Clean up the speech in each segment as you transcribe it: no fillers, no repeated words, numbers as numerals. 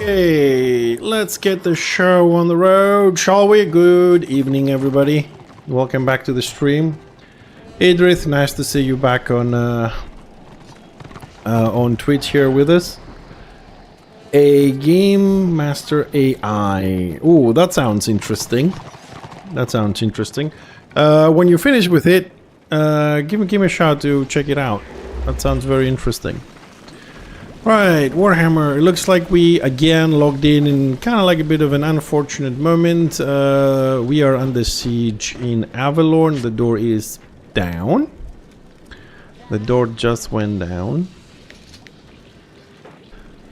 Okay, let's get the show on the road, shall we? Good evening, everybody. Welcome back to the stream. Idrith, nice to see you back on Twitch here with us. A Game Master AI. Oh, that sounds interesting. That sounds interesting. When you finish with it, give me a shout to check it out. That sounds very interesting. Right, Warhammer. It looks like we again logged in kind of like a bit of an unfortunate moment. We are under siege in Avalon. The door is down. The door just went down.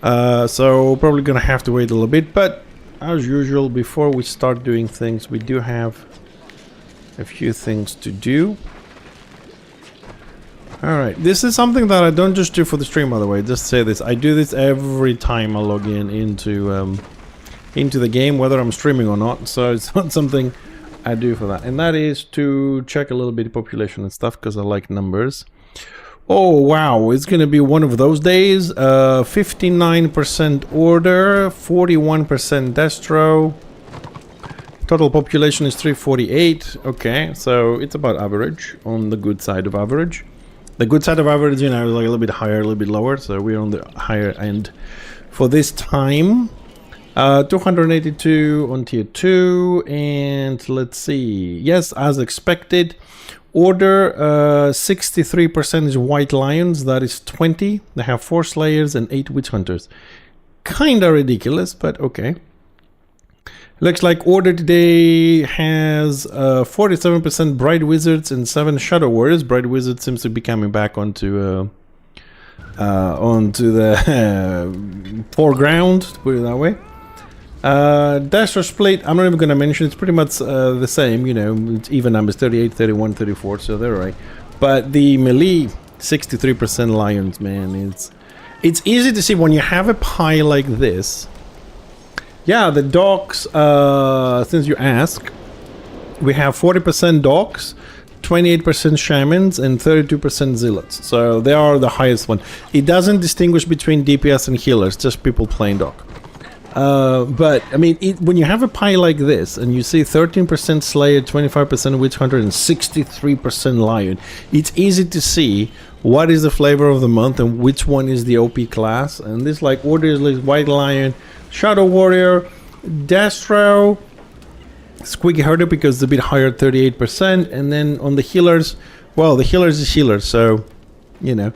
So probably gonna have to wait a little bit, but as usual, before we start doing things, we do have a few things to do. Alright, this is something that I don't just do for the stream, by the way. Just say this, I do this every time I log into the game, whether I'm streaming or not. So it's not something I do for that. And that is to check a little bit of population and stuff, because I like numbers. Oh wow, it's gonna be one of those days. 59% order, 41% destro. Total population is 348. Okay, so it's about average, on the good side of average. The good side of average, you know, is like a little bit higher, a little bit lower, so we're on the higher end for this time. 282 on tier 2, and let's see. Yes, as expected. Order 63% is White Lions, that is 20. They have 4 Slayers and 8 Witch Hunters. Kinda ridiculous, but okay. Looks like Order today has 47% Bright Wizards and 7 Shadow Warriors. Bright Wizard seems to be coming back onto the foreground, to put it that way. Dasher split, I'm not even going to mention, it's pretty much the same, you know, it's even numbers, 38, 31, 34, so they're right. But the melee, 63% Lions, man, it's easy to see when you have a pie like this. Yeah, the dogs, since you ask, we have 40% dogs, 28% shamans, and 32% zealots. So they are the highest one. It doesn't distinguish between DPS and healers, just people playing dog. But, I mean, when you have a pie like this, and you see 13% Slayer, 25% Witch Hunter, and 63% Lion, it's easy to see what is the flavor of the month and which one is the OP class. And this, like, order is like White Lion, Shadow Warrior, Destro, Squeaky Herder because it's a bit higher, 38%, and then on the healers, well, the healers is healers, so, you know.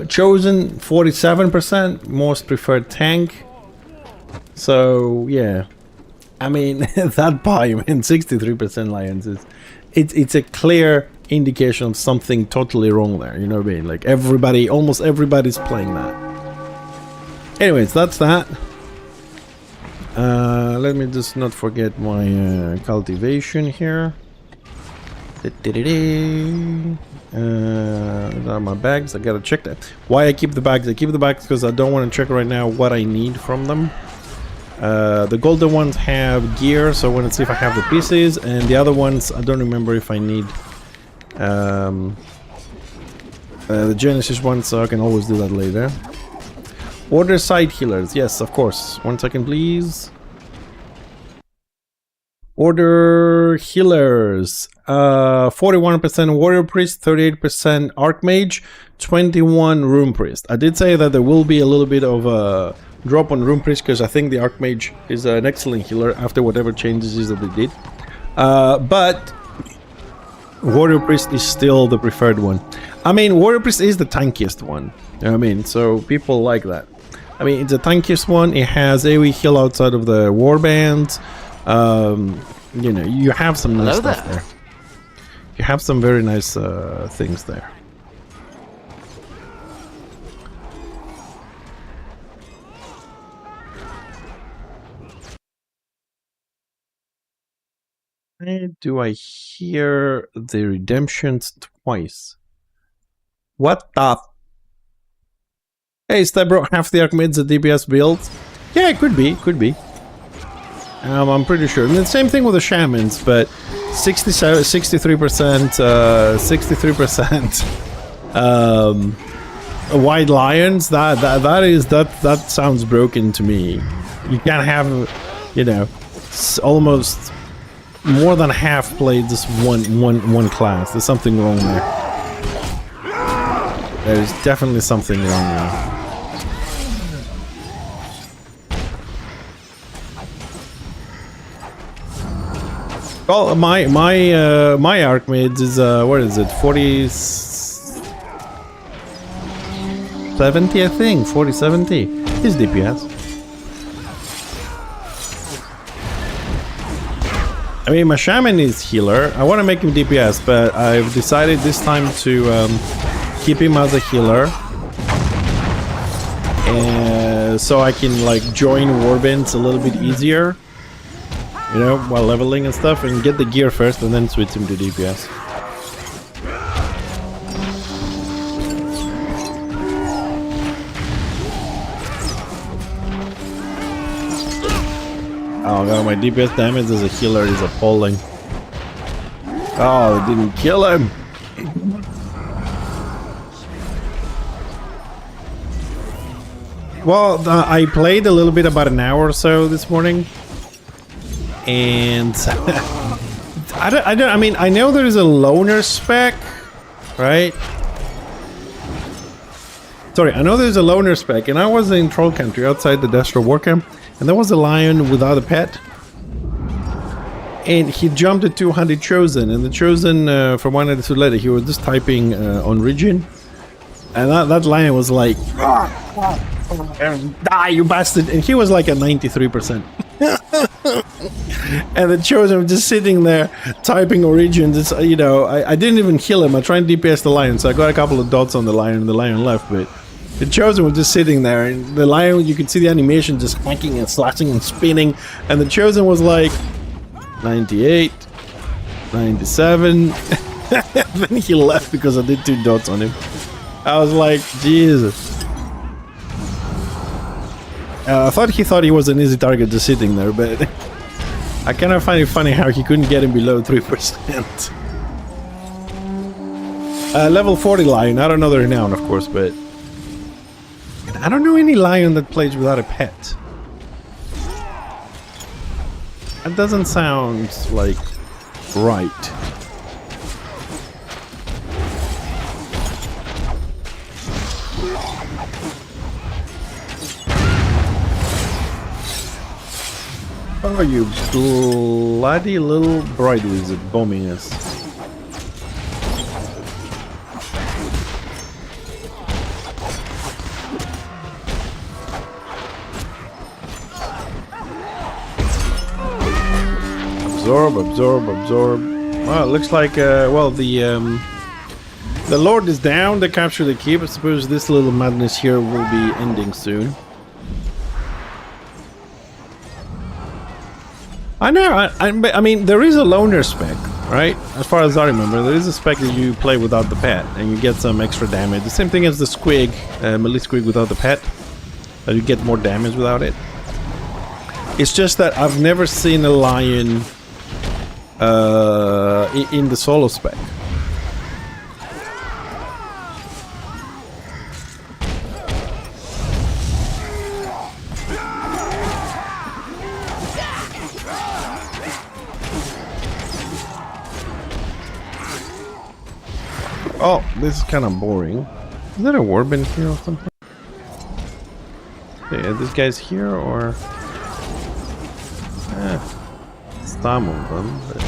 Chosen, 47%, most preferred tank. So, yeah. I mean, that pie, man, 63% Lions is... It's a clear indication of something totally wrong there, you know what I mean? Like, everybody, almost everybody's playing that. Anyways, that's that. Let me just not forget my cultivation here. These are my bags. I gotta check that. Why I keep the bags? I keep the bags because I don't want to check right now what I need from them. The golden ones have gear, so I want to see if I have the pieces, and the other ones I don't remember if I need the Genesis one, so I can always do that later. Order side healers, yes, of course. 1 second, please. Order healers. 41% Warrior Priest, 38% Archmage, 21 Rune Priest. I did say that there will be a little bit of a drop on Rune Priest because I think the Archmage is an excellent healer after whatever changes is that they did. But Warrior Priest is still the preferred one. I mean, Warrior Priest is the tankiest one. You know what I mean? So people like that. I mean, it's the tankiest one. It has AoE heal outside of the warbands. You know, you have some nice stuff there. You have some very nice things there. Why do I hear the redemptions twice? What the... Hey, Stebro, half the Archmage's a DPS build? Yeah, it could be, could be. I'm pretty sure. I mean, the same thing with the Shamans, but 63%, 63%, white lions, that sounds broken to me. You can't have, you know, almost more than half played this one class. There's something wrong there. There's definitely something wrong there. Well, my Archmage is what is it? 70, I think. 4070. His DPS. I mean, my Shaman is healer. I want to make him DPS, but I've decided this time to keep him as a healer, and so I can like join Warbands a little bit easier. You know, while leveling and stuff, and get the gear first and then switch him to DPS. Oh god, my DPS damage as a healer is appalling. Oh, it didn't kill him! Well, I played a little bit, about an hour or so this morning. And I mean, I know there is a loner spec, right? Sorry, I know there's a loner spec, and I was in Troll Country outside the Destro War Camp, and there was a lion without a pet, and he jumped at 200 Chosen, and the Chosen, from one of the two later, he was just typing on Region, and that lion was like, die, you bastard, and he was like at 93%. And the Chosen was just sitting there typing Origins. You know, I didn't even kill him. I tried to DPS the lion, so I got a couple of dots on the lion, and the lion left. But the Chosen was just sitting there, and the lion, you could see the animation just clanking and slashing and spinning. And the Chosen was like 98, 97. Then he left because I did 2 dots on him. I was like, Jesus. I thought he was an easy target just sitting there, but I kind of find it funny how he couldn't get him below 3%. Level 40 lion. I don't know the renown, of course, but I don't know any lion that plays without a pet. That doesn't sound like right. Oh, you bloody little bright wizard bombing us. Absorb, absorb, absorb. Well, it looks like, well, the Lord is down to capture the keep. I suppose this little madness here will be ending soon. I know, I mean, there is a loner spec, right? As far as I remember, there is a spec that you play without the pet, and you get some extra damage. The same thing as the Squig, melee Squig without the pet, that you get more damage without it. It's just that I've never seen a lion in the solo spec. Oh, this is kind of boring. Is there a warband here or something? Okay, are these guys here or? Some of them, but...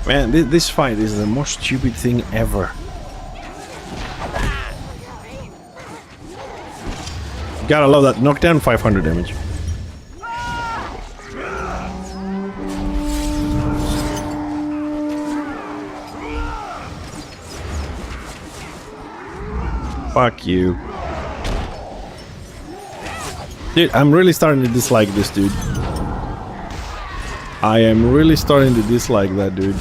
Man, this fight is the most stupid thing ever. Gotta love that. Knockdown 500 damage. Fuck you. Dude, I'm really starting to dislike this dude. I am really starting to dislike that dude.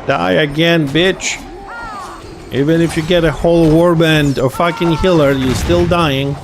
Die again, bitch. Even if you get a whole warband or fucking healer, you're still dying.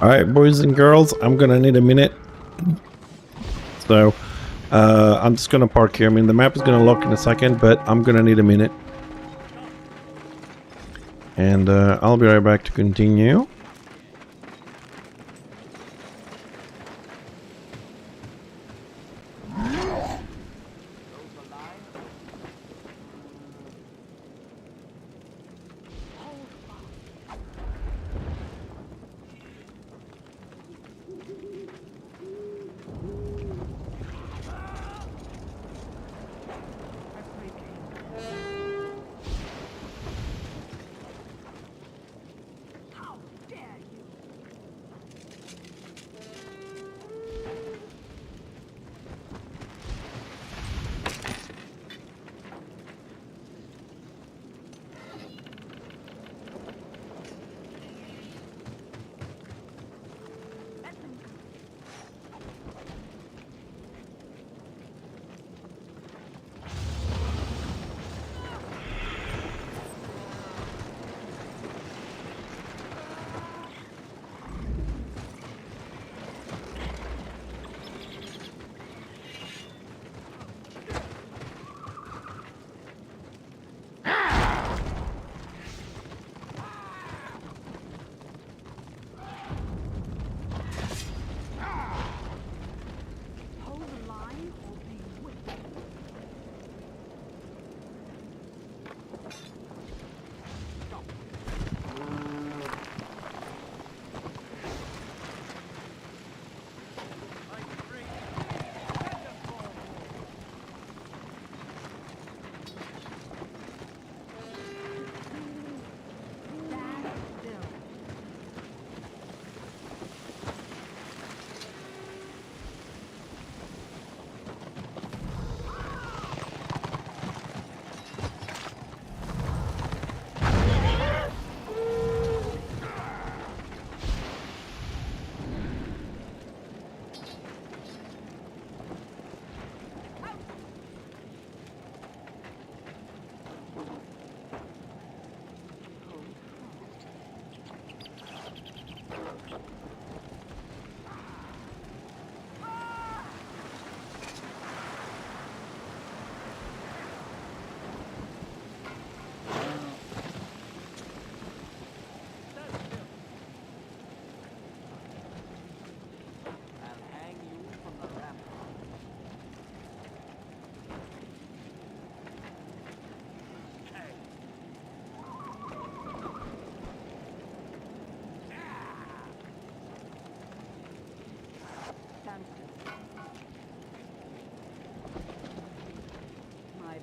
Alright, boys and girls, I'm gonna need a minute. So, I'm just gonna park here. I mean, the map is gonna lock in a second, but I'm gonna need a minute. And I'll be right back to continue.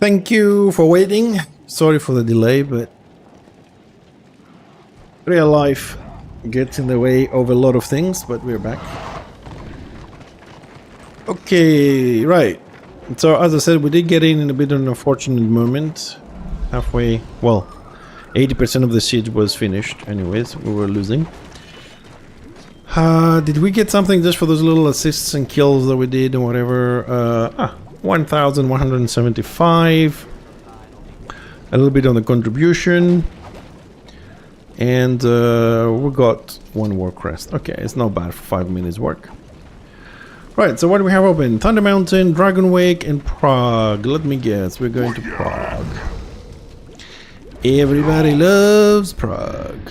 Thank you for waiting. Sorry for the delay, but real life gets in the way of a lot of things, but we're back. Okay, right. So as I said, we did get in a bit of an unfortunate moment. Halfway, well, 80% of the siege was finished. Anyways, we were losing. Did we get something just for those little assists and kills that we did and whatever? 1,175. A little bit on the contribution. And we got one work rest. Okay, it's not bad for 5 minutes work. Right, so what do we have open? Thunder Mountain, Dragon Wake, and Prague. Let me guess, we're going to Prague. Everybody loves Prague.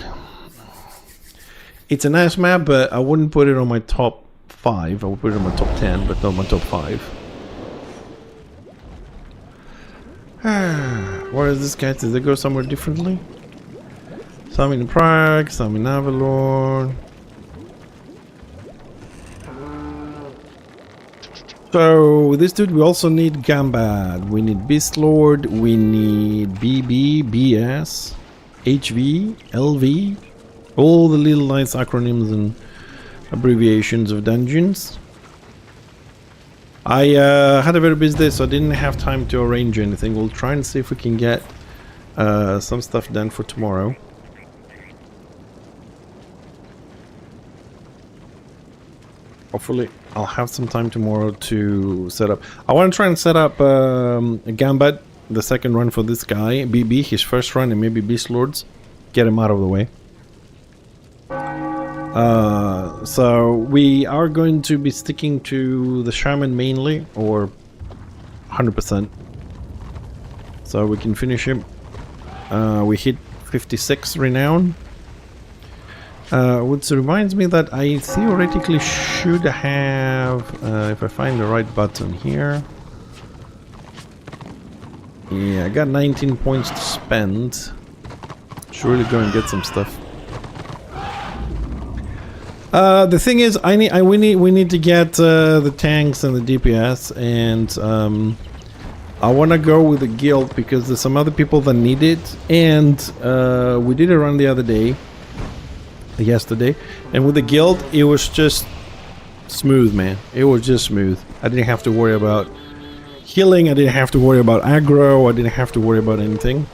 It's a nice map, but I wouldn't put it on my top 5. I would put it on my top 10, but not my top 5. Where is this guy? Did they go somewhere differently? Some in Prague, some in Avalon. So with this dude we also need Gambad, we need Beast Lord, we need BB, BS, HV, LV, all the little nice acronyms and abbreviations of dungeons. I had a very busy day, so I didn't have time to arrange anything. We'll try and see if we can get some stuff done for tomorrow. Hopefully I'll have some time tomorrow to set up. I want to try and set up a Gambad, the second run for this guy, BB, his first run, and maybe Beast Lords. Get him out of the way. So we are going to be sticking to the Shaman mainly, or 100%. So we can finish him. We hit 56 renown. Which reminds me that I theoretically should have, if I find the right button here. Yeah, I got 19 points to spend. Should really go and get some stuff. The thing is, we need to get the tanks and the DPS, and I want to go with the guild because there's some other people that need it, and we did a run the other day. Yesterday, and with the guild it was just smooth, man. It was just smooth. I didn't have to worry about healing, I didn't have to worry about aggro, I didn't have to worry about anything.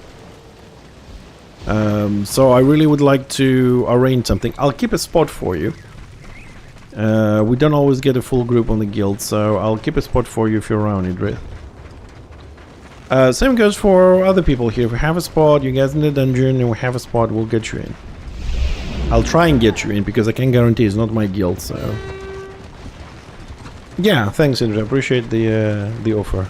So I really would like to arrange something. I'll keep a spot for you. We don't always get a full group on the guild, so I'll keep a spot for you if you're around, Idrith. Same goes for other people here. If we have a spot, you guys in the dungeon, and we have a spot, we'll get you in. I'll try and get you in because I can guarantee it's not my guild, so... Yeah, thanks Indra, I appreciate the offer.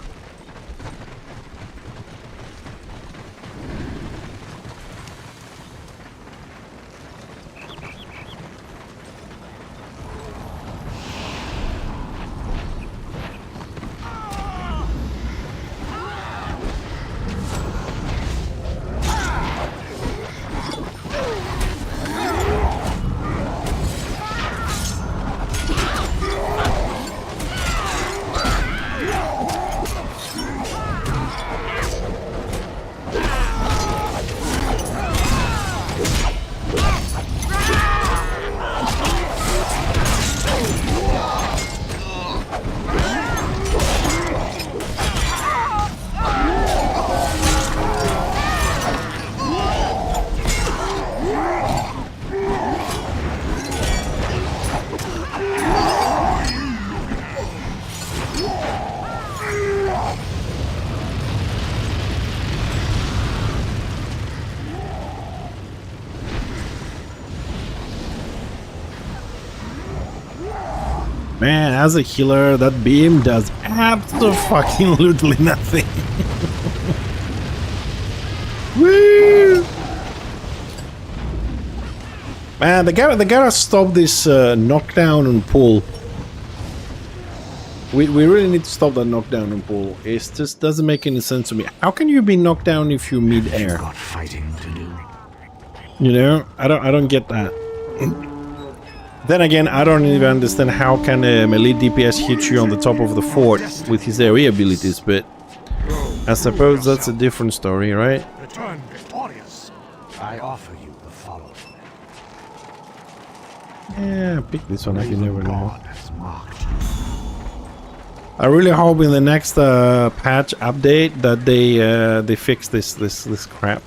Man, as a healer, that beam does absolutely nothing. Woo! Man, they gotta stop this knockdown and pull. We really need to stop that knockdown and pull. It just doesn't make any sense to me. How can you be knocked down if you're mid-air? Got fighting to do. You know, I don't get that. Then again, I don't even understand how can a melee DPS hit you on the top of the fort with his area abilities, but I suppose that's a different story, right? Return victorious. I offer you the following. Yeah, pick this one, I can never know. God has marked. I really hope in the next patch update that they fix this crap.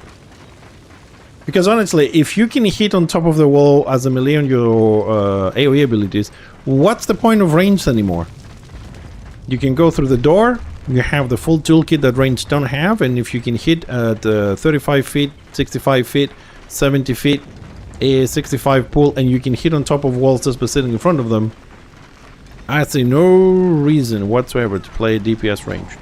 Because honestly, if you can hit on top of the wall as a melee on your AoE abilities, what's the point of range anymore? You can go through the door, you have the full toolkit that range don't have, and if you can hit at 35 feet, 65 feet, 70 feet, a 65 pull, and you can hit on top of walls just by sitting in front of them, I see no reason whatsoever to play DPS range.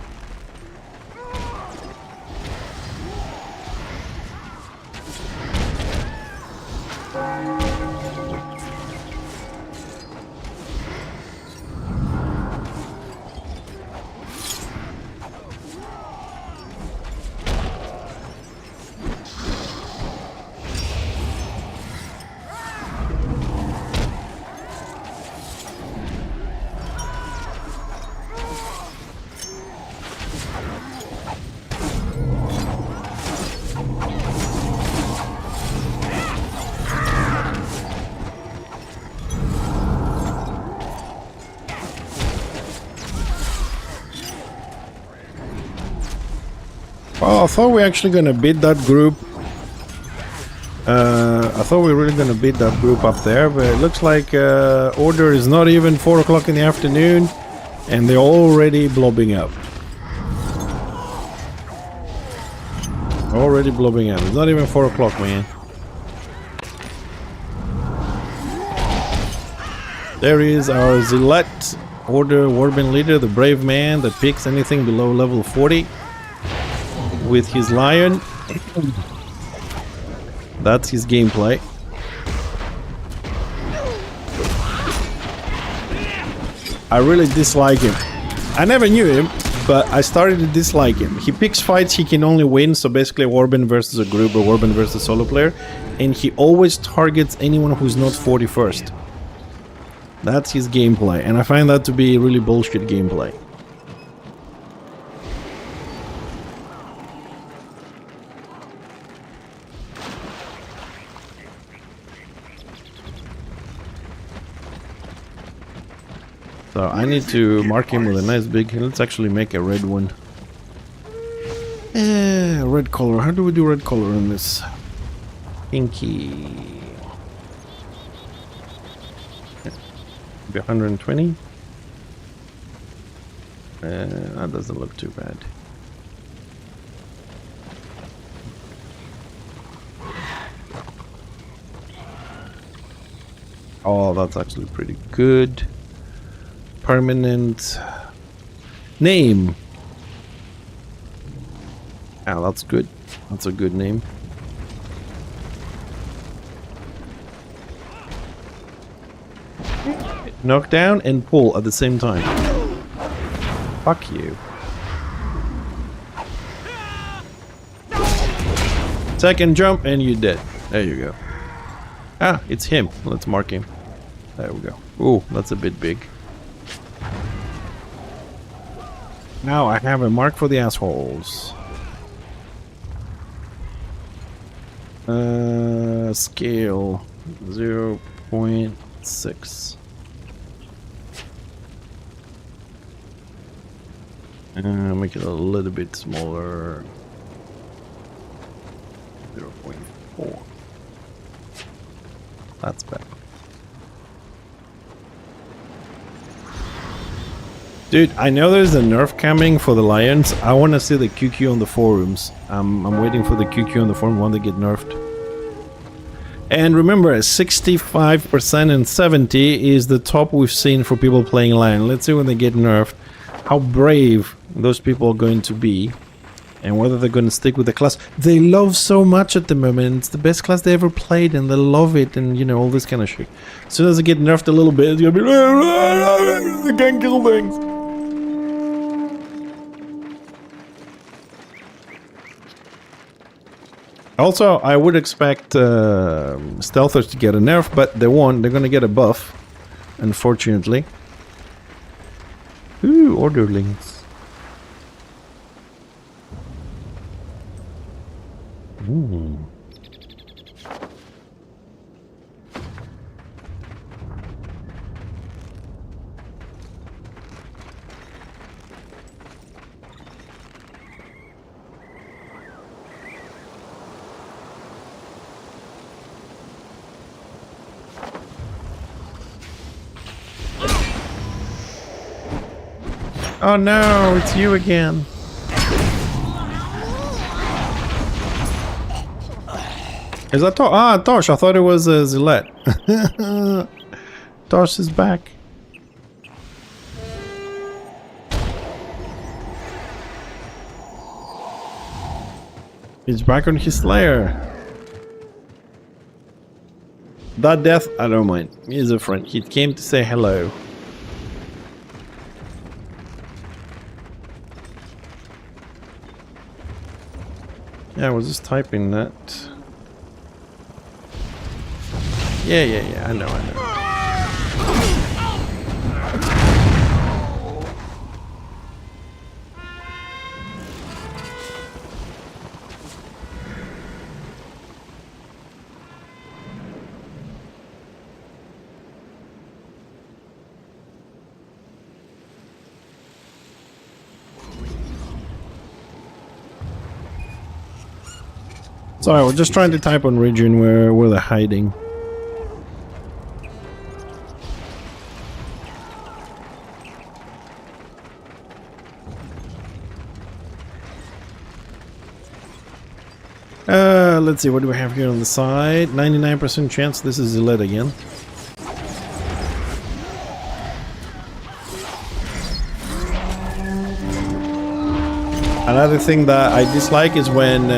Well, I thought we were actually gonna beat that group. I thought we were really gonna beat that group up there, but it looks like Order is not even 4 o'clock in the afternoon, and they're already blobbing up. Already blobbing up. It's not even 4 o'clock, man. There is our Zealot Order Warband leader, the brave man that picks anything below level 40 with his lion. That's his gameplay. I really dislike him. I never knew him, but I started to dislike him. He picks fights he can only win, so basically a Warband versus a group or Warband versus a solo player, and he always targets anyone who's not 41st. That's his gameplay, and I find that to be really bullshit gameplay. So I need to mark him with a nice big... Let's actually make a red one. Red color. How do we do red color in this? Pinky. Be 120. That doesn't look too bad. Oh, that's actually pretty good. Permanent name. Ah, that's good. That's a good name. Knockdown and pull at the same time. Fuck you. Second jump and you're dead. There you go. Ah, it's him. Let's mark him. There we go. Ooh, that's a bit big. Now I have a mark for the assholes. Scale 0.6. Make it a little bit smaller. 0.4. That's better. Dude, I know there's a nerf coming for the lions. I want to see the QQ on the forums. I'm waiting for the QQ on the forum when they get nerfed. And remember, 65% and 70 is the top we've seen for people playing lion. Let's see when they get nerfed how brave those people are going to be and whether they're going to stick with the class they love so much at the moment. It's the best class they ever played and they love it, and you know, all this kind of shit. As soon as they get nerfed a little bit, it's going to be they can't kill things. Also, I would expect stealthers to get a nerf, but they won't. They're gonna get a buff, unfortunately. Ooh, orderlings. Ooh. Oh no, it's you again. Is that Tosh? Ah, Tosh, I thought it was Zillet. Tosh is back. He's back on his lair. That death, I don't mind. He's a friend. He came to say hello. Yeah, I was just typing that. Yeah, I know. Sorry, we're just trying to type on region where they're hiding. Let's see, what do we have here on the side? 99% chance this is lead again. Another thing that I dislike is when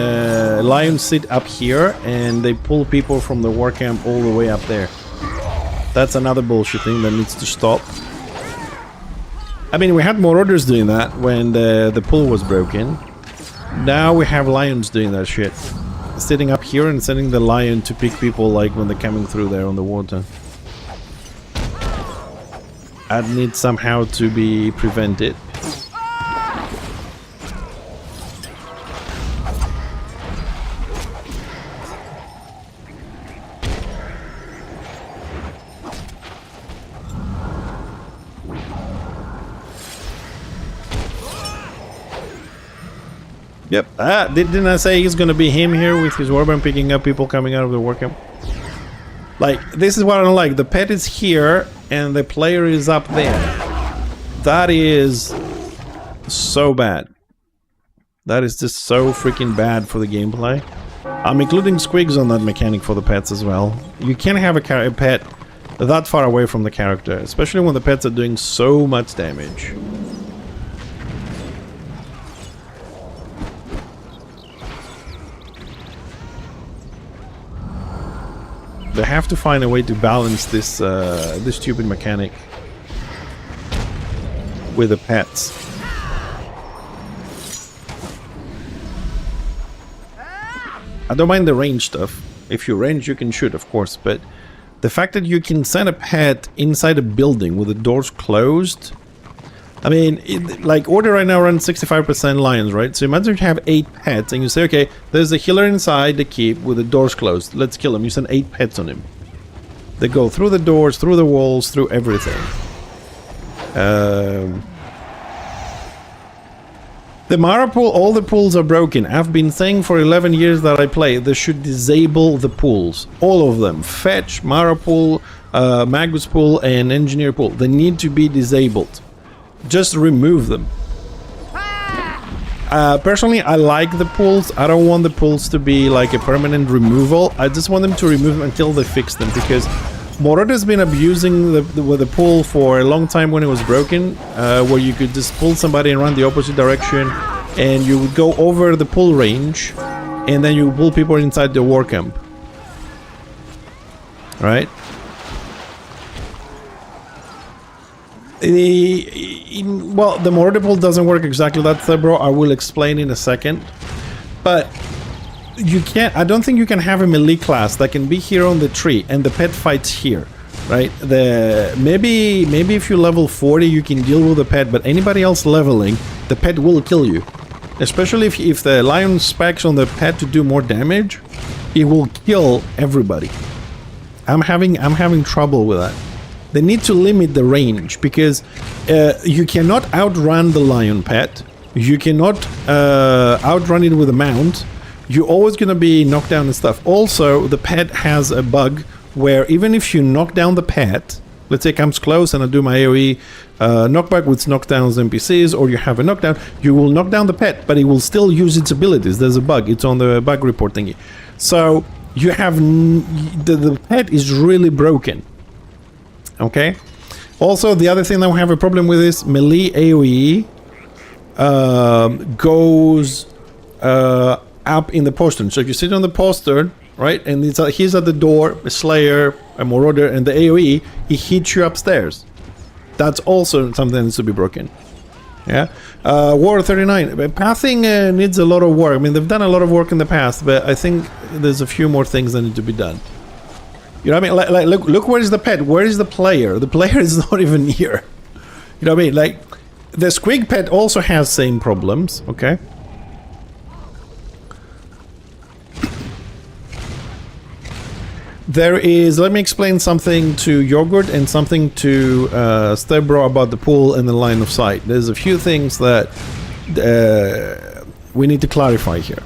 lions sit up here and they pull people from the war camp all the way up there. That's another bullshit thing that needs to stop. I mean, we had marauders doing that when the pull was broken. Now we have lions doing that shit. Sitting up here and sending the lion to pick people like when they're coming through there on the water. That needs somehow to be prevented. Yep. Didn't I say he's gonna be him here with his warband picking up people coming out of the war camp? Like, this is what I don't like. The pet is here and the player is up there. That is so bad. That is just so freaking bad for the gameplay. I'm including squigs on that mechanic for the pets as well. You can't have a pet that far away from the character, especially when the pets are doing so much damage. They have to find a way to balance this this stupid mechanic with the pets. I don't mind the range stuff. If you range, you can shoot, of course, but the fact that you can send a pet inside a building with the doors closed... I mean, like, Order right now runs 65% lions, right? So imagine you have 8 pets and you say, okay, there's a healer inside the keep with the doors closed. Let's kill him. You send 8 pets on him. They go through the doors, through the walls, through everything. The Mara pool, all the pools are broken. I've been saying for 11 years that I play, they should disable the pools. All of them. Fetch, Mara pool, Magus pool, and Engineer pool. They need to be disabled. Just remove them. Personally, I like the pools. I don't want the pools to be like a permanent removal. I just want them to remove them until they fix them, because Morod has been abusing the pool for a long time when it was broken, where you could just pull somebody and run the opposite direction, and you would go over the pull range, and then you pull people inside the war camp. Right? Well, the Mortar pool doesn't work exactly that way, bro. I will explain in a second. But you can't... I don't think you can have a melee class that can be here on the tree and the pet fights here, right? Maybe if you level 40 you can deal with the pet, but anybody else leveling, the pet will kill you. Especially if the lion specs on the pet to do more damage, it will kill everybody. I'm having trouble with that. They need to limit the range, because you cannot outrun the lion pet. You cannot outrun it with a mount. You're always going to be knocked down and stuff. Also, the pet has a bug where even if you knock down the pet, let's say it comes close and I do my AoE knockback, which knocks down NPCs, or you have a knockdown, you will knock down the pet, but it will still use its abilities. There's a bug. It's on the bug report thingy. So you have... the pet is really broken. Okay. Also, the other thing that we have a problem with is melee AoE goes up in the postern. So if you sit on the postern, right, and he's at the door, a Slayer, a Marauder, and the AoE, he hits you upstairs. That's also something that needs to be broken. Yeah. War 39. Pathing needs a lot of work. I mean, they've done a lot of work in the past, but I think there's a few more things that need to be done. You know what I mean? Like look, where is the pet? Where is the player? The player is not even here. You know what I mean? Like, the squig pet also has same problems, okay? There is... Let me explain something to Yogurt and something to Stebro about the pool and the line of sight. There's a few things that we need to clarify here.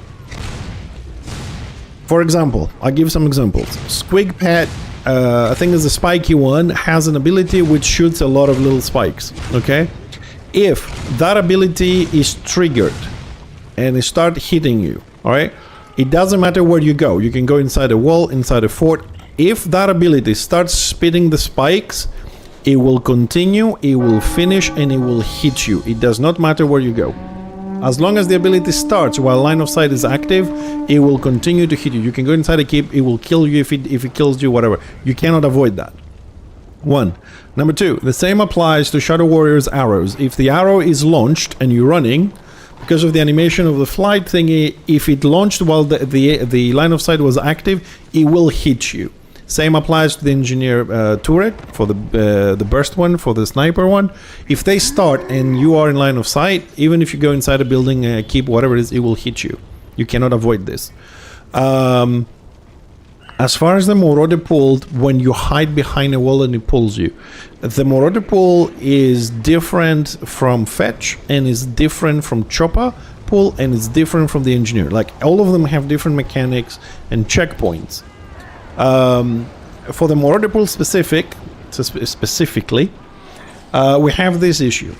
For example, I'll give some examples. Squig Pet, I think is a spiky one, has an ability which shoots a lot of little spikes, okay? If that ability is triggered and it starts hitting you, all right? It doesn't matter where you go. You can go inside a wall, inside a fort. If that ability starts spitting the spikes, it will continue, it will finish, and it will hit you. It does not matter where you go. As long as the ability starts while line of sight is active, it will continue to hit you. You can go inside a keep, it will kill you if it kills you, whatever. You cannot avoid that. One. Number two, the same applies to Shadow Warrior's arrows. If the arrow is launched and you're running, because of the animation of the flight thingy, if it launched while the line of sight was active, it will hit you. Same applies to the engineer turret for the burst one, for the sniper one. If they start and you are in line of sight, even if you go inside a building, keep, whatever it is, it will hit you. You cannot avoid this. As far as the Marauder pull, when you hide behind a wall and it pulls you, the Marauder pull is different from fetch and is different from chopper pull and it's different from the engineer. Like all of them have different mechanics and checkpoints. For the Marauder pool specifically, we have this issue.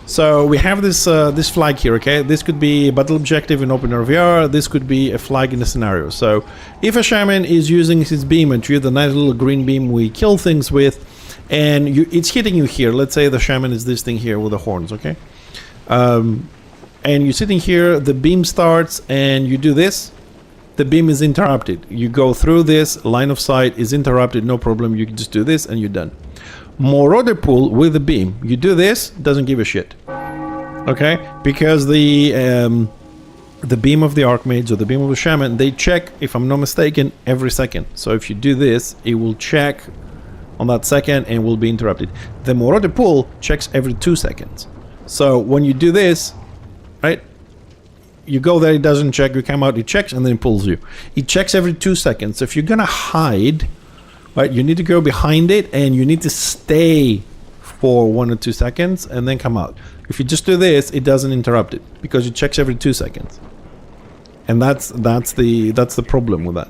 So we have this this flag here, okay? This could be a battle objective in OpenRVR, this could be a flag in a scenario. So if a shaman is using his beam at you, the nice little green beam we kill things with, and it's hitting you here, let's say the shaman is this thing here with the horns, okay? And you're sitting here, the beam starts, and you do this, the beam is interrupted. You go through this, line of sight is interrupted, no problem, you can just do this and you're done. Marauder pull with the beam, you do this, doesn't give a shit. Okay? Because the beam of the Archmage or the beam of the Shaman, they check, if I'm not mistaken, every second. So if you do this, it will check on that second and will be interrupted. The Marauder pull checks every 2 seconds. So when you do this, right? You go there, it doesn't check, you come out, it checks, and then it pulls you. It checks every 2 seconds. So if you're gonna hide, right, you need to go behind it, and you need to stay for 1 or 2 seconds, and then come out. If you just do this, it doesn't interrupt it, because it checks every 2 seconds. And that's the problem with that.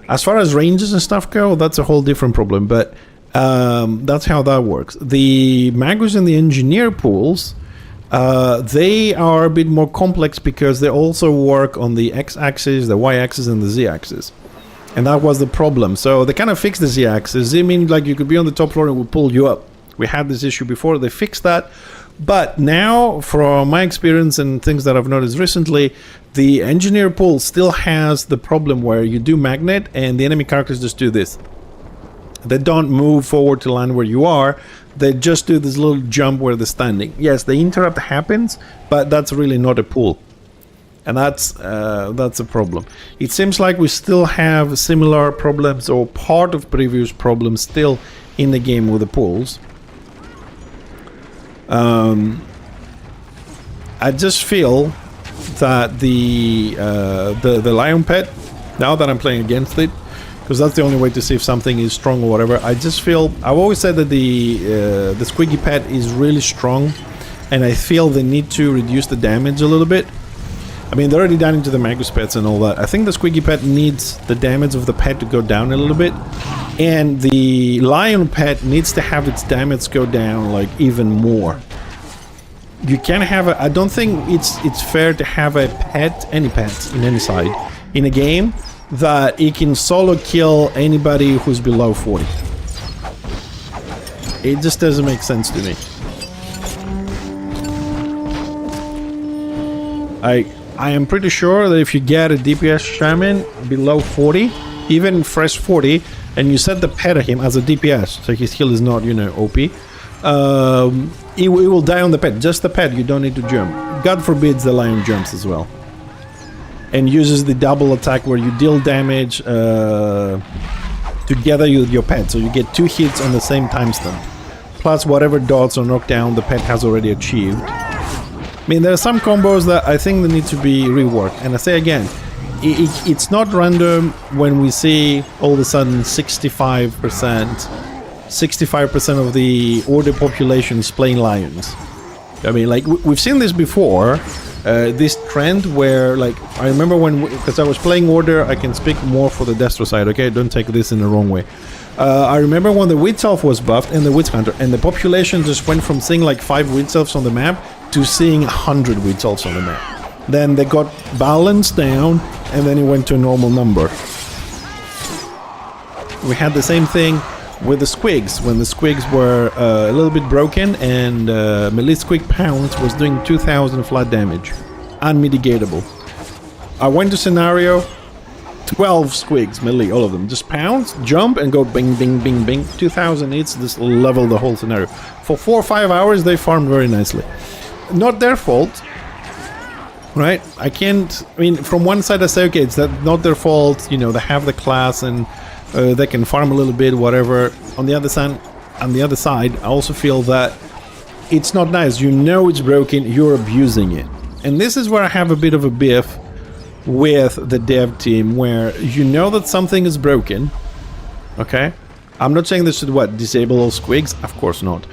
As far as ranges and stuff go, that's a whole different problem, but that's how that works. The Magus and the Engineer pools, they are a bit more complex because they also work on the x-axis, the y-axis, and the z-axis. And that was the problem. So they kind of fixed the z-axis. It means like you could be on the top floor and it would pull you up. We had this issue before, they fixed that. But now, from my experience and things that I've noticed recently, the Engineer pull still has the problem where you do magnet and the enemy characters just do this. They don't move forward to land where you are. They just do this little jump where they're standing. Yes, the interrupt happens, but that's really not a pull. And that's a problem. It seems like we still have similar problems or part of previous problems still in the game with the pulls. I just feel that the lion pet, now that I'm playing against it, because that's the only way to see if something is strong or whatever. I just feel, I've always said that the squiggy pet is really strong, and I feel they need to reduce the damage a little bit. I mean, they're already down into the Magus pets and all that. I think the squiggy pet needs the damage of the pet to go down a little bit, and the lion pet needs to have its damage go down like even more. You can't have a, I don't think it's fair to have a pet, any pet in any side, in a game that it can solo kill anybody who's below 40. It just doesn't make sense to me. I am pretty sure that if you get a DPS shaman below 40, even fresh 40, and you set the pet at him as a DPS, so his heal is not, you know, OP, it will die on the pet. Just the pet, you don't need to jump. God forbids the lion jumps as well. And uses the double attack where you deal damage together with your pet, so you get 2 hits on the same time stun. Plus whatever dots or knockdown the pet has already achieved. I mean, there are some combos that I think they need to be reworked. And I say again, it's not random when we see all of a sudden 65% of the order population is playing lions. I mean, like, we've seen this before, this trend where, like, I remember when, because I was playing Order, I can speak more for the Destro side, okay? Don't take this in the wrong way. I remember when the Witch Elf was buffed and the Witch Hunter, and the population just went from seeing like 5 Witch Elves on the map to seeing 100 Witch Elves on the map. Then they got balanced down, and then it went to a normal number. We had the same thing with the Squigs, when the Squigs were a little bit broken, and melee Squig Pounce was doing 2000 flat damage. Unmitigatable. I went to scenario, 12 Squigs, melee, all of them. Just pounce, jump, and go bing, bing, bing, bing. 2000 hits, just level the whole scenario. For 4 or 5 hours, they farmed very nicely. Not their fault, right? I mean, from one side I say, okay, it's not their fault, you know, they have the class and they can farm a little bit, whatever. On the other side, I also feel that it's not nice. You know it's broken, you're abusing it. And this is where I have a bit of a beef with the dev team, where you know that something is broken, okay? I'm not saying this should, disable all Squigs? Of course not.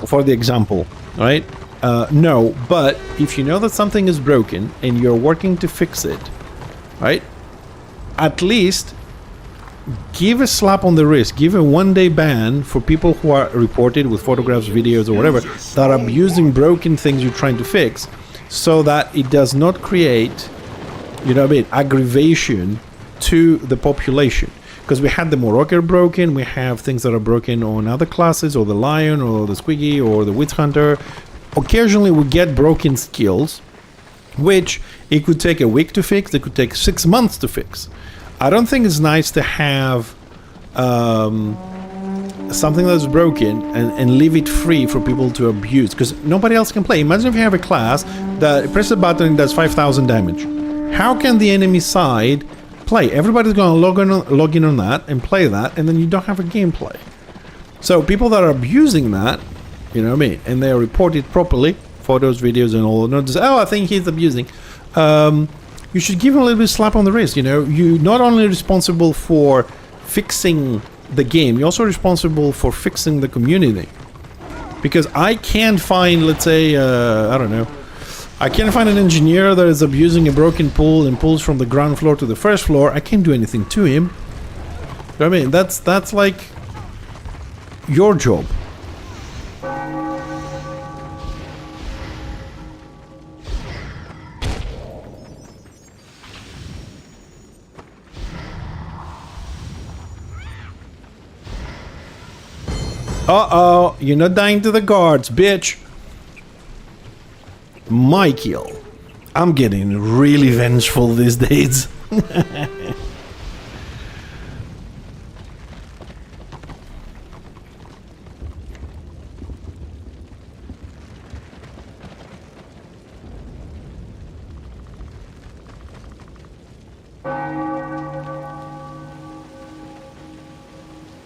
For the example, right? No, but if you know that something is broken and you're working to fix it, right? At least give a slap on the wrist, give a 1-day ban for people who are reported with photographs, videos, or whatever, that are abusing broken things you're trying to fix, so that it does not create, you know what I mean, aggravation to the population. Because we had the Moroker broken, we have things that are broken on other classes, or the Lion, or the Squiggy, or the Witch Hunter. Occasionally we get broken skills, which it could take a week to fix, it could take 6 months to fix. I don't think it's nice to have something that's broken and leave it free for people to abuse, because nobody else can play. Imagine if you have a class that presses a button and does 5,000 damage. How can the enemy side play? Everybody's going to log in on that and play that, and then you don't have a gameplay. So people that are abusing that, you know what I mean, and they are reported properly, photos, videos, and all, not just, oh, I think he's abusing. You should give him a little bit of slap on the wrist, you know. You're not only responsible for fixing the game, you're also responsible for fixing the community. Because I can't find, let's say, I don't know, I can't find an engineer that is abusing a broken pool and pulls from the ground floor to the first floor. I can't do anything to him. You know what I mean? That's like your job. Uh-oh, you're not dying to the guards, bitch. My kill. I'm getting really vengeful these days.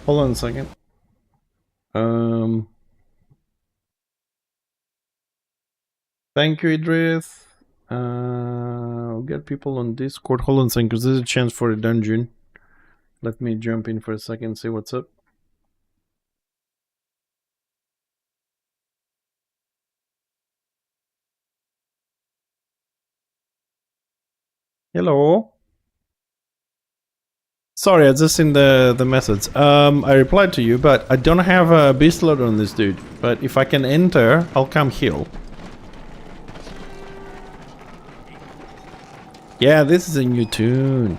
Hold on a second. Thank you, Idris. We'll get people on Discord. Hold on a second, because there's a chance for a dungeon. Let me jump in for a second, see what's up. Hello. Sorry, I just seen the message. I replied to you, but I don't have a beast load on this dude. But if I can enter, I'll come heal. Yeah, this is a new tune.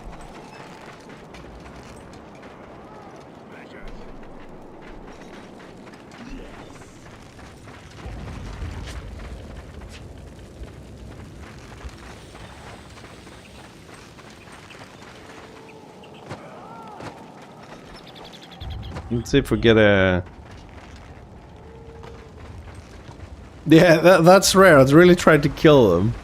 Let's see if we get a... Yeah, that's rare. I'd really tried to kill them.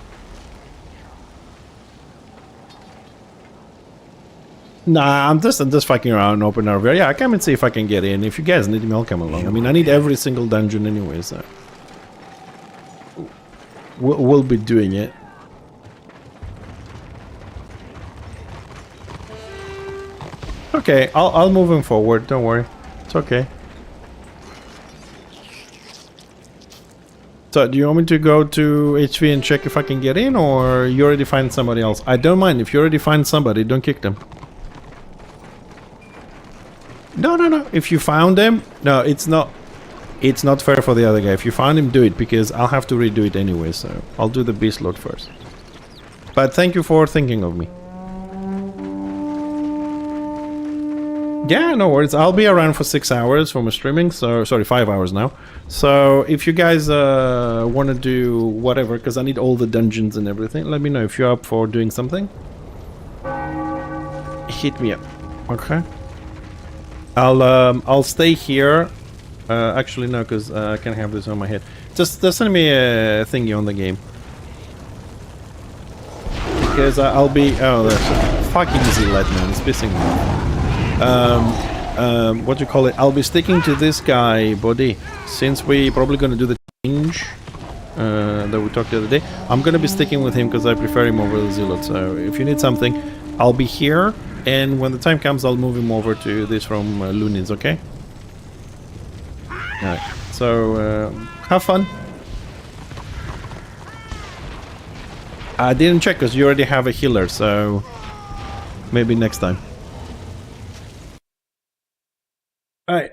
Nah, I'm just fucking around, open our... Yeah, I come and see if I can get in. If you guys need me, I'll come along. I mean, I need every single dungeon anyway, so... We'll be doing it. Okay, I'll move him forward, don't worry. It's okay. It's So, do you want me to go to HV and check if I can get in, or you already find somebody else? I don't mind. If you already find somebody, don't kick them. No. If you found them, no, it's not fair for the other guy. If you found him, do it, because I'll have to redo it anyway, so I'll do the beast load first. But thank you for thinking of me. Yeah, no worries. I'll be around for 6 hours for my streaming, so sorry, 5 hours now. So if you guys want to do whatever, because I need all the dungeons and everything, let me know if you're up for doing something. Hit me up, okay? I'll stay here. Actually no, because I can have this on my head. Just send me a thingy on the game. Because I'll be... Oh, there's fucking Z-Led, man. It's pissing me off. What do you call it? I'll be sticking to this guy, Body. Since we probably gonna do the change that we talked the other day, I'm gonna be sticking with him because I prefer him over the Z-Led. So if you need something, I'll be here. And when the time comes, I'll move him over to this from Loonies, okay? Alright, so have fun. I didn't check because you already have a healer, so maybe next time. Alright.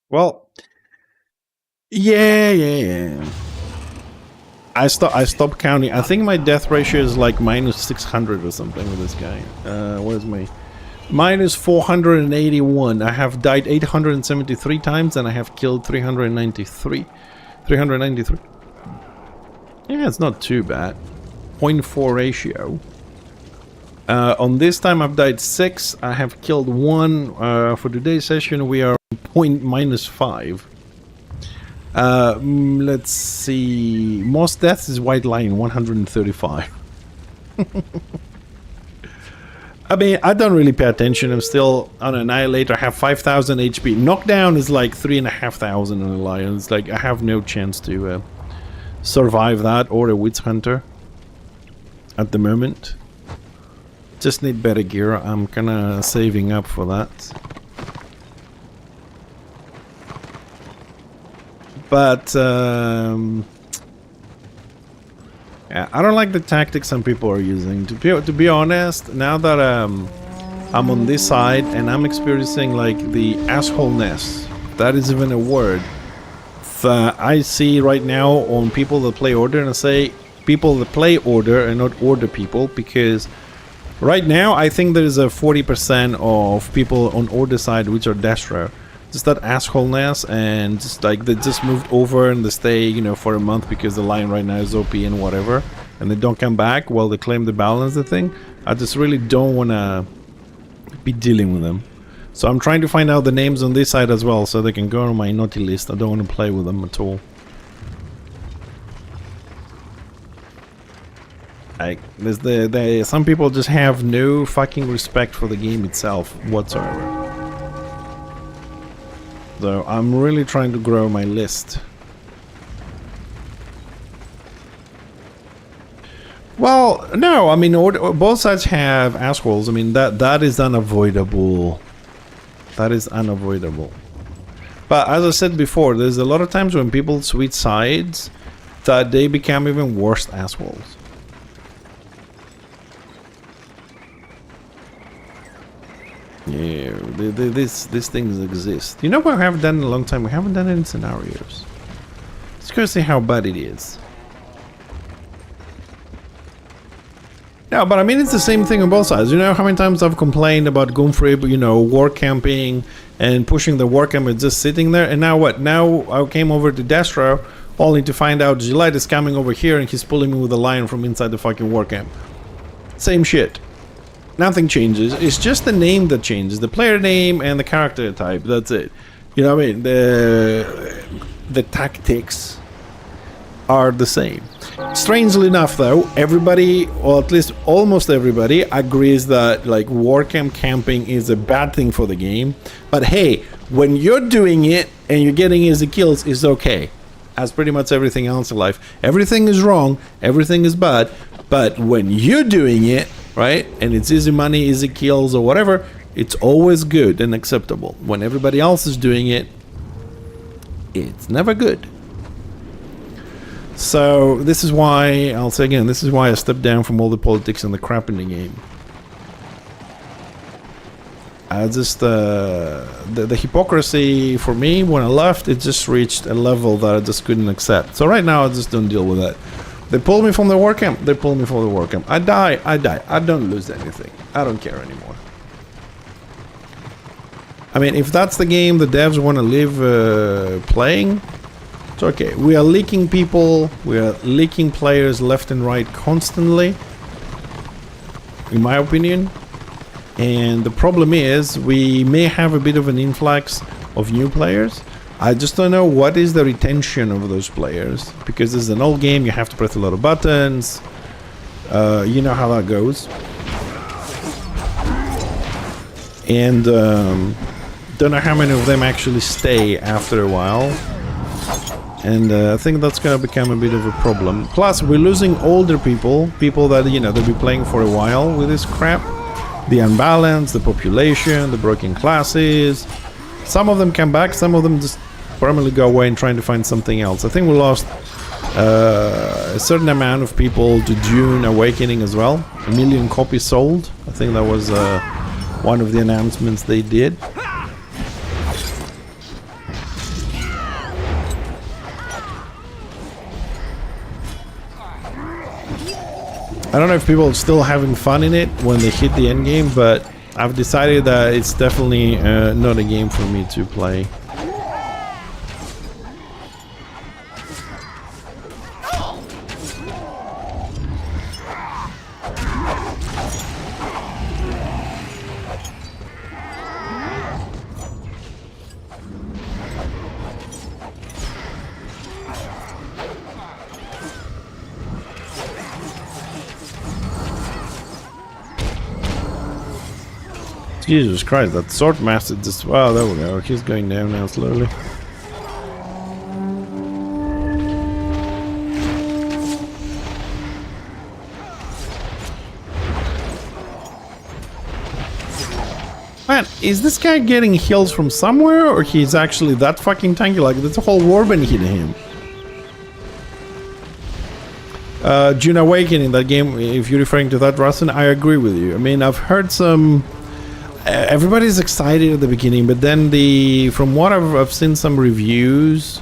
Well, yeah. I stopped counting. I think my death ratio is like minus 600 or something with this guy. Where's my... Minus 481. I have died 873 times and I have killed 393. 393. Yeah, it's not too bad. 0.4 ratio. On this time I've died 6. I have killed 1. For today's session we are -5. Let's see. Most deaths is White Lion, 135. I mean, I don't really pay attention. I'm still on Annihilator. I have 5,000 HP. Knockdown is like 3,500 on a Lion. It's like I have no chance to survive that, or a Witch Hunter at the moment. Just need better gear. I'm kinda saving up for that. But yeah, I don't like the tactics some people are using. To be honest, now that I'm on this side and I'm experiencing like the assholeness, that is even a word, that I see right now on people that play Order, and I say people that play Order and not Order people, because right now I think there is a 40% of people on Order side which are Destro. Just that assholeness, and just like they just moved over and they stay, you know, for a month because the Lion right now is OP and whatever, and they don't come back while they claim the balance the thing. I just really don't want to be dealing with them. So I'm trying to find out the names on this side as well, so they can go on my naughty list. I don't want to play with them at all. Like, some people just have no fucking respect for the game itself whatsoever. So I'm really trying to grow my list. Well, no, I mean, both sides have assholes. I mean, that is unavoidable. That is unavoidable. But as I said before, there's a lot of times when people switch sides that they become even worse assholes. Yeah, these things exist. You know what we haven't done in a long time? We haven't done it in scenarios. Let's go see how bad it is. No, but I mean, it's the same thing on both sides. You know how many times I've complained about Gunfrib, you know, war camping and pushing the war camp and just sitting there, and now what? Now I came over to Destro only to find out Gillette is coming over here and he's pulling me with a Lion from inside the fucking war camp. Same shit. Nothing changes. It's just the name that changes, the player name and the character type. That's it. You know what I mean? The tactics are the same. Strangely enough, though, everybody, or at least almost everybody, agrees that like war camp camping is a bad thing for the game. But hey, when you're doing it and you're getting easy kills, it's okay. As pretty much everything else in life, everything is wrong, everything is bad. But when you're doing it, right, and it's easy money, easy kills or whatever, it's always good and acceptable. When everybody else is doing it, it's never good. So this is why, I'll say again, this is why I stepped down from all the politics and the crap in the game. I just, the hypocrisy for me when I left, it just reached a level that I just couldn't accept. So right now I just don't deal with that. They pull me from the war camp, they pull me from the war camp. I die, I die. I don't lose anything. I don't care anymore. I mean, if that's the game the devs want to live playing, it's okay. We are leaking people, we are leaking players left and right constantly, in my opinion. And the problem is, we may have a bit of an influx of new players. I just don't know what is the retention of those players. Because this is an old game, you have to press a lot of buttons. You know how that goes. And don't know how many of them actually stay after a while. And I think that's going to become a bit of a problem. Plus, we're losing older people. People that, you know, they'll be playing for a while with this crap. The unbalance, the population, the broken classes. Some of them come back, some of them just permanently go away and trying to find something else. I think we lost a certain amount of people to Dune Awakening as well. 1 million copies sold. I think that was one of the announcements they did. I don't know if people are still having fun in it when they hit the end game, but I've decided that it's definitely not a game for me to play. Jesus Christ, that sword master just... Wow, there we go. He's going down now slowly. Man, is this guy getting heals from somewhere, or he's actually that fucking tanky? Like, there's a whole warband hitting him. Dune Awakening, that game, if you're referring to that, Rustin, I agree with you. I mean, I've heard some... everybody's excited at the beginning, but then from what I've seen some reviews,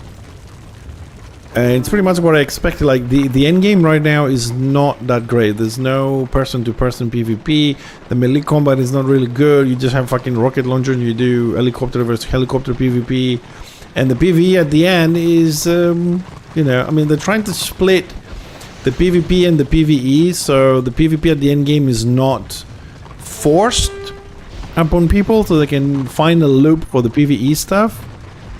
it's pretty much what I expected. Like the end game right now is not that great. There's no person-to-person PvP. The melee combat is not really good. You just have fucking rocket launcher and you do helicopter versus helicopter PvP, and the PvE at the end is, you know, I mean, they're trying to split the PvP and the PvE, so the PvP at the end game is not forced upon people, so they can find a loop for the PvE stuff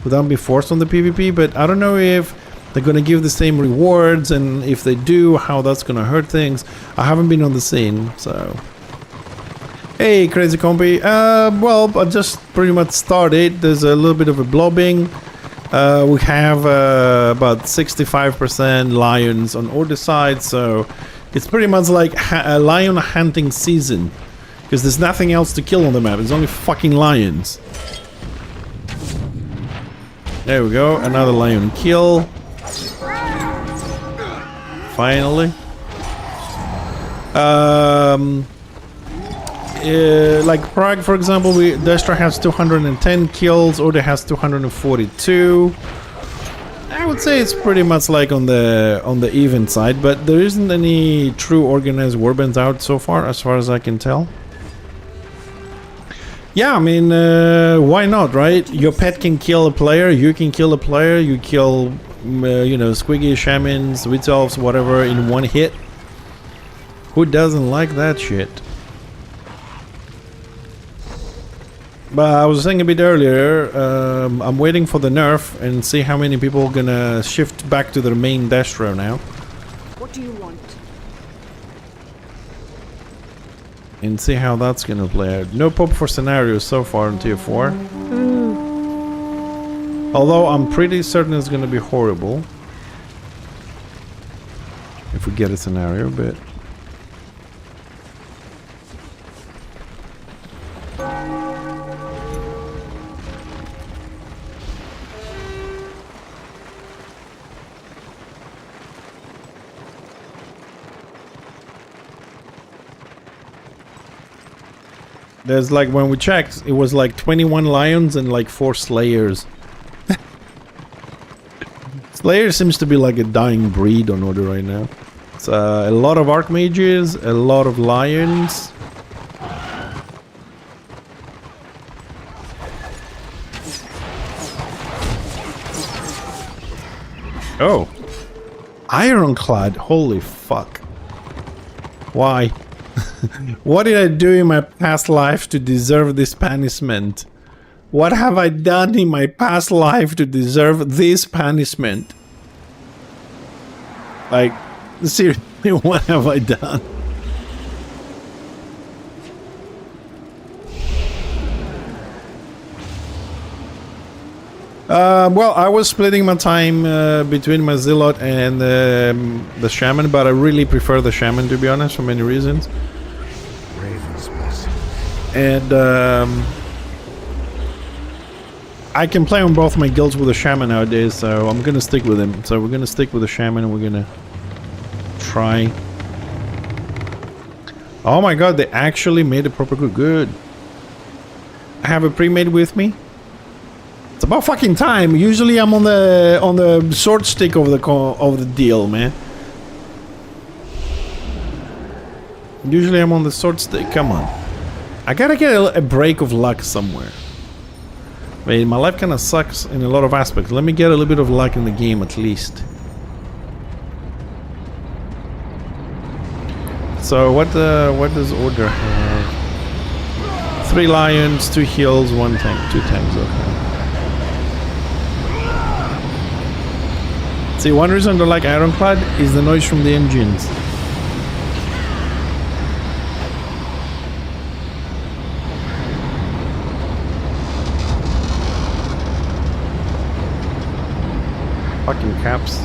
without being forced on the PvP. But I don't know if they're going to give the same rewards, and if they do, how that's going to hurt things. I haven't been on the scene, so... Hey, Crazy Compy. Well, I just pretty much started. There's a little bit of a blobbing. We have about 65% lions on order side, so it's pretty much like a lion hunting season. Because there's nothing else to kill on the map. There's only fucking lions. There we go. Another lion kill. Finally. Like Prague, for example, Destra has 210 kills. Order has 242. I would say it's pretty much like on the even side, but there isn't any true organized warbands out so far as I can tell. Yeah, I mean, why not, right? Your pet can kill a player, you can kill a player, you kill, you know, squiggy, shamans, witch elves, whatever, in one hit. Who doesn't like that shit? But I was saying a bit earlier, I'm waiting for the nerf and see how many people are gonna shift back to their main Destro now. What do you want? And see how that's gonna play out. No pop for scenarios so far in tier 4. Although I'm pretty certain it's gonna be horrible. If we get a scenario, but... There's like, when we checked, it was like 21 lions and like 4 slayers. Slayer seems to be like a dying breed on order right now. It's a lot of archmages, a lot of lions. Oh. Ironclad, holy fuck. Why? What did I do in my past life to deserve this punishment? What have I done in my past life to deserve this punishment? Like, seriously, what have I done? Well, I was splitting my time between my zealot and the shaman, but I really prefer the shaman, to be honest, for many reasons. Raven's blessing. And I can play on both my guilds with a shaman nowadays, so I'm gonna stick with him. So we're gonna stick with the shaman and we're gonna try. Oh my god, they actually made a proper good. I have a pre-made with me. It's about fucking time. Usually I'm on the sword stick of the deal, man. Usually I'm on the sword stick. Come on, I gotta get a break of luck somewhere. I mean, my life kind of sucks in a lot of aspects. Let me get a little bit of luck in the game at least. So what does order have? 3 lions, 2 heals, 1 tank, 2 tanks. Okay. See, one reason I don't like Ironclad is the noise from the engines. Fucking caps.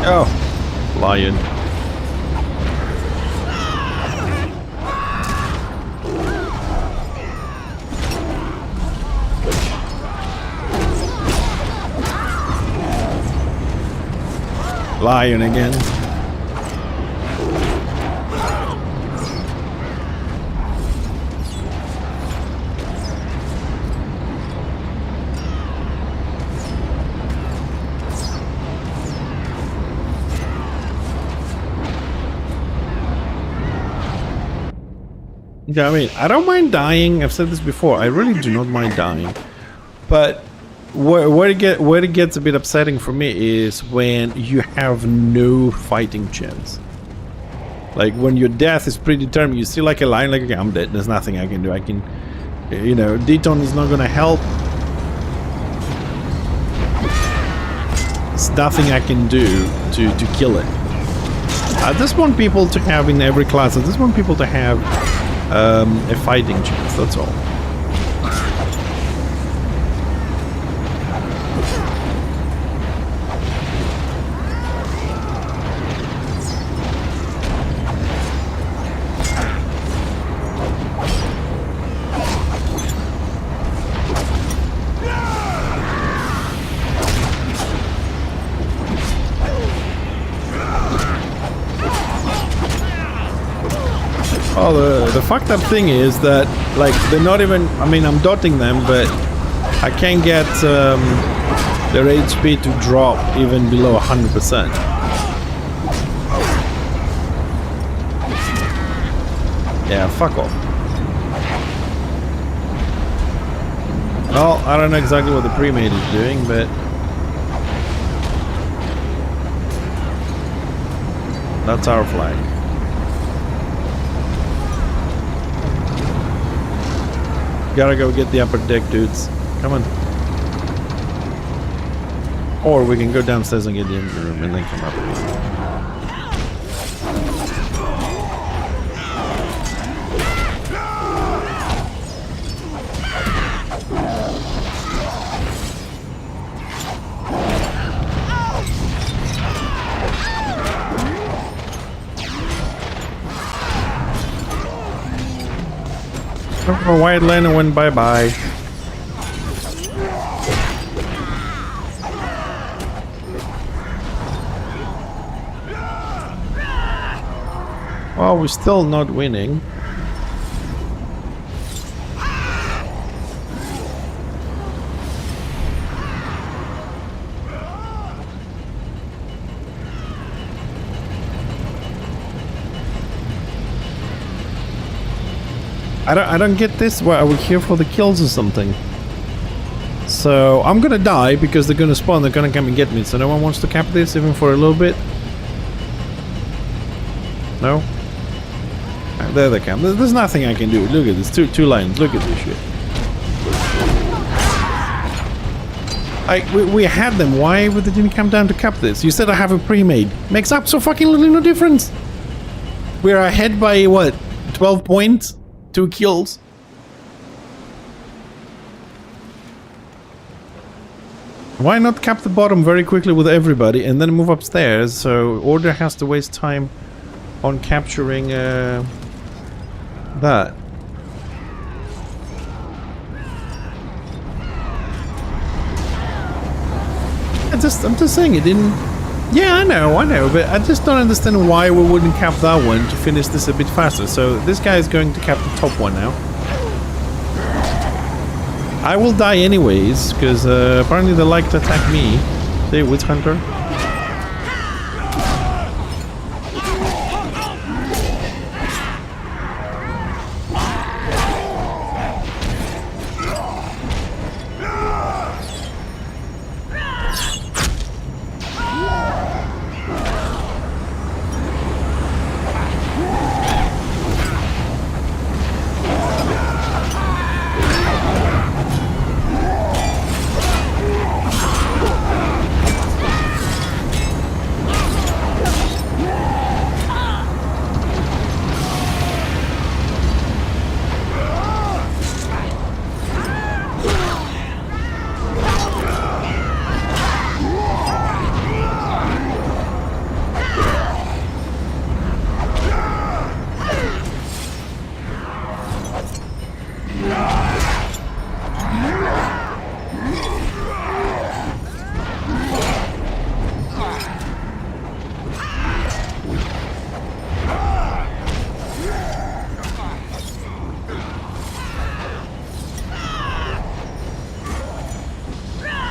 Oh, lion. Lion again. Yeah, I mean, I don't mind dying. I've said this before. I really do not mind dying, but where it gets a bit upsetting for me is when you have no fighting chance. Like when your death is predetermined, you see like a line, like, okay, I'm dead. There's nothing I can do. I can, you know, Deton is not gonna help. There's nothing I can do to kill it. I just want people to have in every class. I just want people to have a fighting chance. That's all. Oh, the fucked up thing is that, like, they're not even, I mean, I'm dotting them, but I can't get their HP to drop even below 100%. Yeah, fuck off. Well, I don't know exactly what the pre-made is doing, but that's our flag. Gotta go get the upper deck, dudes. Come on. Or we can go downstairs and get the engine room and then come up. Oh, White Lantern went bye-bye. Well, we're still not winning. I don't get this. Well, are we here for the kills or something? So I'm gonna die because they're gonna spawn. They're gonna come and get me. So no one wants to cap this even for a little bit. No. There they come. There's nothing I can do. Look at this. Two lines. Look at this shit. We had them. Why would they didn't come down to cap this? You said I have a pre-made. Makes up so fucking little no difference. We're ahead by what? 12 points? 2 kills. Why not cap the bottom very quickly with everybody and then move upstairs so Order has to waste time on capturing that? I'm just saying it didn't. Yeah, I know, but I just don't understand why we wouldn't cap that one to finish this a bit faster. So this guy is going to cap the top one now. I will die anyways, because apparently they like to attack me. See, Witch Hunter.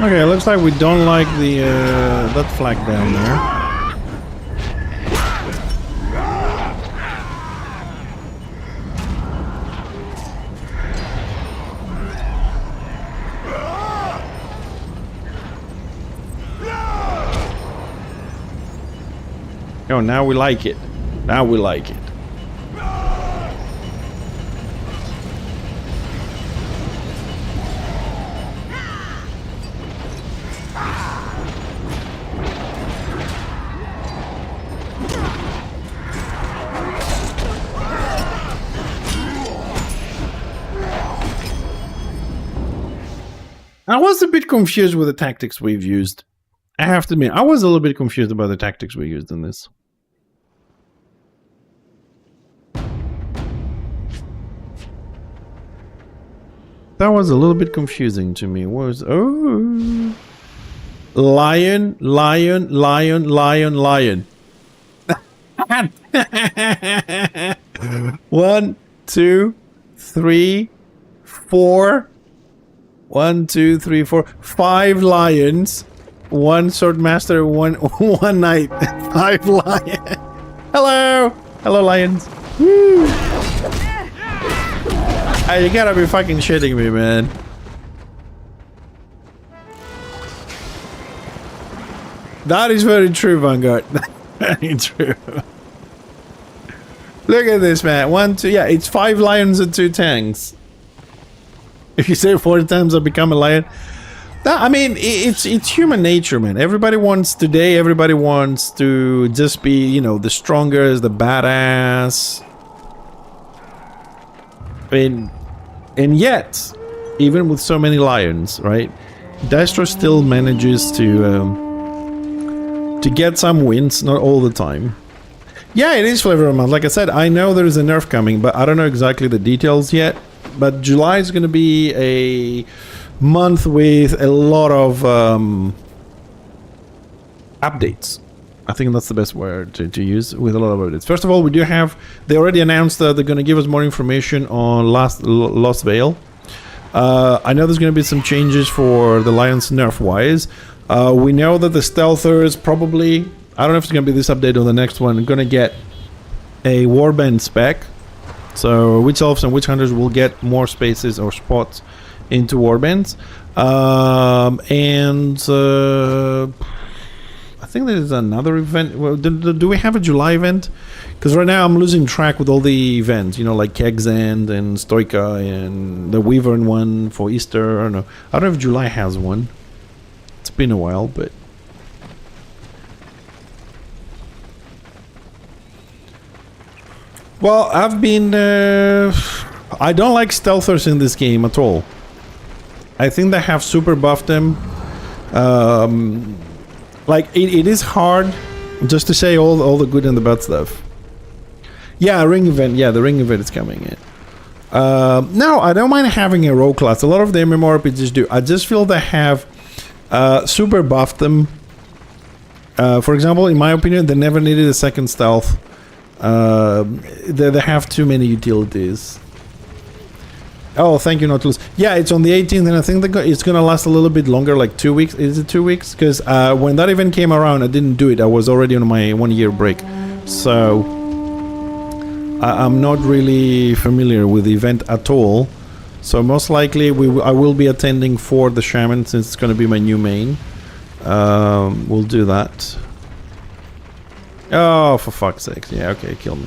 Okay, looks like we don't like the that flag down there. Oh, now we like it. Now we like it. I was a bit confused with the tactics we've used. I have to admit, I was a little bit confused about the tactics we used in this. That was a little bit confusing to me. Was oh, lion, lion, lion, lion, lion. 1, 2, 3, 4. 1, 2, 3, 4, 5 lions, 1 swordmaster, one knight, 5 lions. Hello lions. Woo. Hey, you gotta be fucking shitting me, man. That is very true, Vanguard. Very true. Look at this, man. 1, 2, yeah, it's 5 lions and 2 tanks. If you say it 4 times, I become a lion. I mean, it's human nature, man. Everybody wants to just be, you know, the strongest, the badass. And yet, even with so many lions, right? Destro still manages to get some wins, not all the time. Yeah, it is flavor of the month. Like I said, I know there is a nerf coming, but I don't know exactly the details yet. But July is going to be a month with a lot of updates. I think that's the best word to use with a lot of updates. First of all, we do have... They already announced that they're going to give us more information on Lost Vale. I know there's going to be some changes for the Lions nerf-wise. We know that the Stealthers probably... I don't know if it's going to be this update or the next one. Going to get a Warband spec. So Witch Elves and Witch Hunters will get more spaces or spots into Warbands. I think there's another event. Well, do we have a July event? Because right now I'm losing track with all the events. You know, like Keg's End and Stoica and the Wyvern one for Easter. I don't know. I don't know if July has one. It's been a while, but... Well, I've been... I don't like Stealthers in this game at all. I think they have super buffed them. Like, it is hard just to say all the good and the bad stuff. Yeah, ring event. Yeah, the ring event is coming in. No, I don't mind having a rogue class. A lot of the MMORPGs do. I just feel they have super buffed them. For example, in my opinion, they never needed a second stealth. They have too many utilities. Oh, thank you, Nautilus. Yeah, it's on the 18th, and I think it's going to last a little bit longer, like 2 weeks. Is it 2 weeks? Because when that event came around, I didn't do it. I was already on my 1 year break. So, I'm not really familiar with the event at all. So, most likely, I will be attending for the Shaman, since it's going to be my new main. We'll do that. Oh, for fuck's sake. Yeah, okay, kill me.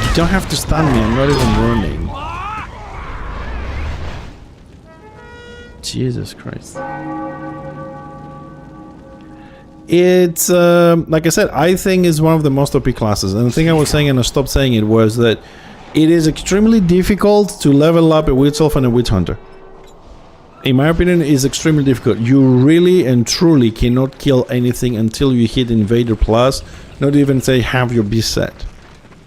You don't have to stun me, I'm not even running. Jesus Christ. It's, like I said, I think it's one of the most OP classes. And the thing I was saying, and I stopped saying it, was that it is extremely difficult to level up a Witch Elf and a Witch Hunter. In my opinion, it is extremely difficult. You really and truly cannot kill anything until you hit Invader Plus, not even say have your beast set.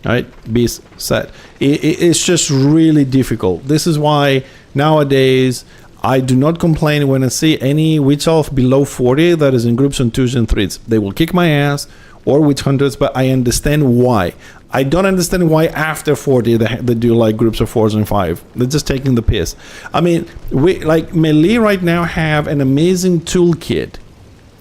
Right? Beast set. It's just really difficult. This is why nowadays I do not complain when I see any Witch Elf below 40 that is in groups on 2s and 3s. They will kick my ass, or Witch Hunters, but I understand why. I don't understand why after 40 they do like groups of 4s and 5. They're just taking the piss. I mean, like Melee right now have an amazing toolkit.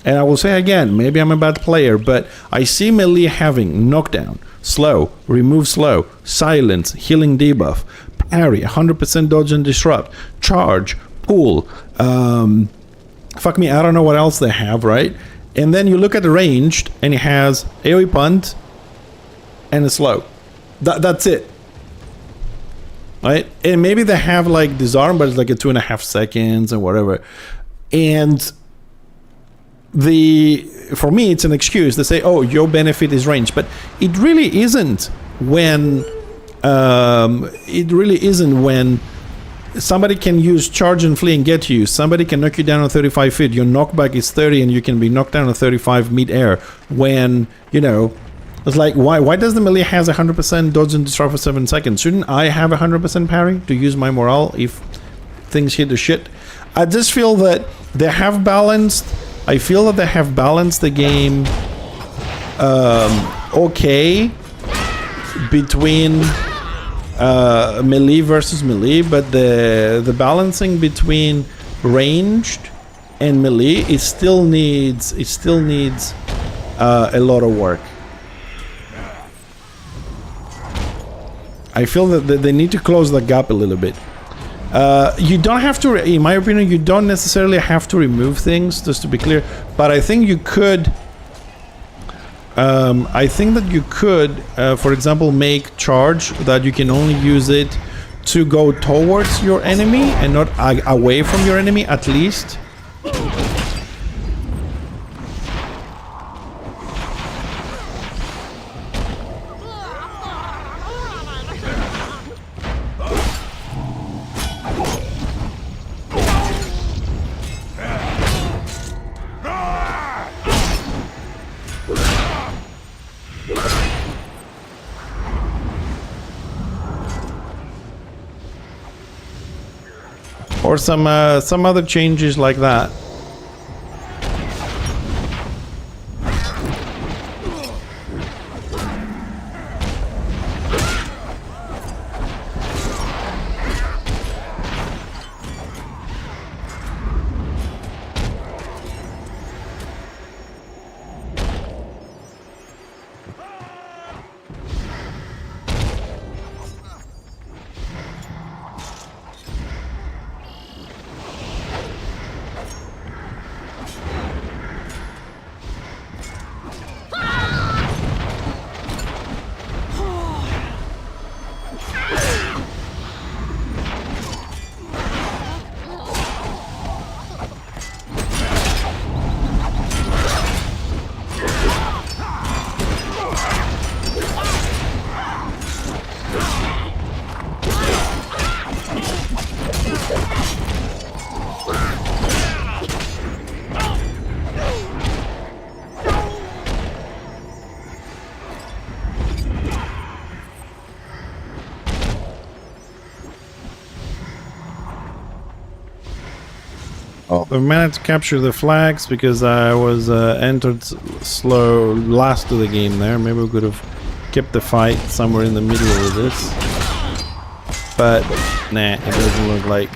And I will say again, maybe I'm a bad player, but I see Melee having knockdown, slow, remove slow, silence, healing debuff, parry, 100% dodge and disrupt, charge, pull, fuck me, I don't know what else they have, right? And then you look at the ranged, and it has AoE punt and a slow. That's it. Right? And maybe they have like disarm, but it's like a 2.5 seconds or whatever. And for me, it's an excuse to say, oh, your benefit is range. But it really isn't when somebody can use charge and flee and get you. Somebody can knock you down on 35 feet. Your knockback is 30 and you can be knocked down on 35 mid-air. When, you know, it's like, why does the melee has 100% dodge and disrupt for 7 seconds? Shouldn't I have 100% parry to use my morale if things hit the shit? I just feel that they have balanced. I feel that they have balanced the game okay between melee versus melee, but the balancing between ranged and melee, it still needs a lot of work. I feel that they need to close the gap a little bit. You don't have to, in my opinion, you don't necessarily have to remove things, just to be clear, but I think you could. I think that you could, for example, make charge that you can only use it to go towards your enemy and not away from your enemy, at least. Or some other changes like that. Oh. I managed to capture the flags because I was entered slow last to the game there. Maybe we could have kept the fight somewhere in the middle of this. But, nah, it doesn't look like.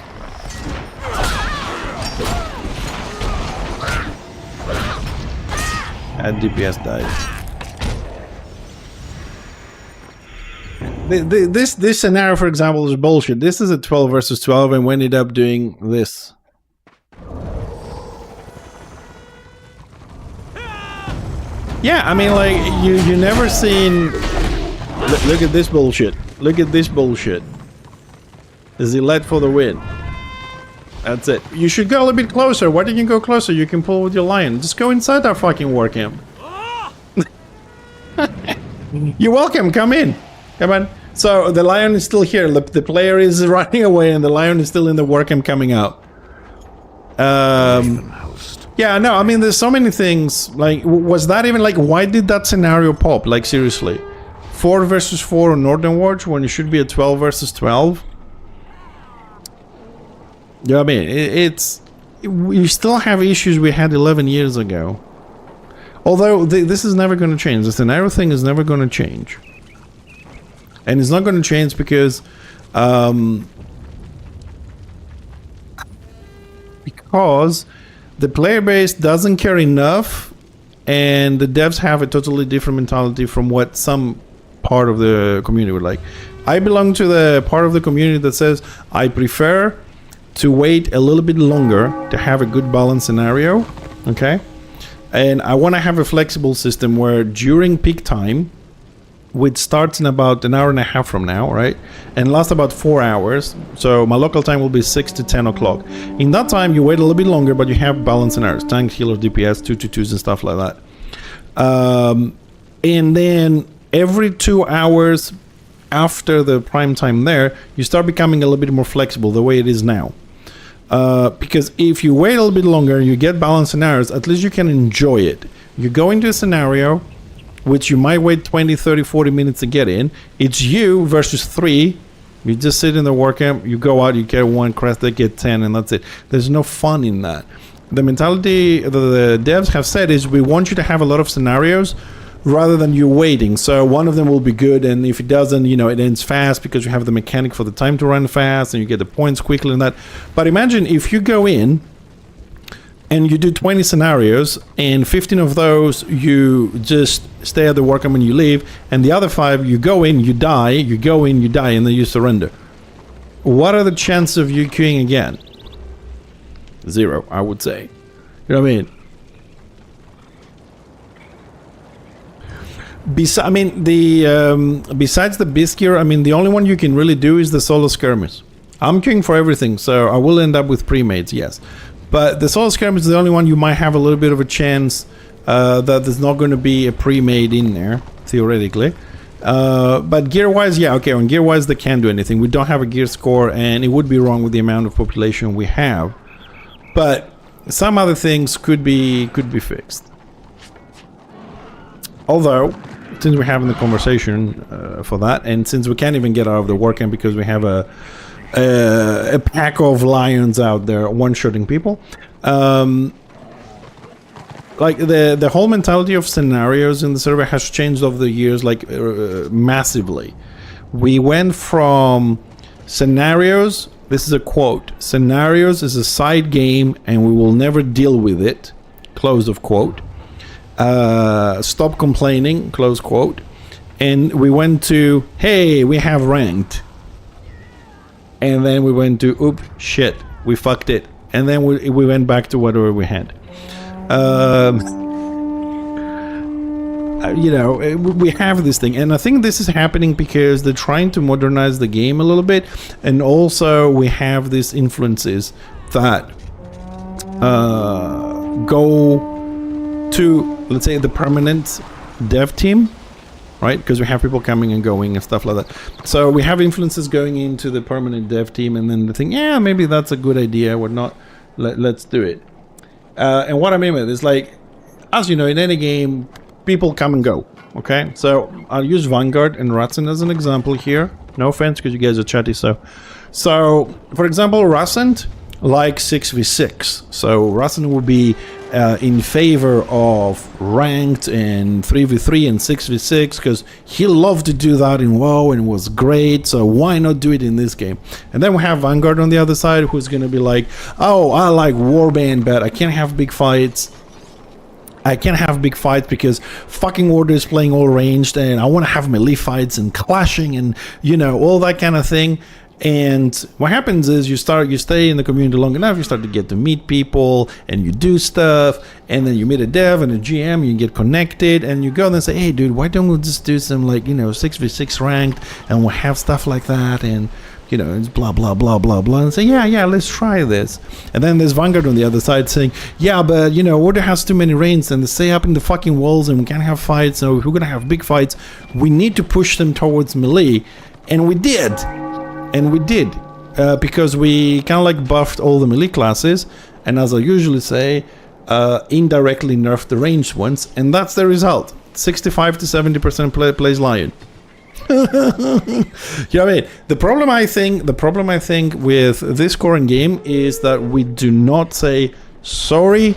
And DPS died. This scenario, for example, is bullshit. This is a 12 versus 12 and we ended up doing this. Yeah, I mean, like, you never seen... Look at this bullshit. Look at this bullshit. Is he led for the win? That's it. You should go a little bit closer. Why didn't you go closer? You can pull with your lion. Just go inside our fucking war camp. You're welcome. Come in. Come on. So, the lion is still here. The player is running away and the lion is still in the war camp coming out. Yeah, no, I mean, there's so many things. Like, was that even, like, why did that scenario pop? Like, seriously. 4 versus 4 on Northern Watch when it should be a 12 versus 12? You know what I mean? We still have issues we had 11 years ago. Although, this is never going to change. The scenario thing is never going to change. And it's not going to change because... because the player base doesn't care enough, and the devs have a totally different mentality from what some part of the community would like. I belong to the part of the community that says I prefer to wait a little bit longer to have a good balance scenario, okay? And I want to have a flexible system where during peak time, which starts in about an hour and a half from now, right? And lasts about 4 hours. So my local time will be 6 to 10 o'clock. In that time, you wait a little bit longer, but you have balance scenarios. Tank, healer, DPS, 2-2-2s and stuff like that. And then every 2 hours after the prime time there, you start becoming a little bit more flexible the way it is now. Because if you wait a little bit longer, you get balance scenarios, at least you can enjoy it. You go into a scenario which you might wait 20, 30, 40 minutes to get in. It's you versus 3. You just sit in the war camp, you go out, you get 1 crest, they get 10, and that's it. There's no fun in that. The mentality the devs have said is we want you to have a lot of scenarios rather than you waiting. So one of them will be good, and if it doesn't, you know, it ends fast because you have the mechanic for the time to run fast and you get the points quickly and that. But imagine if you go in and you do 20 scenarios, and 15 of those you just stay at the war camp and you leave, and the other 5 you go in, you die, you go in, you die, and then you surrender. What are the chances of you queuing again? 0, I would say. You know what I mean? Besides the beast gear, I mean, the only one you can really do is the solo skirmish. I'm queuing for everything, so I will end up with pre-mates, yes. But the solo skirmish is the only one you might have a little bit of a chance that there's not going to be a pre-made in there, theoretically. But gear-wise, yeah, okay, on gear-wise they can't do anything. We don't have a gear score, and it would be wrong with the amount of population we have. But some other things could be fixed. Although, since we're having the conversation for that, and since we can't even get out of the war camp because we have a pack of lions out there one-shotting people, like the whole mentality of scenarios in the server has changed over the years, like massively. We went from scenarios, this is a quote, scenarios is a side game and we will never deal with it, close of quote. Stop complaining, close quote. And we went to, hey, we have ranked. And then we went to, oops, shit, we fucked it. And then we went back to whatever we had. You know, we have this thing. And I think this is happening because they're trying to modernize the game a little bit. And also we have these influences that go to, let's say, the permanent dev team, right? Because we have people coming and going and stuff like that. So we have influences going into the permanent dev team, and then they think, yeah, maybe that's a good idea or not. Let's do it. And what I mean with it is, like, as you know, in any game, people come and go. Okay, so I'll use Vanguard and Ratsen as an example here. No offense, because you guys are chatty. So for example, Rassent like 6v6. So Russell would be in favor of ranked and 3v3 and 6v6 because he loved to do that in WoW and it was great. So why not do it in this game? And then we have Vanguard on the other side, who's going to be like, oh, I like Warband, but I can't have big fights. I can't have big fights because fucking Order is playing all ranged and I want to have melee fights and clashing and, you know, all that kind of thing. And what happens is you stay in the community long enough, you start to get to meet people and you do stuff, and then you meet a dev and a GM, you get connected and you go and say, hey dude, why don't we just do some, like, you know, 6v6 ranked and we'll have stuff like that, and you know, it's blah blah blah blah blah, and say yeah, let's try this. And then there's Vanguard on the other side saying, yeah, but you know, Order has too many reigns and they stay up in the fucking walls and we can't have fights, so if we're gonna have big fights, we need to push them towards melee. And we did. Because we kind of like buffed all the melee classes, and as I usually say, indirectly nerfed the ranged ones, and that's the result. 65 to 70% plays Lion. You know what I mean? The problem I think with this current game is that we do not say, sorry,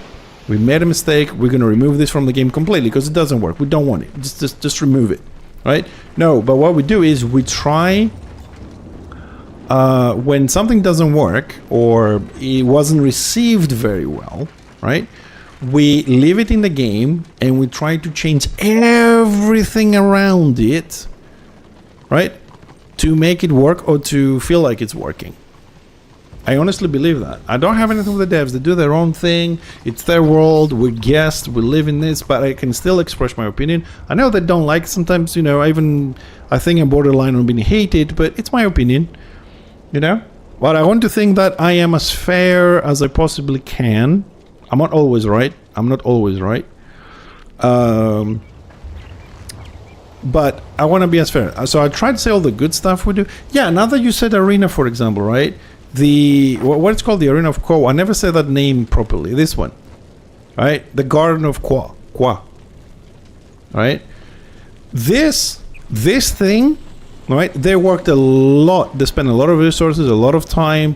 we made a mistake, we're going to remove this from the game completely because it doesn't work. We don't want it. Just remove it, right? No, but what we do is we try. When something doesn't work or it wasn't received very well, right? We leave it in the game and we try to change everything around it, right? To make it work or to feel like it's working. I honestly believe that. I don't have anything with the devs. They do their own thing. It's their world. We're guests. We live in this, but I can still express my opinion. I know they don't like it sometimes, you know, I think I'm borderline on being hated, but it's my opinion. You know, but I want to think that I am as fair as I possibly can. I'm not always right. But I want to be as fair. So I try to say all the good stuff we do. Yeah, now that you said arena, for example, right? What it's called, the Arena of Qua. I never said that name properly. This one, right? The Garden of Qua. Right? This thing. Right, they worked a lot. They spent a lot of resources, a lot of time.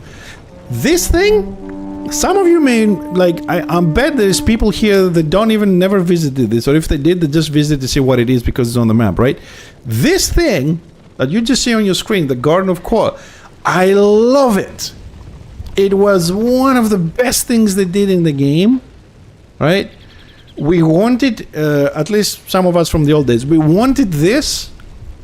This thing, some of you may like. I bet there's people here that don't even never visited this, or if they did, they just visit to see what it is because it's on the map. Right, this thing that you just see on your screen, the Garden of Qua, I love it. It was one of the best things they did in the game. Right, we wanted, at least some of us from the old days, we wanted this.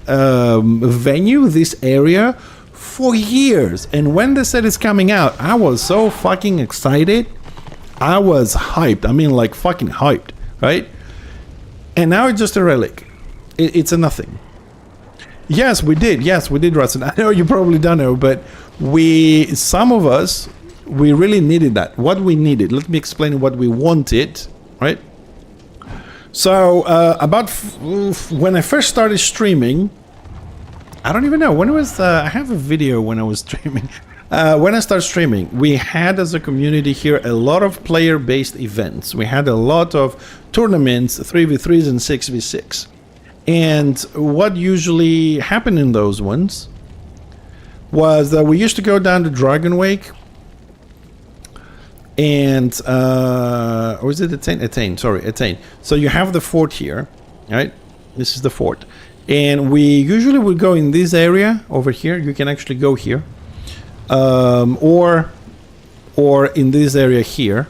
Venue, this area for years, and when they said it's coming out, I was so fucking excited. I was hyped. I mean, like fucking hyped, right? And now it's just a relic. It's a nothing. Yes, we did, Russell. I know you probably don't know, but some of us, we really needed that. What we needed, let me explain what we wanted, right? So, about when I first started streaming, I don't even know, when it was, I have a video when I was streaming. When I started streaming, we had as a community here a lot of player-based events. We had a lot of tournaments, 3v3s and 6v6. And what usually happened in those ones was that we used to go down to Dragon Wake. And or is it Attain? Sorry, Attain. So you have the fort here, right? This is the fort, and we usually would go in this area over here. You can actually go here, or in this area here,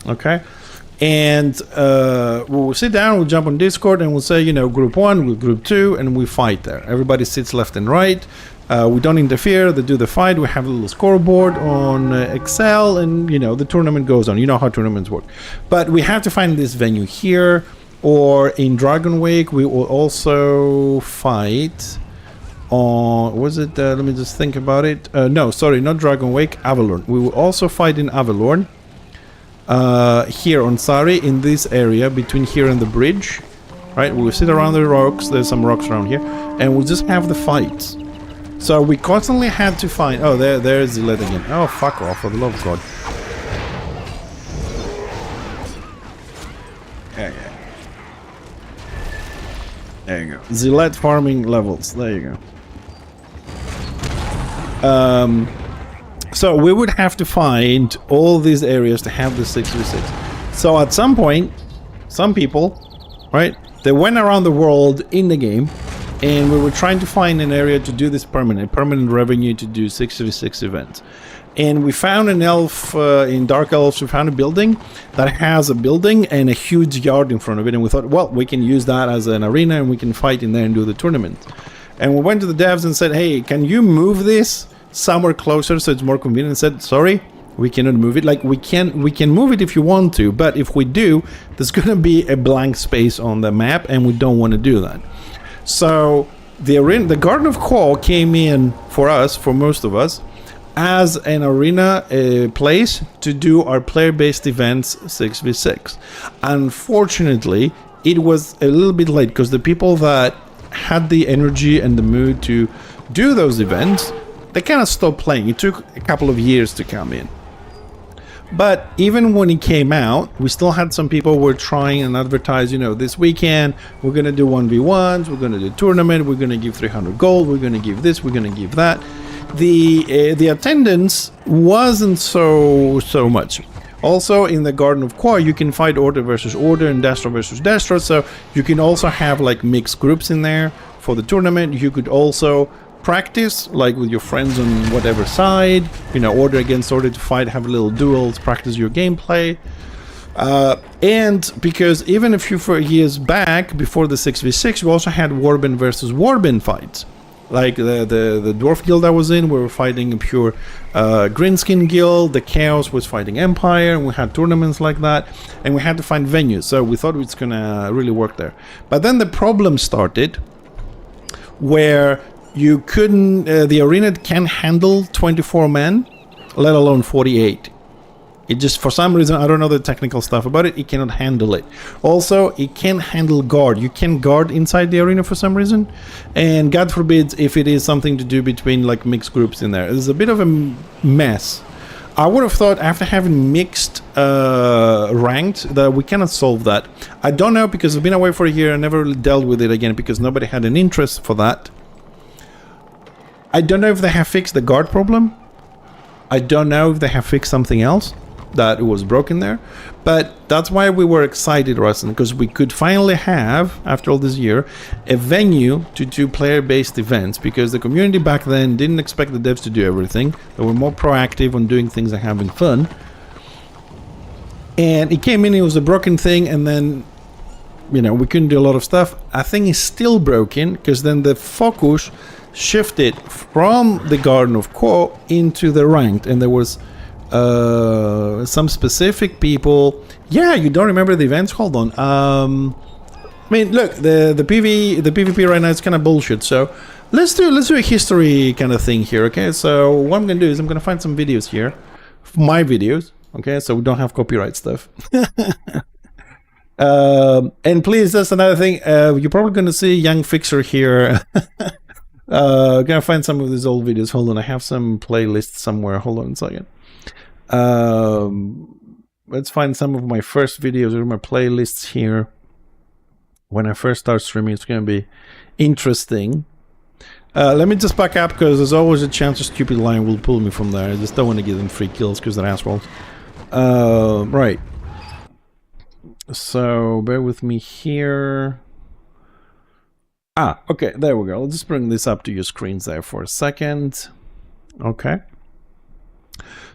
okay? And we'll sit down, we'll jump on Discord, and we'll say, you know, group 1 with group 2, and we fight there. Everybody sits left and right. We don't interfere, they do the fight, we have a little scoreboard on Excel, and you know, the tournament goes on. You know how tournaments work. But we have to find this venue here, or in Dragon Wake, we will also fight on, was it, let me just think about it. No, sorry, not Dragon Wake, Avalorn. We will also fight in Avalorn, here on Sari, in this area, between here and the bridge. Right, we'll sit around the rocks, there's some rocks around here, and we'll just have the fights. So we constantly had to find... Oh, there's Zillet again. Oh, fuck off, for the love of God. Yeah. There you go. Zillet farming levels. There you go. So we would have to find all these areas to have the 6v6. So at some point, some people, right, they went around the world in the game, and we were trying to find an area to do this permanent revenue to do 6v6 events. And we found an elf, in Dark Elves, we found a building that has a building and a huge yard in front of it. And we thought, well, we can use that as an arena and we can fight in there and do the tournament. And we went to the devs and said, hey, can you move this somewhere closer so it's more convenient? And said, sorry, we cannot move it. Like, we can move it if you want to, but if we do, there's going to be a blank space on the map, and we don't want to do that. So the Garden of Call came in for us, for most of us, as an arena place to do our player-based events 6v6. Unfortunately, it was a little bit late because the people that had the energy and the mood to do those events, they kind of stopped playing. It took a couple of years to come in. But even when it came out, we still had some people who were trying and advertise, you know, this weekend we're going to do 1v1s, we're going to do tournament, we're going to give 300 gold, we're going to give this, we're going to give that. The attendance wasn't so much. Also, in the Garden of Qua, you can fight Order versus Order and Destro versus Destro, so you can also have like mixed groups in there for the tournament. You could also practice like with your friends on whatever side, you know, Order against Order to fight, have little duels, practice your gameplay. And because even a few years back, before the 6v6, we also had Warband versus Warband fights. Like the Dwarf Guild I was in, we were fighting a pure Greenskin Guild, the Chaos was fighting Empire, and we had tournaments like that, and we had to find venues, so we thought it's gonna really work there. But then the problem started where you couldn't, the arena can't handle 24 men, let alone 48. It just, for some reason, I don't know the technical stuff about it, it cannot handle it. Also, it can't handle guard. You can't guard inside the arena for some reason. And God forbids if it is something to do between like mixed groups in there. It's a bit of a mess. I would have thought after having mixed ranked that we cannot solve that. I don't know because I've been away for a year. I never really dealt with it again because nobody had an interest for that. I don't know if they have fixed the guard problem. I don't know if they have fixed something else that was broken there, but that's why we were excited, Rustin, because we could finally have, after all this year, a venue to do player-based events, because the community back then didn't expect the devs to do everything. They were more proactive on doing things and having fun. And it came in, it was a broken thing, and then, you know, we couldn't do a lot of stuff. I think it's still broken, because then the focus shifted from the Garden of Ko into the ranked, and there was some specific people. Yeah, you don't remember the events? Hold on. I mean, look, the PvP right now is kind of bullshit. So let's do a history kind of thing here. Okay, so what I'm gonna do is I'm gonna find some videos here, my videos. Okay, so we don't have copyright stuff. And please, that's another thing. You're probably gonna see Young Fixer here. Gonna find some of these old videos. Hold on, I have some playlists somewhere. Hold on a second. Let's find some of my first videos or my playlists here. When I first start streaming, it's going to be interesting. Let me just back up because there's always a chance a stupid line will pull me from there. I just don't want to give them free kills because they're assholes. Right. So bear with me here. Okay, there we go. I'll just bring this up to your screens there for a second. Okay.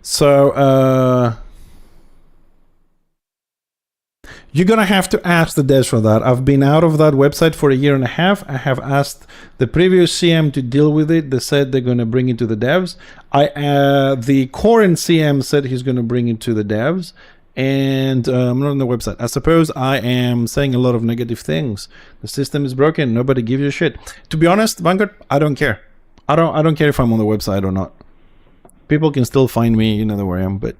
So, you're gonna have to ask the devs for that. I've been out of that website for a year and a half. I have asked the previous CM to deal with it. They said they're gonna bring it to the devs. The current CM said he's gonna bring it to the devs. And I'm not on the website. I suppose I am saying a lot of negative things. The system is broken. Nobody gives you shit. To be honest, Vanguard, I don't care. I don't care if I'm on the website or not. People can still find me, you know where I am. But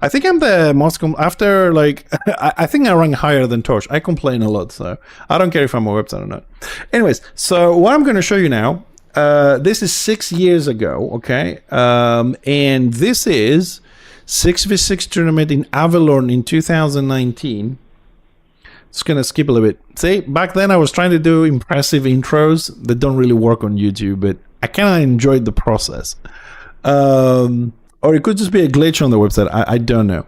I think I'm the most after like I think I rank higher than Torch. I complain a lot, so I don't care if I'm on a website or not. Anyways, so what I'm going to show you now. This is 6 years ago, okay, and this is 6v6 tournament in Avalon in 2019. Just gonna skip a little bit. See, back then I was trying to do impressive intros that don't really work on YouTube, but I kind of enjoyed the process. Or it could just be a glitch on the website. I don't know.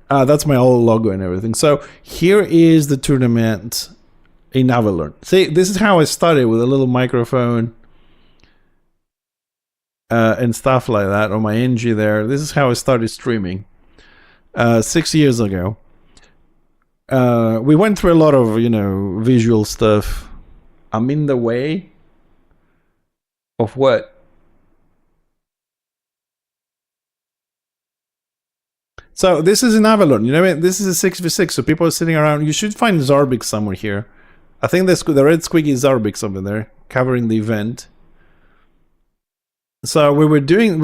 That's my old logo and everything. So here is the tournament in Avalon. See, this is how I started, with a little microphone and stuff like that on my NG there. This is how I started streaming 6 years ago. We went through a lot of, visual stuff. I'm in the way of what? So this is in Avalon, this is a 6v6, so people are sitting around. You should find Zarbik somewhere here. I think the red squiggy Zarbik somewhere there, covering the event. So we were doing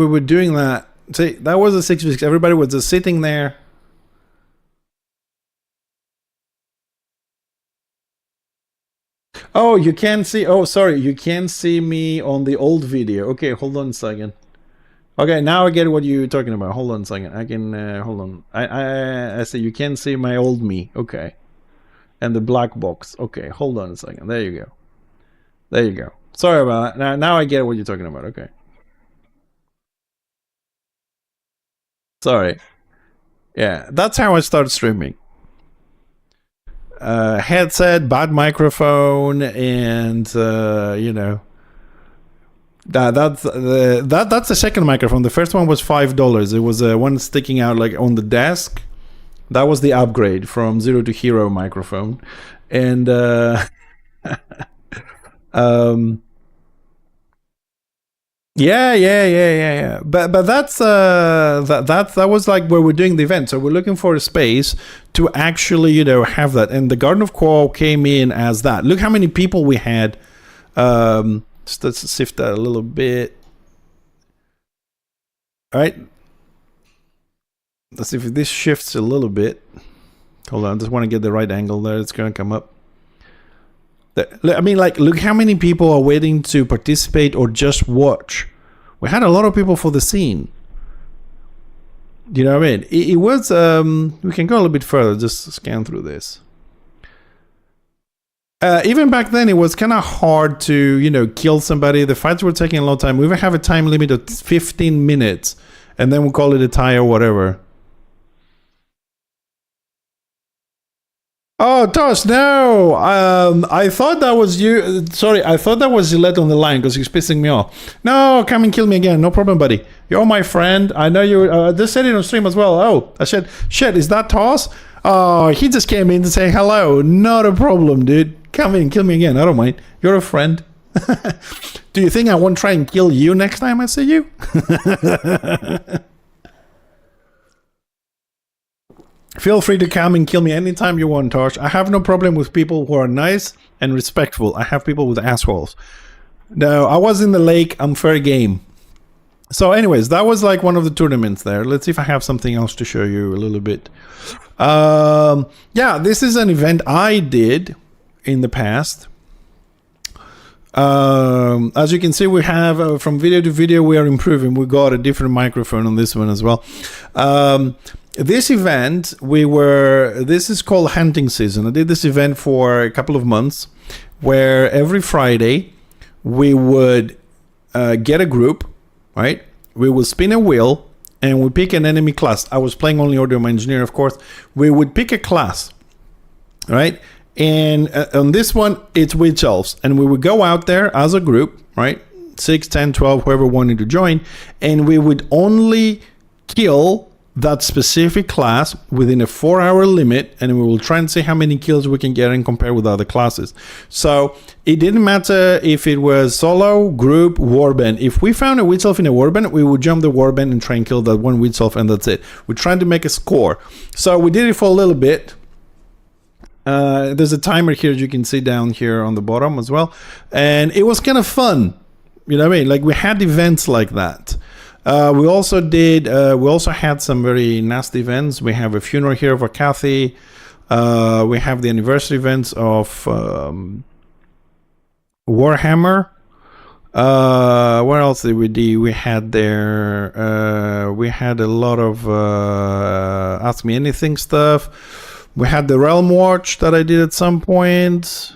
that. See, that was a 6v6. Everybody was just sitting there. Oh, you can see. Oh, sorry, you can see me on the old video. Okay, hold on a second. Okay, now I get what you're talking about. Hold on a second. I can hold on. I say you can see my old me. Okay, and the black box. Okay, hold on a second. There you go. There you go. Sorry about that. Now I get what you're talking about. Okay. Sorry. Yeah, that's how I started streaming. Headset, bad microphone, and that's the second microphone. The first one was $5. It was one sticking out like on the desk. That was the upgrade from Zero to Hero microphone, and yeah. But that's that was like where we're doing the event. So we're looking for a space to actually have that, and the Garden of Quo came in as that. Look how many people we had. Let's sift that a little bit. All right. Let's see if this shifts a little bit. Hold on, I just want to get the right angle there. It's going to come up. I mean, like, look how many people are waiting to participate or just watch. We had a lot of people for the scene. You know what I mean? It was, we can go a little bit further, just scan through this. Even back then, it was kind of hard to, kill somebody. The fights were taking a long time. We even have a time limit of 15 minutes, and then we'll call it a tie or whatever. Oh, Tosh, no! I thought that was you. Sorry, I thought that was Gillette on the line because he's pissing me off. No, come and kill me again. No problem, buddy. You're my friend. I know you. Just said it on stream as well. Oh, I said, shit, is that Toss? Oh, he just came in to say hello. Not a problem, dude. Come in, kill me again. I don't mind. You're a friend. Do you think I won't try and kill you next time I see you? Feel free to come and kill me anytime you want, Tosh. I have no problem with people who are nice and respectful. I have people with assholes. No, I was in the lake. I'm fair game. So anyways, that was like one of the tournaments there. Let's see if I have something else to show you a little bit. Yeah, this is an event I did in the past. As you can see, we have from video to video, we are improving. We got a different microphone on this one as well. This event, this is called hunting season. I did this event for a couple of months where every Friday we would get a group, right? We would spin a wheel and we pick an enemy class. I was playing only Order of Engineer, of course. We would pick a class, right? And on this one, it's Witch Elves. And we would go out there as a group, right? 6, 10, 12, whoever wanted to join. And we would only kill that specific class within a 4-hour limit, and we will try and see how many kills we can get and compare with other classes. So it didn't matter if it was solo, group, warband. If we found a witch elf in a warband, we would jump the warband and try and kill that one witch elf, and that's it. We're trying to make a score. So we did it for a little bit. There's a timer here, as you can see down here on the bottom as well, and it was kind of fun. You know what I mean? Like, we had events like that. We also had some very nasty events. We have a funeral here for Kathy. We have the anniversary events of Warhammer. What else did we do? We had we had a lot of Ask Me Anything stuff. We had the Realm Watch that I did at some point.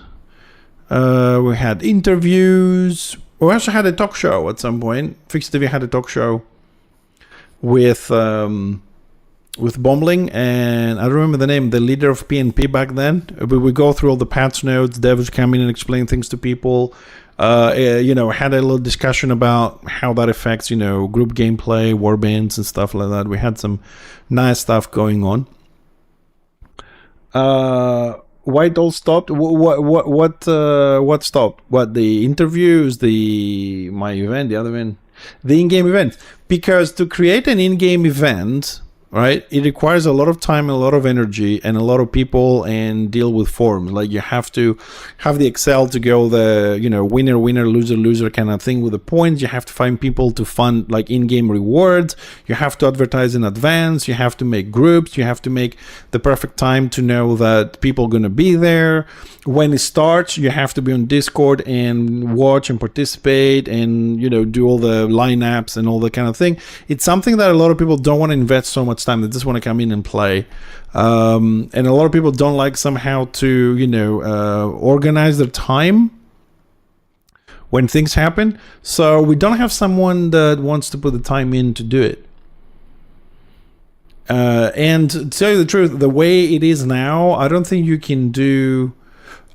We had interviews. We also had a talk show at some point. Fix TV had a talk show. with Bombling, and I don't remember the name, the leader of PNP back then. We go through all the patch notes. Devs come in and explain things to people. You know, had a little discussion about how that affects, you know, group gameplay, warbands, and stuff like that. We had some nice stuff going on. Why it all stopped? What stopped? What, the interviews, my event, the other event, the in-game event? Because to create an in-game event, right, it requires a lot of time, a lot of energy, and a lot of people, and deal with forms. Like, you have to have the Excel to go the, you know, winner, loser kind of thing with the points. You have to find people to fund like in-game rewards. You have to advertise in advance. You have to make groups. You have to make the perfect time to know that people are going to be there. When it starts, you have to be on Discord and watch and participate and, you know, do all the lineups and all that kind of thing. It's something that a lot of people don't want to invest so much time. They just want to come in and play. And a lot of people don't like somehow to, you know, organize their time when things happen. So we don't have someone that wants to put the time in to do it. And to tell you the truth, the way it is now, I don't think you can do...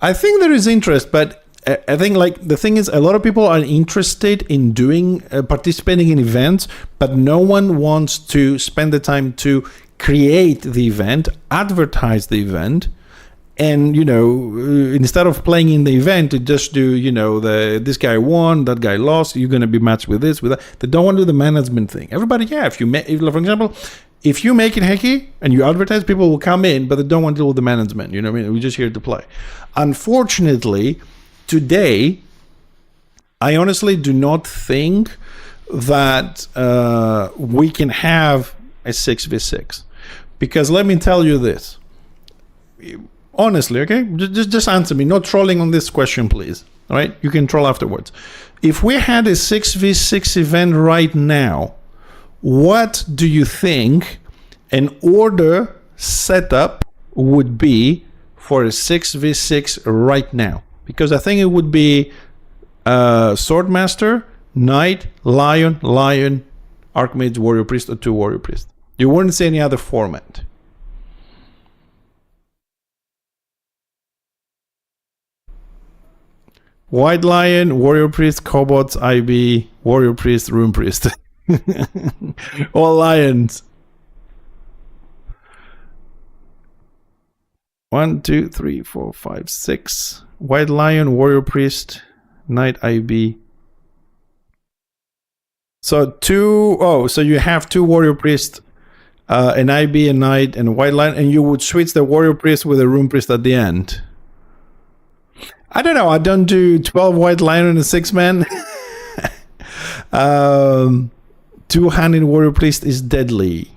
I think there is interest, but I think, like, the thing is, a lot of people are interested in doing, participating in events, but no one wants to spend the time to create the event, advertise the event, and, you know, instead of playing in the event, to just do, you know, this guy won, that guy lost, you're going to be matched with this, with that. They don't want to do the management thing. Everybody, yeah, for example, if you make it hacky and you advertise, people will come in, but they don't want to deal with the management. You know what I mean? We're just here to play. Unfortunately, today, I honestly do not think that we can have a 6v6. Because let me tell you this. Honestly, okay? Just answer me. No trolling on this question, please. All right? You can troll afterwards. If we had a 6v6 event right now, what do you think an order setup would be for a 6v6 right now? Because I think it would be Swordmaster, Knight, Lion, Archmage, Warrior Priest, or 2 Warrior Priest. You wouldn't see any other format. White Lion, Warrior Priest, Cobots, IB, Warrior Priest, Rune Priest. All lions. 1, 2, 3, 4, 5, 6. White Lion, Warrior Priest, Knight, IB. So so you have 2 Warrior Priest, an IB, a Knight, and a White Lion, and you would switch the Warrior Priest with a Rune Priest at the end. I don't know. I don't do 12 White Lion and a 6-man. Two-handed Warrior Priest is deadly.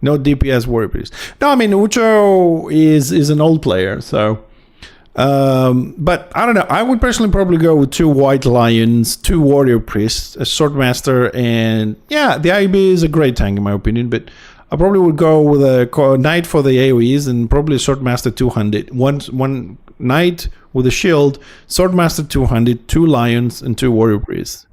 No DPS Warrior Priest. No, I mean, Ucho is an old player, so... but I don't know. I would personally probably go with 2 White Lions, 2 Warrior Priests, a Swordmaster, and... Yeah, the IB is a great tank in my opinion, but I probably would go with a Knight for the AoEs and probably a Swordmaster 200. One Knight with a shield, Swordmaster 200, 2 Lions, and 2 Warrior Priests.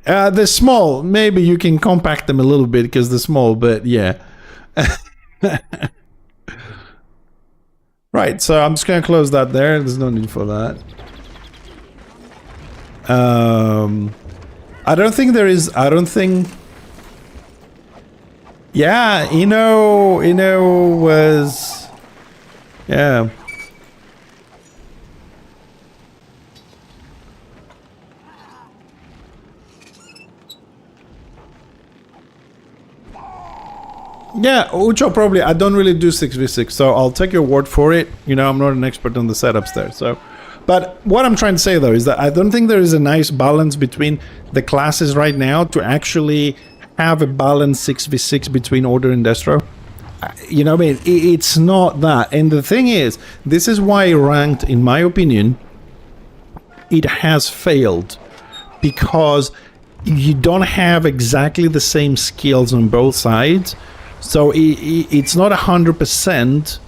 They're small. Maybe you can compact them a little bit because they're small, but yeah. Right, so I'm just going to close that there. There's no need for that. I don't think there is... I don't think... Yeah, Ino was... Yeah. Yeah, Ucho probably. I don't really do 6v6, so I'll take your word for it. You know, I'm not an expert on the setups there, so... But what I'm trying to say, though, is that I don't think there is a nice balance between the classes right now to actually have a balanced 6v6 between Order and Destro. You know what I mean? It's not that. And the thing is, this is why ranked, in my opinion, it has failed. Because you don't have exactly the same skills on both sides. So it's not 100%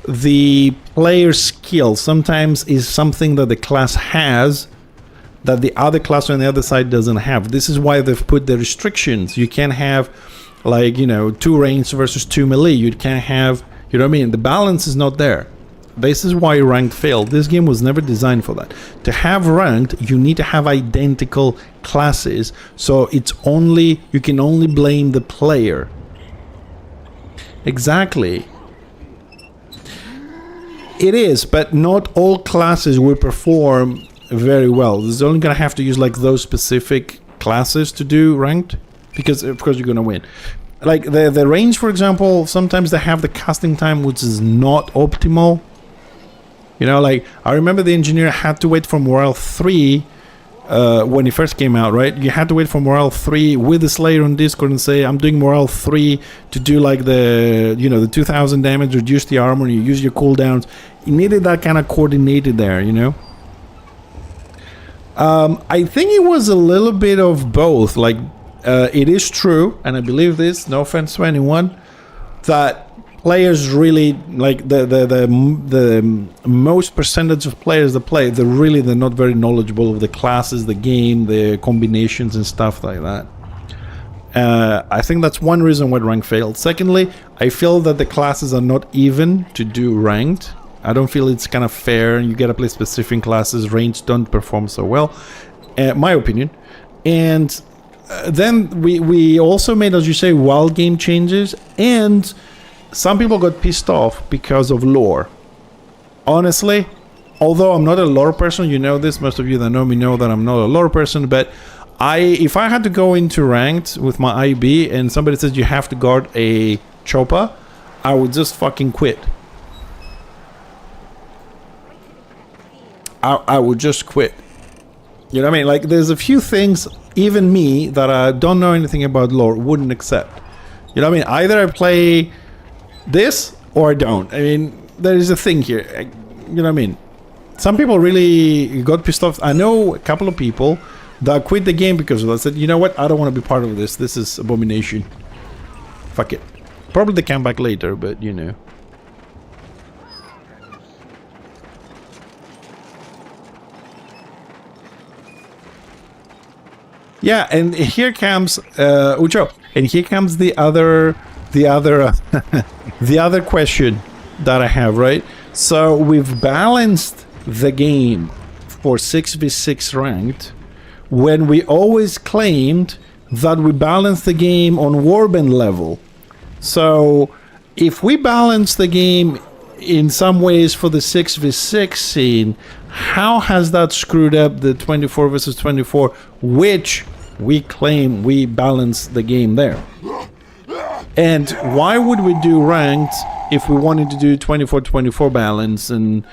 the player skill. Sometimes is something that the class has that the other class on the other side doesn't have. This is why they've put the restrictions. You can't have, like, you know, 2 range versus 2 melee. You can't have, you know what I mean? The balance is not there. This is why ranked failed. This game was never designed for that. To have ranked, you need to have identical classes. So it's only, you can only blame the player. Exactly. It is, but not all classes will perform very well. There's only gonna have to use like those specific classes to do ranked, because of course you're gonna win. Like the range, for example, sometimes they have the casting time which is not optimal. You know, like, I remember the engineer had to wait for Morale 3 when he first came out, right? You had to wait for Morale 3 with the Slayer on Discord and say, I'm doing Morale 3 to do, like, the, you know, the 2000 damage, reduce the armor, and you use your cooldowns. You needed that kind of coordinated there, you know? I think it was a little bit of both. Like, it is true, and I believe this, no offense to anyone, that players really, like, the most percentage of players that play, they're not very knowledgeable of the classes, the game, the combinations and stuff like that. I think that's one reason why rank failed. Secondly, I feel that the classes are not even to do ranked. I don't feel it's kind of fair, and you gotta play specific classes. Ranged don't perform so well, my opinion. And then we also made, as you say, wild game changes, and some people got pissed off because of lore. Honestly, although I'm not a lore person, you know this, most of you that know me know that I'm not a lore person, but if I had to go into ranked with my IB and somebody says you have to guard a chopper, I would just fucking quit. I would just quit. You know what I mean? Like, there's a few things, even me, that I don't know anything about lore, wouldn't accept. You know what I mean? Either I play this or I don't. I mean, there is a thing here. You know what I mean? Some people really got pissed off. I know a couple of people that quit the game because of that. Said, you know what? I don't want to be part of this. This is abomination. Fuck it. Probably they come back later, but you know. Yeah, and here comes Ucho, and here comes the other the other question that I have, right? So we've balanced the game for 6v6 ranked when we always claimed that we balanced the game on warband level. So if we balance the game in some ways for the 6v6 scene, how has that screwed up the 24 versus 24, which we claim we balance the game there? And why would we do ranked if we wanted to do 24-24 balance? And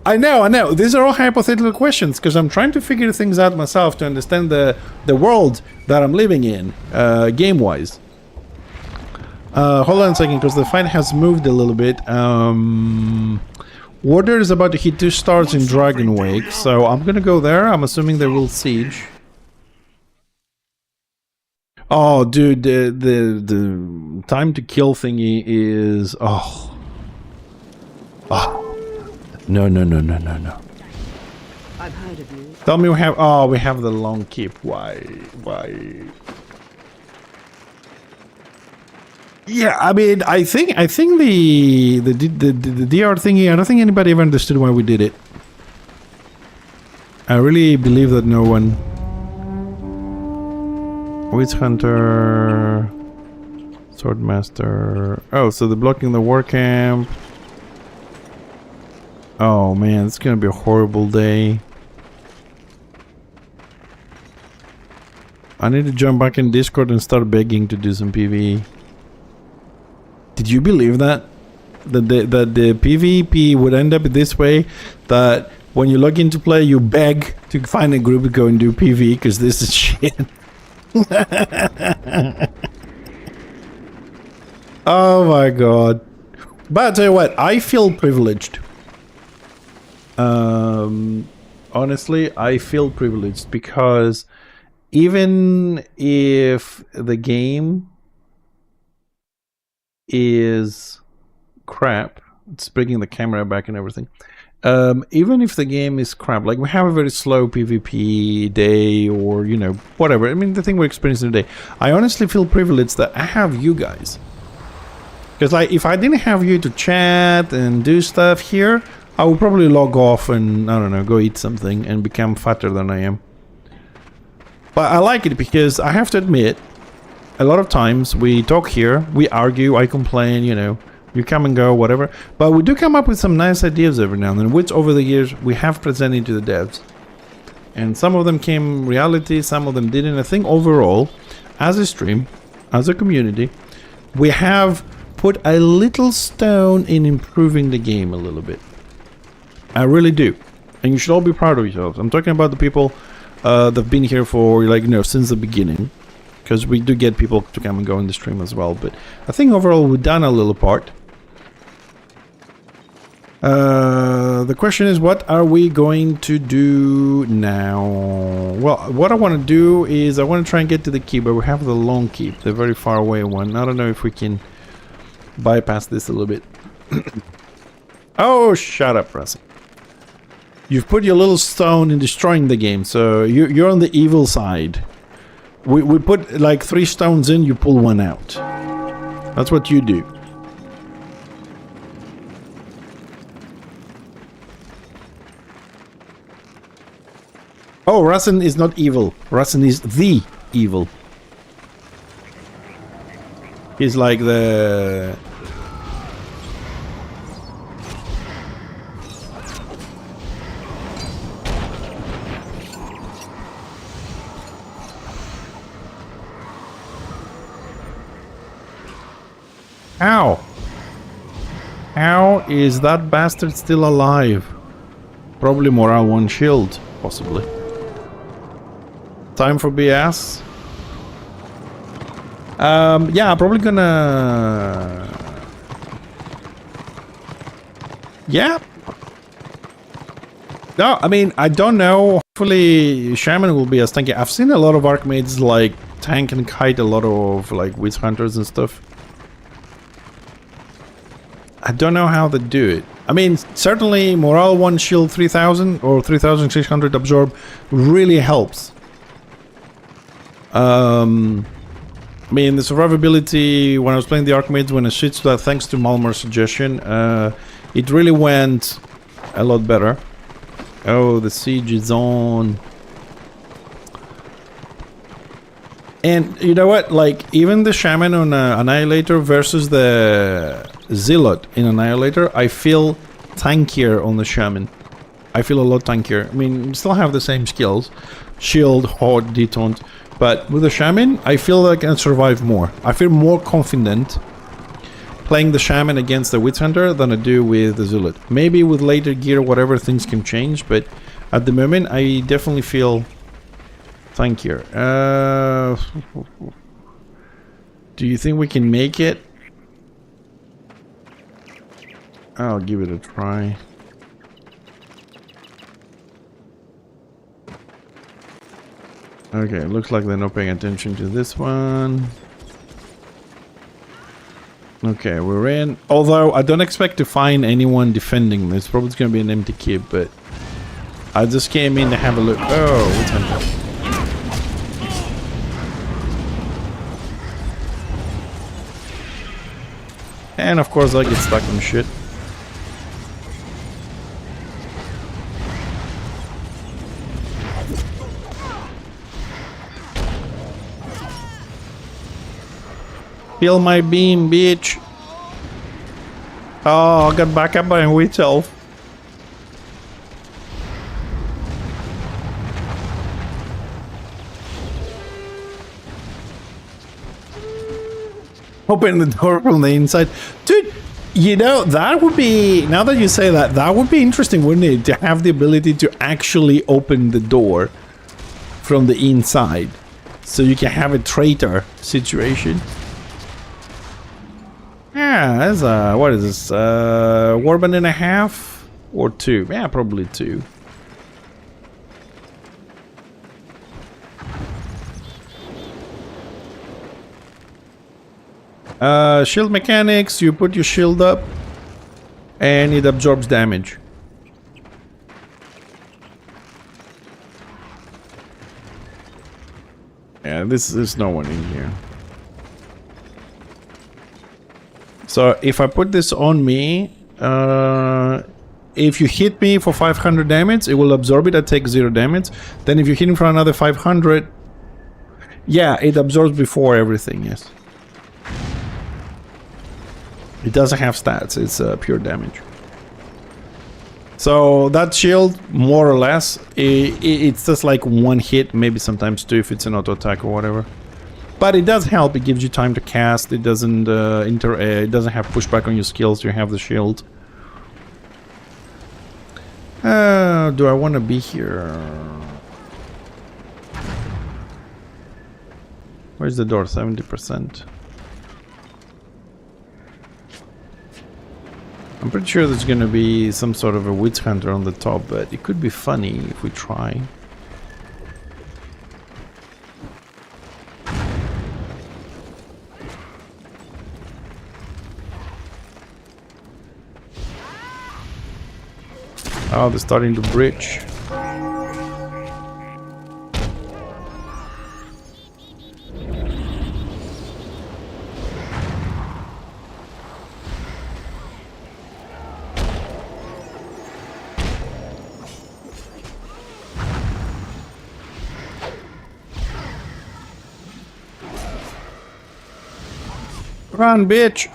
I know these are all hypothetical questions because I'm trying to figure things out myself to understand the world that I'm living in, game wise. Hold on a second, because the fight has moved a little bit. Warder is about to hit 2 stars in Dragon Wake, so I'm gonna go there. I'm assuming they will siege. Oh, dude, the time to kill thingy is no. I've heard of you. Tell me we have the long keep. Why? Yeah, I mean, I think the DR thingy, I don't think anybody ever understood why we did it. I really believe that no one. Witch Hunter, Swordmaster. Oh, so they're blocking the war camp. Oh man, it's gonna be a horrible day. I need to jump back in Discord and start begging to do some PvE. Did you believe that? That the PvP would end up this way? That when you log into play, you beg to find a group to go and do PvE because this is shit. Oh my god. But I'll tell you what, I feel privileged. Honestly, I feel privileged because even if the game is crap, it's bringing the camera back and everything. even if the game is crap, like we have a very slow PvP day or, you know, whatever. I mean, the thing we're experiencing today, I honestly feel privileged that I have you guys. Because, like, if I didn't have you to chat and do stuff here, I would probably log off and, I don't know, go eat something and become fatter than I am. But I like it because I have to admit, a lot of times we talk here, we argue, I complain, you know, you come and go, whatever. But we do come up with some nice ideas every now and then, which over the years we have presented to the devs. And some of them came reality, some of them didn't. I think overall, as a stream, as a community, we have put a little stone in improving the game a little bit. I really do. And you should all be proud of yourselves. I'm talking about the people that have been here for, like, you know, since the beginning. Because we do get people to come and go in the stream as well. But I think overall we've done a little part. The question is, what are we going to do now? Well, what I want to do is I want to try and get to the keep, but we have the long keep, the very far away one. I don't know if we can bypass this a little bit. Oh, shut up, Russell. You've put your little stone in destroying the game, so you're on the evil side. We put like 3 stones in, you pull 1 out. That's what you do. Oh, Rasen is not evil. Rasen is the evil. He's like the... How? How is that bastard still alive? Probably morale 1 shield, possibly. Time for BS. Yeah, I'm probably gonna... Yeah. No, I mean, I don't know. Hopefully, Shaman will be as tanky. I've seen a lot of Archmaids, like, tank and kite a lot of, like, Witch Hunters and stuff. I don't know how they do it. I mean, certainly morale 1 shield 3000 or 3600 absorb really helps. I mean, the survivability, when I was playing the Archmaids, when I switched to that, thanks to Malmar's suggestion, it really went a lot better. Oh, the siege is on. And you know what? Like, even the Shaman on Annihilator versus the Zealot in Annihilator, I feel tankier on the Shaman. I feel a lot tankier. I mean, you still have the same skills. Shield, Horde, Detaunt. But with the Shaman, I feel like I can survive more. I feel more confident playing the Shaman against the Witch Hunter than I do with the Zealot. Maybe with later gear, whatever, things can change. But at the moment, I definitely feel tankier. Do you think we can make it? I'll give it a try. Okay, looks like they're not paying attention to this one. Okay, we're in. Although, I don't expect to find anyone defending this. Probably it's going to be an empty keep, but... I just came in to have a look. Oh, what's happening? And of course I get stuck in shit. Kill my beam, bitch. Oh, I got back up by myself. Open the door from the inside. Dude, you know, that would be... Now that you say that, that would be interesting, wouldn't it? To have the ability to actually open the door from the inside. So you can have a traitor situation. Yeah, that's a... What is this? Warband and a half? Or 2? Yeah, probably 2. Shield mechanics, you put your shield up and it absorbs damage. Yeah, there's no one in here. So if I put this on me, if you hit me for 500 damage, it will absorb it. I take 0 damage. Then if you hit him for another 500, yeah, it absorbs before everything. Yes. It doesn't have stats. It's pure damage. So that shield, more or less, it's just like 1 hit, maybe sometimes 2 if it's an auto attack or whatever. But it does help. It gives you time to cast. It doesn't it doesn't have pushback on your skills. You have the shield. Do I want to be here? Where's the door? 70%. I'm pretty sure there's gonna be some sort of a witch hunter on the top, but it could be funny if we try. Oh, they're starting to bridge. Run, bitch!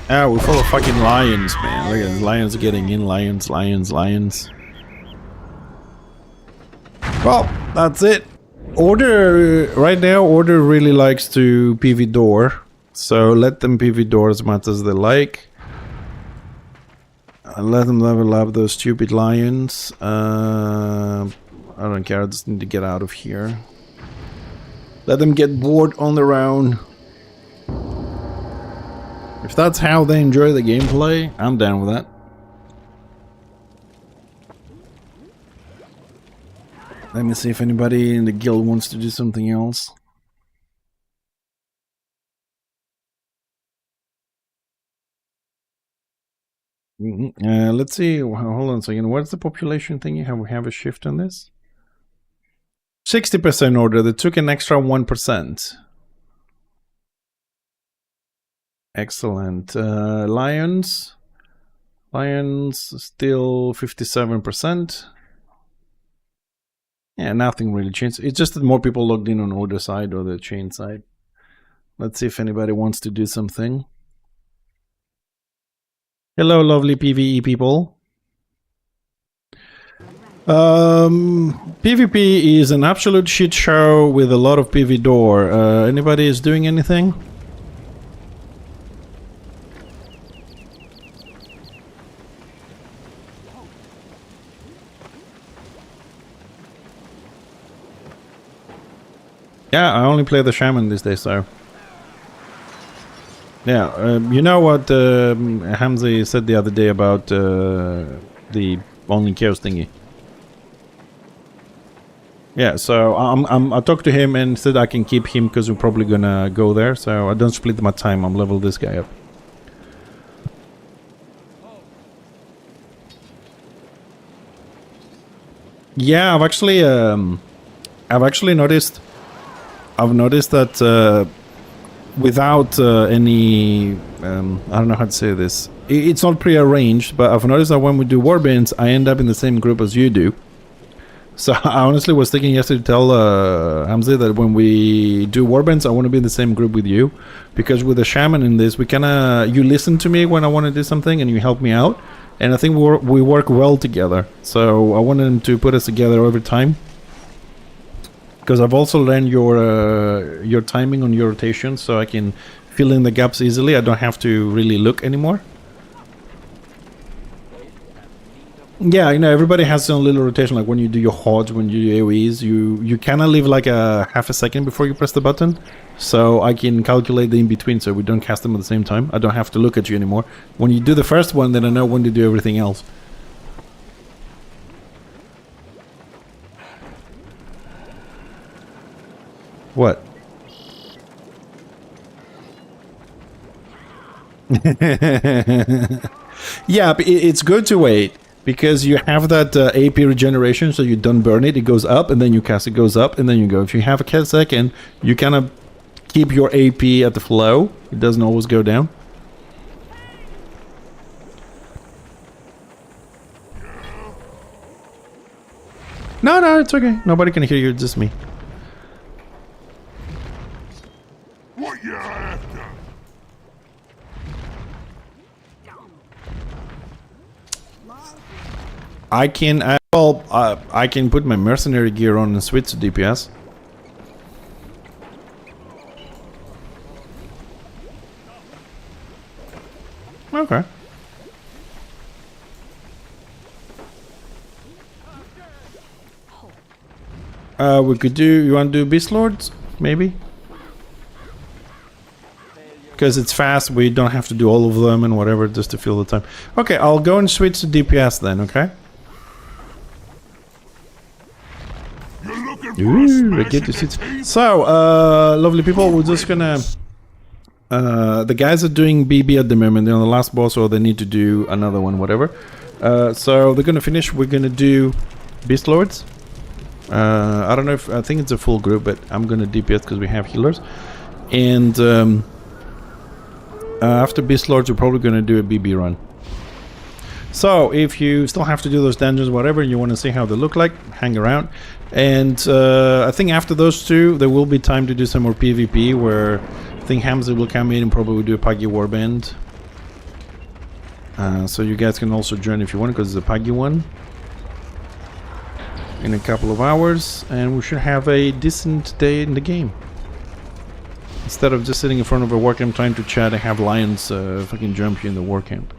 Ah, we're full of fucking lions, man. Look at these lions getting in. Lions. Well, that's it. Order, right now, Order really likes to PV door. So let them PV door as much as they like. Let them level up those stupid lions. I don't care, I just need to get out of here. Let them get bored on their own. If that's how they enjoy the gameplay, I'm down with that. Let me see if anybody in the guild wants to do something else. Let's see. Hold on a second. What's the population thing? We have a shift on this? 60% order. They took an extra 1%. Excellent. Lions still 57%. Yeah, nothing really changed. It's just that more people logged in on Order side or the chain side. Let's see if anybody wants to do something. Hello, lovely PvE people. PvP is an absolute shit show with a lot of PV door. Anybody is doing anything? Yeah, I only play the shaman these days, so. Yeah, you know what Hamza said the other day about the only chaos thingy? Yeah, so I talked to him and said I can keep him because we're probably gonna go there, so I don't split my time. I'm level this guy up. Yeah, I've actually noticed. I've noticed that without any, I don't know how to say this. It's not pre-arranged, but I've noticed that when we do warbands, I end up in the same group as you do. So I honestly was thinking yesterday to tell Hamza that when we do warbands, I want to be in the same group with you, because with the shaman in this, we kinda, you listen to me when I want to do something, and you help me out, and I think we work well together. So I wanted him to put us together over time. Because I've also learned your timing on your rotation, so I can fill in the gaps easily. I don't have to really look anymore. Yeah, you know, everybody has their own little rotation. Like when you do your HODs, when you do AoEs, you kind of leave like a half a second before you press the button. So I can calculate the in-between so we don't cast them at the same time. I don't have to look at you anymore. When you do the first one, then I know when to do everything else. What? Yeah, but it's good to wait. Because you have that AP regeneration, so you don't burn it. It goes up, and then you cast it, goes up, and then you go. If you have a second, you kind of keep your AP at the flow. It doesn't always go down. No, it's okay. Nobody can hear you, it's just me. What you after? I can, I can put my mercenary gear on and switch to DPS. Okay. We could do, you want to do Beast Lords? Maybe? Because it's fast, we don't have to do all of them and whatever, just to fill the time. Okay, I'll go and switch to DPS then, okay? Ooh, I get to see. So, lovely people, we're just gonna... the guys are doing BB at the moment, they're on the last boss, or they need to do another one, whatever. So, they're gonna finish, we're gonna do Beast Lords. I don't know if, I think it's a full group, but I'm gonna DPS because we have healers. And, after Beast Lords, we're probably gonna do a BB run. So, if you still have to do those dungeons, whatever, and you want to see how they look like, hang around. And I think after those two, there will be time to do some more PvP, where I think Hamza will come in and probably do a Pagi Warband. So you guys can also join if you want, because it's a Pagi one. In a couple of hours, and we should have a decent day in the game. Instead of just sitting in front of a war camp trying to chat and have lions fucking jump you in the war camp.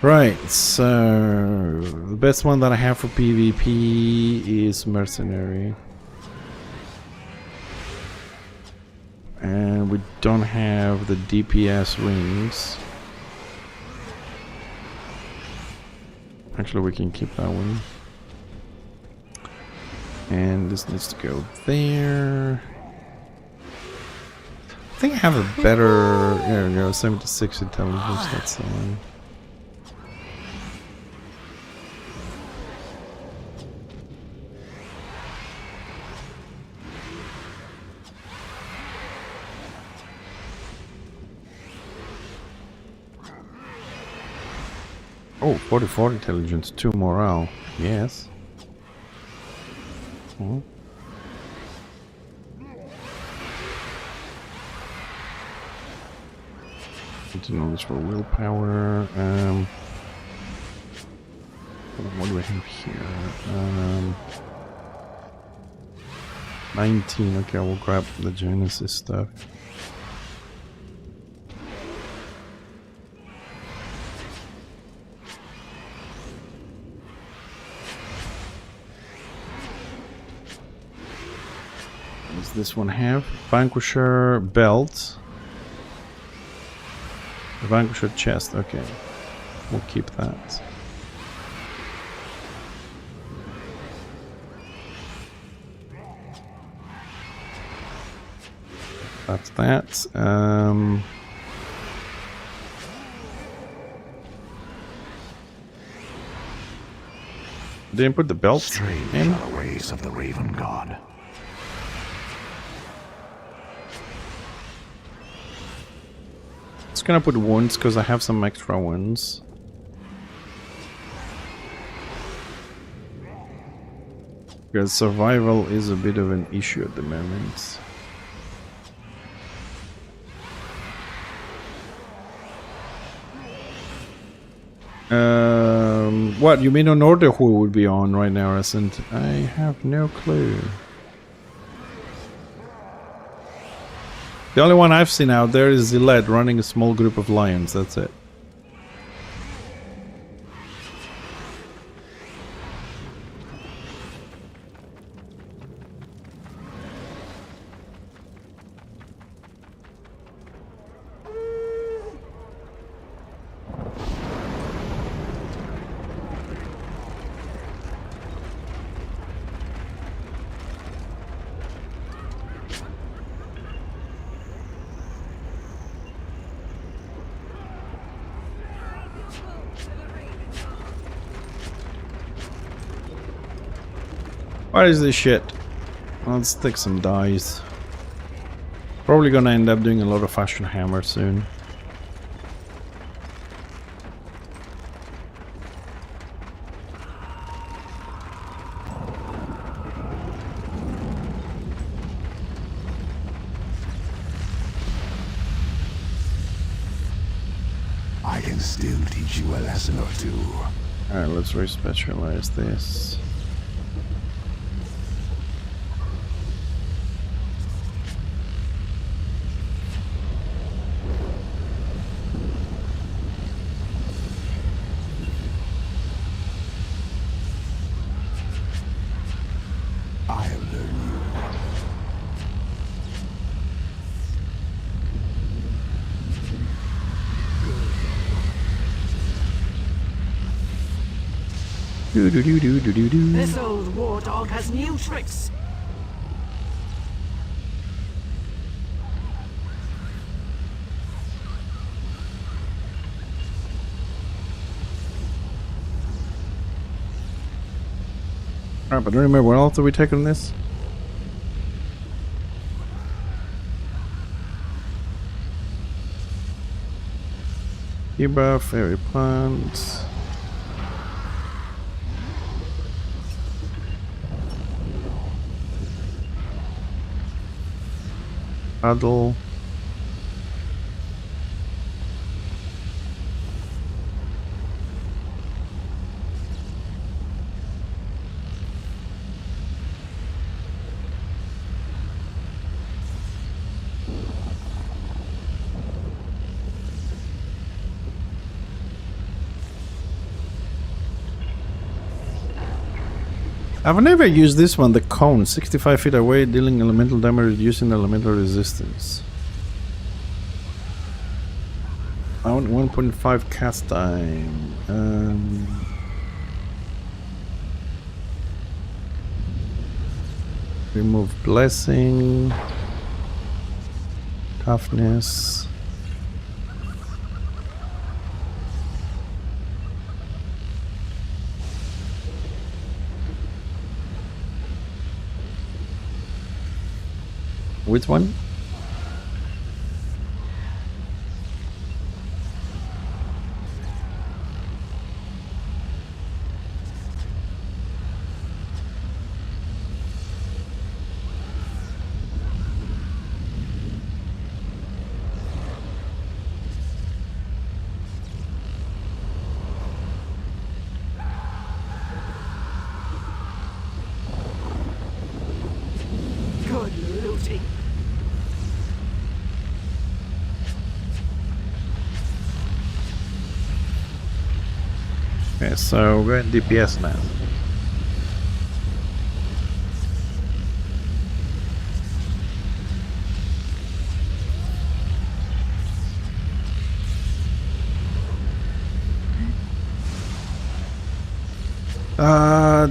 Right, so the best one that I have for PvP is Mercenary. And we don't have the DPS rings. Actually, we can keep that one. And this needs to go there. I think I have a better, there we go, 76 intelligence, that's the one. Oh, 44 intelligence, 2 morale, yes. Oh. Knowledge for willpower. What do we have here? 19. Okay, we'll grab the Genesis stuff. What does this one have? Vanquisher belt. Vanquisher chest, okay. We'll keep that. That's that. Didn't put the belt Strange in. are the ways of the Raven God. Just gonna put wounds because I have some extra wounds. Because survival is a bit of an issue at the moment. What, you mean on order who would be on right now, Ascent? I have no clue. The only one I've seen out there is Ziled running a small group of lions, that's it. What is this shit? Let's stick some dice. Probably gonna end up doing a lot of fashion hammer soon. I can still teach you a lesson or two. Alright, let's re-specialize this. I'll learn you. Do do do do do do do. This old war dog has new tricks. Alright, but remember, what else are we taking this? Debuff, fairy plant. Paddle. I've never used this one, the cone. 65 feet away, dealing elemental damage, reducing elemental resistance. I want 1.5 cast time. Remove blessing. Toughness. Which one? Good looting. Okay, so we're at DPS now.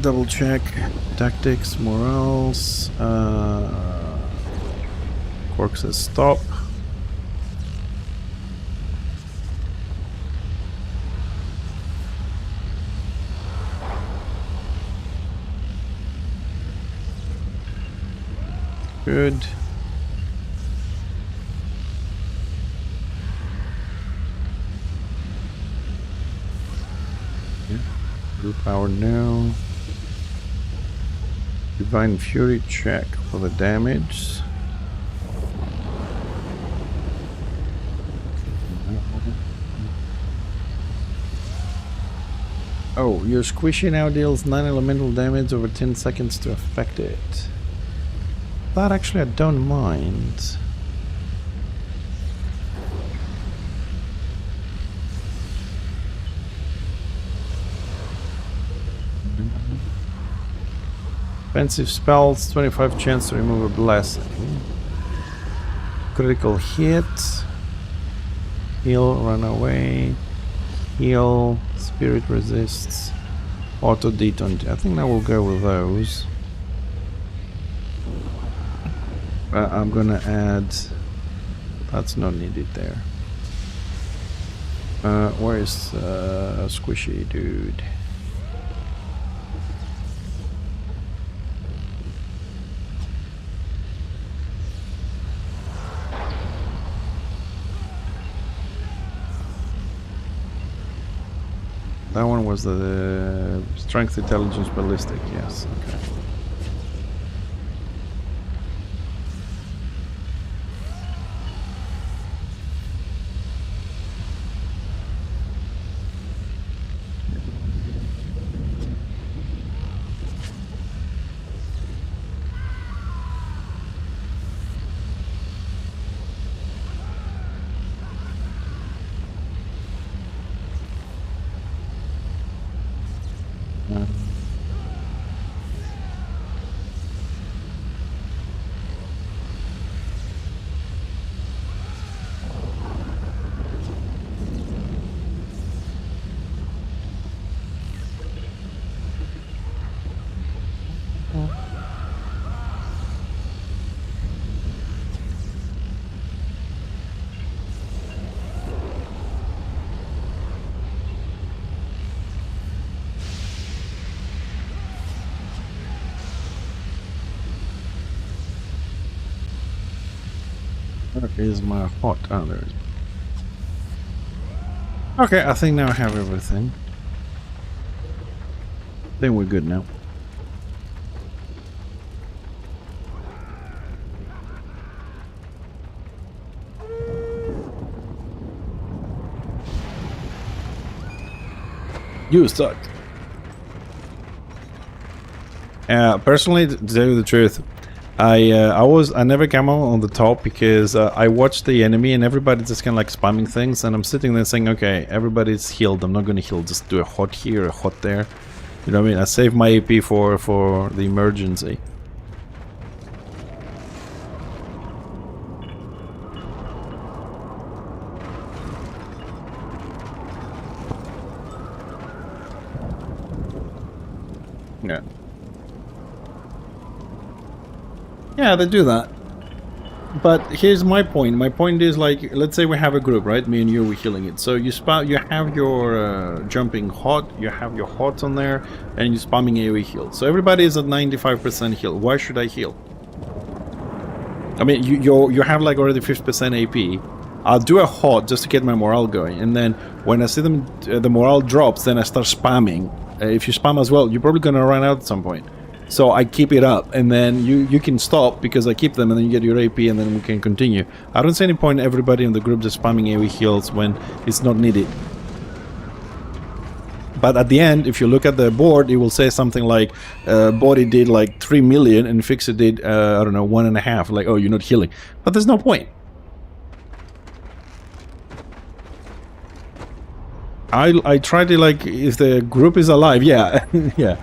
Double check tactics, morals. Quark says stop. Good. Yeah. Blue power now. Divine Fury check for the damage. Oh, your squishy now deals 9 elemental damage over 10 seconds to affect it. That actually I don't mind. Offensive spells, 25 chance to remove a blessing. Critical hit. Heal, run away. Heal, spirit resists. Auto detone. I think I will go with those. I'm gonna add... That's not needed there. Where is Squishy dude? That one was the strength, intelligence, ballistic. Yes. Okay. Where is my hot? Oh, there it is. Okay, I think now I have everything. I think we're good now. You suck. Personally, to tell you the truth, I never came out on the top because I watched the enemy and everybody's just kind of like spamming things, and I'm sitting there saying, okay, everybody's healed. I'm not going to heal. Just do a hot here, a hot there. You know what I mean? I save my AP for the emergency. Yeah. Yeah, they do that. But here's my point. My point is, like, let's say we have a group, right? Me and you, we're healing it. So you have your jumping hot, you have your hot on there, and you're spamming AoE heal. So everybody is at 95% heal. Why should I heal? I mean, you have like already 50% AP. I'll do a hot just to get my morale going, and then when I see them, the morale drops, then I start spamming. If you spam as well, you're probably gonna run out at some point. So I keep it up, and then you can stop because I keep them, and then you get your AP, and then we can continue. I don't see any point in everybody in the group just spamming AoE heals when it's not needed. But at the end, if you look at the board, it will say something like, body did like 3 million, and Fixer did, I don't know, 1.5. Like, oh, you're not healing. But there's no point. I try to, like, if the group is alive, yeah, yeah.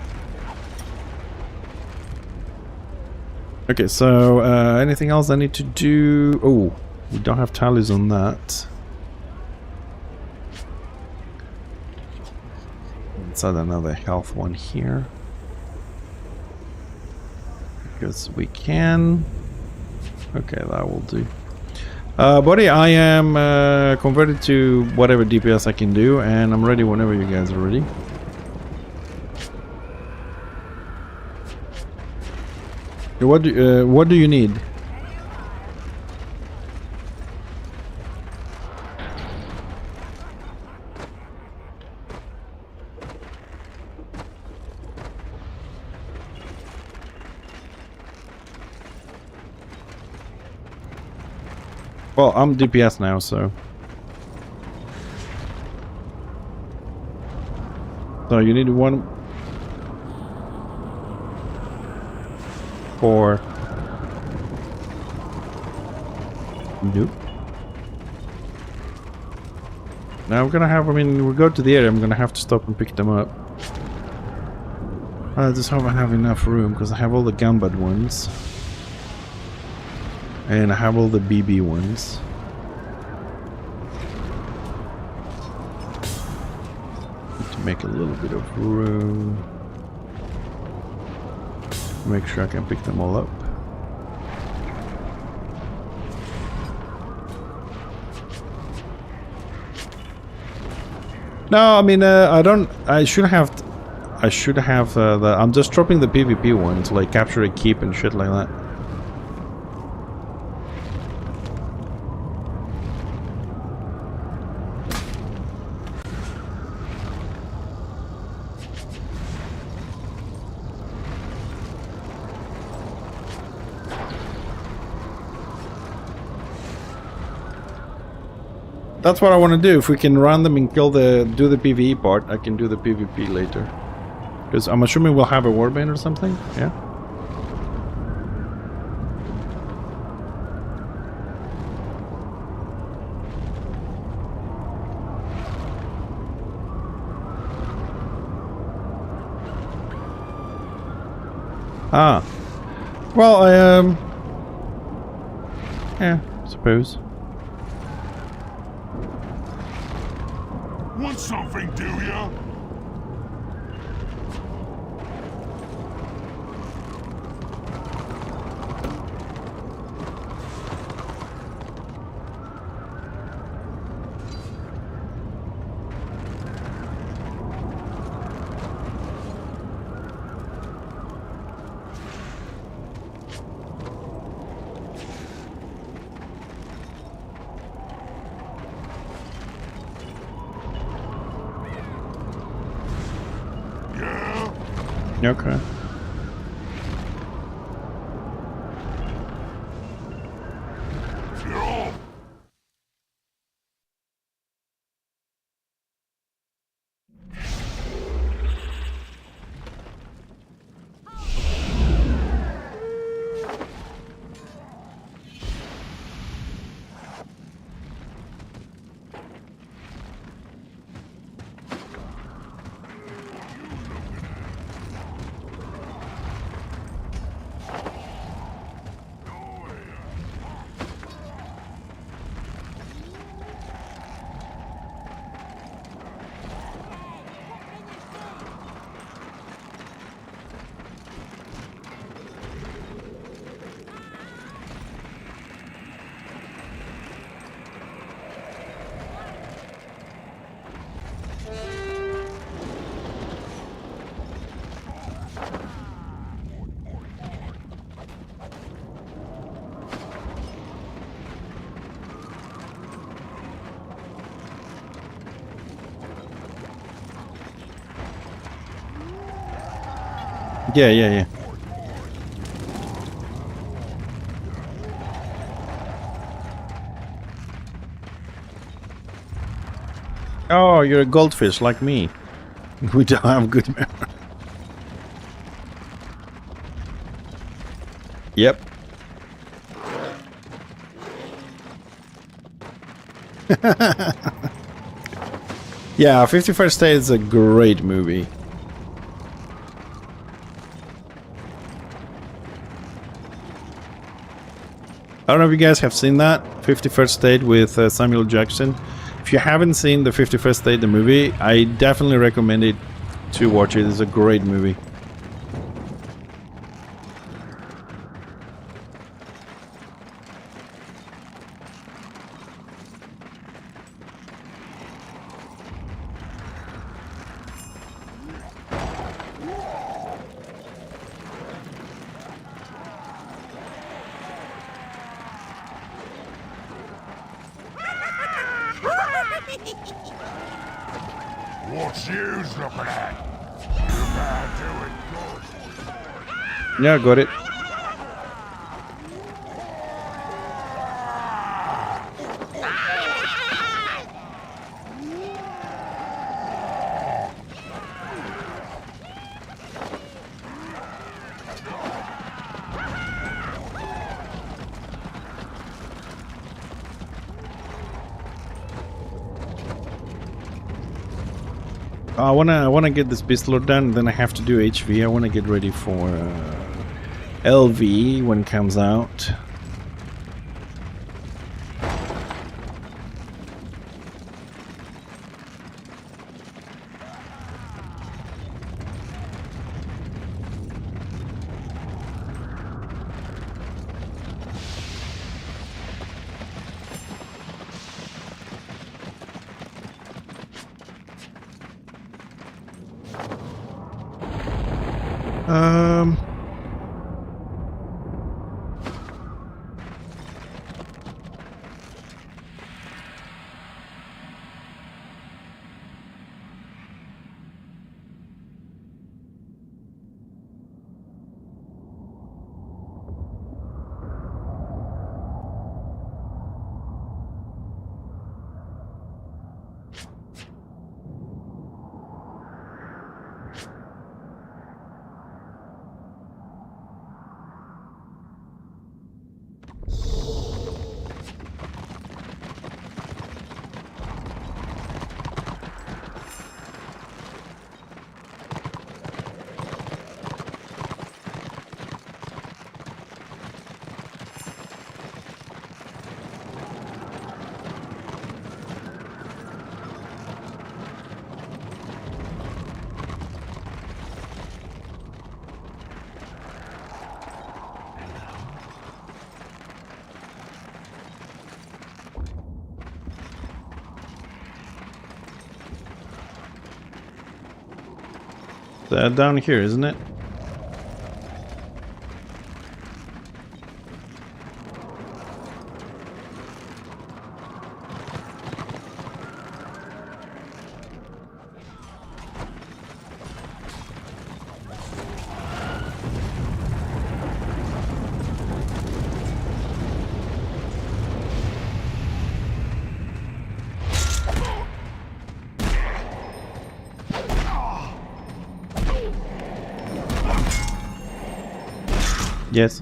Okay, so anything else I need to do? Oh, we don't have tallies on that. Let's add another health one here. Because we can. Okay, that will do. Buddy, I am converted to whatever DPS I can do, and I'm ready whenever you guys are ready. What do you need? Well, I'm DPS now, so. So you need one. 4. Nope. Now I'm gonna have, I mean, we go to the area, I'm gonna have to stop and pick them up. I just hope I have enough room because I have all the gunbutt ones. And I have all the BB ones. Need to make a little bit of room. Make sure I can pick them all up. No, I mean, I should have the... I'm just dropping the PvP ones, like capture a keep and shit like that. That's what I want to do. If we can run them and do the PvE part, I can do the PvP later. Because I'm assuming we'll have a warband or something. Yeah. Ah. Well, yeah, I suppose. Want something, do ya? Okay. Yeah. Oh, you're a goldfish like me. We don't have good memory. Yep. Yeah, 51st State is a great movie. I don't know if you guys have seen that 51st State with Samuel Jackson. If you haven't seen the 51st State, the movie, I definitely recommend it to watch it. It's a great movie. What's yous looking at? You better do it good. Yeah, got it. I wanna get this pistol done. Then I have to do HV. I wanna get ready for LV when it comes out. Um. Down here, isn't it? Yes.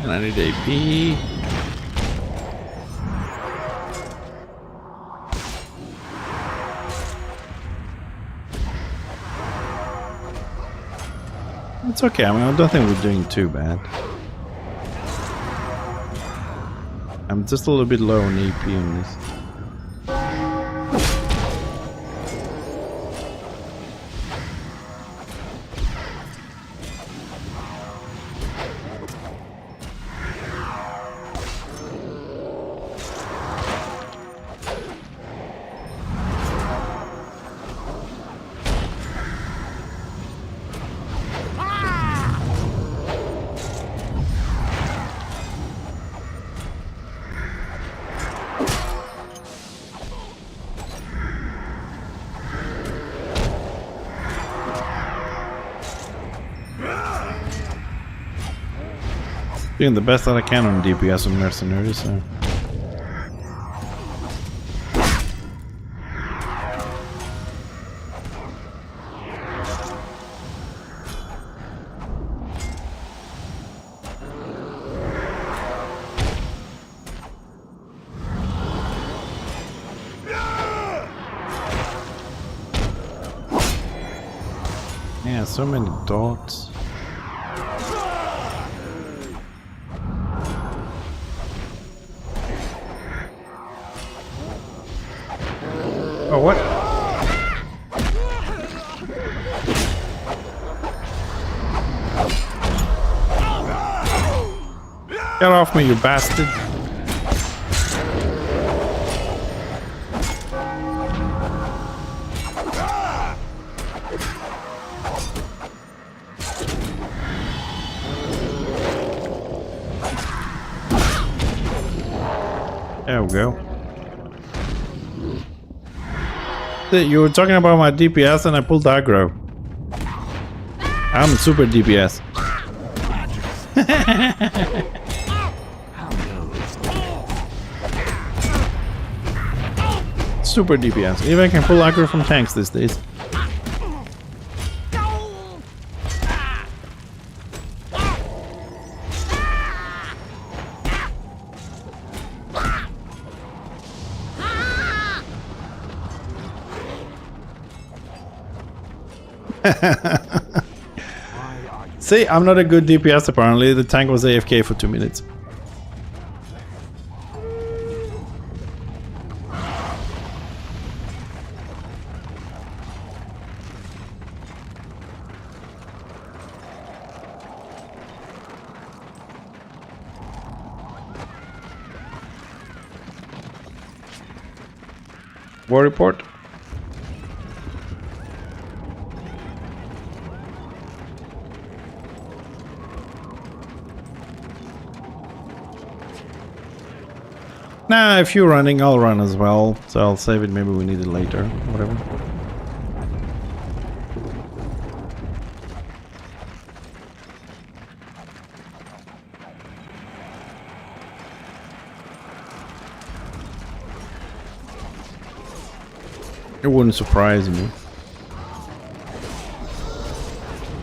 And I need AP. It's okay. I mean, I don't think we're doing too bad. I'm just a little bit low on AP on this. Doing the best that I can on DPS and mercenaries, so. Yeah, so many dots. Oh, what? Get off me, you bastard. There we go. You were talking about my DPS and I pulled aggro. I'm super DPS. Super DPS. Even I can pull aggro from tanks these days. See, I'm not a good DPS apparently. The tank was AFK for 2 minutes. War report. Nah, if you're running, I'll run as well. So I'll save it, maybe we need it later. Whatever. It wouldn't surprise me.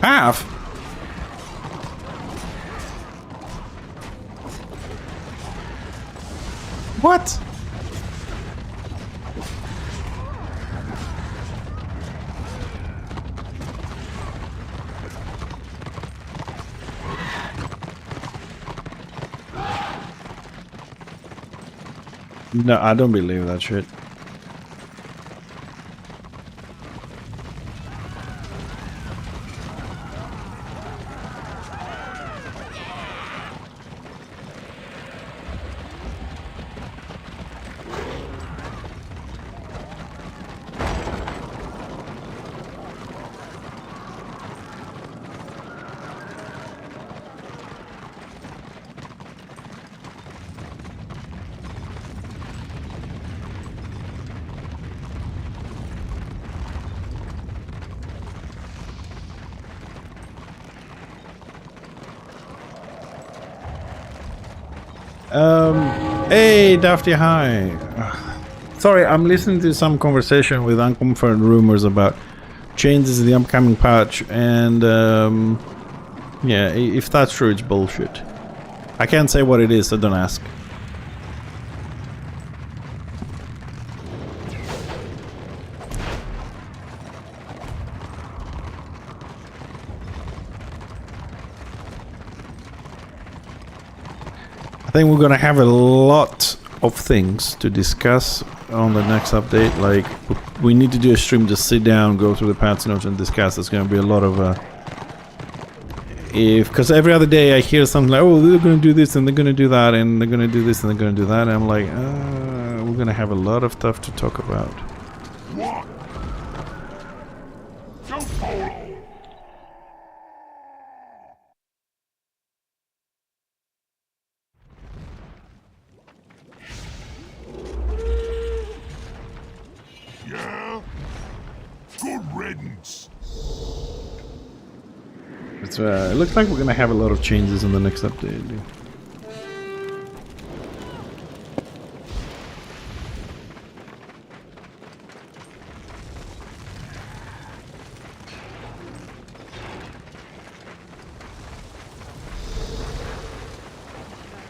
Half? What? No, I don't believe that shit. Hey, Dafty, hi. Sorry, I'm listening to some conversation with unconfirmed rumors about changes in the upcoming patch, and yeah, if that's true, it's bullshit. I can't say what it is, so don't ask. I think we're gonna have a lot of things to discuss on the next update. Like, we need to do a stream, just sit down, go through the patch notes and discuss. There's gonna be a lot of because every other day I hear something like, oh, they're gonna do this and they're gonna do that and they're gonna do this and they're gonna do that, and I'm like, we're gonna have a lot of stuff to talk about. It looks like we're gonna have a lot of changes in the next update. Dude.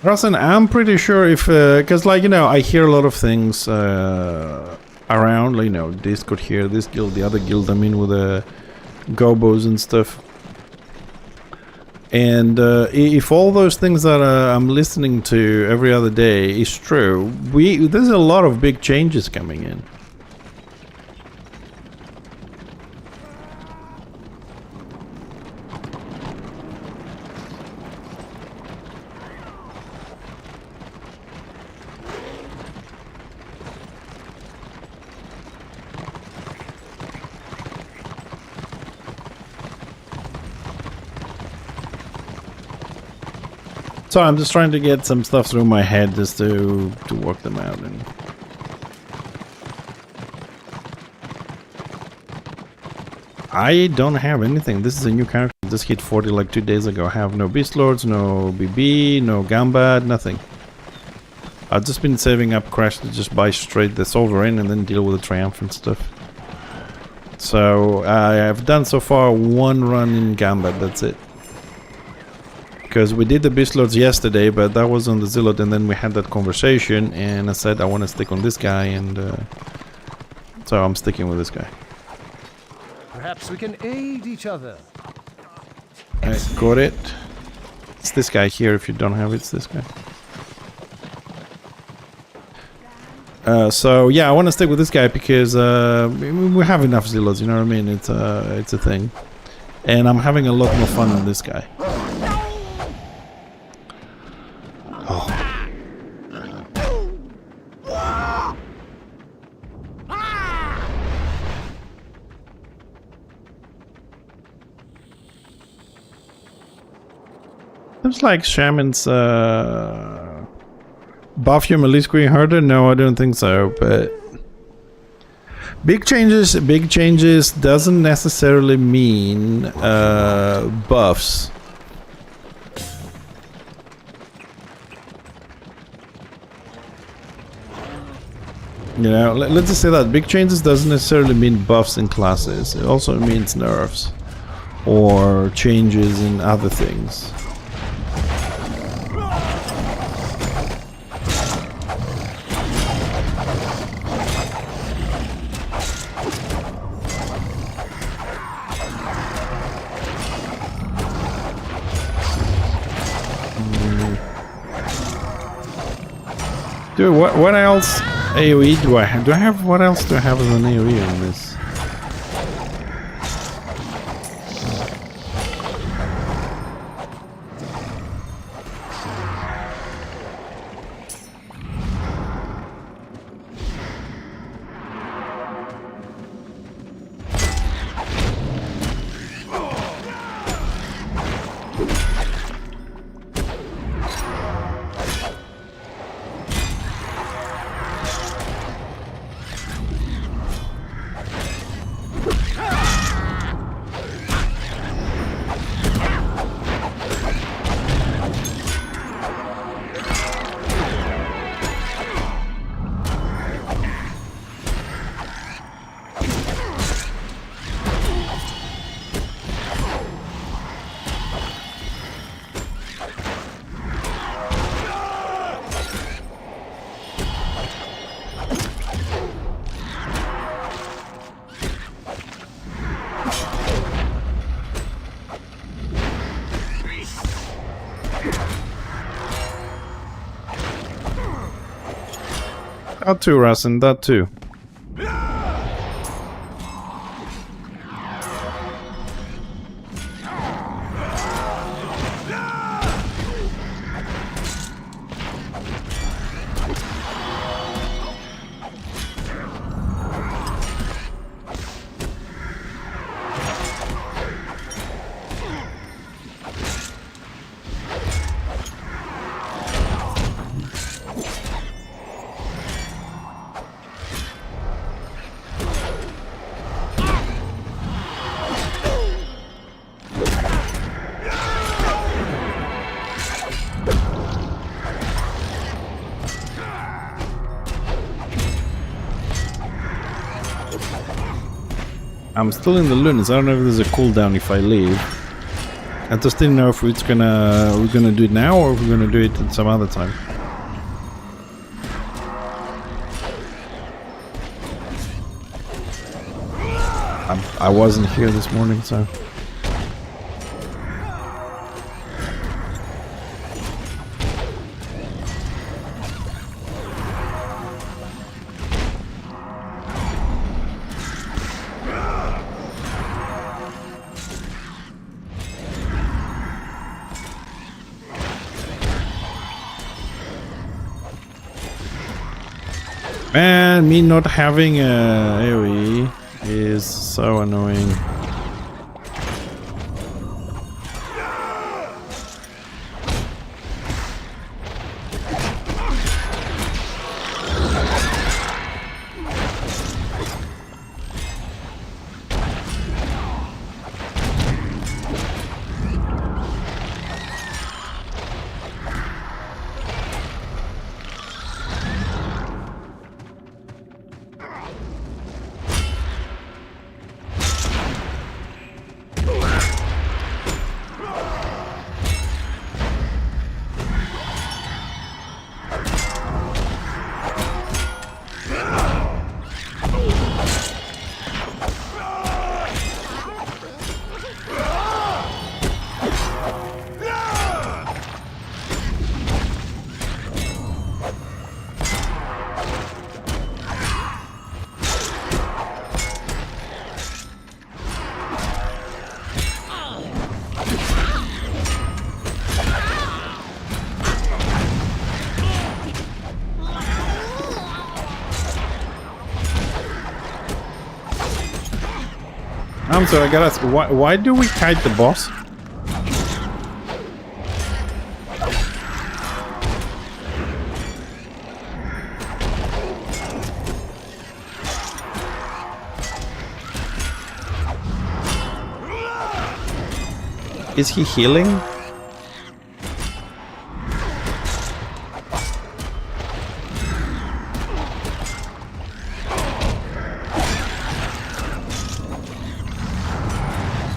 Rosen, I'm pretty sure if, because like, you know, I hear a lot of things around, like, you know, Discord here, this guild, the other guild I'm in with gobos and stuff. And if all those things that I'm listening to every other day is true, there's a lot of big changes coming in. So I'm just trying to get some stuff through my head just to work them out. And I don't have anything. This is a new character. Just hit 40 like 2 days ago. I have no Beast Lords, no BB, no Gambad, nothing. I've just been saving up Crash to just buy straight the Sovereign and then deal with the Triumphant stuff. So I have done so far one run in Gambad, that's it. Because we did the Beast Lords yesterday, but that was on the Zealot, and then we had that conversation, and I said I want to stick on this guy, and so I'm sticking with this guy. Perhaps we can aid each other. Alright, got it. It's this guy here. If you don't have it, it's this guy. So yeah, I want to stick with this guy because we have enough Zealots. You know what I mean? It's a thing, and I'm having a lot more fun with this guy. Seems like Shaman's buff your melee screen harder? No, I don't think so, but big changes doesn't necessarily mean buffs. You know, let's just say that big changes doesn't necessarily mean buffs in classes. It also means nerfs or changes in other things. Dude, what else AoE do I have? What else do I have as an AoE on this? That too, Rasen, that too. I'm still in the Lunas. I don't know if there's a cooldown if I leave. I just didn't know if we're gonna do it now or if we're gonna do it at some other time. I wasn't here this morning, so... Man, me not having a AoE is so annoying. I'm sorry, I gotta ask, why do we kite the boss? Is he healing?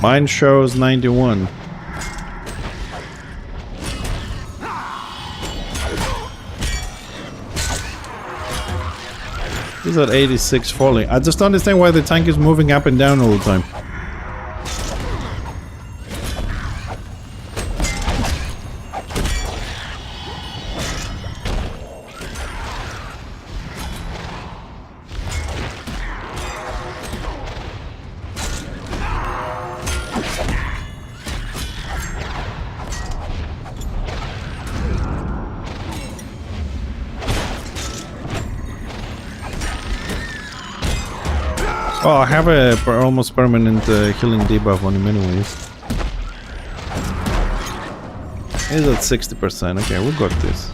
Mine shows 91. He's at 86 falling. I just don't understand why the tank is moving up and down all the time. Oh, I have a almost permanent healing debuff on him anyways. He's at 60%. Okay, we got this.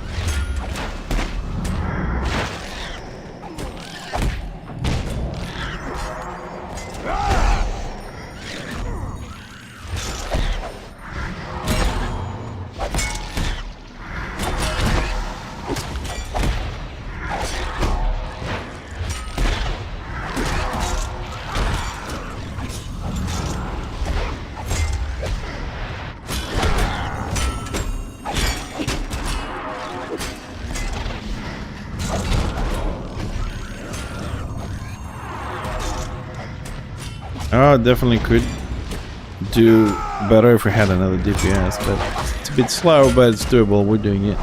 Oh, definitely could do better if we had another DPS, but it's a bit slow, but it's doable. We're doing it.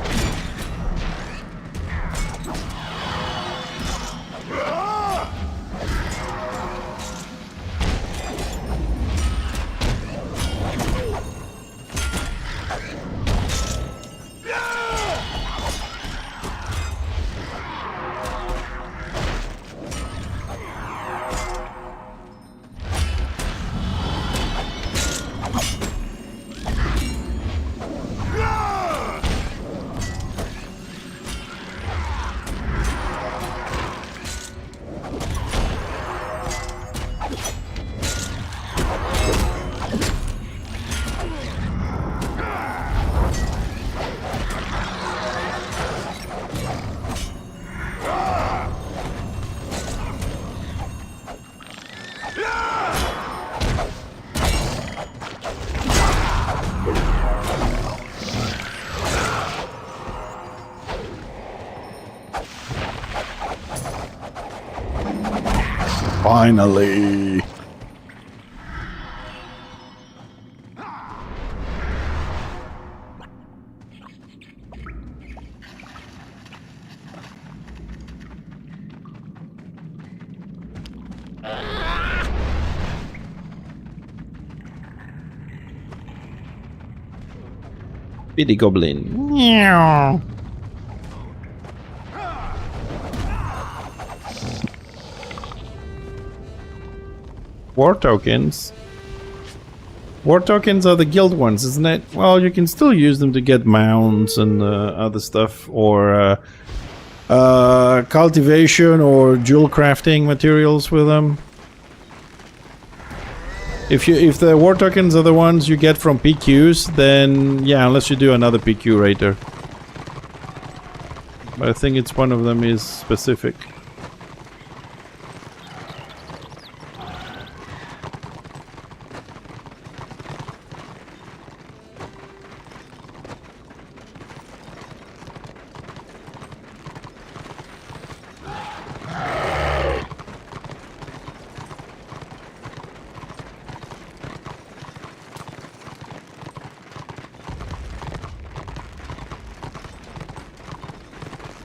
Finally. Speedy Goblin. Meow. War tokens. War tokens are the guild ones, isn't it? Well, you can still use them to get mounts and other stuff, or cultivation or jewel crafting materials with them. If the war tokens are the ones you get from PQs, then yeah, unless you do another PQ rater. But I think it's one of them is specific.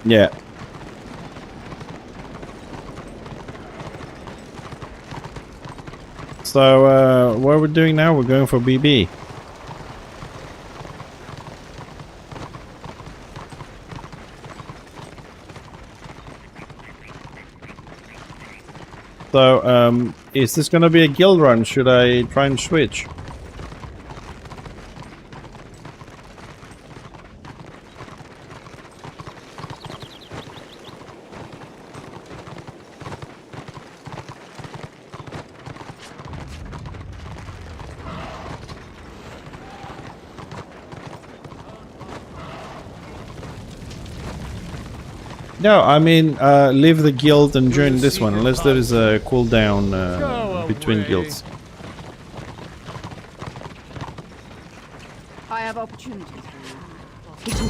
Yeah. So, what are we doing now? We're going for BB. So, is this gonna be a guild run? Should I try and switch? No, I mean, leave the guild and join this one, unless there is a cooldown between guilds. I have opportunities for you.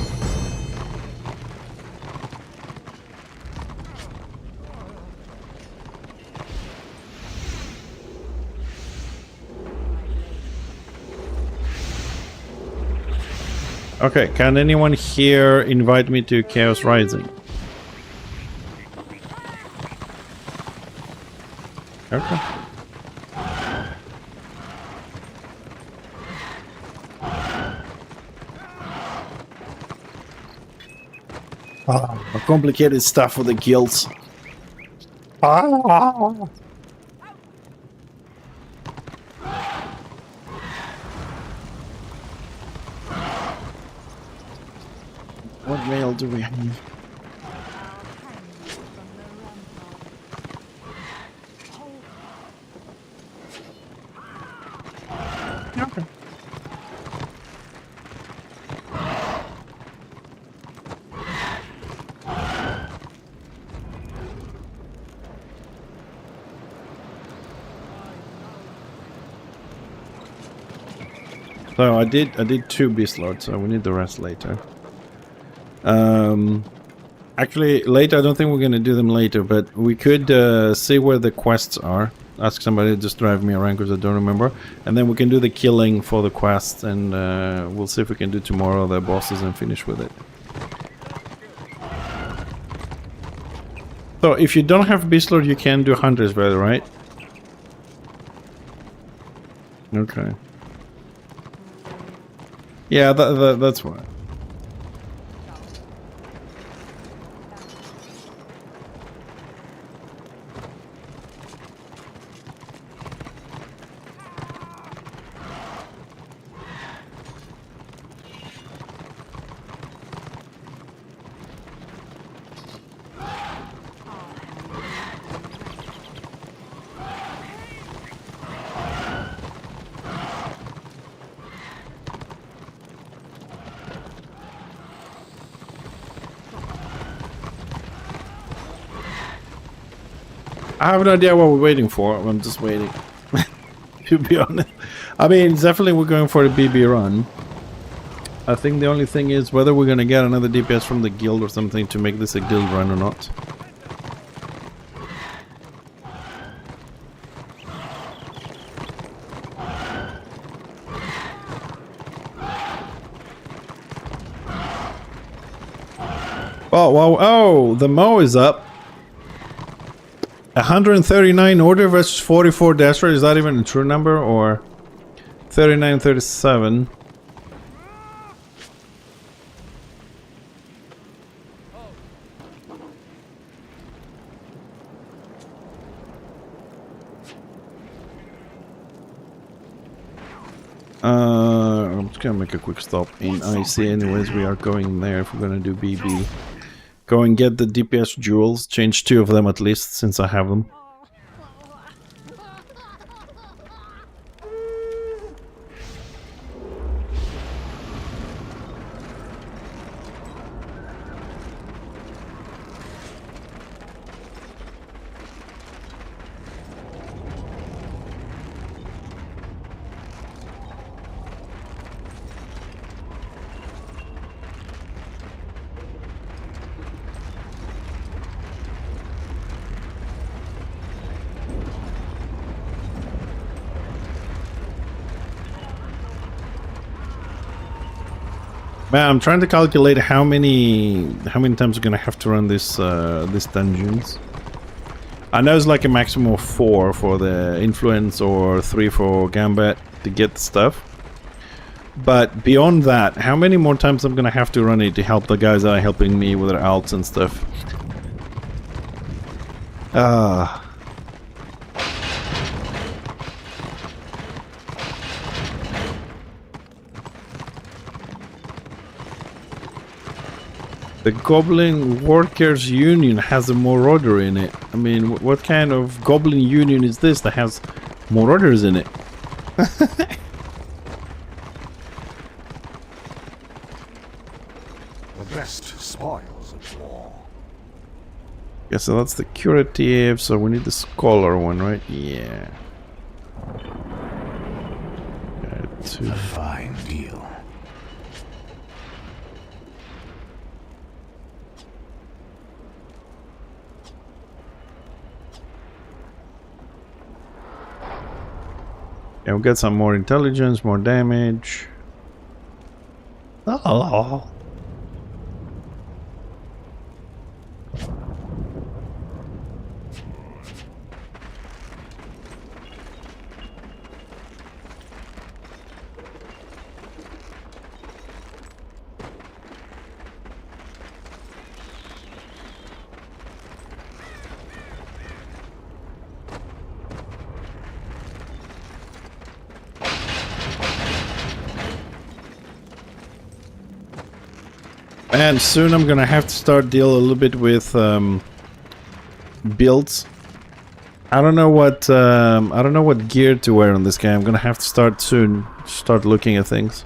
Okay, can anyone here invite me to Chaos Rising? Okay. Complicated stuff for the guilds. What mail do we have? Okay. So I did 2 beast lords, so we need the rest later. Actually, later I don't think we're gonna do them later, but we could see where the quests are. Ask somebody to just drive me around because I don't remember, and then we can do the killing for the quests, and we'll see if we can do tomorrow the bosses and finish with it. So if you don't have beast lord, you can do hunter's value, right? Okay. Yeah, that's why. I have no idea what we're waiting for. I'm just waiting. To be honest. I mean, definitely we're going for a BB run. I think the only thing is whether we're going to get another DPS from the guild or something to make this a guild run or not. Oh, wow. Oh, the Mo is up. 139 order versus 44 desperate. Is that even a true number, or 39, 37? gonna make a quick stop in IC anyways. We are going there if we're gonna do BB. Go and get the DPS jewels. Change 2 of them at least, since I have them. Man, I'm trying to calculate how many times we're gonna have to run this this dungeons. I know it's like a maximum of 4 for the influence or 3 for Gambit to get the stuff. But beyond that, how many more times I'm gonna have to run it to help the guys that are helping me with their alts and stuff? The Goblin Workers Union has a Marauder in it. I mean, what kind of Goblin Union is this that has Marauders in it? The best spoils of war. Yeah, so that's the curative, so we need the Scholar one, right? Yeah. A fine deal. Yeah, we'll get some more intelligence, more damage. Oh. And soon I'm gonna have to start deal a little bit with builds. I don't know what gear to wear on this guy. I'm gonna have to start looking at things.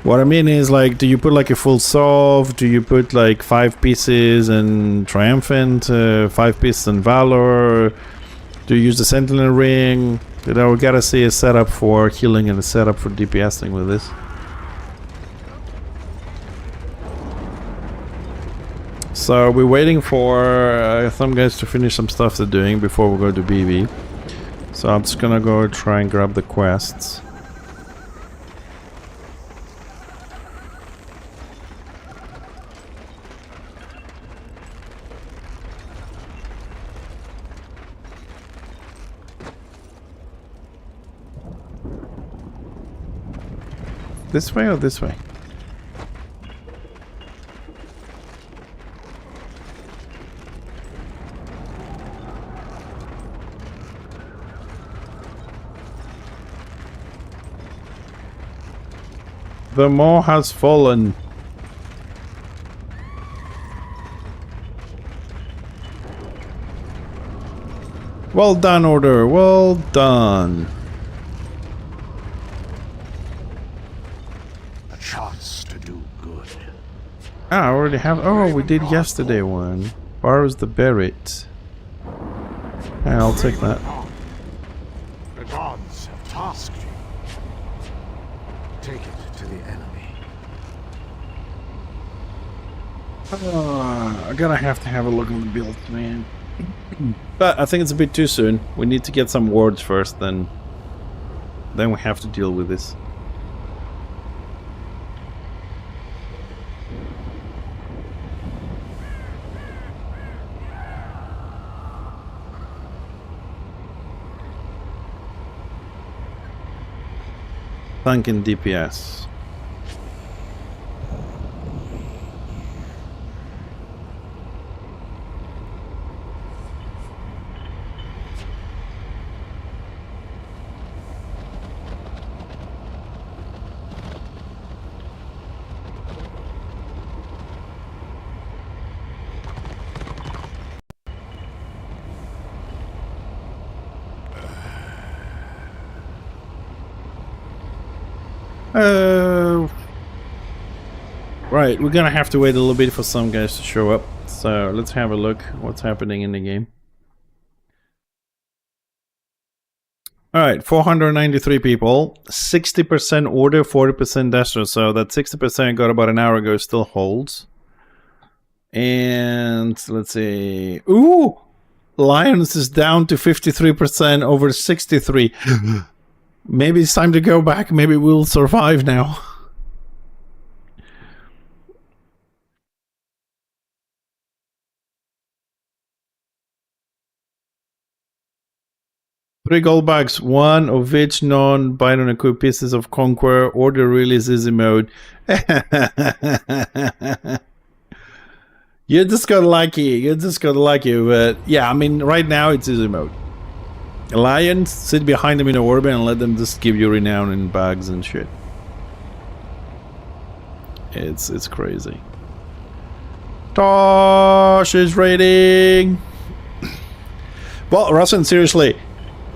What I mean is, like, do you put like a full Sov? Do you put like 5 pieces and Triumphant, 5 pieces and Valor? Do you use the Sentinel Ring? You know, we gotta see a setup for healing and a setup for DPSing with this. So we're waiting for some guys to finish some stuff they're doing before we go to BB. So I'm just gonna go try and grab the quests. This way or this way? The Maw has fallen. Well done, Order. Well done. A chance to do good. Ah, I already have. Oh, we did yesterday one. Borrows the Barret. Yeah, I'll take that. The gods have tasked you. Take it to the enemy. I'm gonna have to have a look at the build, man. But I think it's a bit too soon. We need to get some wards first, then we have to deal with this. Tank in DPS. Right, we're gonna have to wait a little bit for some guys to show up. So let's have a look what's happening in the game. Alright, 493 people, 60% order, 40% Destro. So that 60% got about an hour ago still holds. And let's see. Ooh! Lions is down to 53% over 63. Maybe it's time to go back. Maybe we'll survive now. Three gold bags, one of which non-bind on equipped pieces of Conqueror or the release easy mode. You just got lucky. You just got lucky. But yeah, I mean, right now it's easy mode. Lions, sit behind them in a orbit and let them just give you renown and bags and shit. It's crazy. Tosh is raiding. Well, Russian, seriously.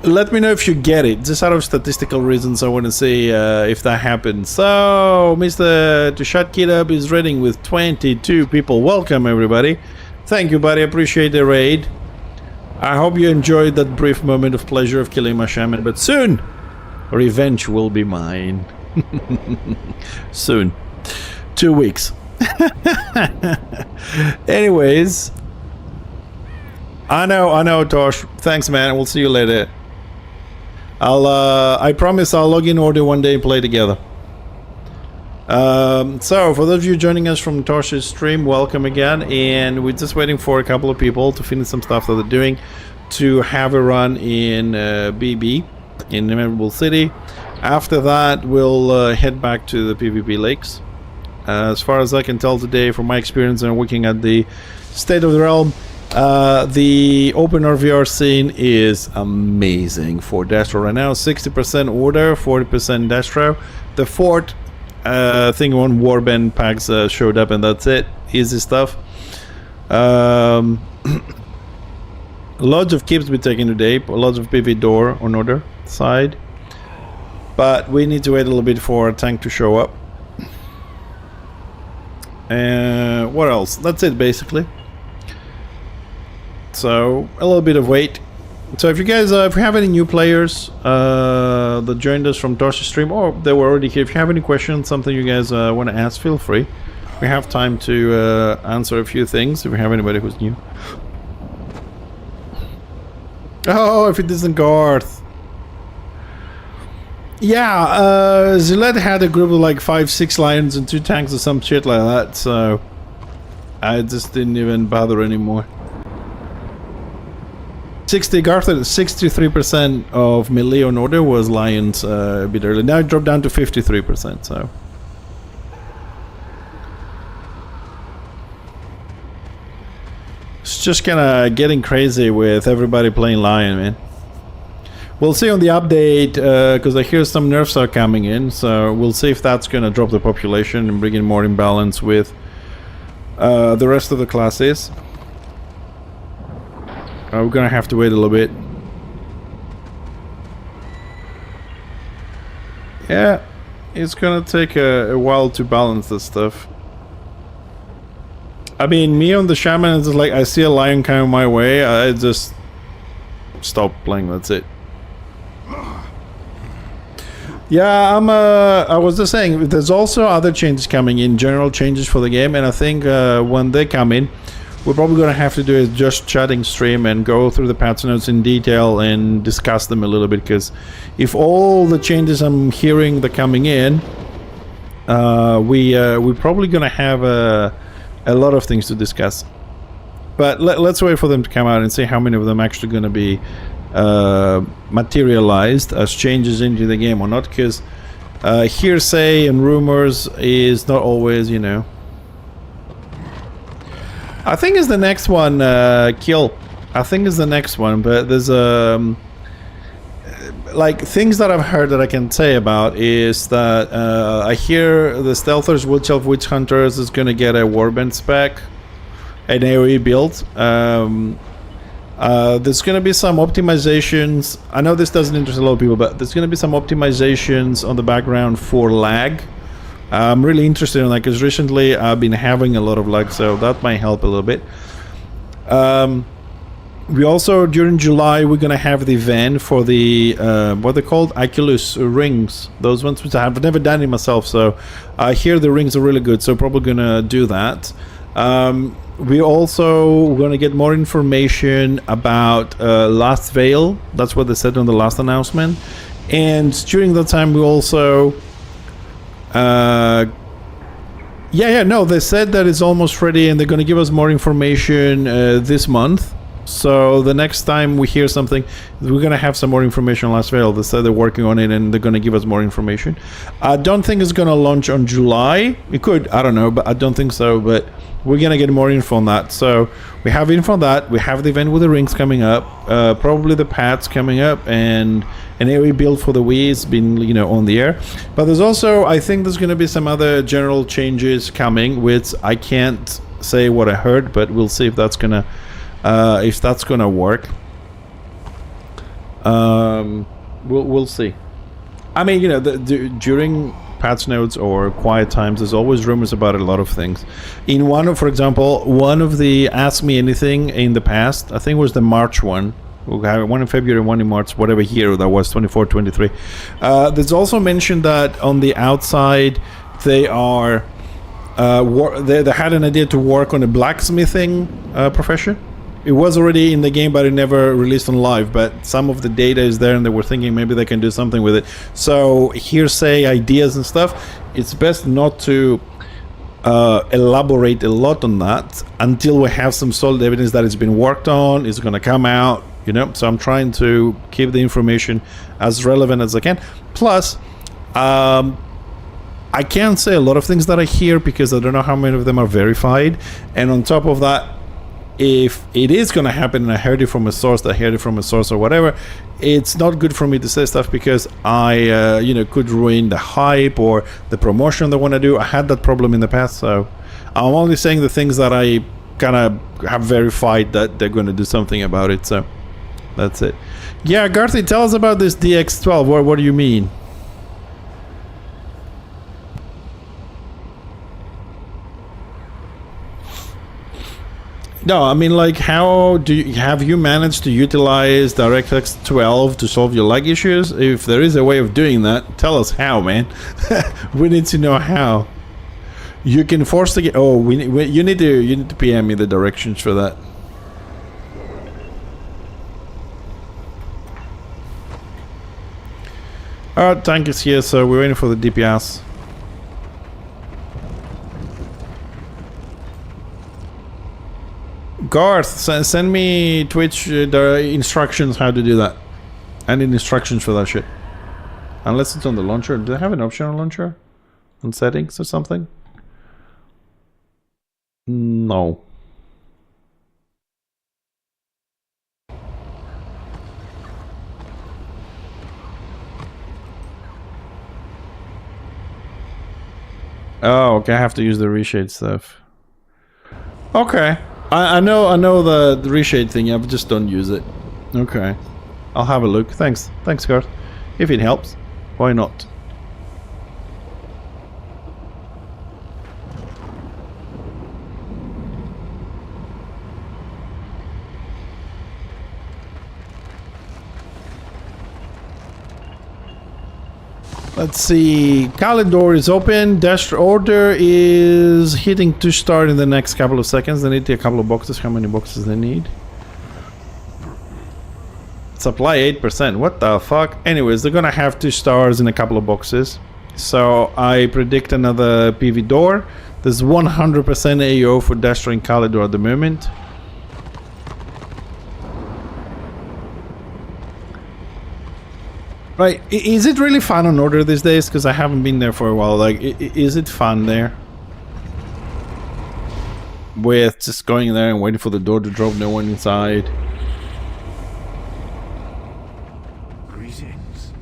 Let me know if you get it. Just out of statistical reasons, I want to see if that happens. So, Mr. Tushat Kidab is raiding with 22 people. Welcome, everybody. Thank you, buddy. Appreciate the raid. I hope you enjoyed that brief moment of pleasure of killing my shaman. But soon, revenge will be mine. Soon. 2 weeks. Anyways. I know, Tosh. Thanks, man. We'll see you later. I promise I'll log in order one day and play together. So, for those of you joining us from Tosh's stream, welcome again. And we're just waiting for a couple of people to finish some stuff that they're doing to have a run in BB, in the Memorable City. After that, we'll head back to the PvP Lakes. As far as I can tell today, from my experience and working at the State of the Realm, the open RVR scene is amazing for Destro right now. 60% order, 40% Destro. The fort thing on Warband packs showed up, and that's it. Easy stuff. Lots of keeps we taking today. Lots of PV door on order side. But we need to wait a little bit for a tank to show up. What else? That's it basically. So a little bit of wait. So if you guys, if you have any new players that joined us from Tosh's stream, or they were already here, if you have any questions, something you guys want to ask, feel free. We have time to answer a few things if you have anybody who's new. Oh, if it isn't Garth. Yeah, Zillet had a group of like 5-6 lions and 2 tanks or some shit like that, so I just didn't even bother anymore. 63% of melee on order was lions a bit early. Now it dropped down to 53%, so. It's just kinda getting crazy with everybody playing lion, man. We'll see on the update, because I hear some nerfs are coming in, so we'll see if that's gonna drop the population and bring in more imbalance with the rest of the classes. We're gonna have to wait a little bit. Yeah, it's gonna take a while to balance this stuff. I mean, me on the shaman is just like, I see a lion coming my way, I just stop playing, that's it. Yeah, I was just saying, there's also other changes coming in, general changes for the game, and I think when they come in, we're probably going to have to do a just chatting stream and go through the patch notes in detail and discuss them a little bit, because if all the changes I'm hearing that are coming in, we're probably going to have a lot of things to discuss. But let's wait for them to come out and see how many of them actually going to be materialized as changes into the game or not, because hearsay and rumors is not always, you know. I think it's the next one, Kill. I think it's the next one, but there's like things that I've heard that I can say about is that I hear the Stealthers, Witch Elf, Witch Hunters is going to get a Warband spec, an AoE build. There's going to be some optimizations. I know this doesn't interest a lot of people, but there's going to be some optimizations on the background for lag. I'm really interested in that because recently I've been having a lot of lag, so that might help a little bit. We also, during July, we're going to have the event for the, what they're called? Oculus rings. Those ones, which I've never done it myself, so I hear the rings are really good, so probably going to do that. We also going to get more information about Last Veil. That's what they said on the last announcement. And during that time, we also... they said that it's almost ready and they're going to give us more information this month. So the next time we hear something, we're going to have some more information on Last Veil. They said they're working on it and they're going to give us more information. I don't think it's going to launch on July. It could, I don't know, but I don't think so. But we're going to get more info on that. So we have info on that. We have the event with the rings coming up. Probably the pads coming up, and an AoE build for the Wii has been, on the air. But there's also, I think there's going to be some other general changes coming, which I can't say what I heard, but we'll see if that's going to work. We'll see. I mean, during patch notes or quiet times, there's always rumors about a lot of things. For example, one of the Ask Me Anything in the past, I think it was the March one. We'll have one in February, one in March, whatever year that was, 24, 23. There's also mentioned that on the outside, they are they had an idea to work on a blacksmithing profession. It was already in the game, but it never released on live. But some of the data is there, and they were thinking maybe they can do something with it. So hearsay ideas and stuff, it's best not to elaborate a lot on that until we have some solid evidence that it's been worked on, it's going to come out, So I'm trying to keep the information as relevant as I can. Plus, I can't say a lot of things that I hear because I don't know how many of them are verified. And on top of that, if it is going to happen and I heard it from a source or whatever, it's not good for me to say stuff because I could ruin the hype or the promotion they want to do. I had that problem in the past, so I'm only saying the things that I kind of have verified that they're going to do something about it. So that's it. Yeah, Garthy, tell us about this DX12. What do you mean? No, I mean, like, have you managed to utilize DirectX 12 to solve your lag issues? If there is a way of doing that, tell us how, man. We need to know how. You can force the game. Oh, you need to PM me the directions for that. Alright, tank is here, so we're waiting for the DPS. Garth, send me Twitch instructions how to do that. I need instructions for that shit. Unless it's on the launcher. Do they have an option on launcher? On settings or something? No. Oh, okay, I have to use the reshade stuff. Okay. I know the reshade thing, I just don't use it. Okay. I'll have a look. Thanks, Garth. If it helps, why not? Let's see. Calendar is open. Dash order is hitting to start in the next couple of seconds. They need a couple of boxes. How many boxes they need? Supply 8%. What the fuck? Anyways, they're gonna have 2 stars in a couple of boxes. So I predict another PV door. There's 100% AO for Dasher and Calendar at the moment. Right, is it really fun on order these days? Because I haven't been there for a while. Like, is it fun there? With just going there and waiting for the door to drop, no one inside. Greetings.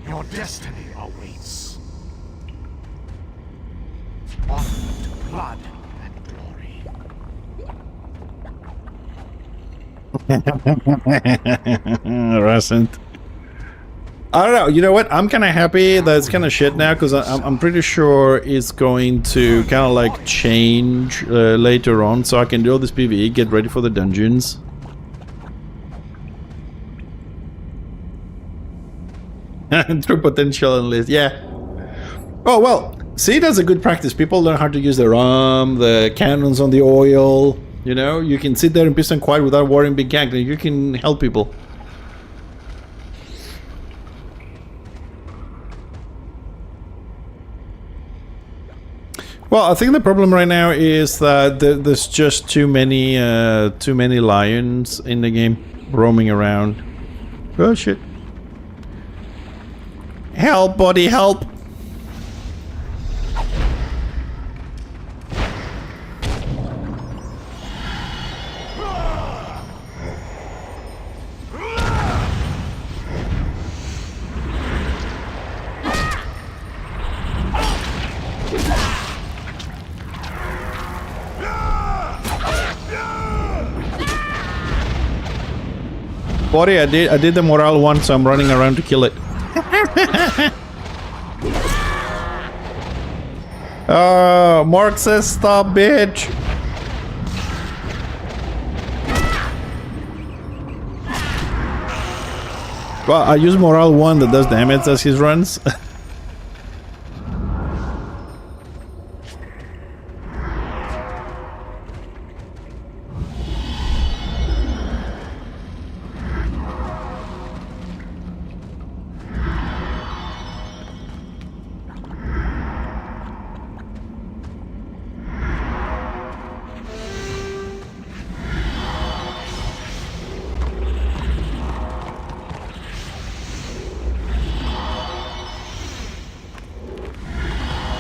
Your destiny awaits. Onward to blood and glory. Recent. I don't know. You know what? I'm kind of happy that it's kind of shit now because I'm pretty sure it's going to kind of like change later on, so I can do all this PvE, get ready for the dungeons. True potential and list, yeah. Oh well, see, that's a good practice. People learn how to use the rum, the cannons on the oil. You know, you can sit there in peace and quiet without worrying being ganked, and you can help people. Well, I think the problem right now is that there's just too many lions in the game roaming around. Oh shit! Help, buddy, help! Buddy, I did the morale one, so I'm running around to kill it. Oh, Mark says stop, bitch. Well, I use morale 1 that does damage as he runs.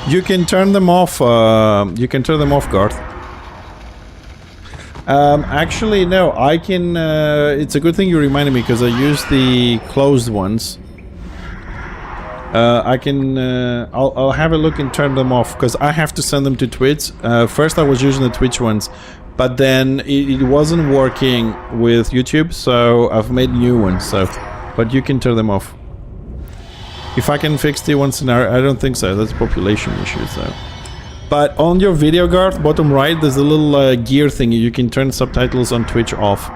You can turn them off. You can turn them off, Garth. Actually, no. I can. It's a good thing you reminded me because I use the closed ones. I can. I'll have a look and turn them off because I have to send them to Twitch. First, I was using the Twitch ones, but then it wasn't working with YouTube, so I've made new ones. So, but you can turn them off. If I can fix the one scenario, I don't think so. That's population issues, though. But on your video, Garth, bottom right, there's a little gear thingy. You can turn subtitles on Twitch off.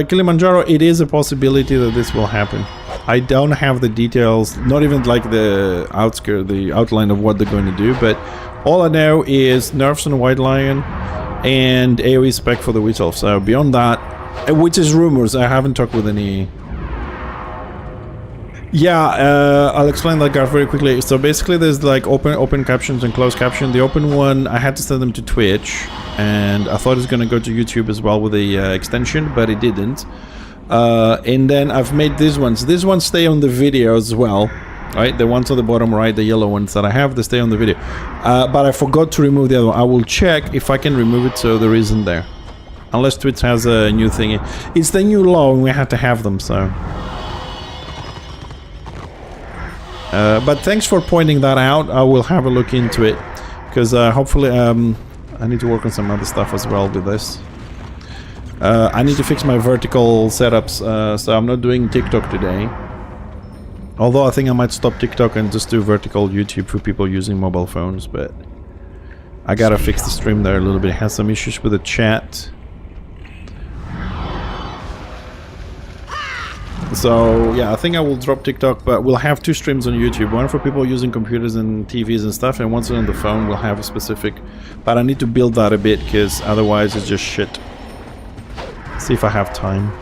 Kilimanjaro, it is a possibility that this will happen. I don't have the details, not even like the outline of what they're going to do, but all I know is nerfs on White Lion and AoE spec for the Witch Elf. So beyond that, which is rumors, I haven't talked with any. Yeah, I'll explain that, Garth, very quickly. So basically there's like open captions and closed caption. The open one, I had to send them to Twitch, and I thought it was going to go to YouTube as well with the extension, but it didn't. And then I've made these ones. These ones stay on the video as well, right? The ones on the bottom right, the yellow ones that I have, they stay on the video. But I forgot to remove the other one. I will check if I can remove it so there isn't there. Unless Twitch has a new thing. It's the new law and we have to have them, so... but thanks for pointing that out. I will have a look into it. Because hopefully I need to work on some other stuff as well with this. I need to fix my vertical setups, so I'm not doing TikTok today. Although I think I might stop TikTok and just do vertical YouTube for people using mobile phones, but I gotta fix the stream there a little bit. It has some issues with the chat. So yeah, I think I will drop TikTok, but we'll have 2 streams on YouTube. One for people using computers and TVs and stuff, and once on the phone we'll have a specific... But I need to build that a bit, because otherwise it's just shit. See if I have time.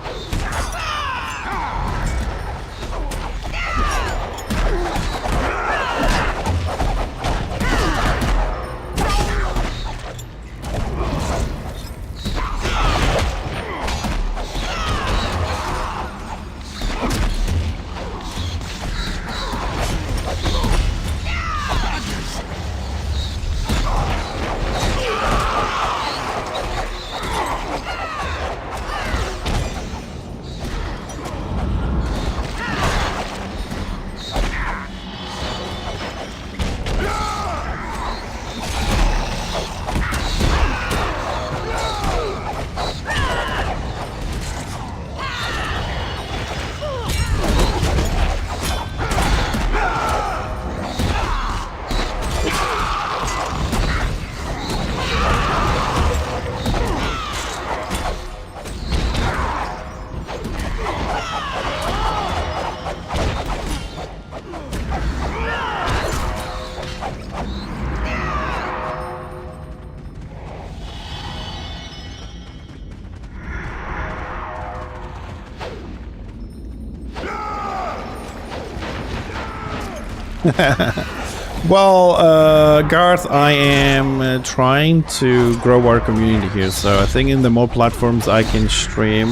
Well, Garth, I am trying to grow our community here, so I think in the more platforms I can stream,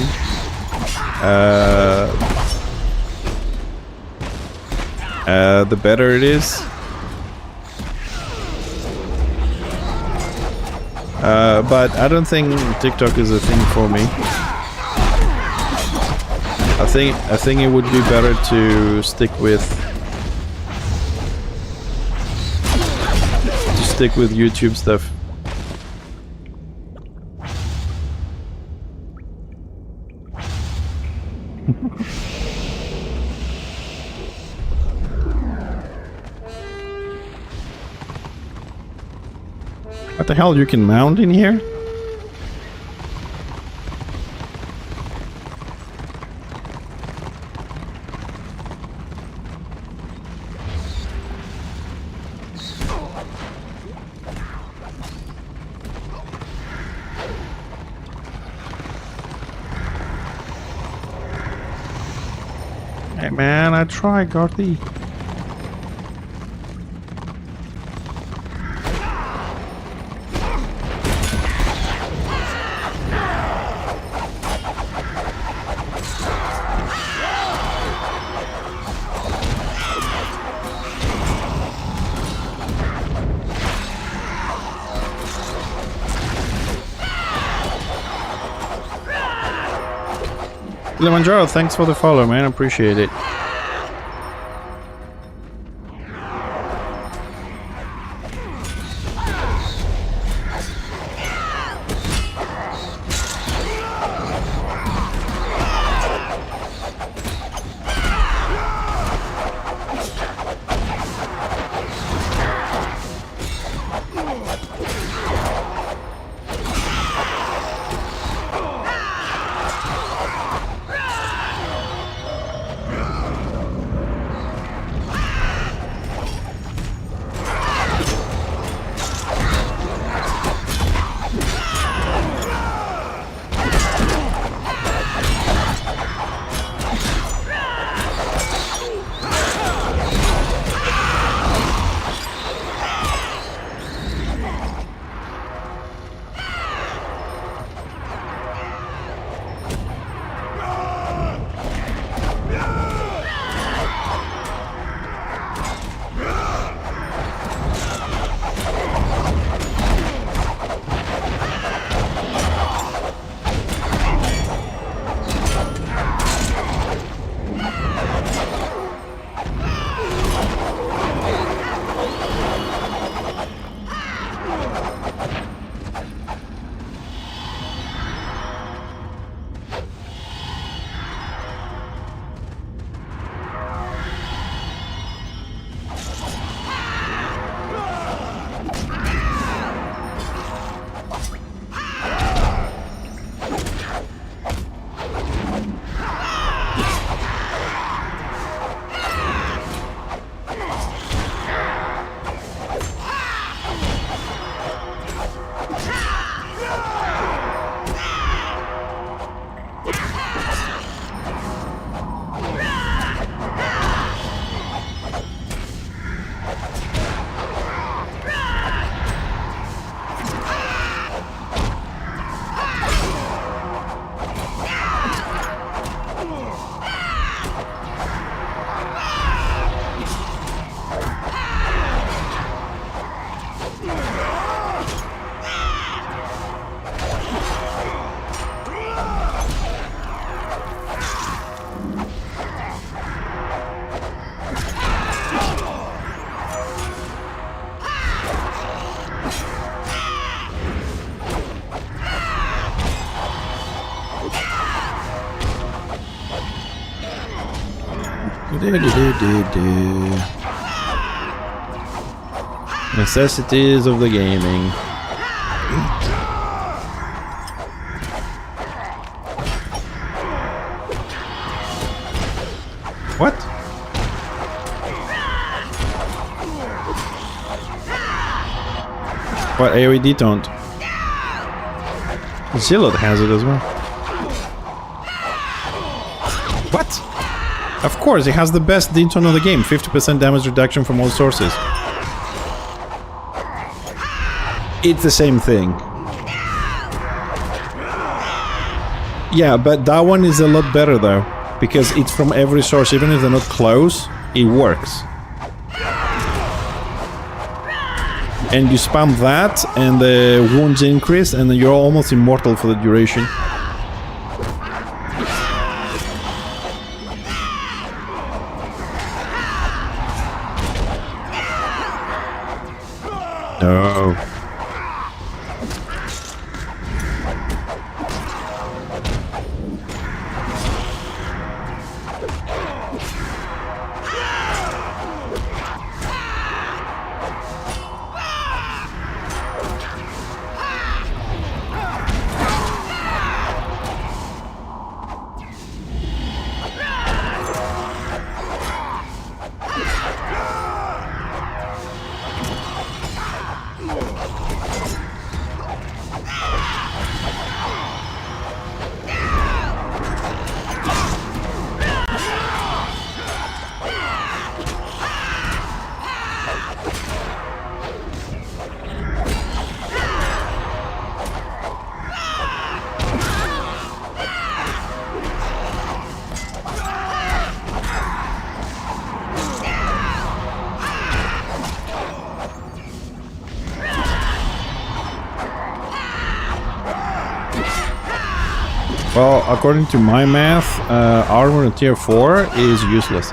the better it is. But I don't think TikTok is a thing for me. I think it would be better to stick with YouTube stuff. What the hell, you can mount in here? Hey man, I tried, Garthy. Kilimanjaro, thanks for the follow, man. Appreciate it. Necessities of the gaming. What? What? AoE don't. Zillow has it as well. What? Of course, it has the best D-tone of the game. 50% damage reduction from all sources. It's the same thing. Yeah, but that one is a lot better though. Because it's from every source, even if they're not close, it works. And you spam that, and the wounds increase, and then you're almost immortal for the duration. No. Well, according to my math, armor in tier 4 is useless.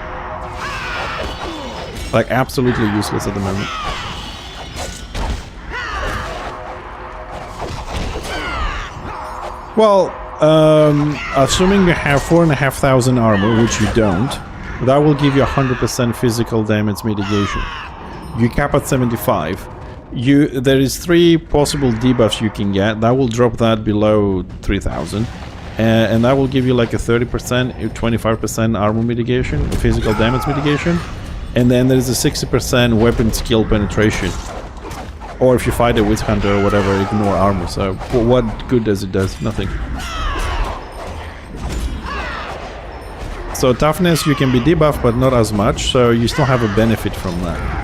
Like, absolutely useless at the moment. Well, assuming you have 4,500 armor, which you don't, that will give you 100% physical damage mitigation. You cap at 75. There is 3 possible debuffs you can get. That will drop that below 3,000. And that will give you like a 30%, 25% armor mitigation, physical damage mitigation. And then there is a 60% weapon skill penetration. Or if you fight a Witch Hunter or whatever, ignore armor. So what good does it do? Nothing. So toughness you can be debuffed, but not as much, so you still have a benefit from that.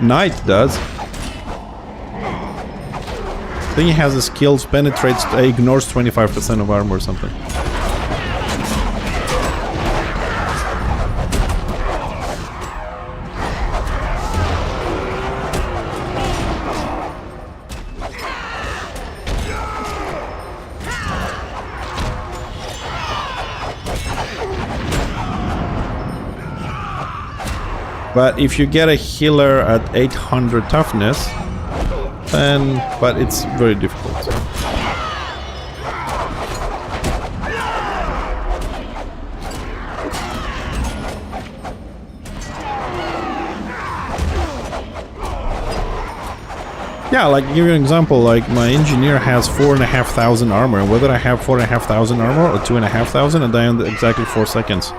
Knight does. I think he has the skills penetrates, ignores 25% of armor or something. But if you get a healer at 800 toughness, then... but it's very difficult. Yeah, like, give you an example, like, my engineer has 4,500 armor, and whether I have 4,500 armor or 2,500, I die in exactly 4 seconds.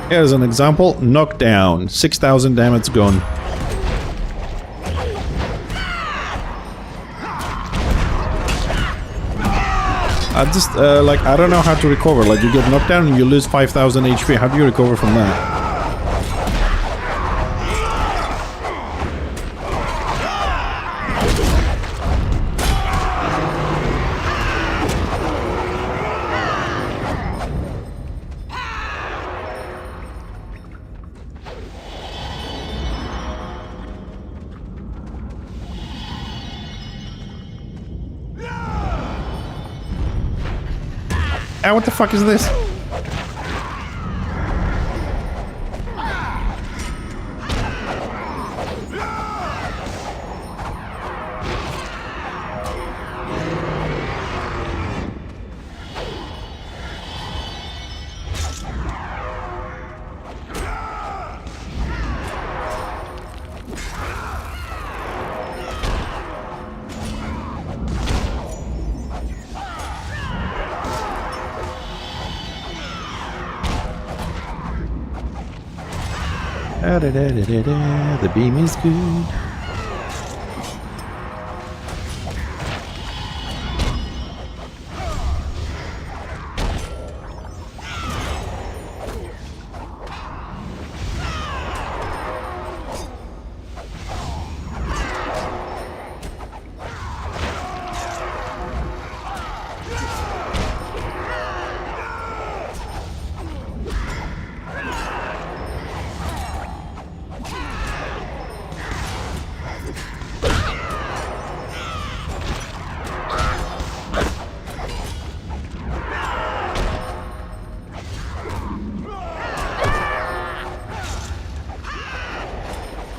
Here's an example, knockdown, 6,000 damage gone. I just, like, I don't know how to recover. Like, you get knocked down and you lose 5,000 HP. How do you recover from that? Ah, what the fuck is this? The beam is good.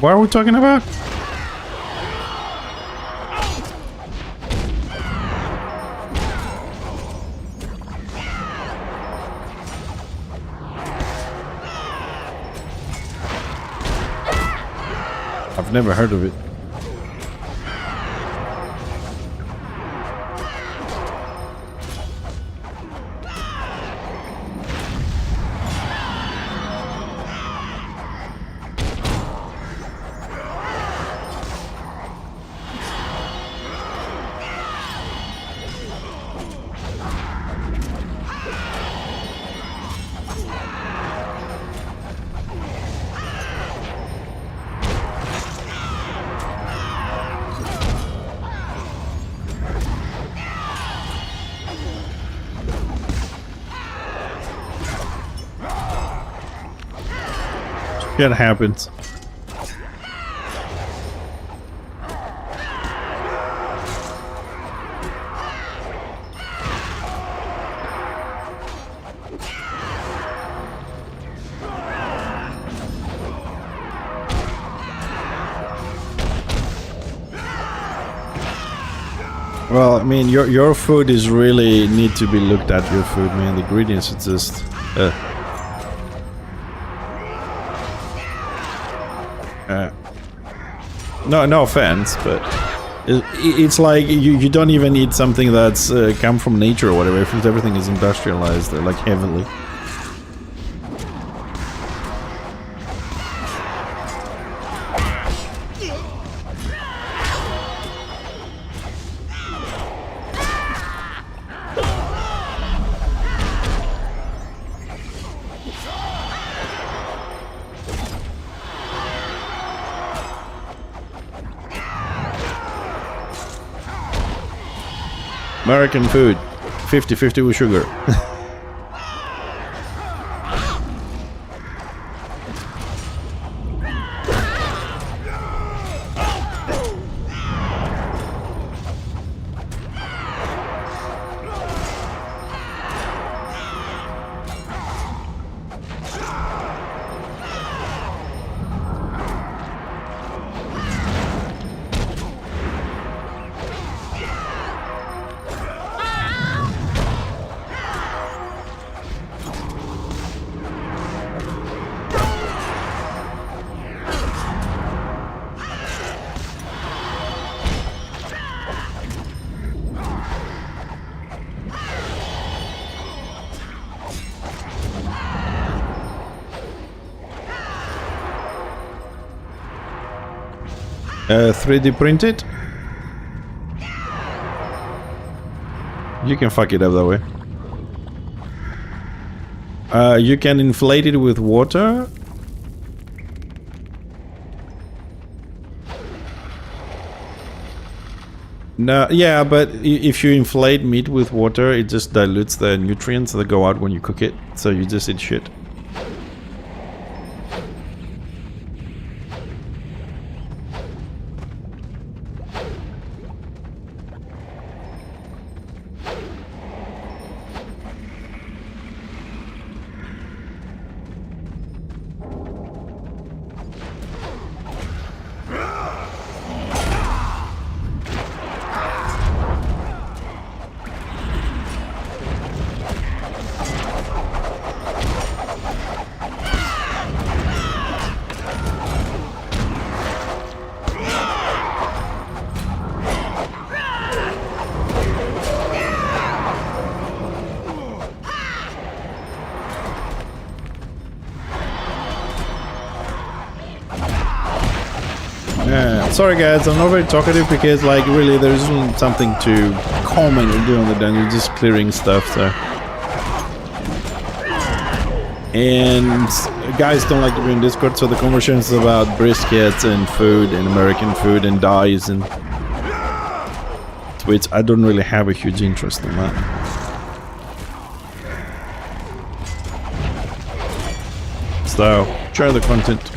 What are we talking about? I've never heard of it. It happens. Well, I mean, your food is really need to be looked at. Your food, man. The ingredients are just. No offense, but it's like you don't even eat something that's come from nature or whatever. If everything is industrialized, like heavily. American food, 50-50 with sugar. Uh, 3D print it? You can fuck it up that way. You can inflate it with water. No, yeah, but if you inflate meat with water, it just dilutes the nutrients that go out when you cook it. So you just eat shit. Sorry guys, I'm not very talkative because like really there isn't something to comment or do on the dungeon, just clearing stuff, so. And guys don't like to be in Discord, so the conversation is about briskets and food and American food and dyes and which I don't really have a huge interest in that. So, try the content.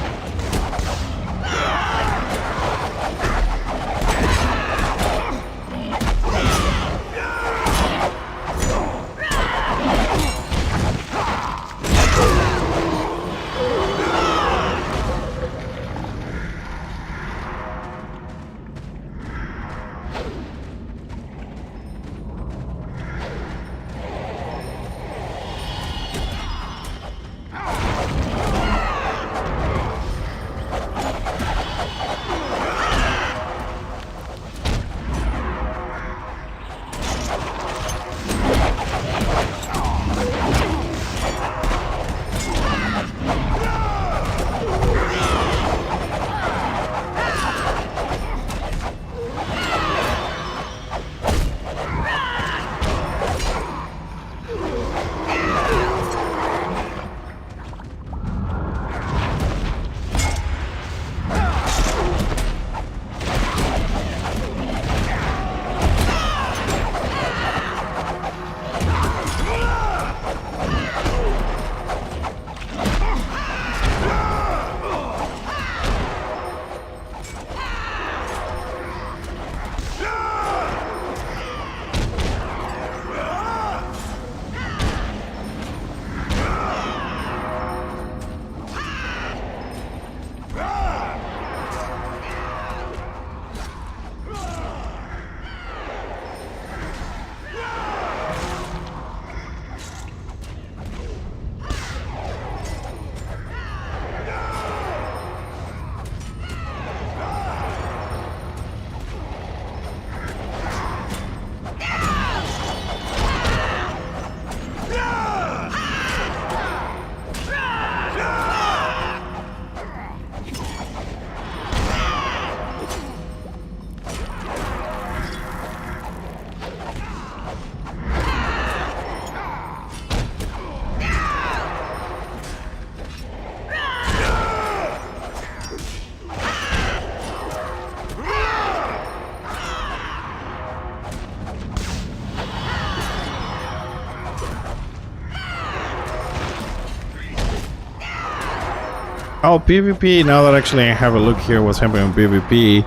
Oh, PvP, now that actually I have a look here what's happening on PvP.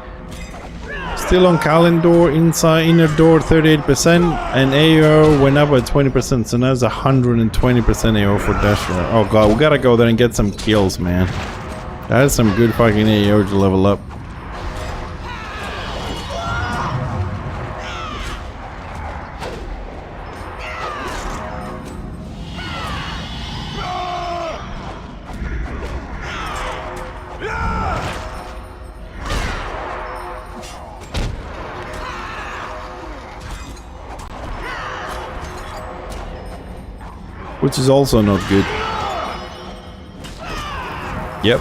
Still on calendar, inside inner door 38%, and AO went up by 20%, so now it's 120% AO for Dasher. Oh god, we gotta go there and get some kills, man. That is some good fucking AO to level up. Which is also not good. Yep.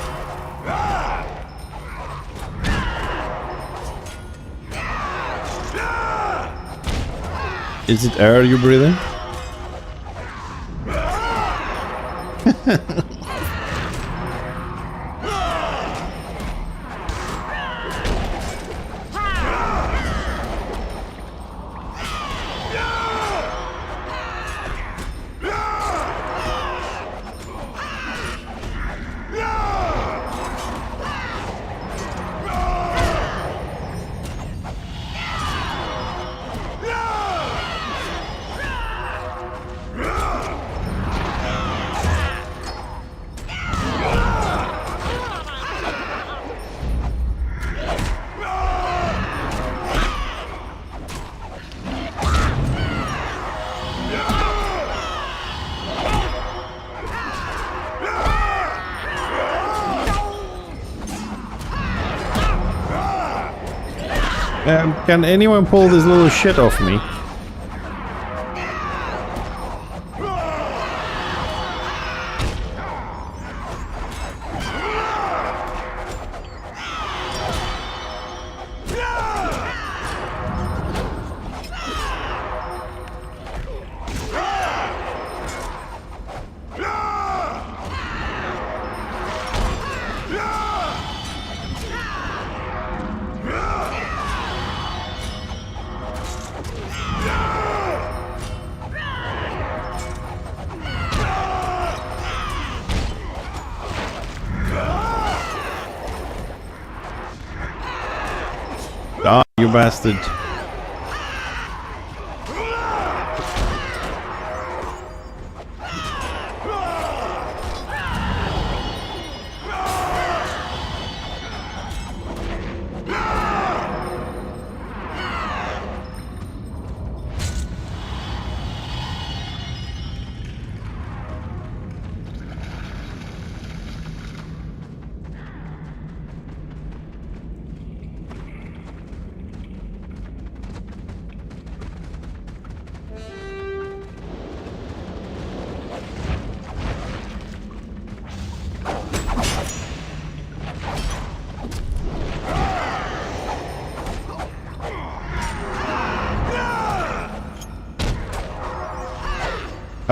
Is it air you're breathing? Can anyone pull this little shit off me? You bastard.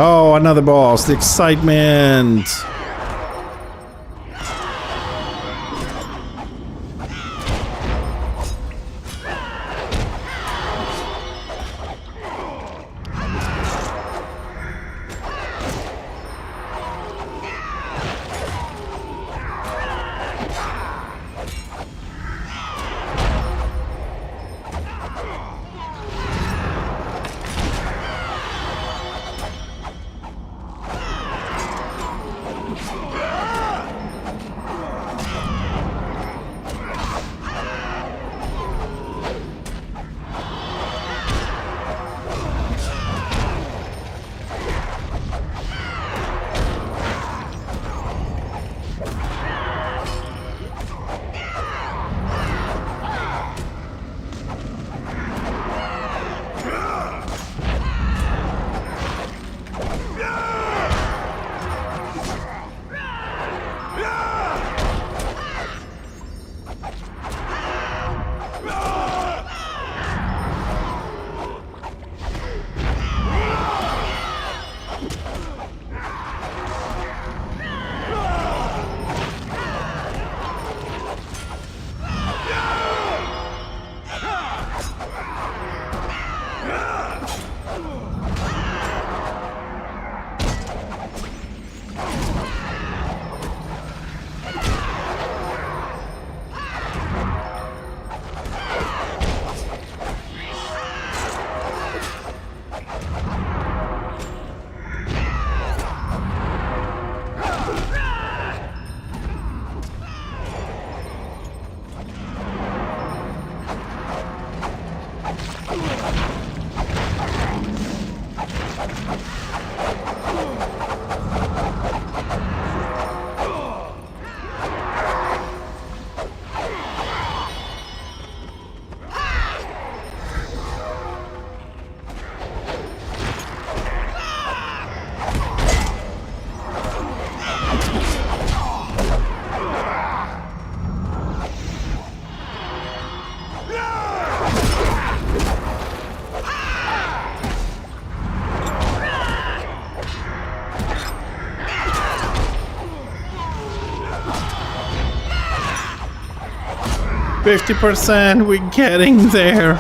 Oh, another boss. The excitement. %, we're getting there.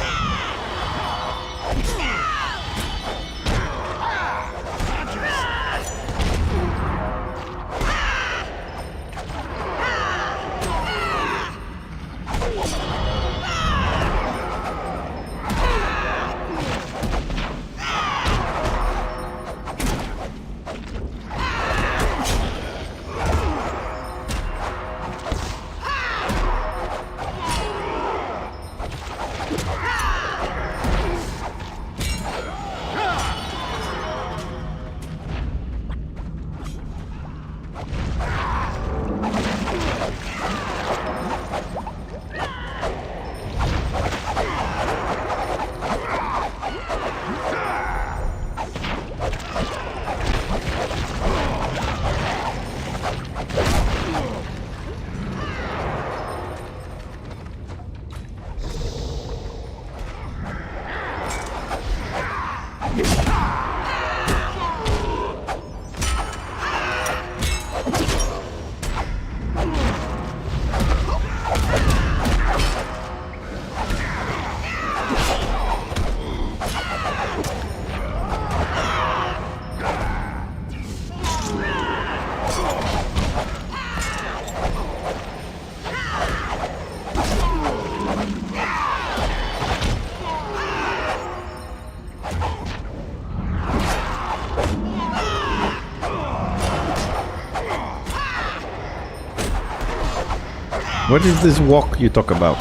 What is this walk you talk about?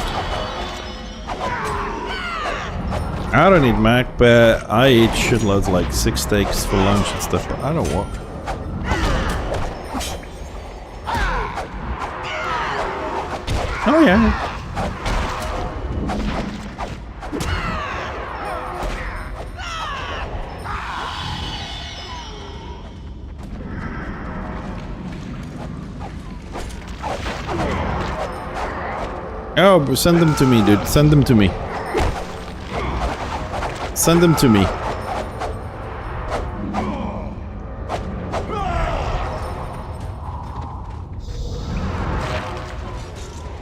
I don't eat Mac, but I eat shitloads, like 6 steaks for lunch and stuff, but I don't walk. Oh yeah. Oh, but send them to me, dude. Send them to me. Send them to me.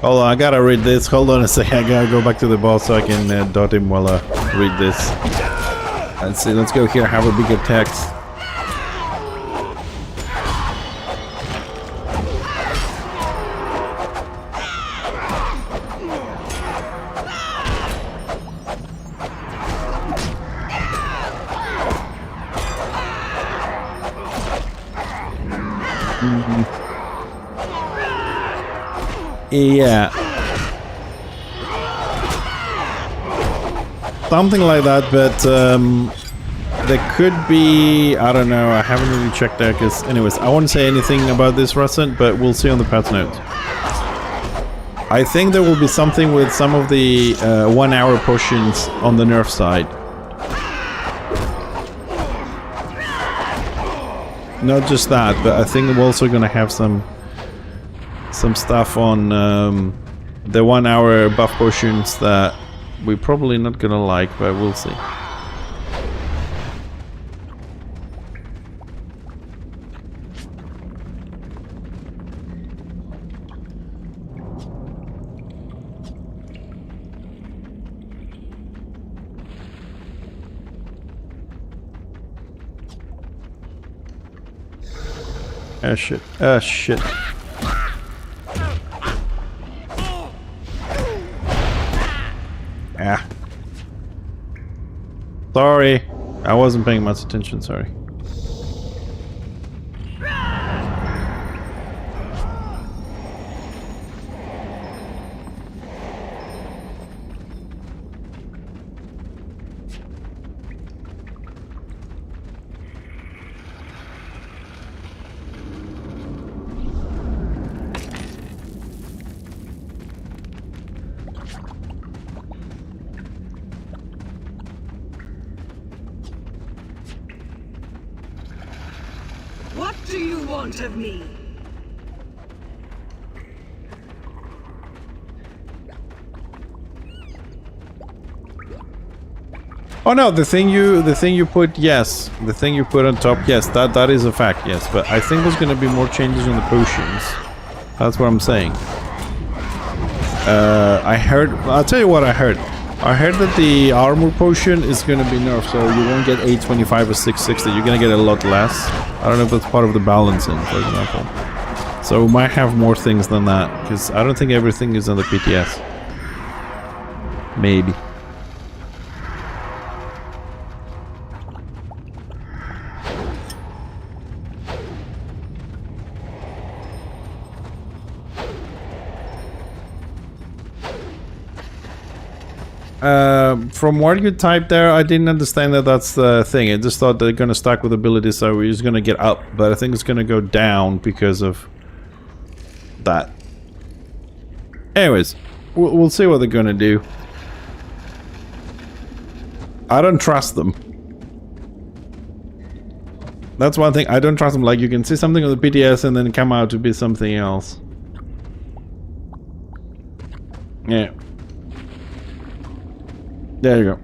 Hold on, I gotta read this. Hold on a second. I gotta go back to the boss so I can dot him while I read this. Let's see. Let's go here. Have a bigger text. Yeah. Something like that, but there could be, I don't know, I haven't really checked that because anyways, I won't say anything about this Russet, but we'll see on the patch notes. I think there will be something with some of the 1 hour potions on the nerf side. Not just that, but I think we're also gonna have some stuff on the 1 hour buff potions that we're probably not gonna like, but we'll see. Ah shit. Ah shit. Ah. Sorry. I wasn't paying much attention, sorry. What do you want of me? Oh no, the thing you put, yes. The thing you put on top, yes, that is a fact, yes. But I think there's gonna be more changes on the potions. That's what I'm saying. I heard, I'll tell you what I heard. I heard that the armor potion is gonna be nerfed, so you won't get 825 or 660, you're gonna get a lot less. I don't know if that's part of the balancing, for example. So we might have more things than that, because I don't think everything is on the PTS. Maybe. From what you typed there, I didn't understand that that's the thing. I just thought they're gonna stack with abilities, so we're just gonna get up, but I think it's gonna go down because of that. Anyways, we'll see what they're gonna do. I don't trust them. That's one thing, I don't trust them. Like, you can see something on the PTS and then come out to be something else. Yeah. There you go.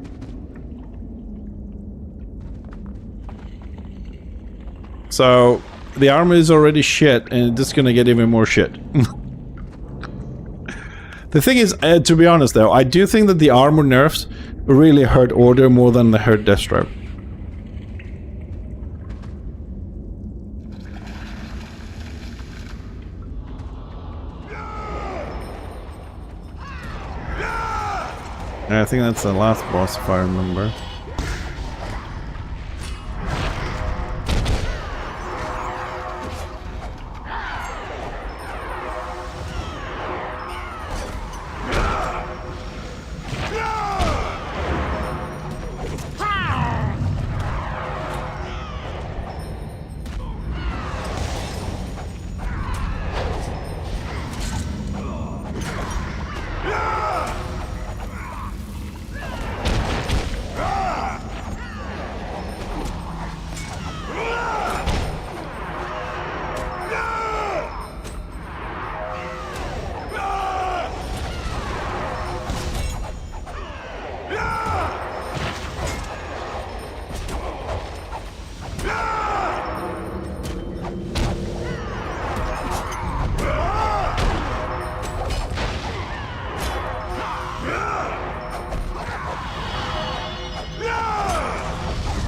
So, the armor is already shit, and it's just gonna get even more shit. The thing is, to be honest though, I do think that the armor nerfs really hurt Order more than they hurt Deathstroke. I think that's the last boss, if I remember.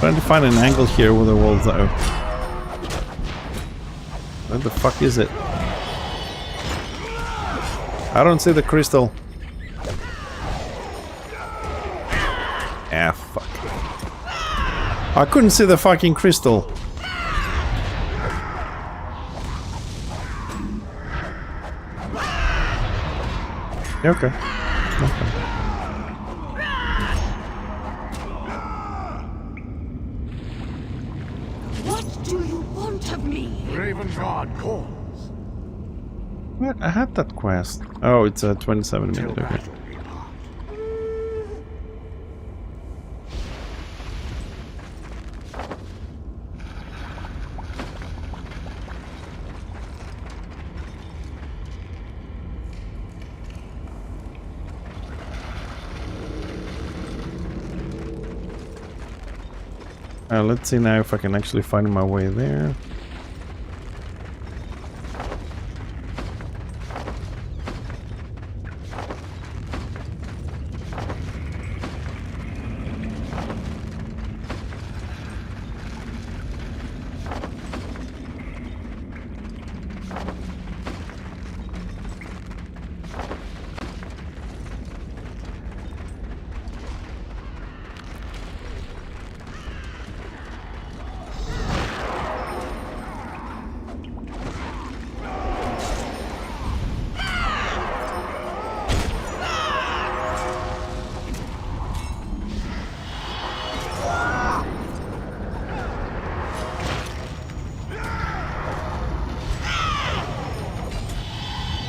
Trying to find an angle here with the walls out. Where the fuck is it? I don't see the crystal. Ah, fuck. I couldn't see the fucking crystal. Okay. Okay. What do you want of me? Raven God calls. What? I had that quest. Oh, it's a 27 Till minute. Okay. battle we part. Let's see now if I can actually find my way there.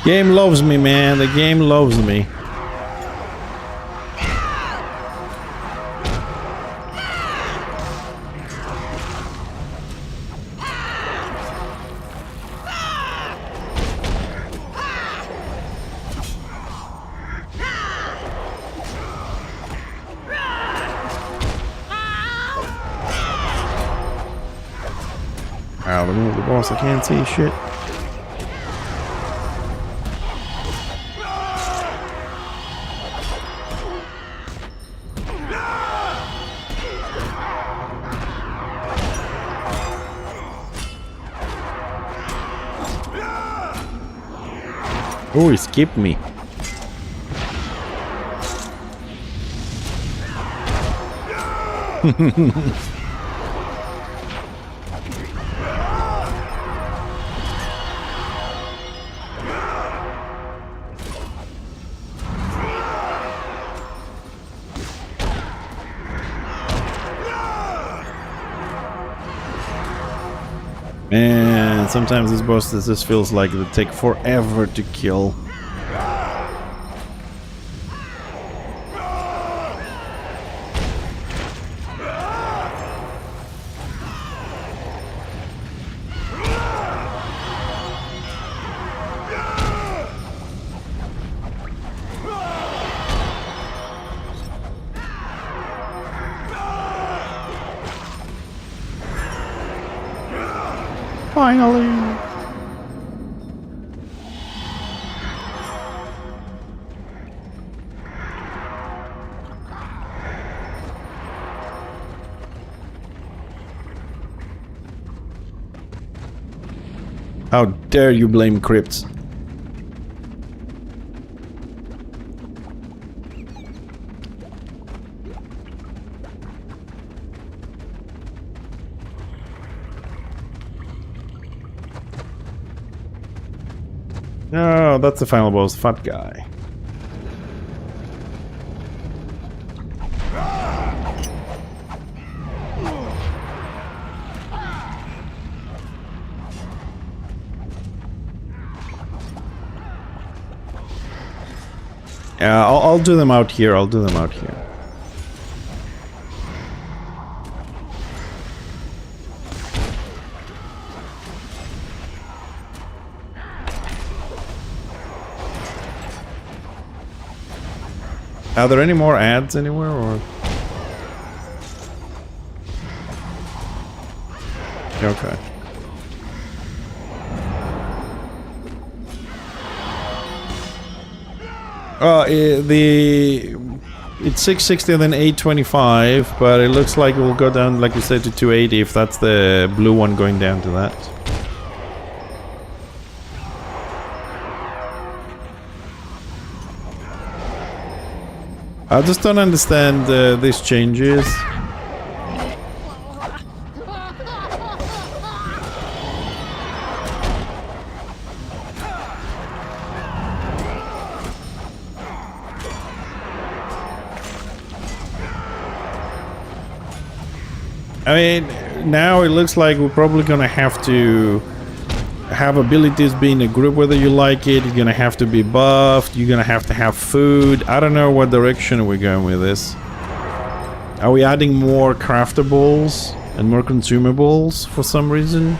Game loves me, man. The game loves me. Ow, the move the boss, I can't see shit. Oh, he skipped me. Man, sometimes these bosses just feels like they take forever to kill. Finally! How dare you blame crypts? No, that's the final boss, fat guy. Yeah, I'll do them out here. I'll do them out here. Are there any more ads anywhere, or? Okay. The it's 660 and then 825, but it looks like it will go down, like you said, to 280 if that's the blue one going down to that. I just don't understand these changes. I mean, now it looks like we're probably gonna have to have abilities be in a group whether you like it. You're gonna have to be buffed. You're gonna have to have food. I don't know what direction we're going with this. Are we adding more craftables and more consumables for some reason?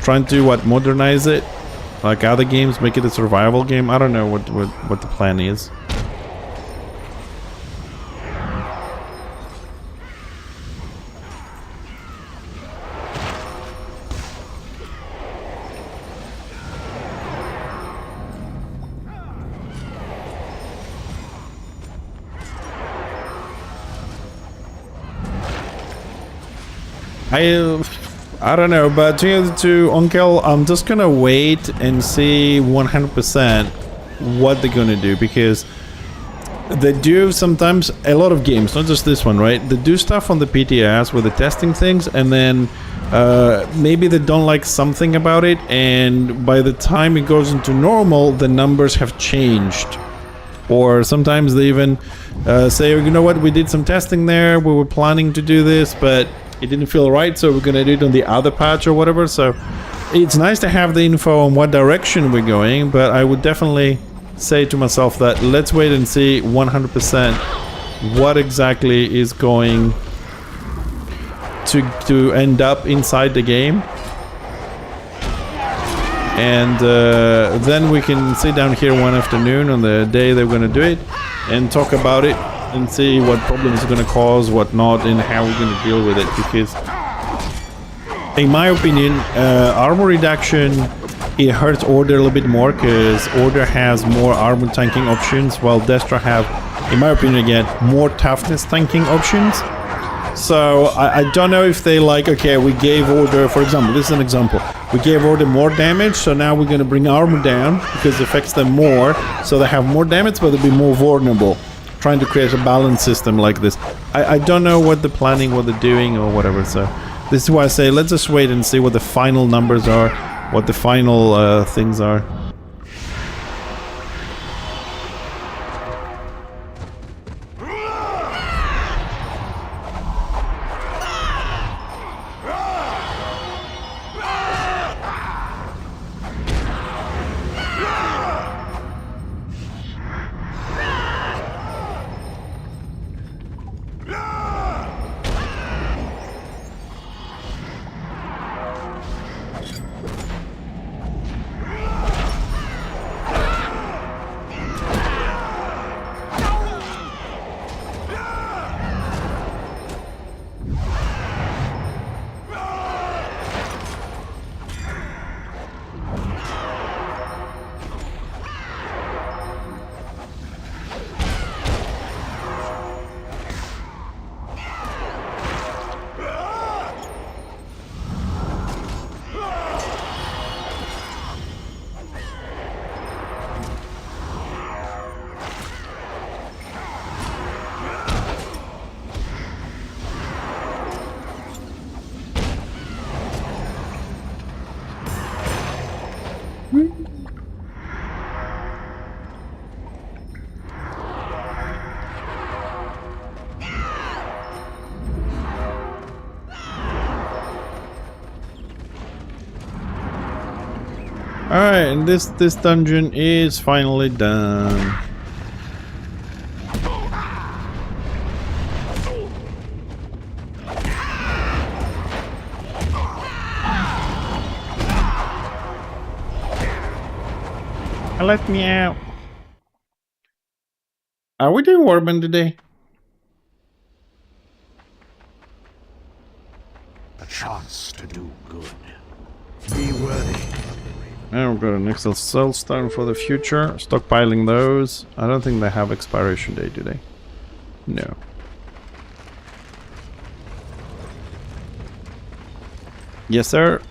Trying to what, modernize it like other games, make it a survival game? I don't know what the plan is. I don't know, but to Uncle, I'm just gonna wait and see 100% what they're gonna do, because they do sometimes, a lot of games, not just this one, right? They do stuff on the PTS where they're testing things, and then maybe they don't like something about it, and by the time it goes into normal, the numbers have changed. Or sometimes they even say, you know what, we did some testing there, we were planning to do this, but it didn't feel right, so we're gonna do it on the other patch or whatever. So it's nice to have the info on what direction we're going, but I would definitely say to myself that let's wait and see 100% what exactly is going to end up inside the game. And then we can sit down here one afternoon on the day they're gonna do it and talk about it and see what problems it's going to cause, what not, and how we're going to deal with it. Because in my opinion, armor reduction, it hurts Order a little bit more, because Order has more armor tanking options, while Destra have, in my opinion again, more toughness tanking options. So I don't know if they like, okay, we gave Order, for example, this is an example, we gave Order more damage, so now we're going to bring armor down because it affects them more, so they have more damage but they'll be more vulnerable. Trying to create a balance system like this. I don't know what they're planning, what they're doing or whatever, so this is why I say let's just wait and see what the final numbers are, what the final things are. Alright, and this dungeon is finally done. Let me out. Are we doing Warband today? A chance to do good. Be worthy. Now we've got an Excel Soul Stone for the future. Stockpiling those. I don't think they have expiration date today. No. Yes, sir.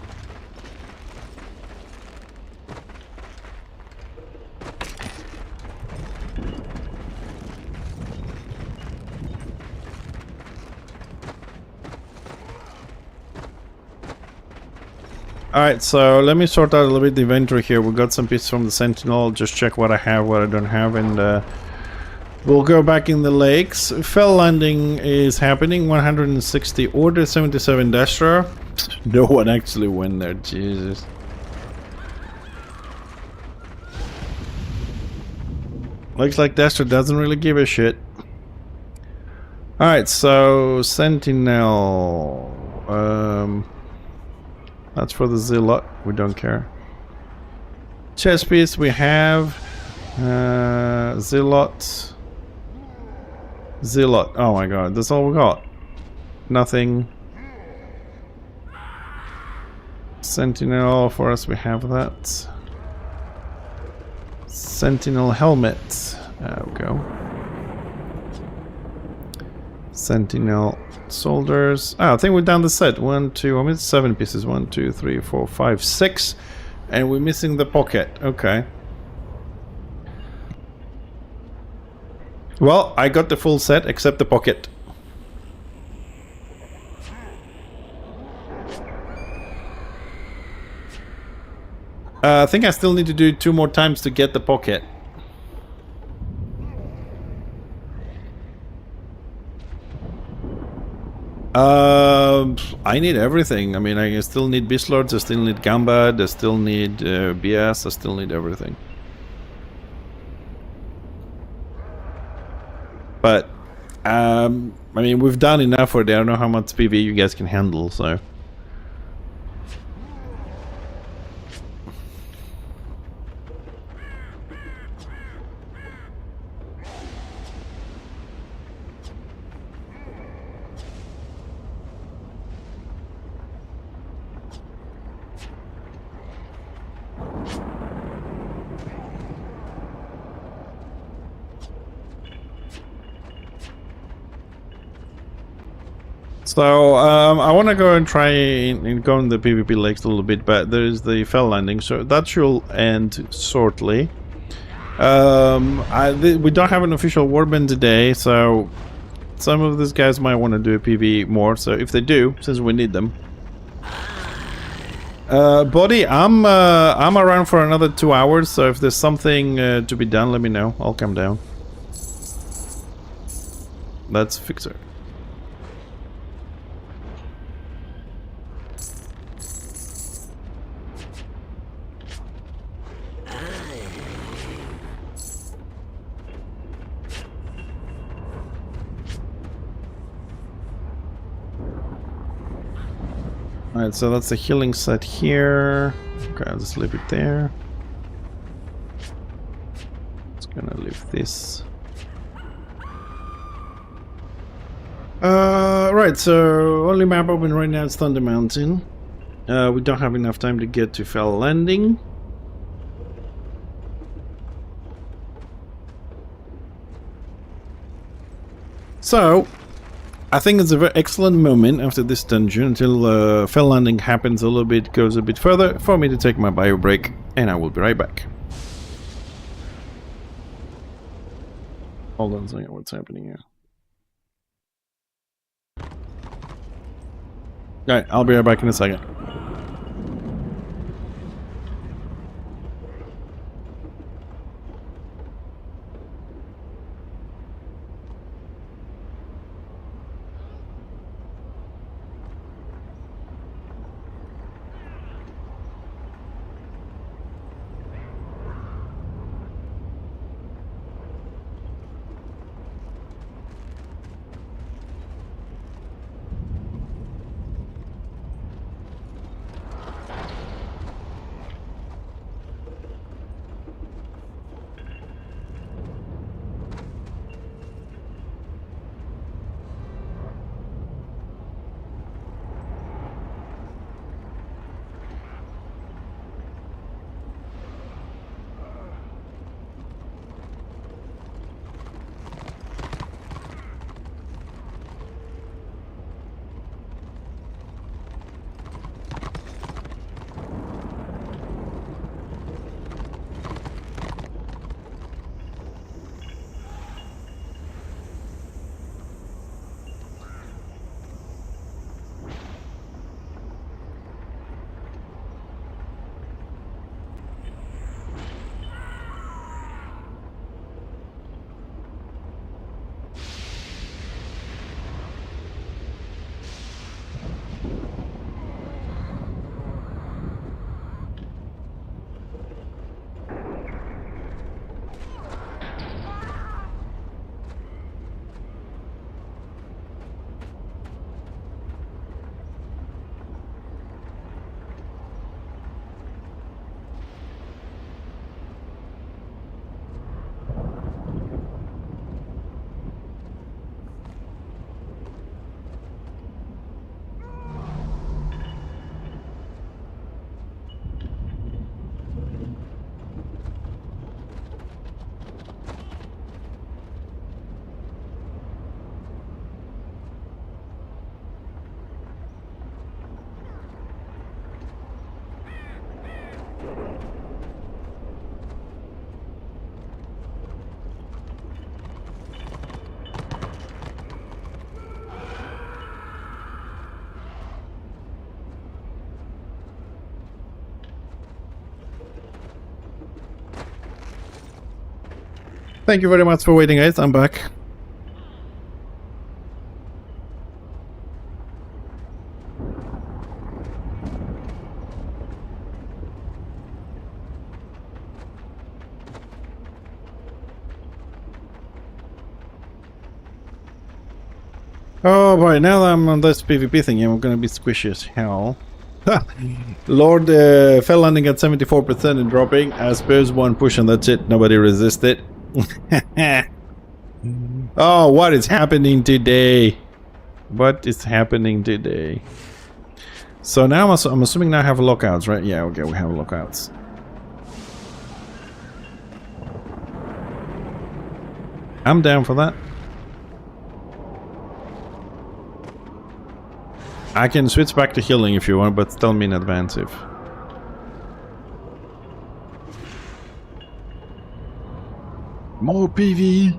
Alright, so let me sort out a little bit the inventory here. We got some pieces from the Sentinel. Just check what I have, what I don't have, and we'll go back in the lakes. Fell landing is happening. 160 order, 77 Destra. No one actually went there, Jesus. Looks like Destra doesn't really give a shit. Alright, so Sentinel. That's for the Zealot. We don't care. Chess piece we have. Zealot. Zealot. Oh my god, that's all we got. Nothing. Sentinel for us, we have that. Sentinel helmet. There we go. Sentinel soldiers. I think we're down the set. 1, 2, I mean 7 pieces. 1, 2, 3, 4, 5, 6. And we're missing the pocket. Okay. Well, I got the full set except the pocket. I think I still need to do 2 more times to get the pocket. I need everything. I mean, I still need Beast Lords, I still need Gambad, I still need BS, I still need everything. But, I mean, we've done enough for it. I don't know how much PV you guys can handle, so... So, I want to go and try and go in the PvP lakes a little bit, but there's the fell landing, so that should end shortly. We don't have an official warband today, so some of these guys might want to do a PvE more, so if they do, since we need them. Buddy, I'm around for another 2 hours, so if there's something to be done, let me know. I'll come down. Let's fix it. Alright, so that's the healing set here. Okay, I'll just leave it there. Just gonna leave this. Right, so only map open right now is Thunder Mountain. We don't have enough time to get to Fell Landing. So, I think it's a very excellent moment after this dungeon until Fell Landing happens a little bit, goes a bit further, for me to take my bio break, and I will be right back. Hold on a second, what's happening here? Alright, I'll be right back in a second. Thank you very much for waiting, guys. I'm back. Oh boy, now that I'm on this PvP thing, I'm gonna be squishy as hell. Lord fell landing at 74% and dropping. I suppose one push and that's it. Nobody resisted. Oh, what is happening today? What is happening today? So now I'm assuming now I have lockouts, right? Yeah, okay, we have lockouts. I'm down for that. I can switch back to healing if you want, but tell me in advance if... More PV!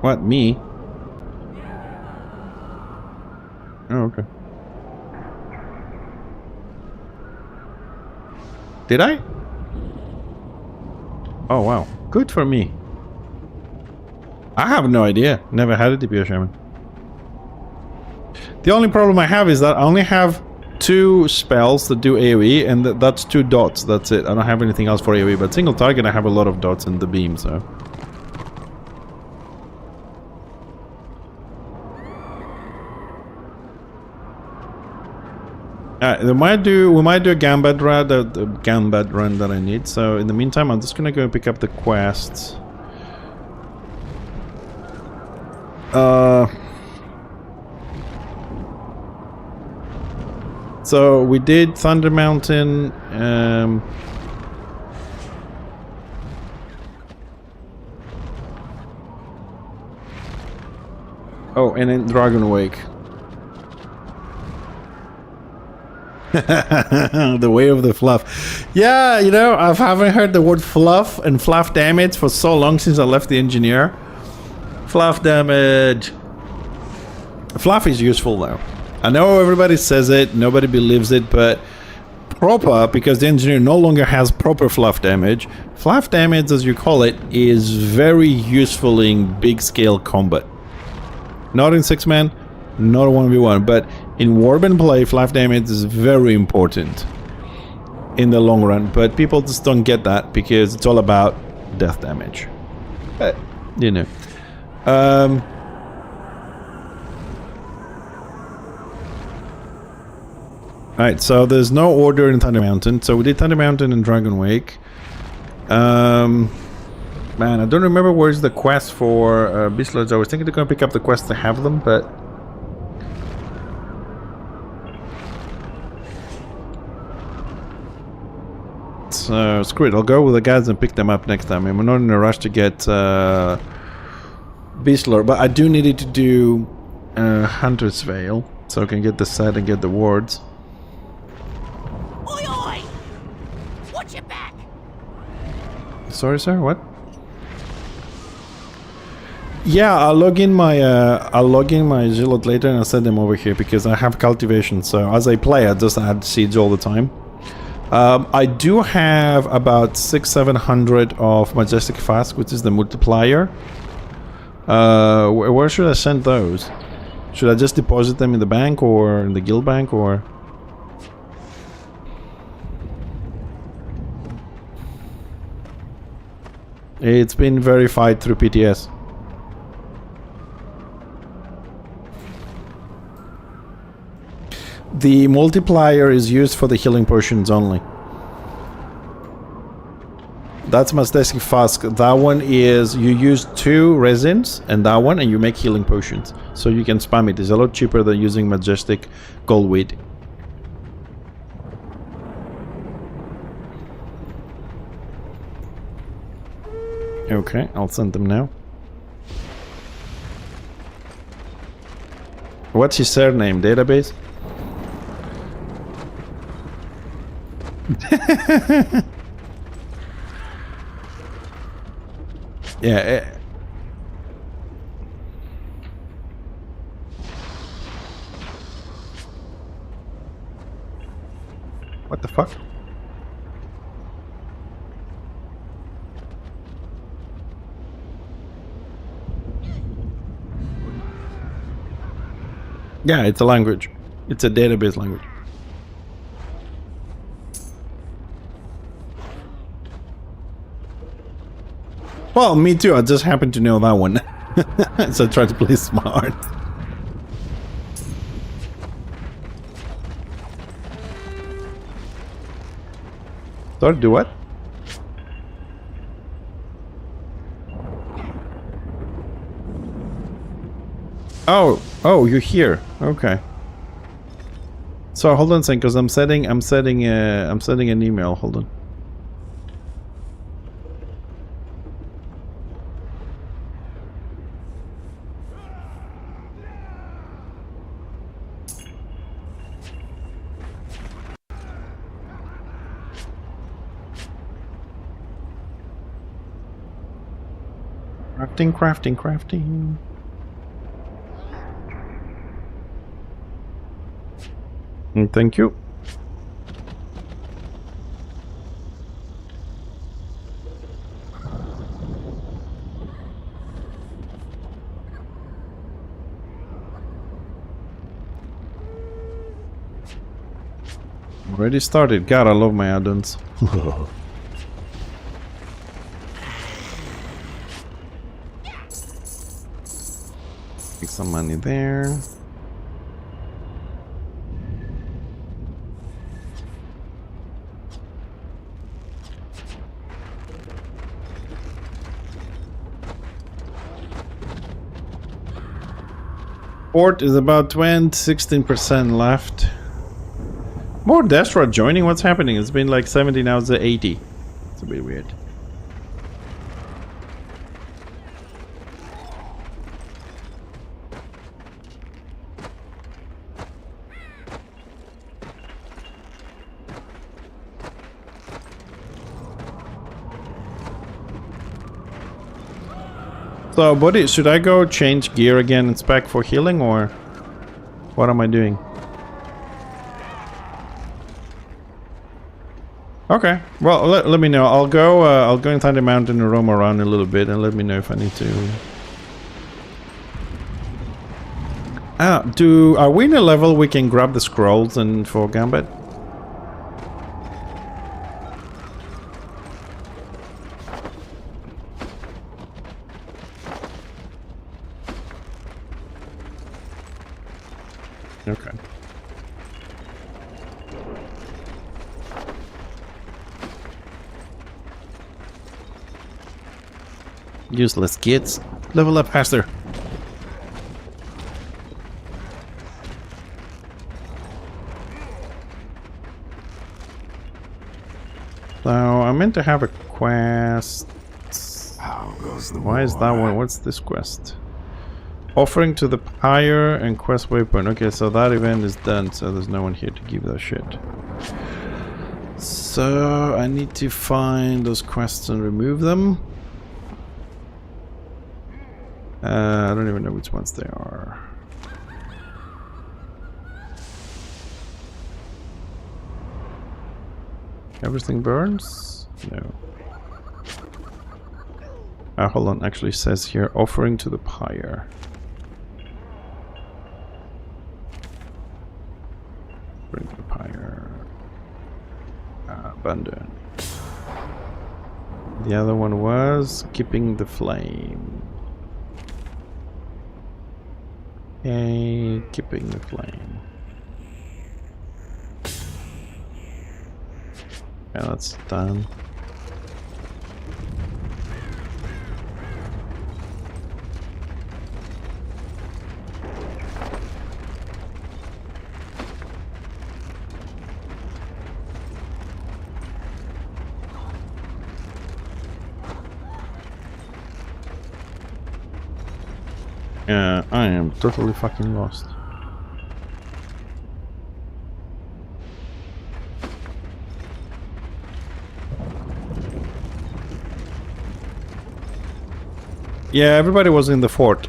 What, me? Oh, okay. Did I? Oh wow, good for me. I have no idea. Never had a DPS shaman. The only problem I have is that I only have 2 spells that do AoE, and that's 2 dots. That's it. I don't have anything else for AoE, but single target I have a lot of dots in the beam, so. We might do a Gambad run, the Gambad run that I need. So in the meantime, I'm just gonna go pick up the quests. So we did Thunder Mountain. Oh, and then Dragon Wake. The way of the fluff. Yeah, you know, I haven't heard the word fluff and fluff damage for so long since I left the engineer. Fluff damage. Fluff is useful though. I know everybody says it, nobody believes it, but proper, because the engineer no longer has proper fluff damage. Fluff damage, as you call it, is very useful in big scale combat. Not in 6-man, not 1v1, but in warband play, fluff damage is very important in the long run, but people just don't get that because it's all about death damage. But, you know. Alright, so there's no order in Thunder Mountain, so we did Thunder Mountain and Dragon Wake. Man, I don't remember where's the quest for Beast Lords. I was thinking to go and pick up the quest to have them, but... So, screw it, I'll go with the guys and pick them up next time. I'm not in a rush to get Beast Lord, but I do need to do Hunter's Veil, so I can get the set and get the wards. Oi, oi! Watch your back! Sorry, sir, what? Yeah, I'll log in my Zealot later and I'll send them over here because I have cultivation, so as I play I just add seeds all the time. I do have about 600-700 of Majestic Fast, which is the multiplier. Where should I send those? Should I just deposit them in the bank or in the guild bank or? It's been verified through PTS. The multiplier is used for the healing potions only. That's Majestic Flask. That one is, you use 2 resins and that one and you make healing potions. So you can spam it. It's a lot cheaper than using Majestic Gold Wheat. Okay, I'll send them now. What's his surname? Database? Yeah. What the fuck? Yeah, it's a language. It's a database language. Well, me too. I just happen to know that one. So I try to play smart. Sorry, do what? Oh, you're here. Okay. So hold on a second, because I'm setting an email. Hold on. Crafting. Thank you. Already started. God, I love my add-ons. Take some money there. Port is about 16% left. More Destra joining? What's happening? It's been like 70, now it's at 80. It's a bit weird. So, buddy, should I go change gear again and spec for healing, or what am I doing? Okay, well, let me know. I'll go inside the mountain and roam around a little bit, and let me know if I need to. Are we in a level we can grab the scrolls and for Gambit? Okay. Useless kids. Level up faster. So I meant to have a quest. How goes the Why is that one? What's this quest? Offering to the pyre and quest waypoint. Okay, so that event is done, so there's no one here to give that shit. So I need to find those quests and remove them. I don't even know which ones they are. Everything burns? No. Hold on, actually says here, offering to the pyre. Bring the pyre. Abandon. The other one was keeping the flame. Okay, keeping the flame. Yeah, that's done. Yeah, I am totally fucking lost. Yeah, everybody was in the fort.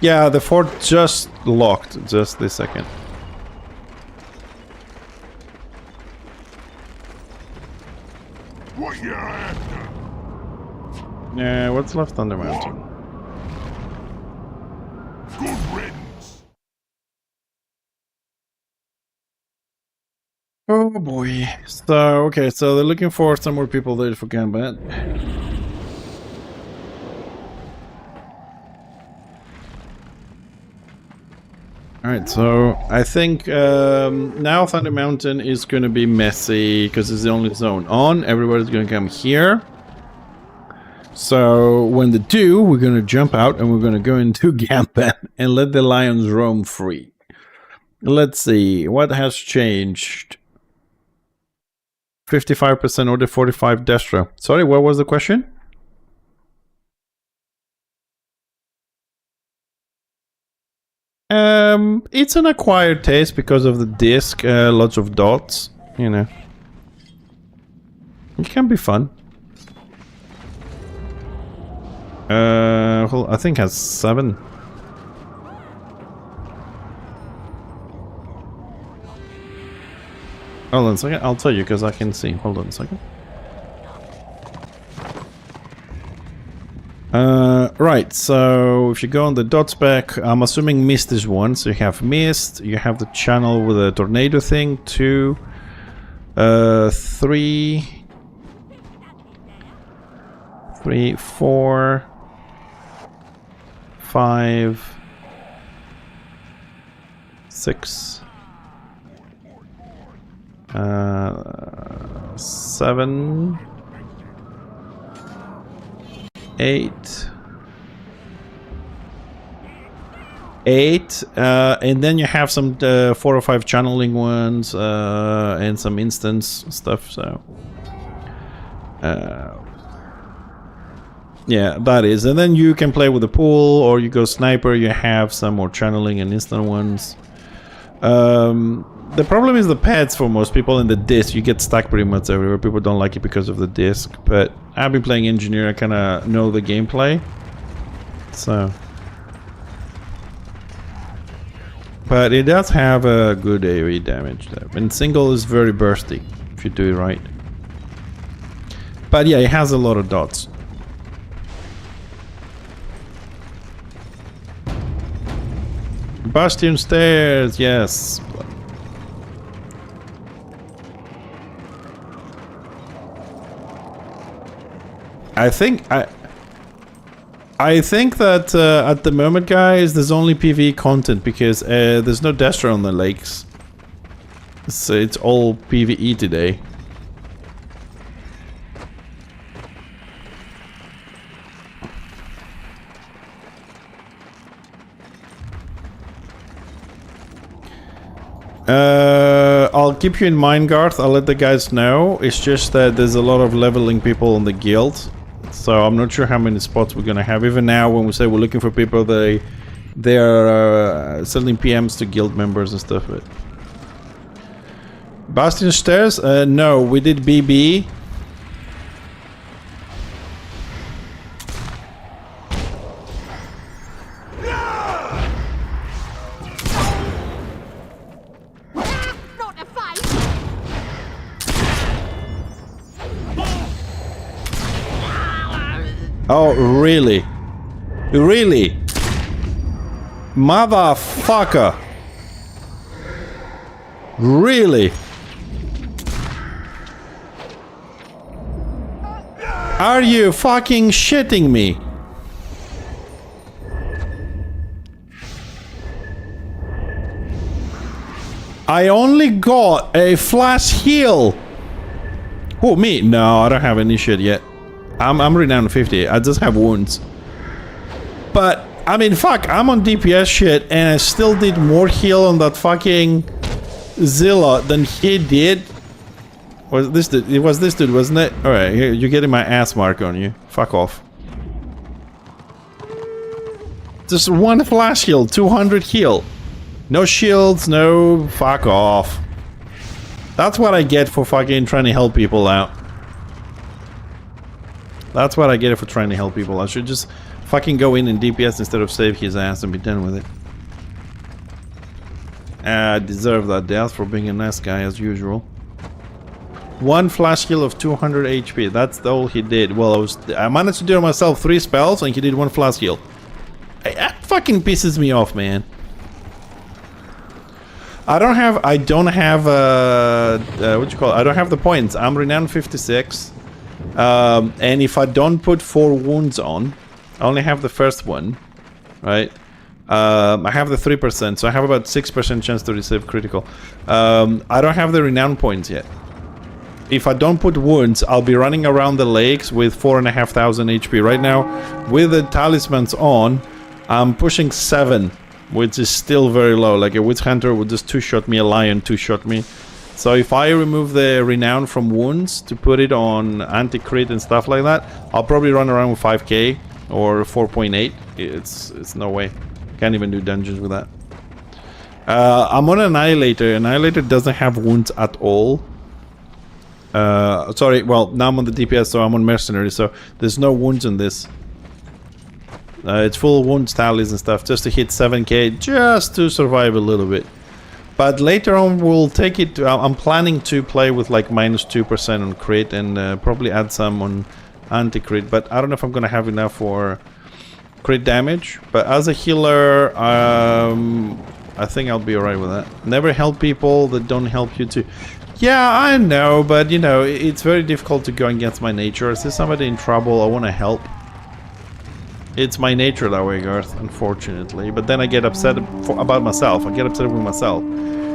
Yeah, the fort just locked just this second. What you after? Yeah, what's left on the mountain? Good riddance. Oh boy. So, okay, so they're looking for some more people there for combat. Alright, so I think now Thunder Mountain is going to be messy because it's the only zone on. Everybody's going to come here. So when they do, we're going to jump out and we're going to go into Gambit and let the lions roam free. Let's see, what has changed? 55% order, 45 Destra. Sorry, what was the question? It's an acquired taste because of the disc, lots of dots, you know. It can be fun. I think it has 7. Hold on a second, I'll tell you because I can see. Hold on a second. Right, so if you go on the dot spec, I'm assuming mist is 1, so you have mist, you have the channel with a tornado thing, 2, 3, 4, 5, 6, 7, 8, and then you have some 4 or 5 channeling ones and some instance stuff. So yeah, that is. And then you can play with the pool, or you go sniper. You have some more channeling and instant ones. The problem is the pads for most people and the disc. You get stuck pretty much everywhere. People don't like it because of the disc, but I've been playing engineer. I kind of know the gameplay, so. But it does have a good AoE damage though, and single is very bursty if you do it right. But yeah, it has a lot of dots. Bastion stairs, yes. I think that at the moment, guys, there's only PvE content because there's no Destra on the lakes. So it's all PvE today. I'll keep you in mind, Garth. I'll let the guys know. It's just that there's a lot of leveling people in the guild. So I'm not sure how many spots we're gonna have. Even now, when we say we're looking for people, they are sending PMs to guild members and stuff. But Bastion Stairs? No, we did BB. Not a fight! Oh, really? Really? Motherfucker! Really? Are you fucking shitting me? I only got a flash heal. Who, me? No, I don't have any shit yet. I'm renowned 50. I just have wounds. But I mean, fuck, I'm on DPS shit and I still did more heal on that fucking Zilla than he did. Was this dude? It was this dude, wasn't it? Alright, here, you're getting my ass mark on you. Fuck off. Just one flash heal, 200 heal. No shields, no... Fuck off. That's what I get for fucking trying to help people out. That's what I get for trying to help people. I should just Fucking go in and DPS instead of save his ass and be done with it. I deserve that death for being a nice guy as usual. One flash heal of 200 HP. That's all he did. Well, I managed to do myself 3 spells and he did 1 flash heal. That fucking pisses me off, man. I don't have what you call it? I don't have the points. I'm renowned 56. And if I don't put 4 wounds on, I only have the first one, right? I have the 3%, so I have about 6% chance to receive critical. I don't have the renown points yet. If I don't put wounds, I'll be running around the lakes with 4,500 HP. Right now, with the talismans on, I'm pushing 7, which is still very low. Like a witch hunter would just 2-shot me, a lion 2-shot me. So if I remove the renown from wounds to put it on anti-crit and stuff like that, I'll probably run around with 5k or 4.8. It's no way. Can't even do dungeons with that. I'm on Annihilator. Annihilator doesn't have wounds at all. Sorry, well, now I'm on the DPS, so I'm on Mercenary, so there's no wounds in this. It's full wounds, tallies and stuff, just to hit 7k, just to survive a little bit. But later on, we'll take it to... I'm planning to play with like -2% on crit and probably add some on anti-crit, but I don't know if I'm going to have enough for crit damage. But as a healer, I think I'll be alright with that. Never help people that don't help you too. Yeah, I know, but you know, it's very difficult to go against my nature. I see somebody in trouble, I want to help. It's my nature that way, Garth, unfortunately. But then I get upset about myself. I get upset with myself.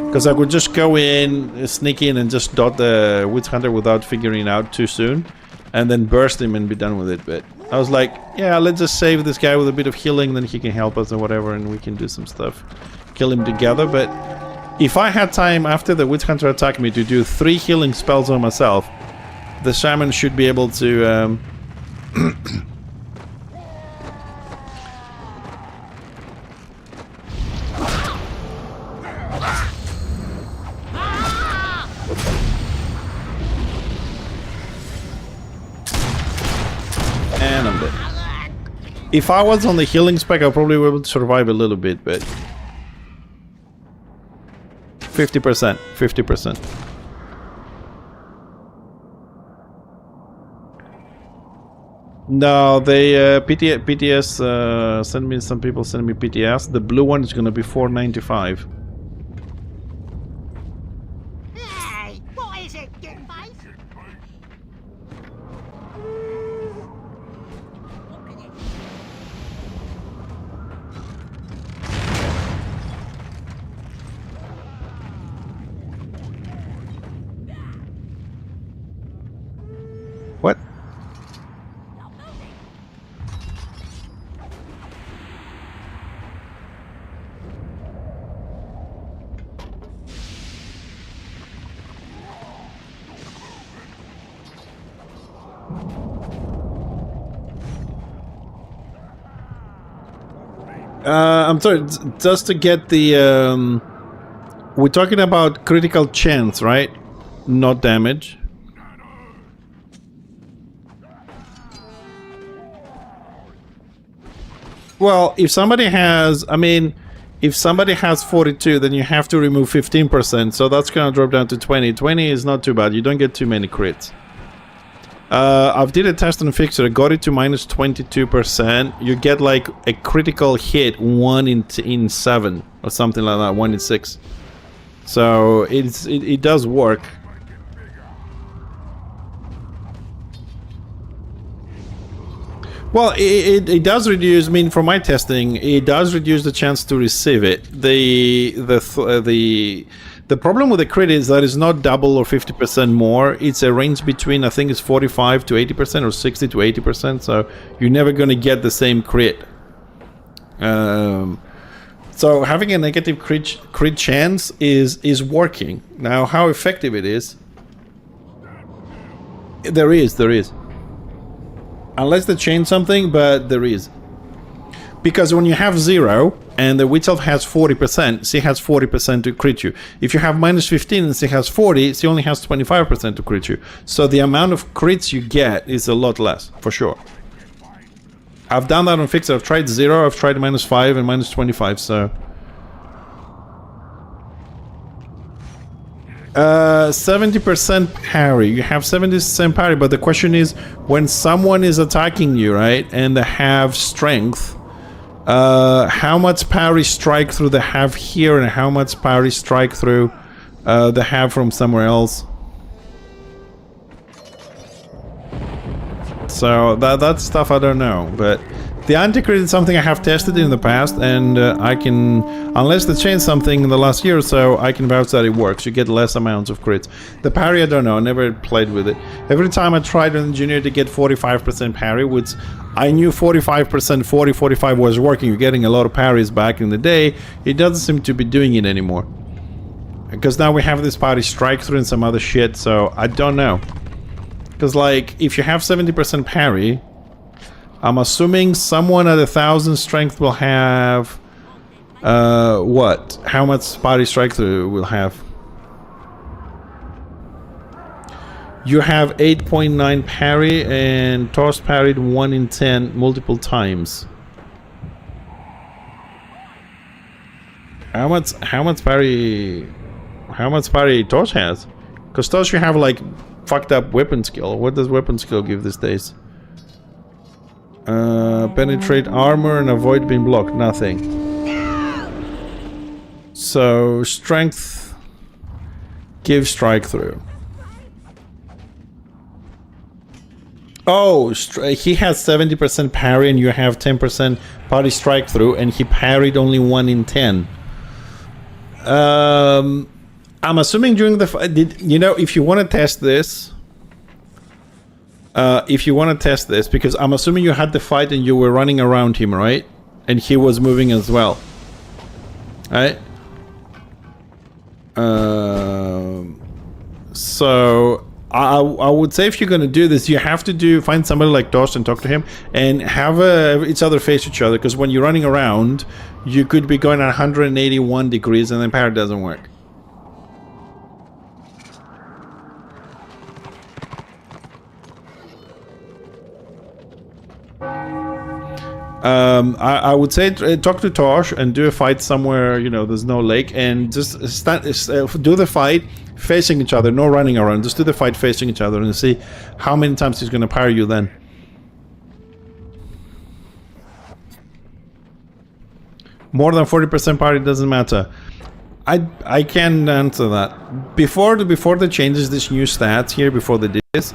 Because I would just go in, sneak in, and just dot the Witch Hunter without figuring it out too soon. And then burst him and be done with it. But I was like, yeah, let's just save this guy with a bit of healing, then he can help us or whatever, and we can do some stuff. Kill him together, but... if I had time after the Witch Hunter attacked me to do 3 healing spells on myself, the Shaman should be able to... and I'm dead. If I was on the healing spec, I'd probably be able to survive a little bit, but... 50%. 50%. No, they PTS send me, some people send me PTS. The blue one is gonna be 495. Hey, what is it, get face? What? I'm sorry, just to get the... we're talking about critical chance, right? Not damage. Well, if somebody has... I mean, if somebody has 42, then you have to remove 15%, so that's gonna drop down to 20. 20 is not too bad, you don't get too many crits. I've did a test on Fixer, I got it to minus 22%. You get like a critical hit 1 in 7 or something like that, 1 in 6. So it does work. Well, it does reduce. I mean, from my testing, it does reduce the chance to receive it. The problem with the crit is that it's not double or 50% more. It's a range between, I think it's 45 to 80% or 60 to 80%. So you're never going to get the same crit. So having a negative crit chance is working. Now, how effective it is? There is. Unless they change something, but there is. Because when you have 0 and the witch elf has 40%, she has 40% to crit you. If you have minus 15 and she has 40, she only has 25% to crit you. So the amount of crits you get is a lot less, for sure. I've done that on Fixer. I've tried 0, I've tried -5 and -25, so... 70% parry. You have 70% parry, but the question is, when someone is attacking you, right, and they have strength, how much parry strike through they have here, and how much parry strike through they have from somewhere else? So that stuff I don't know, but the anti-crit is something I have tested in the past, and I can, unless they changed something in the last year or so, I can vouch that it works. You get less amounts of crits. The parry, I don't know, I never played with it. Every time I tried an engineer to get 45% parry, which I knew 45%, 40, 45 was working, you're getting a lot of parries back in the day, it doesn't seem to be doing it anymore. Because now we have this parry strike through and some other shit, so I don't know. Because, like, if you have 70% parry, I'm assuming someone at 1,000 strength will have... what? How much parry strike through will have? You have 8.9 parry, and Toss parried 1 in 10 multiple times. How much parry Toss has? Because Toss, you have, like, fucked up weapon skill. What does weapon skill give these days? Penetrate armor and avoid being blocked. Nothing. So strength gives strike through. Oh, he has 70% parry and you have 10% parry strike through, and he parried only 1 in 10. I'm assuming during the fight, you know, if you want to test this, because I'm assuming you had the fight and you were running around him, right? And he was moving as well, right? So I would say if you're gonna do this, you have to find somebody like Dost and talk to him and have each other face each other, because when you're running around, you could be going at 181 degrees and then parry doesn't work. I would say talk to Tosh and do a fight somewhere, you know, there's no lake, and just do the fight facing each other, no running around. Just do the fight facing each other and see how many times he's going to parry you then. More than 40% parry doesn't matter. I can answer that. Before the changes, this new stats here, before they did this,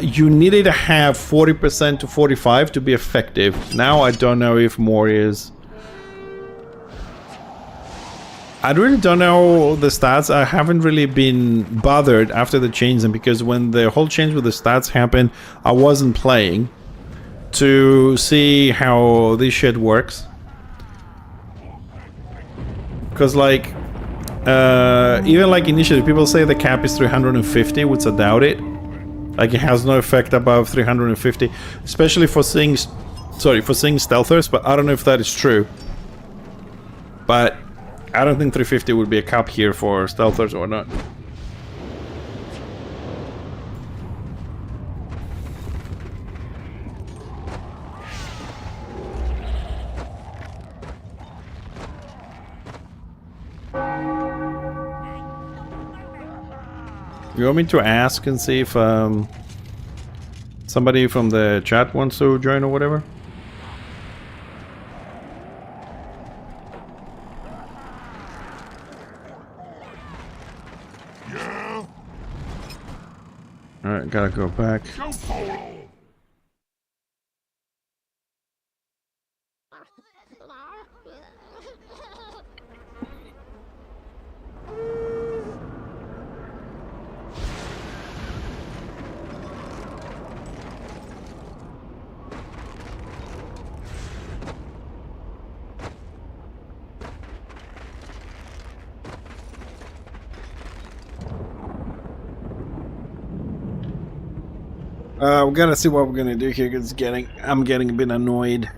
you needed to have 40% to 45 to be effective. Now I don't know if more is. I really don't know the stats. I haven't really been bothered after the change, and because when the whole change with the stats happened, I wasn't playing to see how this shit works. Because, like, even like initially, people say the cap is 350, which I doubt it. Like, it has no effect above 350, especially for seeing stealthers, but I don't know if that is true. But I don't think 350 would be a cap here for stealthers or not. You want me to ask and see if somebody from the chat wants to join or whatever? Yeah. Alright, gotta go back. Go polo. We gotta see what we're gonna do here, because I'm getting a bit annoyed.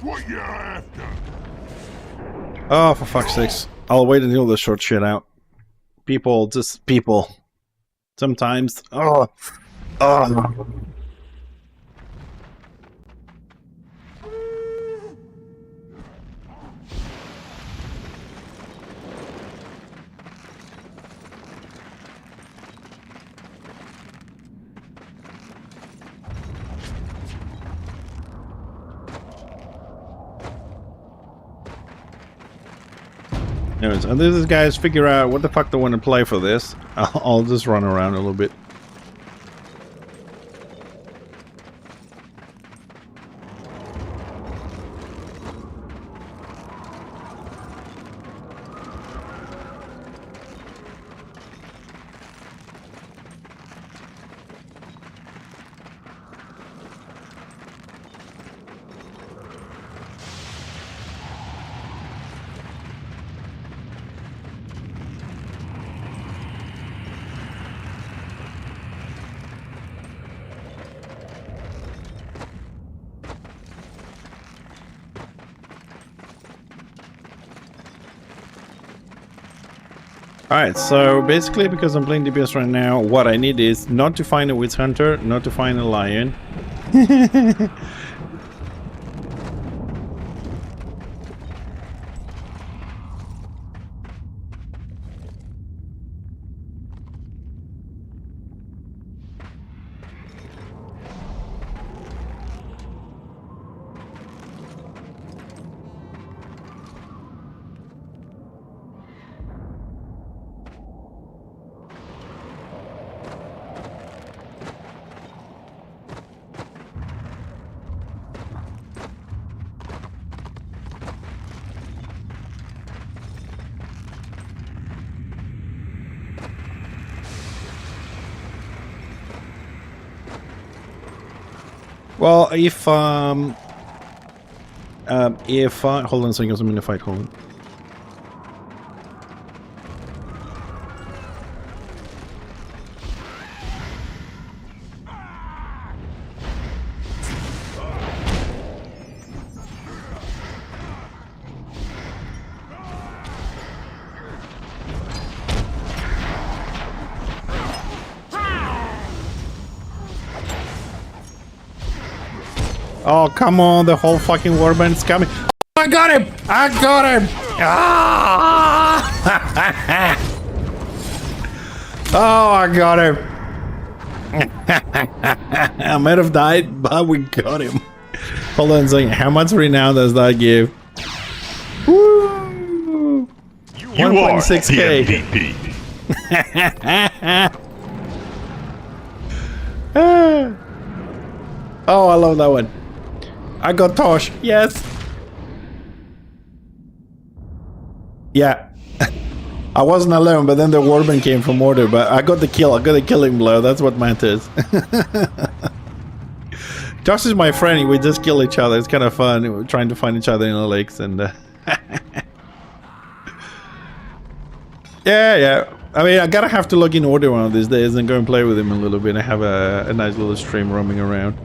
what you're after. Oh, for fuck's sakes. I'll wait until the short shit out. People, just people. Sometimes. Oh. Oh. Anyways, and these guys figure out what the fuck they want to play for this. I'll just run around a little bit. Alright, so basically because I'm playing DPS right now, what I need is not to find a witch hunter, not to find a lion. Well, if hold on a second, I'm in a fight, hold on. Oh, come on, the whole fucking warband's coming. Oh, I got him! I got him! Ah! Oh, I got him! I might have died, but we got him. Hold on a second, how much renown does that give? Woo! 1.6k. Oh, I love that one. I got Tosh. Yes. Yeah. I wasn't alone, but then the warband came from order. But I got the kill. I got the killing blow. That's what matters. Tosh is my friend. We just kill each other. It's kind of fun. We're trying to find each other in the lakes and. Yeah. I mean, I gotta have to log in order one of these days and go and play with him a little bit and have a nice little stream roaming around.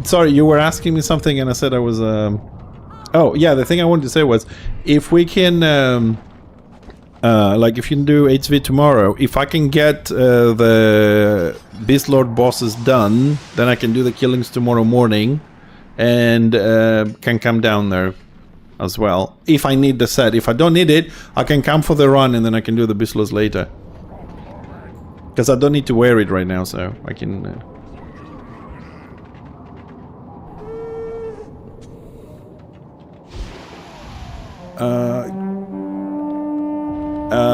Sorry, you were asking me something and I said I was, oh, yeah, the thing I wanted to say was, if we can, like, if you can do HV tomorrow, if I can get the Beast Lord bosses done, then I can do the killings tomorrow morning and can come down there as well. If I need the set. If I don't need it, I can come for the run and then I can do the Beast Lords later. Because I don't need to wear it right now, so I can...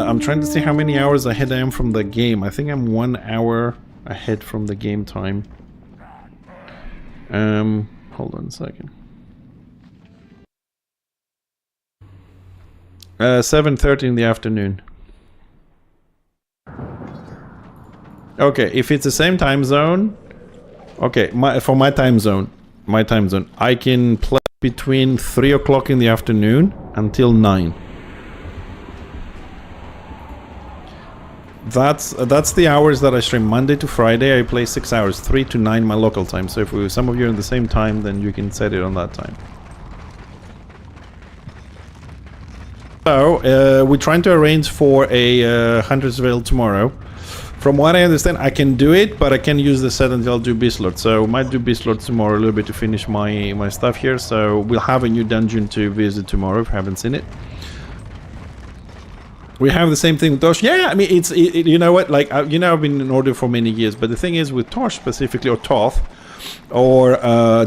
I'm trying to see how many hours ahead I am from the game. I think I'm 1 hour ahead from the game time. Hold on a second. 7:30 in the afternoon. Okay, if it's the same time zone... Okay, for my time zone, I can play between 3 o'clock in the afternoon until 9. That's the hours that I stream. Monday to Friday I play 6 hours, 3 to 9 my local time. So if some of you are in the same time, then you can set it on that time. So, we're trying to arrange for a Hunter's Veil tomorrow. From what I understand, I can do it, but I can use the set until I'll do Beast Lord. So, might do Beast Lord tomorrow a little bit to finish my stuff here. So, we'll have a new dungeon to visit tomorrow if you haven't seen it. We have the same thing with Tosh. Yeah, I mean, you know what? Like, you know, I've been in Order for many years, but the thing is with Tosh specifically, or Toth, or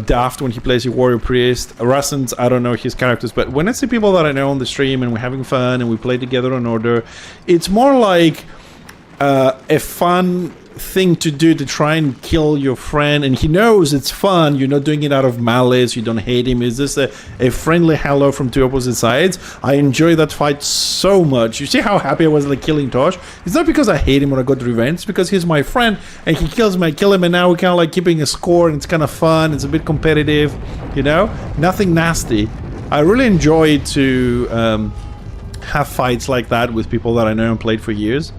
Daft when he plays a Warrior Priest, Rassens, I don't know his characters, but when I see people that I know on the stream and we're having fun and we play together on Order, it's more like a fun thing to do to try and kill your friend, and he knows it's fun. You're not doing it out of malice, you don't hate him. It's just a friendly hello from two opposite sides. I enjoy that fight so much. You see how happy I was like killing Tosh? It's not because I hate him or I got revenge, it's because he's my friend and he kills me, I kill him, and now we're kind of like keeping a score and it's kind of fun, it's a bit competitive, you know? Nothing nasty. I really enjoy to have fights like that with people that I know and played for years,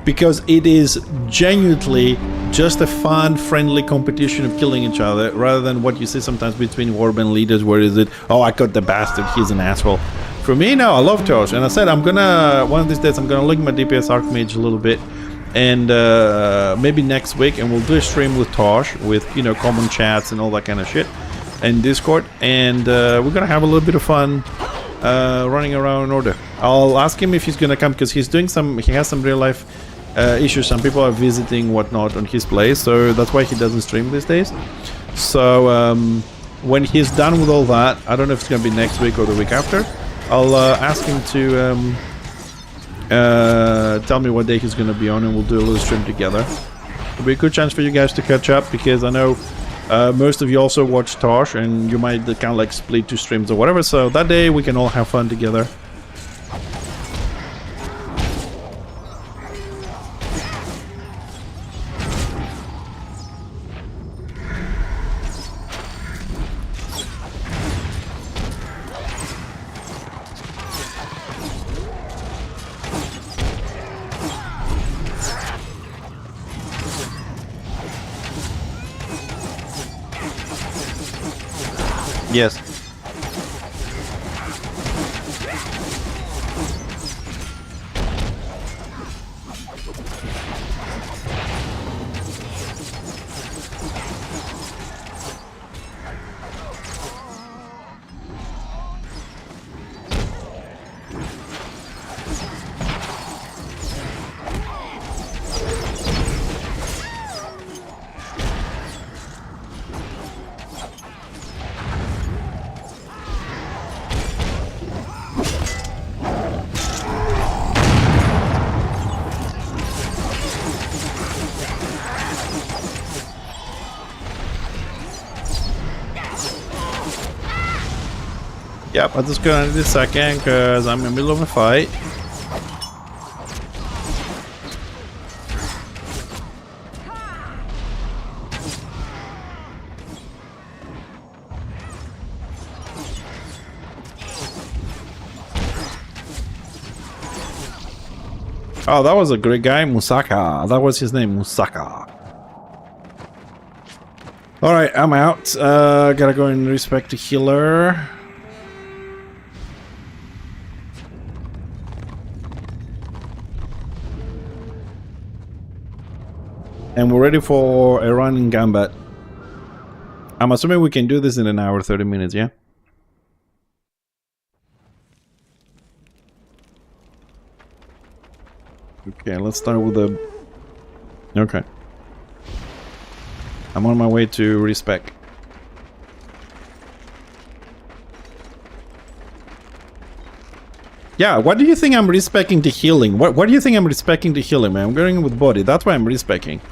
because it is genuinely just a fun, friendly competition of killing each other, rather than what you see sometimes between warband leaders, where is it, oh, I got the bastard, he's an asshole. For me, no, I love Tosh, and I said I'm gonna, one of these days, I'm gonna look at my DPS Archmage a little bit, and maybe next week, and we'll do a stream with Tosh, with, you know, common chats and all that kind of shit, and Discord, and we're gonna have a little bit of fun running around in Order. I'll ask him if he's gonna come, because he's doing some, he has some real life issues. Some people are visiting whatnot on his place, so that's why he doesn't stream these days. So when he's done with all that, I don't know if it's gonna be next week or the week after, I'll ask him to tell me what day he's gonna be on, and we'll do a little stream together. It'll be a good chance for you guys to catch up, because I know most of you also watch Tosh, and you might kind of like split two streams or whatever, so that day we can all have fun together. Yes. Yep, I'll just go in this second because I'm in the middle of a fight. Oh, that was a great guy, Musaka. That was his name, Musaka. Alright, I'm out. Gotta go and respect the healer. And we're ready for a run in Gambit. I'm assuming we can do this in an hour, 30 minutes, yeah? Okay, let's start with the... Okay. I'm on my way to respec. Yeah, what do you think I'm respecing to healing? What do you think I'm respecing to healing, man? I'm going with body, that's why I'm respecing.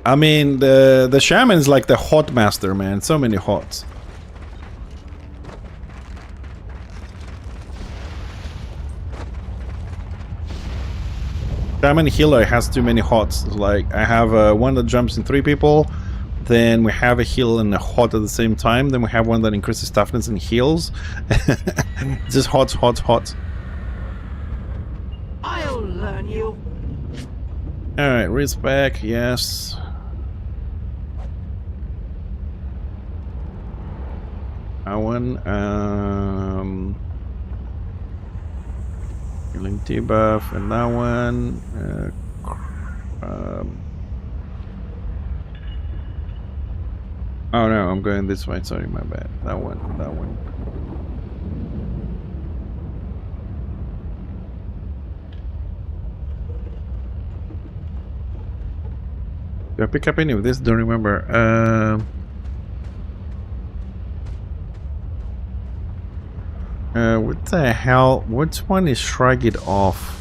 I mean, the shaman is like the hot master, man. So many hots. Shaman healer has too many hots. Like, I have one that jumps in 3 people. Then we have a heal and a hot at the same time. Then we have one that increases toughness and heals. Just hots, hots, hots. I'll learn you. Alright, respec, yes. That one. Healing debuff, and that one. Oh no, I'm going this way. Sorry, my bad. That one. That one. Do I pick up any of this? Don't remember. What the hell? Which one is Shrug It Off?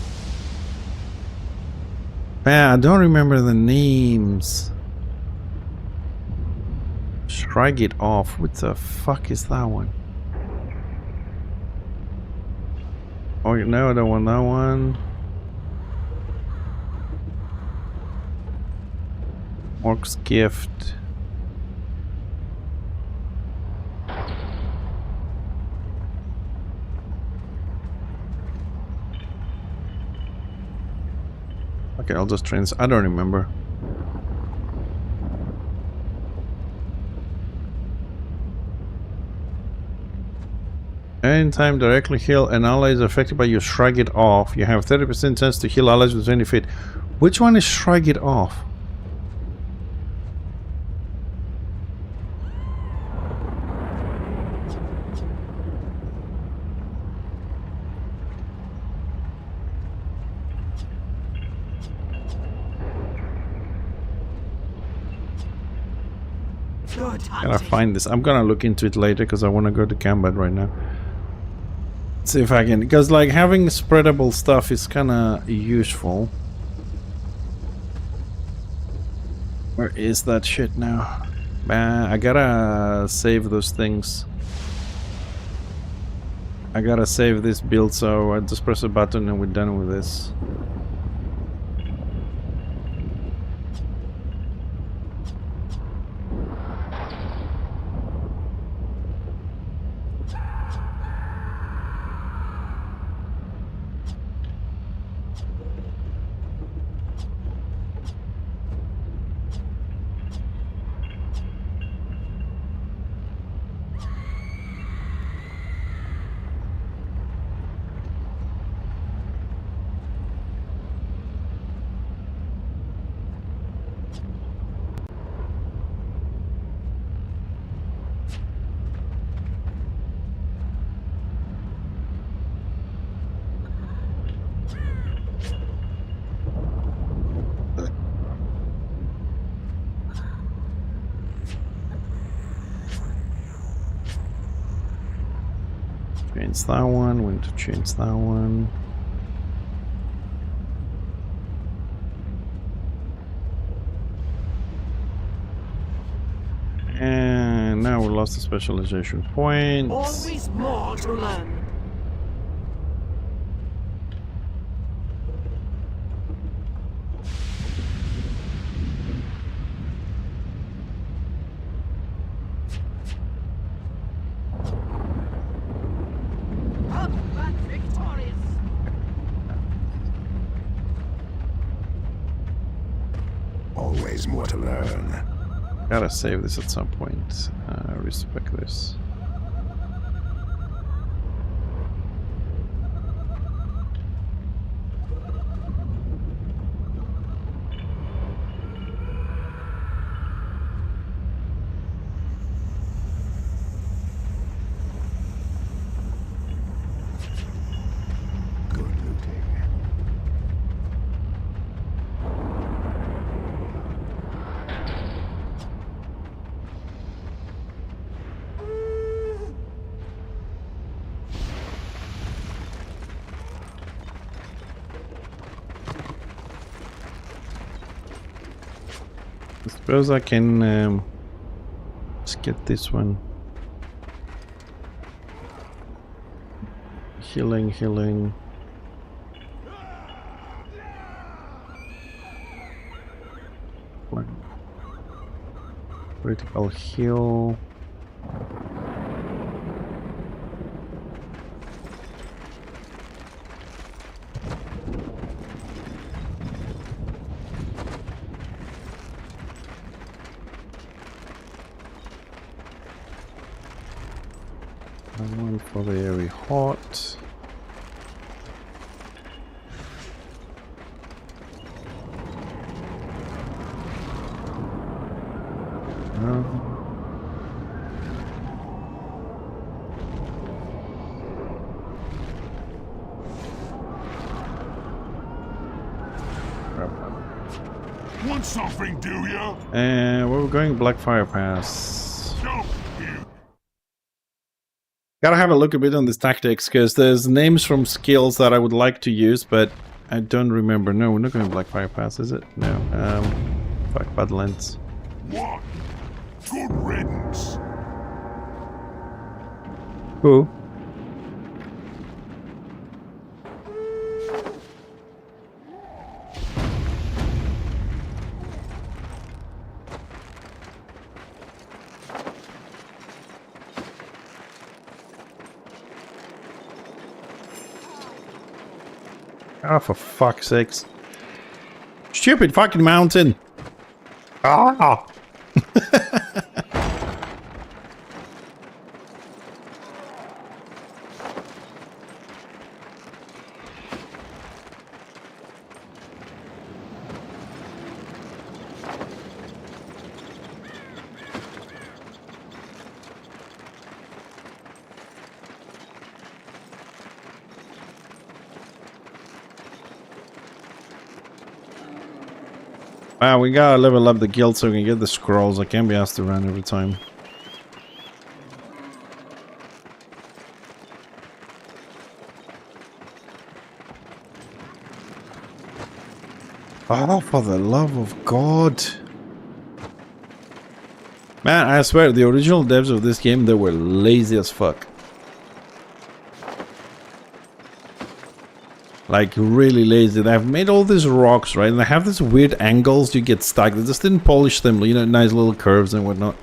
Man, I don't remember the names. Shrug It Off. What the fuck is that one? Oh, no, that one, that one. Orc's Gift. Okay, I'll just I don't remember. Anytime directly heal an ally is affected by your Shrug It Off, you have 30% chance to heal allies with 20 feet. Which one is Shrug It Off? Gotta find this. I'm gonna look into it later because I want to go to combat right now. See if I can, because like having spreadable stuff is kind of useful. Where is that shit now? I gotta save those things. I gotta save this build, so I just press a button and we're done with this. Change that one, we need to change that one. And now we lost the specialization point. Always more to learn. Always more to learn. Gotta save this at some point. Respec this. Good looting. I suppose I can just get this one. Healing, healing. Critical heal. One for the very hot. Want something, do you? And where we're going, Blackfire Pass. Don't you? Gotta have a look a bit on these tactics, because there's names from skills that I would like to use, but I don't remember. No, we're not going to Blackfire Pass, is it? No. Fuck, Badlands. What? Good riddance. Who? Oh, for fuck's sakes. Stupid fucking mountain! Ah! Wow, we gotta level up the guild so we can get the scrolls. I can't be asked to run every time. Oh, for the love of God. Man, I swear, the original devs of this game, they were lazy as fuck. Like, really lazy. They've made all these rocks, right? And they have these weird angles you get stuck. They just didn't polish them, you know, nice little curves and whatnot.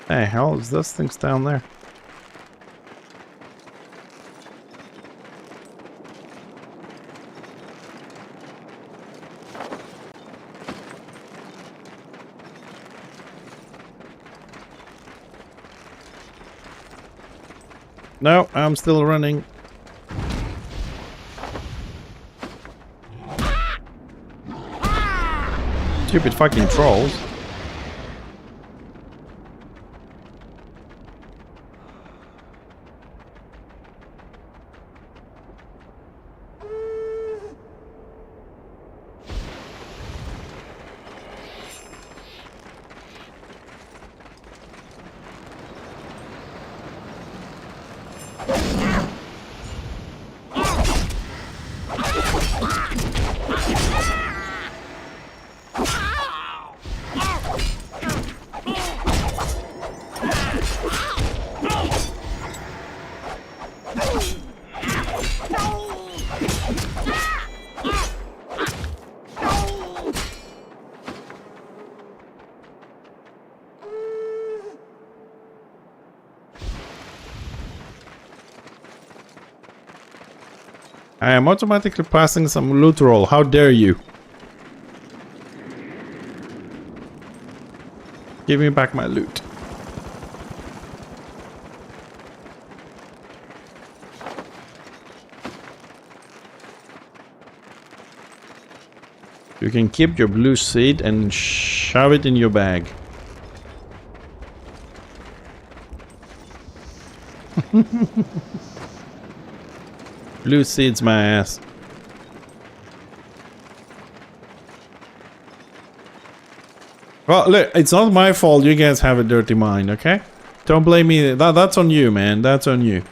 Hey, hell is this thing's down there? No, I'm still running. Stupid fucking trolls. I am automatically passing some loot roll. How dare you? Give me back my loot. You can keep your blue seed and shove it in your bag. Blue seeds my ass. Well, look, it's not my fault you guys have a dirty mind, okay? Don't blame me. That's on you, man. That's on you.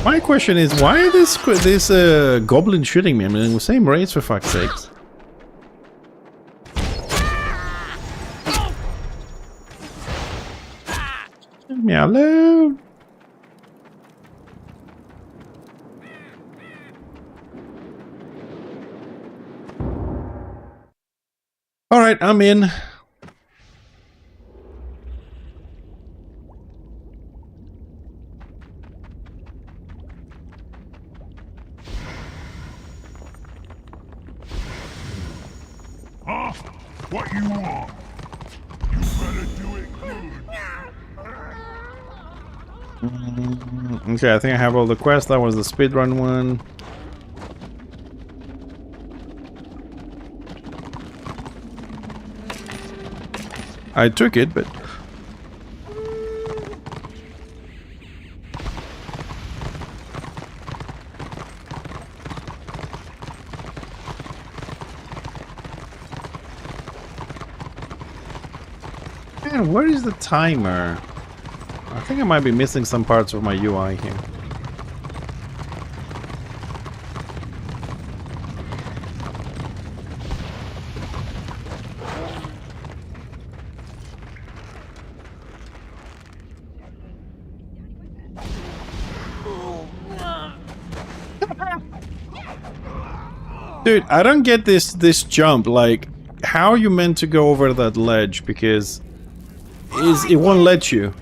My question is, why are this goblin shooting me? I mean, the same race for fuck's sakes. Leave me alone. All right, I'm in. Huh? What you want? You better do it good. Okay, I think I have all the quests. That was the speedrun one. I took it, but... Man, where is the timer? I think I might be missing some parts of my UI here. Dude, I don't get this jump. Like, how are you meant to go over that ledge? Because it won't let you.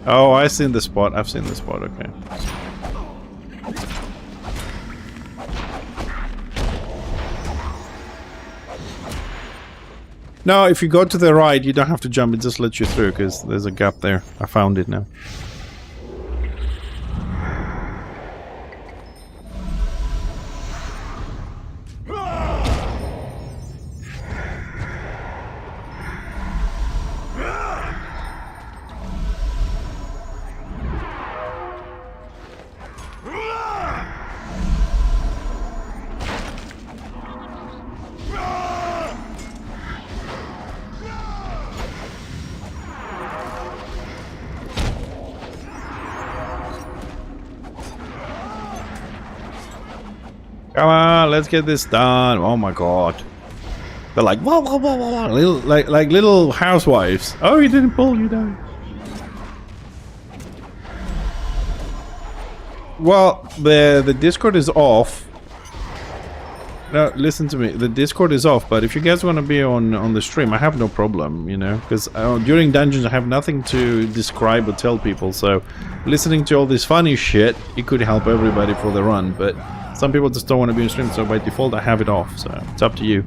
Oh, I've seen the spot. I've seen the spot. Okay. No, if you go to the right, you don't have to jump. It just lets you through because there's a gap there. I found it now. Come on, let's get this done. Oh my god. They're like, whoa, whoa, whoa, whoa, little, like little housewives. Oh, he didn't pull you down. Well, the Discord is off. No, listen to me. The Discord is off, but if you guys want to be on the stream, I have no problem, you know, because during dungeons I have nothing to describe or tell people, so listening to all this funny shit, it could help everybody for the run, but some people just don't want to be on stream, so by default I have it off, so it's up to you.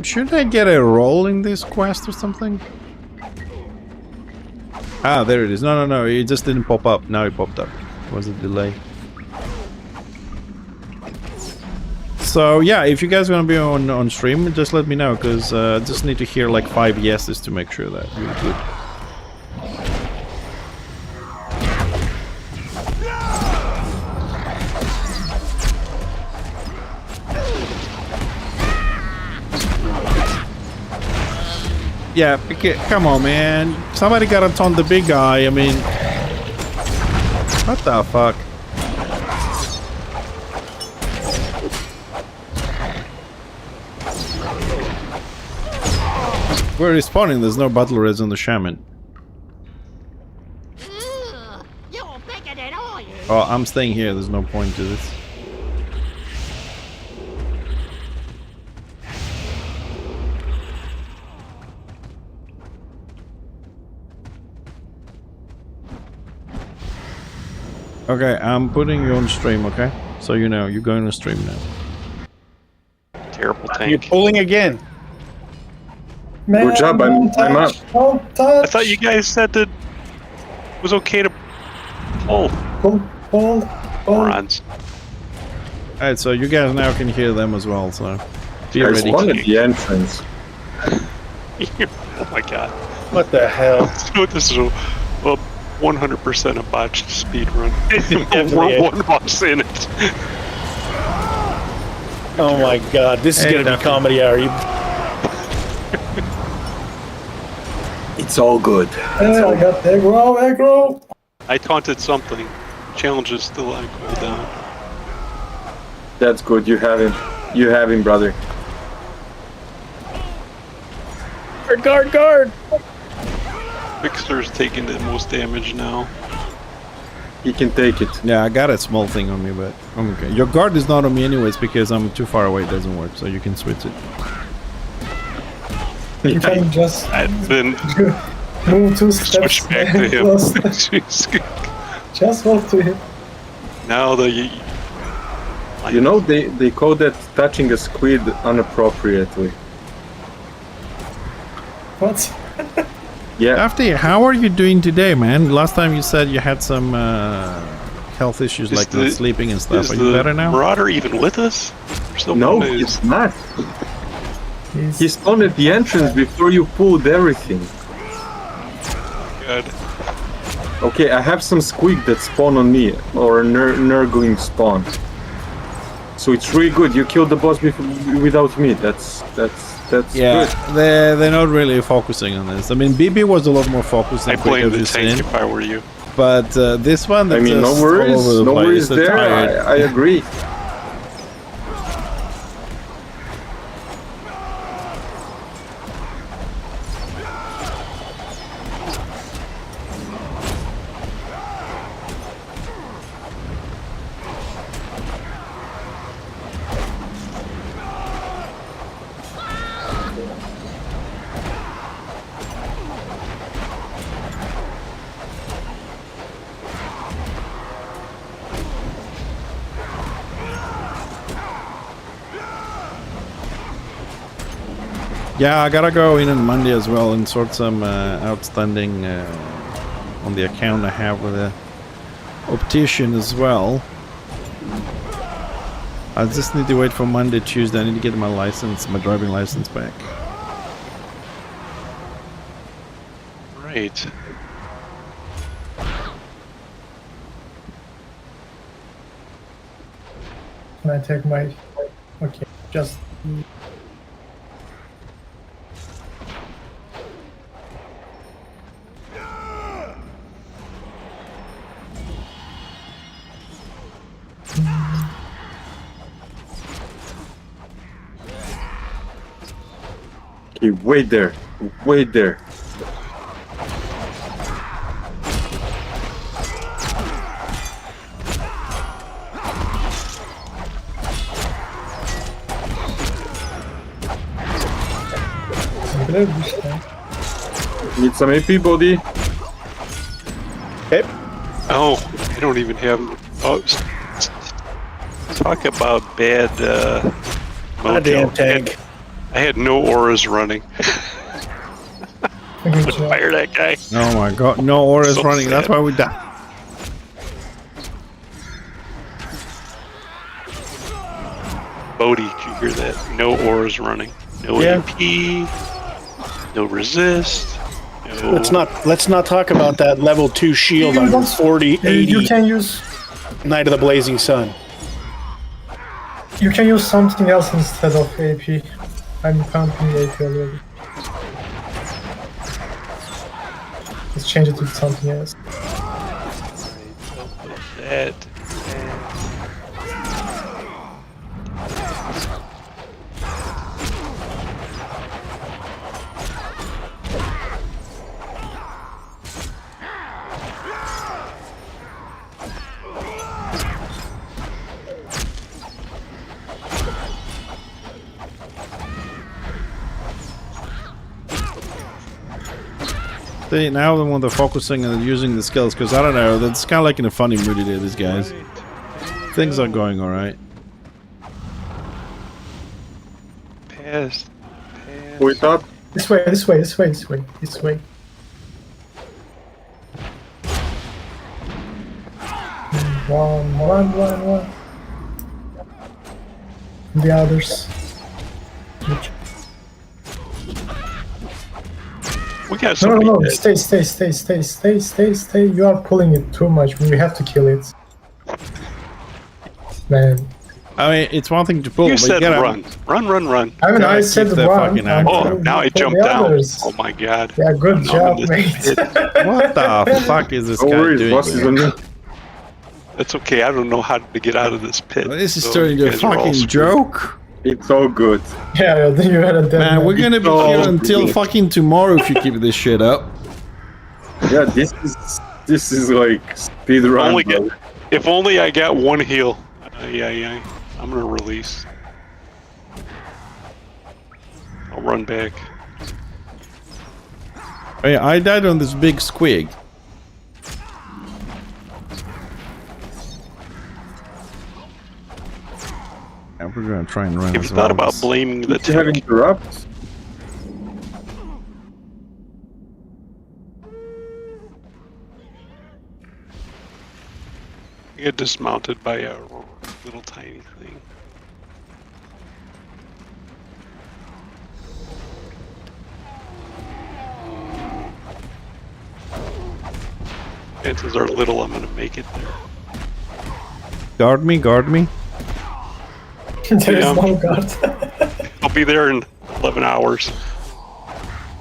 Shouldn't I get a roll in this quest or something? Ah, there it is. No, no, no, it just didn't pop up. Now it popped up. It was a delay. So, yeah, if you guys want to be on stream, just let me know, because I just need to hear like 5 yeses to make sure that you're good. Yeah, come on, man. Somebody gotta taunt the big guy. I mean, what the fuck? We're respawning. There's no battle res on the shaman. Ugh, you're bigger than I am. Oh, I'm staying here. There's no point to this. Okay, I'm putting you on stream, okay? So you know, you're going to stream now. Terrible tank. You're pulling again. Man, Good job, I'm up. Don't touch. I thought you guys said that it was okay to pull. Pull. Morons. Alright, so you guys now can hear them as well, so be I ready. spawned at the entrance. Oh my god. What the hell? So this is a 100% a botched speed run. Definitely We're is. one boss in it. Oh my god, this is Hey, gonna be Duffy. comedy hour. It's all good. Yeah, I got aggro, aggro. I taunted something. Challenge is still on cooldown. That's good. You have him. You have him, brother. Guard, guard! Fixer's taking the most damage now. He can take it. Yeah, I got a small thing on me, but I'm okay. Your guard is not on me anyways because I'm too far away. It doesn't work, so you can switch it. You can just And then move 2 steps. switch back to him. close. Jeez. Just walk to him. Now the You know, they call that touching a squid inappropriately. What? Yeah. Dafty, how are you doing today, man? Last time you said you had some health issues Is like the- not sleeping and stuff. is Are you the better now? Marauder even with us? We're still No, one it's not. He's He spawned at the entrance before you pulled everything. good. Okay, I have some squig that spawn on me, or a nurgling spawn. So it's really good. You killed the boss without me. That's Yeah, good. they're not really focusing on this. I mean, BB was a lot more focused. I than Quick, blame as the you tank said. if I were you. But this one, I that's mean, no just all worries. over the No place. worries They're there. tired. I agree. Yeah, I gotta go in on Monday as well and sort some outstanding on the account I have with the optician as well. I just need to wait for Monday, Tuesday. I need to get my license, my driving license back. Right. Can I take my... Okay, just... Okay, wait there. Wait there. Need some AP, buddy. Okay. Oh, I don't even have. Oh, talk about bad. Goddamn mojo. tank. I had no auras running. Good job. Fire that guy. Oh my god, no auras So running. That's sad. why we died. Bodhi, did you hear that? No auras running. No Yeah. AP. No resist. No. Let's not talk about that level 2 shield on 40, 80 You can use... Night of the Blazing Sun. You can use something else instead of AP. I'm counting AP already. Let's change it to something else. That. See, now when they're focusing and using the skills, because I don't know, that's kind of like in a funny mood today, these guys. Things are going alright. Pass. Wait up. This way, this way, this way, this way, this way. One. the others. We got No, somebody no, no, dead. stay. You are pulling it too much. We have to kill it. Man. I mean, it's one thing to pull, You but said you gotta, run. Run. I mean, Gotta I said keep the run. fucking and action. Oh, you now I pulled jumped the down. others. Oh my god. Yeah, good Now I'm job, in mate. this pit. What the fuck is this No guy worries, doing? boss is there? on me. That's okay, I don't know how to get out of this pit. This is so turning you into a guys are all fucking screwed. joke. It's all good. Yeah, you had a dead Man, we're gonna be Oh, here until good. fucking tomorrow if you keep this shit up. Yeah, this is like speed run. Only bro. if only I got one heal. Yeah. I'm gonna release. I'll run back. Oh, yeah, I died on this big squig. And we're gonna try and run. Have as you thought well about as- blaming the Did you have tank? interrupt? You get dismounted by a little tiny thing. Chances are little I'm gonna make it there. Guard me, guard me. There is Yeah. no guard. I'll be there in 11 hours.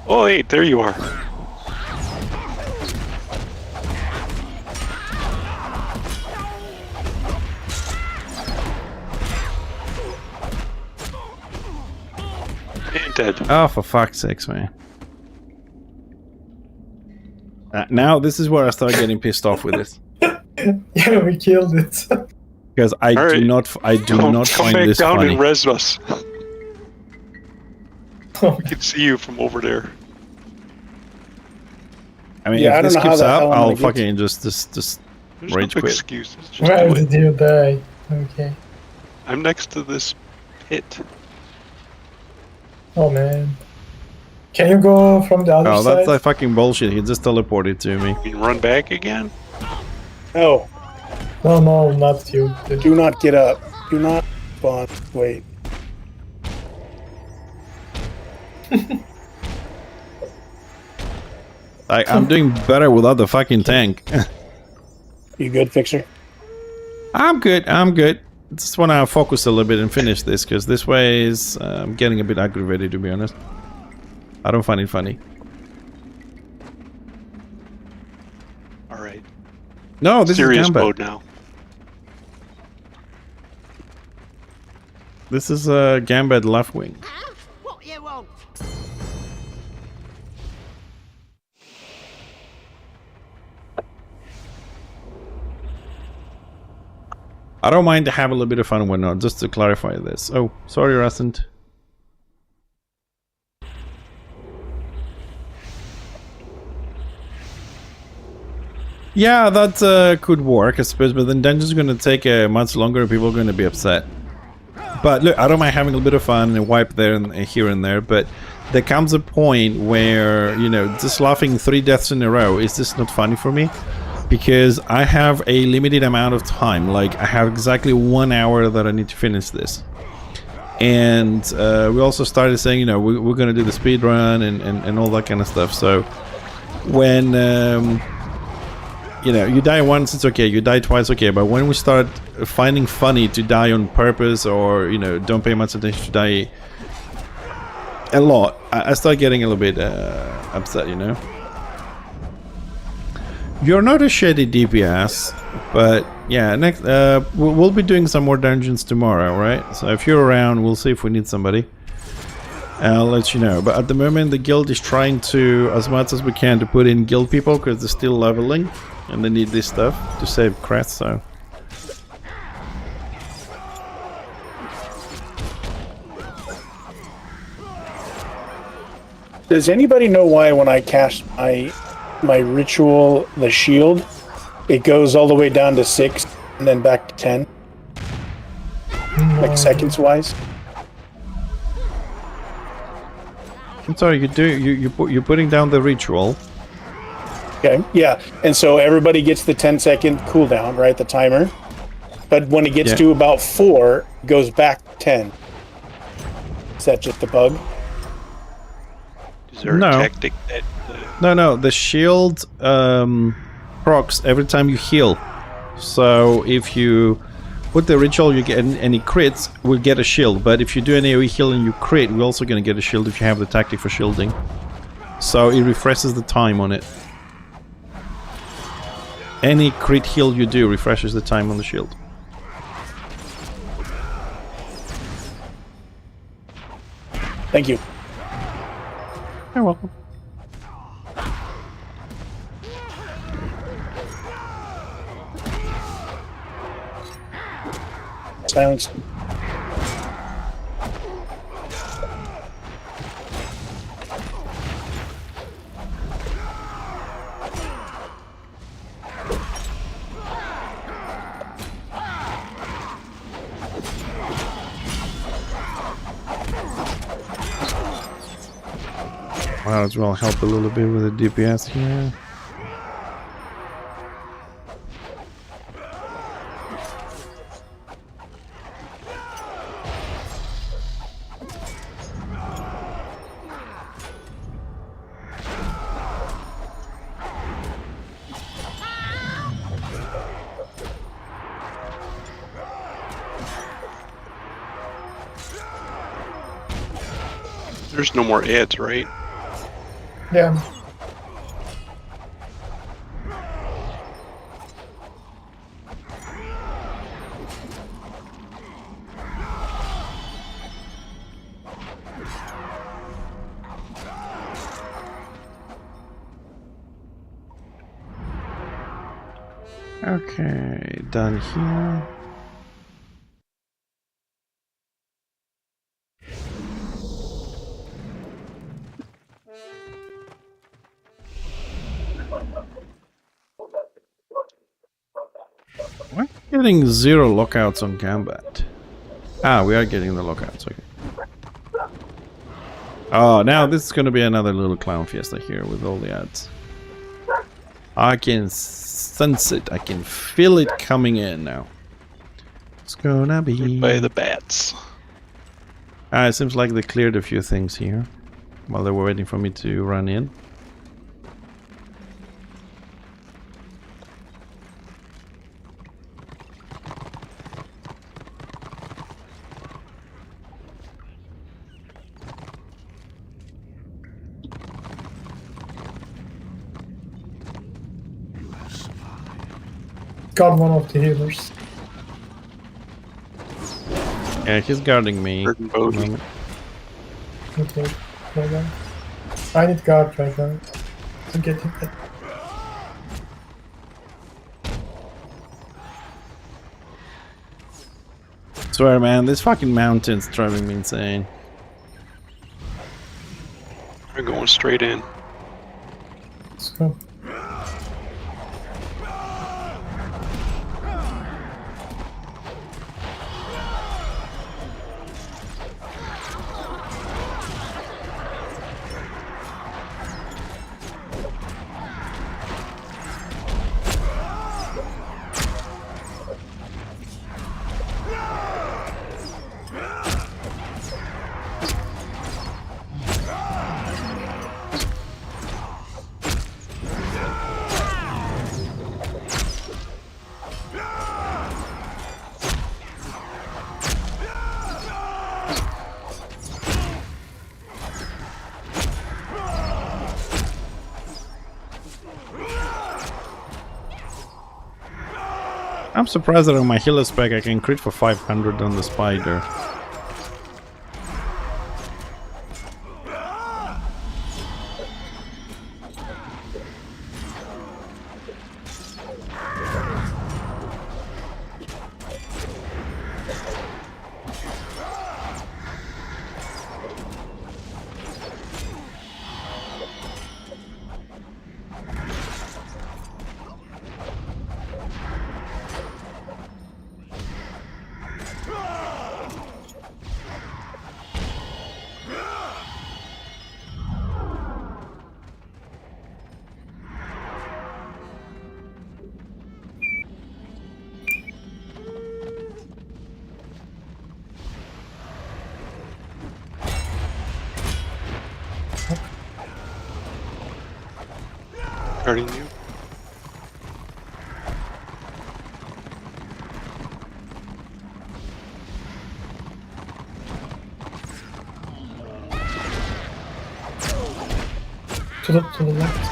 Oh, hey, there you are. And dead. Oh, for fuck's sakes, man. Now this is where I start getting pissed off with this. Yeah, we killed it. Because I All right. do not Come find back this down funny. and res us. We can see you from over there. I mean, Yeah, I if this don't know how keeps the up, hell I'm I'll gonna get fucking just There's rage no quit. excuses. Just Where do it. did you die? Okay. I'm next to this pit. Oh man. Can you go from the other Oh, side? that's like fucking bullshit. He just teleported to me. You can run back again? No, No, not you. do not get up. Do not spawn. Wait. I'm doing better without the fucking tank. You good, Fixer? I'm good. Just want to focus a little bit and finish this, because this way is getting a bit aggravated, to be honest. I don't find it funny. Alright. No, this Serious is Gambit. mode now. This is Gambit left wing. Huh? What you want? I don't mind to have a little bit of fun when not, just to clarify this. Oh, sorry, Rasant. Yeah, that could work, I suppose, but then dungeon's going to take much longer and people are going to be upset. But look, I don't mind having a little bit of fun and wipe there and here and there, but there comes a point where, you know, just laughing 3 deaths in a row is just not funny for me. Because I have a limited amount of time, like I have exactly 1 hour that I need to finish this. And we also started saying, you know, we're going to do the speed run and all that kind of stuff. So when, you know, you die once, it's okay. You die twice, okay. But when we start finding funny to die on purpose, or, you know, don't pay much attention to die a lot, I start getting a little bit upset, you know. You're not a shady DPS, but yeah, next we'll be doing some more dungeons tomorrow, right? So if you're around, we'll see if we need somebody. I'll let you know. But at the moment, the guild is trying to, as much as we can, to put in guild people, because they're still leveling and they need this stuff to save crests. So Does anybody know why when I cast my ritual, the shield, it goes all the way down to 6 and then back to 10? Like seconds wise? I'm sorry, you're putting down the ritual. Okay, yeah. And so everybody gets the 10-second cooldown, right? The timer. but when it gets Yeah. to about 4, it goes back to 10. Is that just a bug? Is there No. a tactic that... No, the shield procs every time you heal. So if you put the ritual, you get any crits, we'll get a shield. But if you do an AoE heal and you crit, we're also going to get a shield if you have the tactic for shielding. So it refreshes the time on it. Any crit heal you do refreshes the time on the shield. Thank you. You're welcome. Silence. Might as well help a little bit with the DPS here. There's no more ads, right? Yeah. Okay, done here. We're getting 0 lockouts on combat. Ah, we are getting the lockouts, okay. Oh, now this is gonna be another little clown fiesta here with all the ads. I can sense it, I can feel it coming in now. It's gonna be... By the bats. Ah, it seems like they cleared a few things here while they were waiting for me to run in. Got one of the healers. Yeah, he's guarding me. Burden Bodhi. Moment. Okay, right now. I need guard right now to get him. Swear, man, this fucking mountain's driving me insane. They're going straight in. Let's go. I'm surprised that on my healer spec I can crit for 500 on the spider. Guarding you. To the left.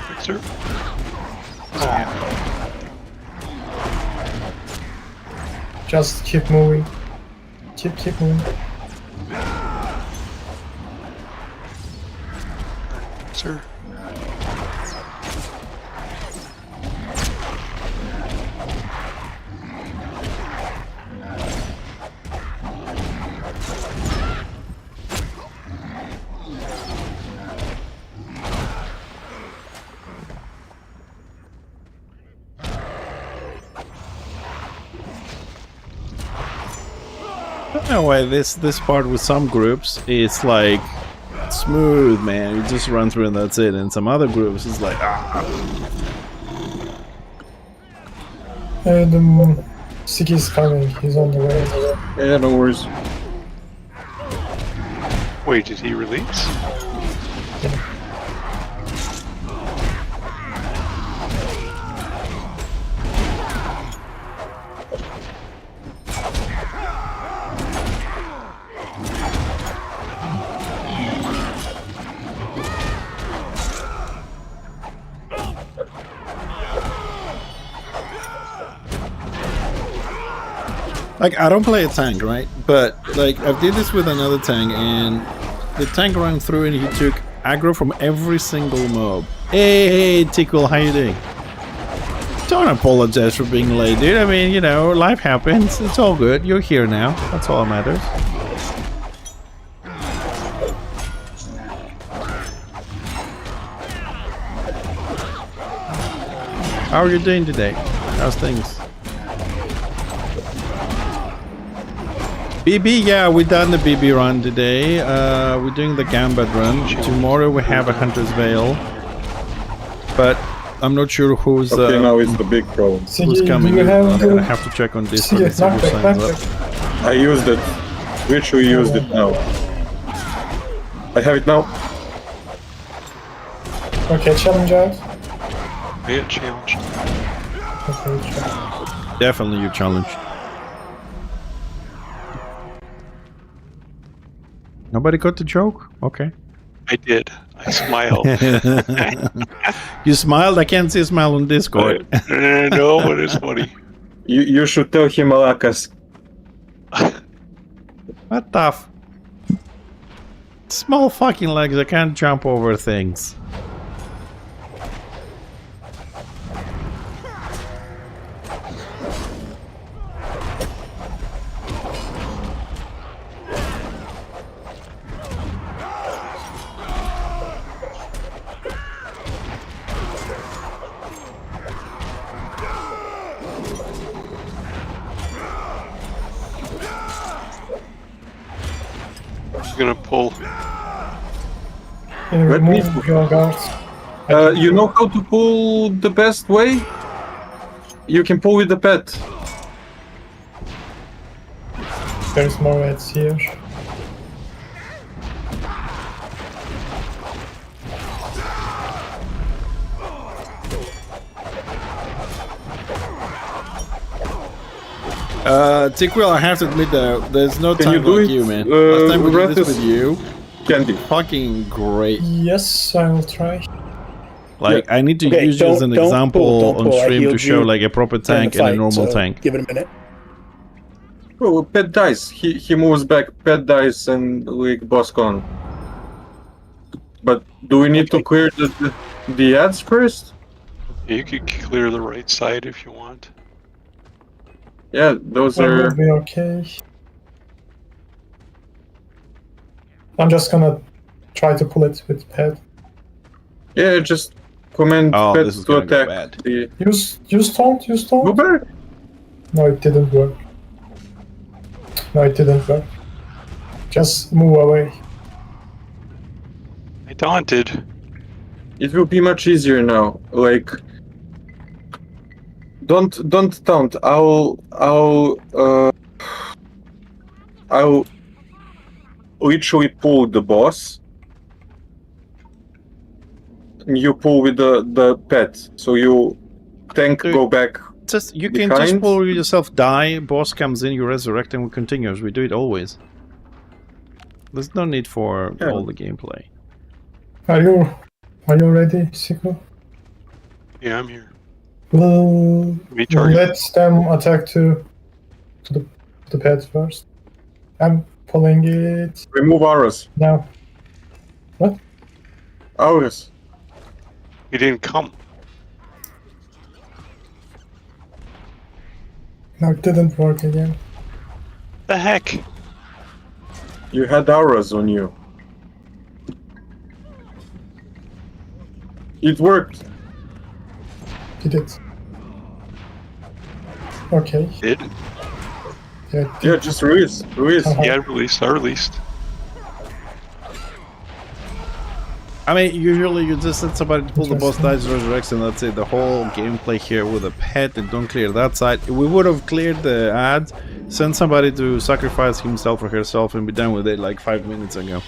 Good, sir. Just keep moving. Keep moving. Sir. I don't know why this part with some groups is like smooth, man. You just run through and that's it. And some other groups is like The Siki is coming. He's on the way. Yeah, no worries. Wait, did he release? like I don't play a tank, right? But like I did this with another tank, and the tank ran through and he took aggro from every single mob. Hey, Tickle, how you doing? Don't apologize for being late, dude. I mean, you know, life happens. It's all good. You're here now. That's all that matters. How are you doing today? How's things? BB, yeah, we done the BB run today. We're doing the Gambit run. Tomorrow we have a Hunter's Veil. But I'm not sure who's Okay, now it's the big problem. who's coming in. I'm gonna have to check on Discord and see who signs up. I used it. Which we used it now. I have it now. Okay, challenge out. Be a challenge. Okay, challenge. Definitely you challenge. Nobody got the joke? Okay. I did. I smiled. You smiled? I can't see a smile on Discord. No, but it's funny. You should tell him Malakas. What the f... Small fucking legs, I can't jump over things. Gonna pull. Let me- Remove your guards. You know how to pull the best way? You can pull with the pet. There's more ads here. Tickwill, I have to admit though, there's no Can you time do like it? you, man. Last time we did this Rathis? with you, Candy. fucking great. Yes, I will try. Like, I need to Okay, use you as an don't example pull, don't on pull. I stream to healed show you like a proper during tank the and a fight, normal so tank. Give it a minute. Oh, pet dies. He moves back. Pet dies and like boss gone. But do we need to clear the ads first? You could clear the right side if you want. Yeah, those That will are. be okay. I'm just gonna try to pull it with pet. Yeah, just command Oh, pet this is to gonna go attack bad. the. Use taunt, use taunt. Uber? No, it didn't work. No, it didn't work. Just move away. I daunted. It will be much easier now. Like, don't taunt. I'll literally pull the boss, you pull with the pet. So you tank Dude. go back. Just you can just Behind? pull yourself, die, boss comes in, you resurrect, and we continue as we do it always. There's no need for Yeah. all the gameplay. Are you ready, Siko? Yeah, I'm here. We'll Me target. let them attack to the pet first. I'm pulling it Remove auras. now. What? Auras. He didn't come. No, it didn't work again. The heck? You had auras on you. It worked. Did it? Okay. Did? Yeah. Yeah, just release. Release. Uh-huh. Yeah, I released. I mean, usually you just let somebody pull the boss, dies, resurrects, and that's it. The whole gameplay here with a pet and don't clear that side. We would have cleared the ad, send somebody to sacrifice himself or herself, and be done with it like 5 minutes ago.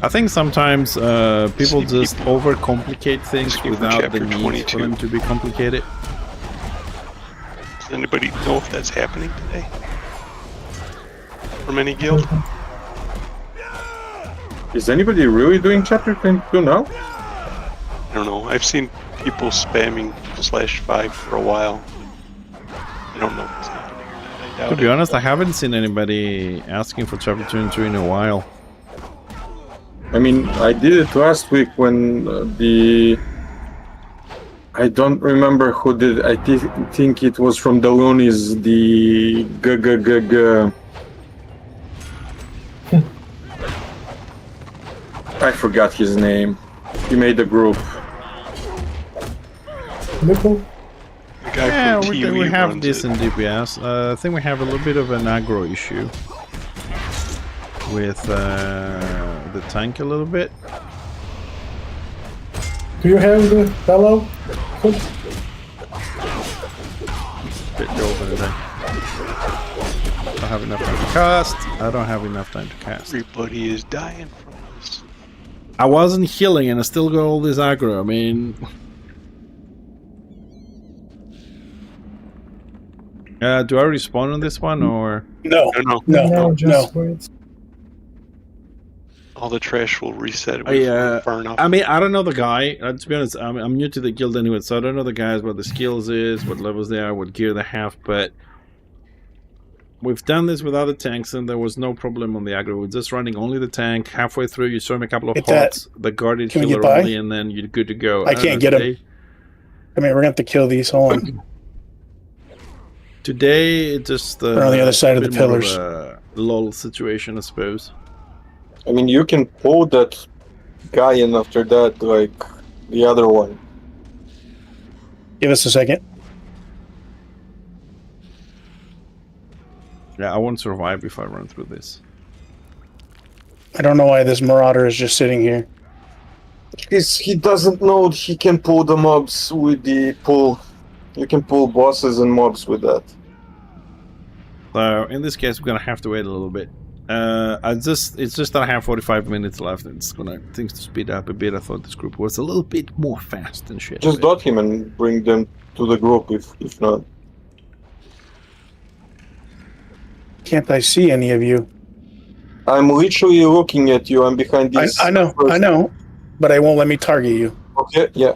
I think sometimes people just overcomplicate things Skip without the chapter need 22. for them to be complicated. Does anybody know if that's happening today? From any guild? Is anybody really doing chapter 22 now? I don't know. I've seen people spamming /5 for a while. I don't know what's happening. I doubt To be it. honest, I haven't seen anybody asking for chapter 22 in a while. I mean, I did it last week when I don't remember who did. I think it was from the Loonies. The I forgot his name. He made a group. Little. The guy Yeah, from TV we have runs this it. in DPS. I think we have a little bit of an aggro issue with the tank a little bit. Do you have the bellow? Bit low over today. Don't have enough time to cast. I don't have enough time to cast. Everybody is dying from this. I wasn't healing and I still got all this aggro. I mean... do I respawn on this one or... No, No, no, Just wait. all the trash will reset if I, we move far enough. I mean, I don't know the guy. To be honest, I'm new to the guild anyway, so I don't know the guys, what the skills is, what levels they are, what gear they have, but we've done this with other tanks and there was no problem on the aggro. We're just running only the tank. Halfway through, you storm a couple of Get that. pots, the guarded Can we healer get by? only, and then you're good to go. I can't get him. today, I mean, we're gonna have to kill these. Hold on. Today, it just... We're on the other side of bit the more pillars. a lull situation, I suppose. I mean, you can pull that guy in after that, like the other one. Give us a second. Yeah, I won't survive if I run through this. I don't know why this marauder is just sitting here. He doesn't know he can pull the mobs with the pull. You can pull bosses and mobs with that. So in this case, we're gonna have to wait a little bit. It's just that I have 45 minutes left, and it's gonna things to speed up a bit. I thought this group was a little bit more fast and shit. Just dot him and bring them to the group if not. Can't I see any of you? I'm literally looking at you. I'm behind these. I know, but I won't let me target you. Okay, yeah.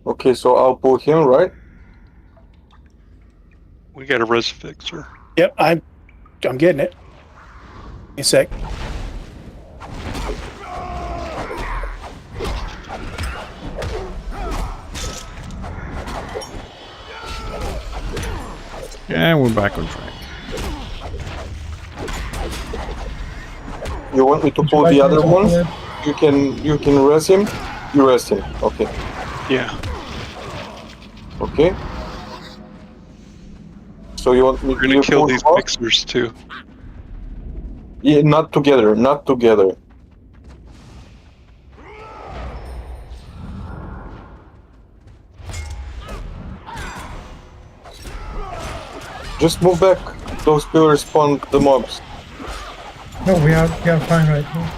Okay, so I'll pull him, right? We got a res fixer. Yep, I'm getting it. A sec. Yeah, we're back on track. You want me to pull the other one? You can rest him. You rest him. Okay. Yeah. Okay. So you want me We're gonna kill pull these boss? mixers too. Yeah, not together, not together. Just move back. Those pillars spawn the mobs. No, we are fine right now.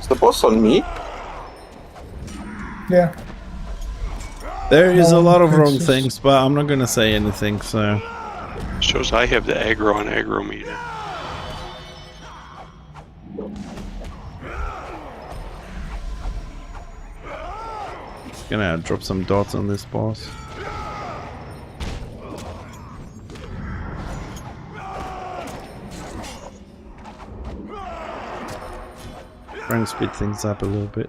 Is the boss on me? Yeah. There is a No, lot of it's wrong just- things, but I'm not gonna say anything, so... Shows I have the aggro on aggro meter. Gonna drop some dots on this boss. Try and speed things up a little bit.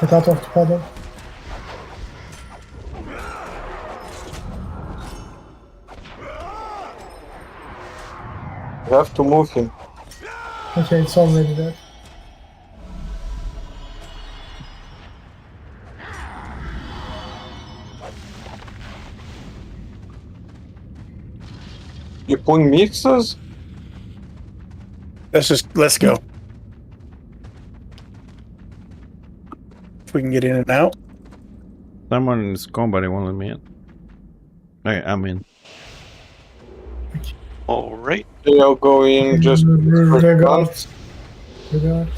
Get out of the puddle. You have to move him. Okay, it's already there. You pulling mixers? Let's go. If we can get in and out. Someone in this combat won't let me in. Okay, I'm in. Alright. They'll go in just Regard. Regard.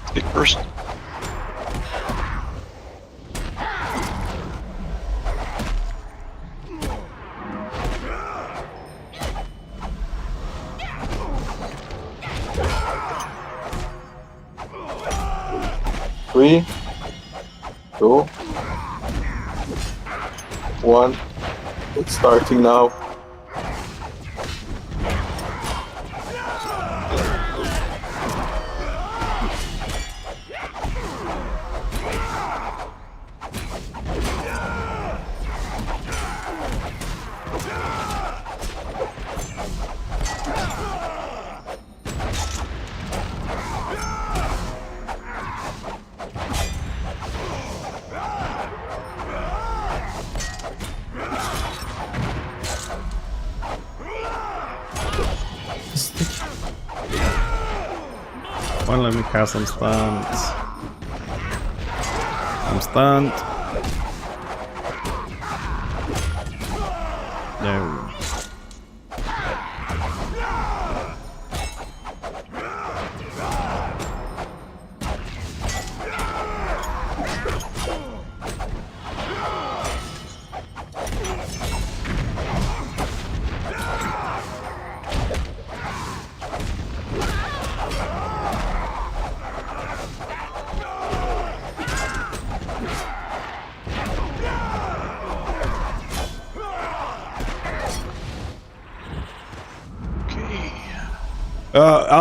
Stick first. Three, 2, 1. It's starting now. Well, let me cast some stuns. I'm stunned. No.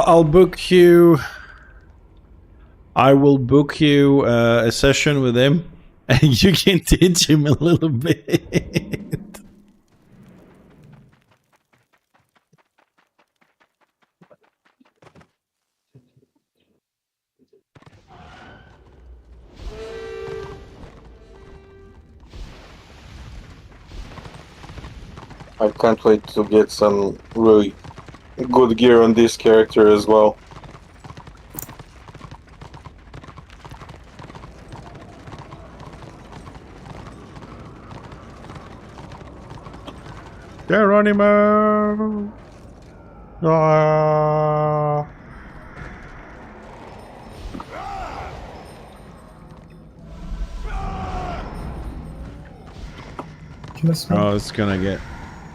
I'll book you. I will book you a session with him, and you can teach him a little bit. I can't wait to get some really good gear on this character as well. Geronimo! Ah. This one. Oh, it's gonna get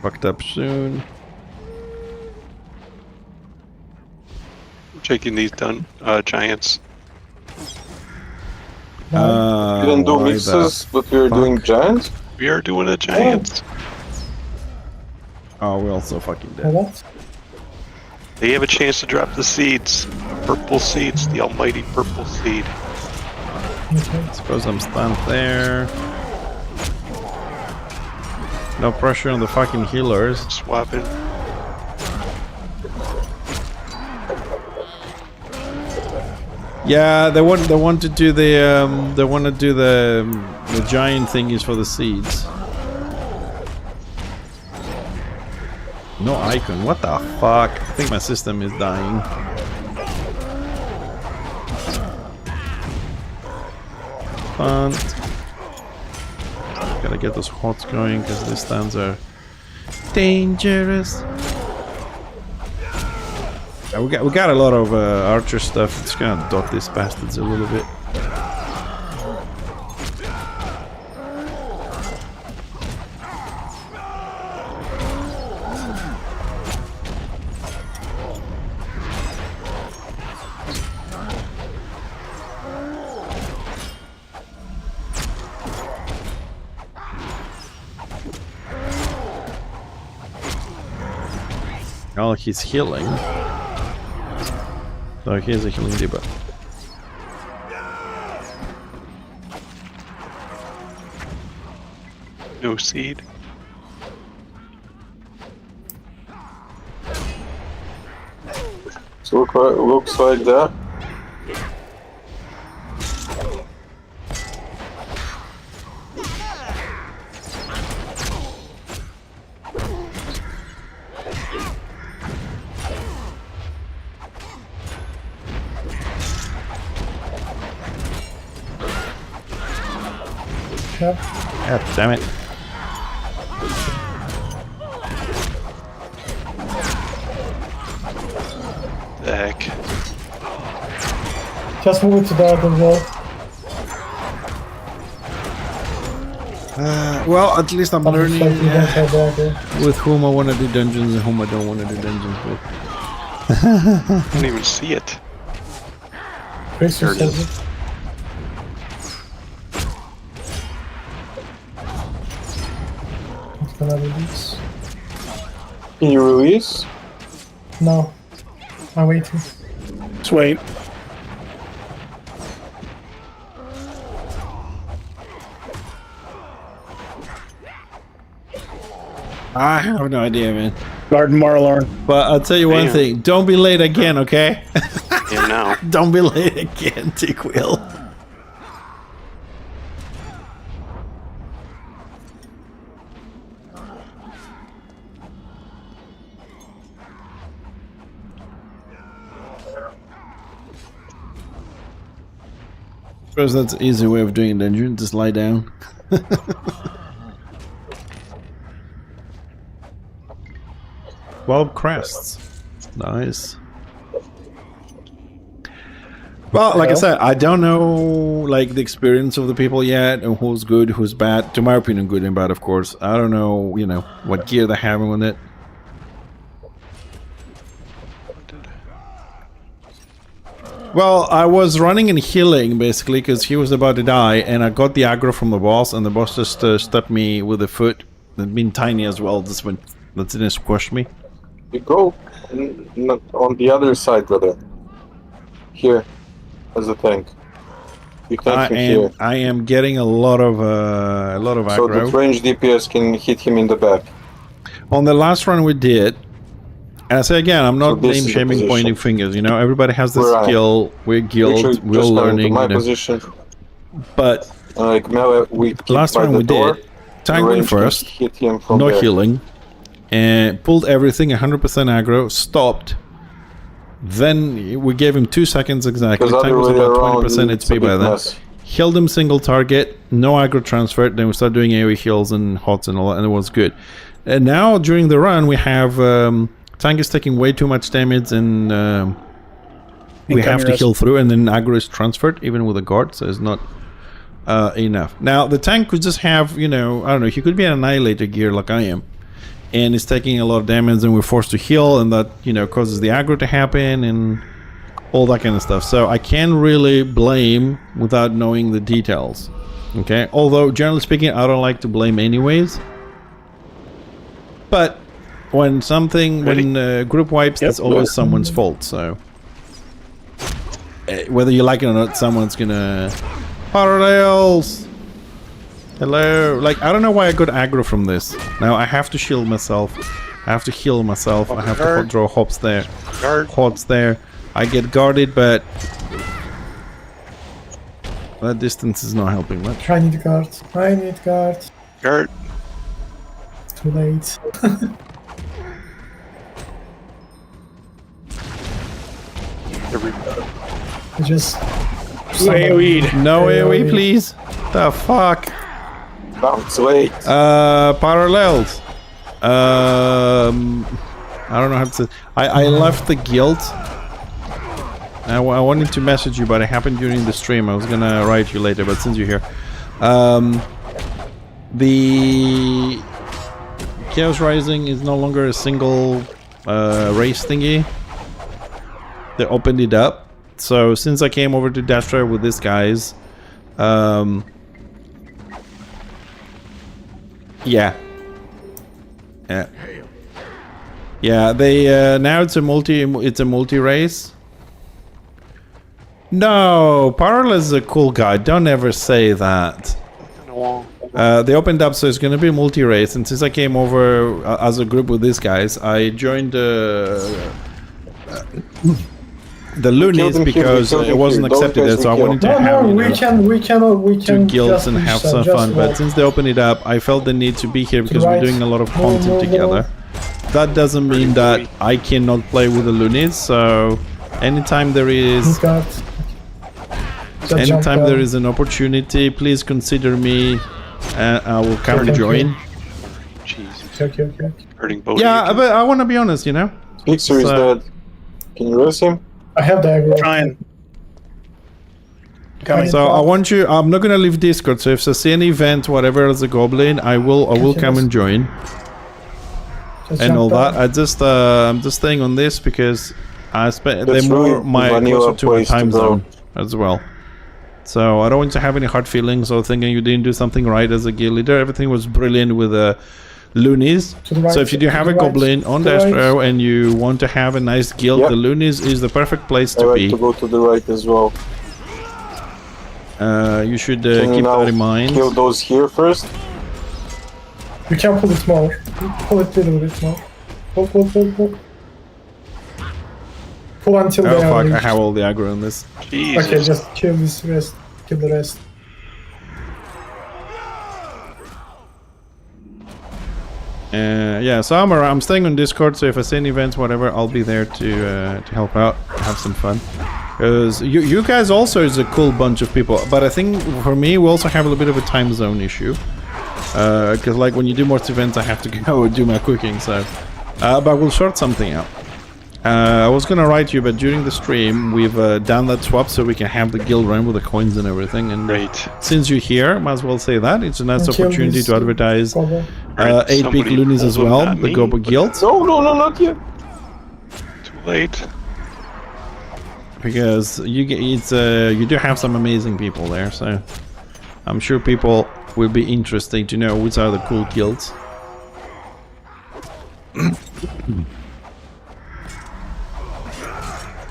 fucked up soon. I'm taking these giants. We didn't do Why mixes, the but we were doing giants? We are doing the giants. Oh, we're also fucking Oh, dead. what? They have a chance to drop the seeds. Purple seeds, the almighty purple seed. Okay. Suppose I'm stunned there. No pressure on the fucking healers. Swapping. Yeah, they want to do the giant thingies for the seeds. No icon. What the fuck? I think my system is dying. Fun. Gotta get those hots going because these stands are dangerous. We got a lot of archer stuff. It's gonna dot these bastards a little bit. Oh, he's healing. So here's a healing debuff. No seed. So looks like that. Yeah. God damn it. The heck. Just move it to dark as well. Well, at least I'm learning Don't have dark, yeah. with whom I want to do dungeons and whom I don't want to do dungeons with. I don't even see it. Chris, you There it said is. it. It's gonna release. Can you release? No. I'm waiting. Just wait. I have no idea, man. Garden Marlorn. But I'll tell you one Damn. thing. Don't be late again, okay? And now. Don't be late again, Dick Will. Suppose that's an easy way of doing a dungeon. Just lie down. 12 crests. Nice. Well, like I said, I don't know like the experience of the people yet, and who's good, who's bad. To my opinion, good and bad, of course. I don't know, you know, what gear they're having with it. Well, I was running and healing basically because he was about to die, and I got the aggro from the boss, and the boss just stuck me with a foot. It's been tiny as well. This one that didn't squash me. You go on the other side, brother. Here, as a tank. You tank him here. I am getting a lot of So that aggro. range DPS can hit him in the back. On the last run we did, and I say again, I'm not So this is name the shaming, position. pointing fingers. You know, everybody has the Where I am. skill. We're Literally guild. We're just going to learning. my You know. position. But Like melee, we keep last by run the we door. did, tank went Range can first, hit him from no there. healing, and pulled everything 100% aggro. Stopped. Then we gave him 2 seconds exactly. Because Tank other was way about around, 20% it's a HP by big then. mess. Held him single target, no aggro transferred. Then we started doing AoE heals and hots and all that, and it was good. And now during the run, we have tank is taking way too much damage, and we have to Incoming heal through, and then aggro is transferred even with a guard. So it's not. enough. Now the tank could just have, you know, I don't know, he could be an annihilator gear like I am, and it's taking a lot of damage, and we're forced to heal, and that, you know, causes the aggro to happen and all that kind of stuff. So I can't really blame without knowing the details. Okay, although generally speaking, I don't like to blame anyways. But when group wipes, that's always someone's fault. So whether you like it or not, someone's gonna parallels. Hello, like I don't know why I got aggro from this. Now I have to shield myself. I have to heal myself. I have to draw hops there. Hops there. I get guarded, but that distance is not helping much. I need guard. I need guard. Guard. Too late. I just... AoE. No AoE, please. The fuck? Bounce away. Parallels. I don't know how to say. I left the guild. I wanted to message you, but it happened during the stream. I was gonna write you later, but since you're here, the Chaos Rising is no longer a single race thingy. They opened it up. So since I came over to Dastra with these guys, yeah. They now it's a multi race. No, Parallels is a cool guy. Don't ever say that. They opened up, so it's going to be multi-race. And since I came over as a group with these guys, I joined the loonies because it wasn't accepted there. So I wanted to have we can two guilds and have some fun. But since they opened it up, I felt the need to be here because we're doing a lot of content together. That doesn't mean that I cannot play with the loonies. So anytime there is... Anytime there is an opportunity, please consider me. I will come and join. Jesus. Yeah, but I want to be honest, you know. Pixar is dead. Can you raise him? I have the aggro. Trying. So I want you. I'm not gonna leave Discord. So if I see an event, whatever, as a goblin, I will come and join. And all that. I'm just staying on this because I spent closer to my time zone as well. So I don't want to have any hard feelings or thinking you didn't do something right as a guild leader. Everything was brilliant with the loonies. So if you do have a goblin on Destro and you want to have a nice guild, the loonies is the perfect place to be. To go to the right as well. You should keep that in mind. Kill those here first. We can pull it more. Pull it a little bit more. Pull. Pull until they are reached. I have all the aggro on this. Jesus. Okay, just kill this rest. Kill the rest. Yeah, so I'm staying on Discord, so if I see any events, whatever, I'll be there to help out, have some fun. Because you guys also is a cool bunch of people, but I think for me, we also have a little bit of a time zone issue. Because like when you do most events, I have to go and do my cooking, so... but we'll sort something out. I was gonna write you, but during the stream, we've done that swap so we can have the guild run with the coins and everything. And since you're here, might as well say that. It's a nice opportunity to advertise 8-big loonies as well, the Gobo Guild. No, not yet. Too late. Because you do have some amazing people there, so I'm sure people will be interested to know which are the cool guilds.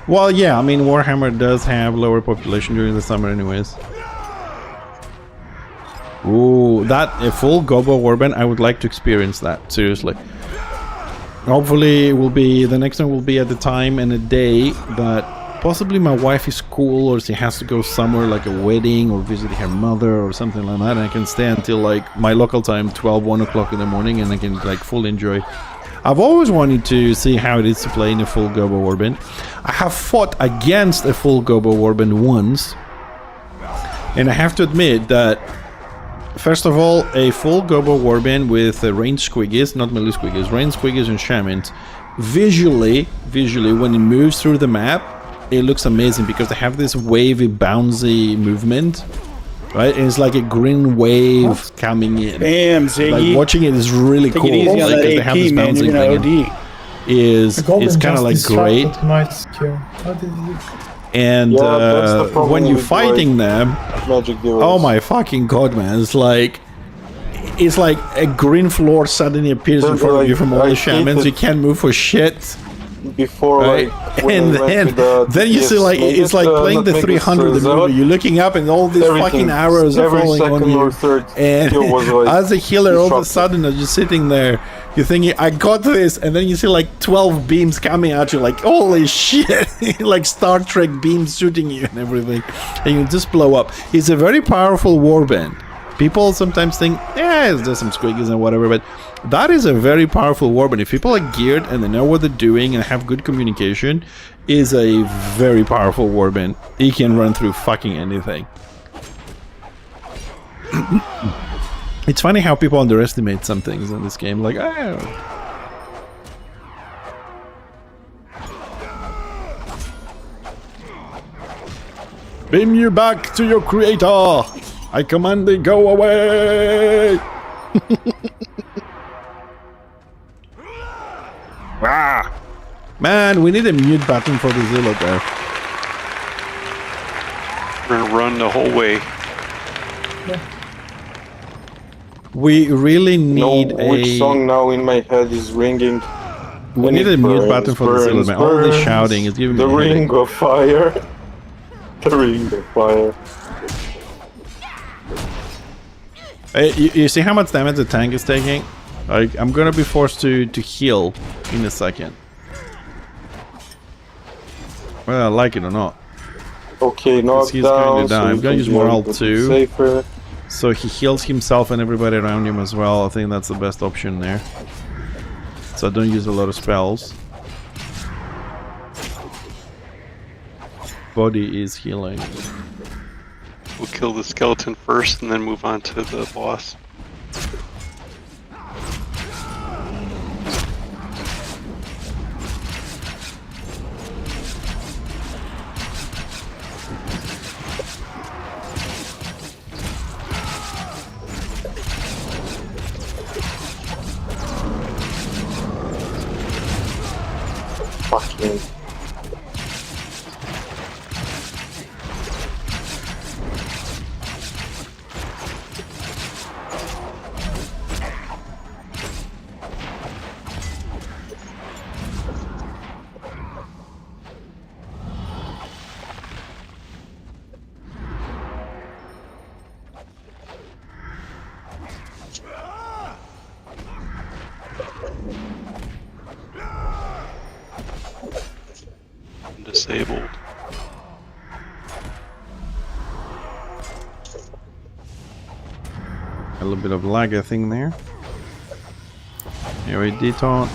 Well, yeah, I mean, Warhammer does have lower population during the summer anyways. Ooh, a full Gobo Warband, I would like to experience that, seriously. Hopefully, the next one will be at the time and a day that possibly my wife is cool or she has to go somewhere like a wedding or visit her mother or something like that, and I can stay until like my local time, 1 o'clock in the morning, and I can like fully enjoy. I've always wanted to see how it is to play in a full Gobo Warband. I have fought against a full Gobo Warband once, and I have to admit that, first of all, a full Gobo Warband with ranged squiggies, not melee squiggies, ranged squiggies and shamans, visually, when it moves through the map, it looks amazing because they have this wavy, bouncy movement. right? And it's like a green wave coming in. Damn, Ziggy. Like watching it is really Take cool. it easy on Like, that 'cause they have AP, this man. bouncing You're gonna thing OD. is kind of like great. My skill. How did you... And Yeah, that's the problem when you're with, fighting them, Magic device. oh my fucking god, man! It's like a green floor suddenly appears in That's front of you like- from all I the shamans. hate You it. can't move for shit. Before, Right? like, when And I went then, with the then you see TS like it's like Magus, playing not the Magus, 300 the Zealot, movie. You're looking up and all these fucking everything, arrows are every falling on second you. or third And skill was like as a healer, all of a disrupted. sudden, you're just sitting there. You're thinking, "I got this," and then you see like 12 beams coming at you. Like, holy shit! Like Star Trek beams shooting you and everything, and you just blow up. It's a very powerful warband. People sometimes think, yeah, it's just some squiggies and whatever, but that is a very powerful warband. If people are geared and they know what they're doing and have good communication, is a very powerful warband. He can run through fucking anything. It's funny how people underestimate some things in this game. Like, oh. Beam you back to your creator! I command thee, go away! Ah! Man, we need a mute button for the Zealot there. We're gonna run the whole way. We really need which song now in my head is ringing. We need a mute button for the Zealot, man. All this shouting is giving me the a headache. ring of fire. The ring of fire. Hey, you see how much damage the tank is taking? Like, I'm gonna be forced to heal in a second. Well, I like it or not. Okay, knock He's down. going to die. I'm gonna use morale too. Safer. So he heals himself and everybody around him as well. I think that's the best option there. So I don't use a lot of spells. Body is healing. We'll kill the skeleton first and then move on to the boss. Fucking. I'm disabled. A little bit of lag, I think, there. Here we detaunt.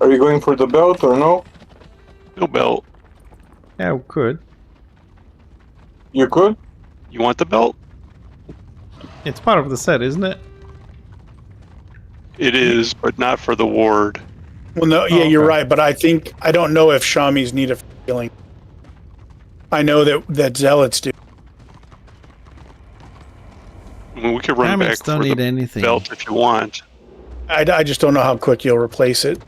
Are you going for the belt or no? No belt. Yeah, we could. You could? You want the belt? It's part of the set, isn't it? It is, but not for the ward. Well, no, yeah, you're okay. right, but I don't know if Shamis need a healing. I know that zealots do. I mean, we could run Hammocks back don't for need the anything. belt if you want. I just don't know how quick you'll replace it.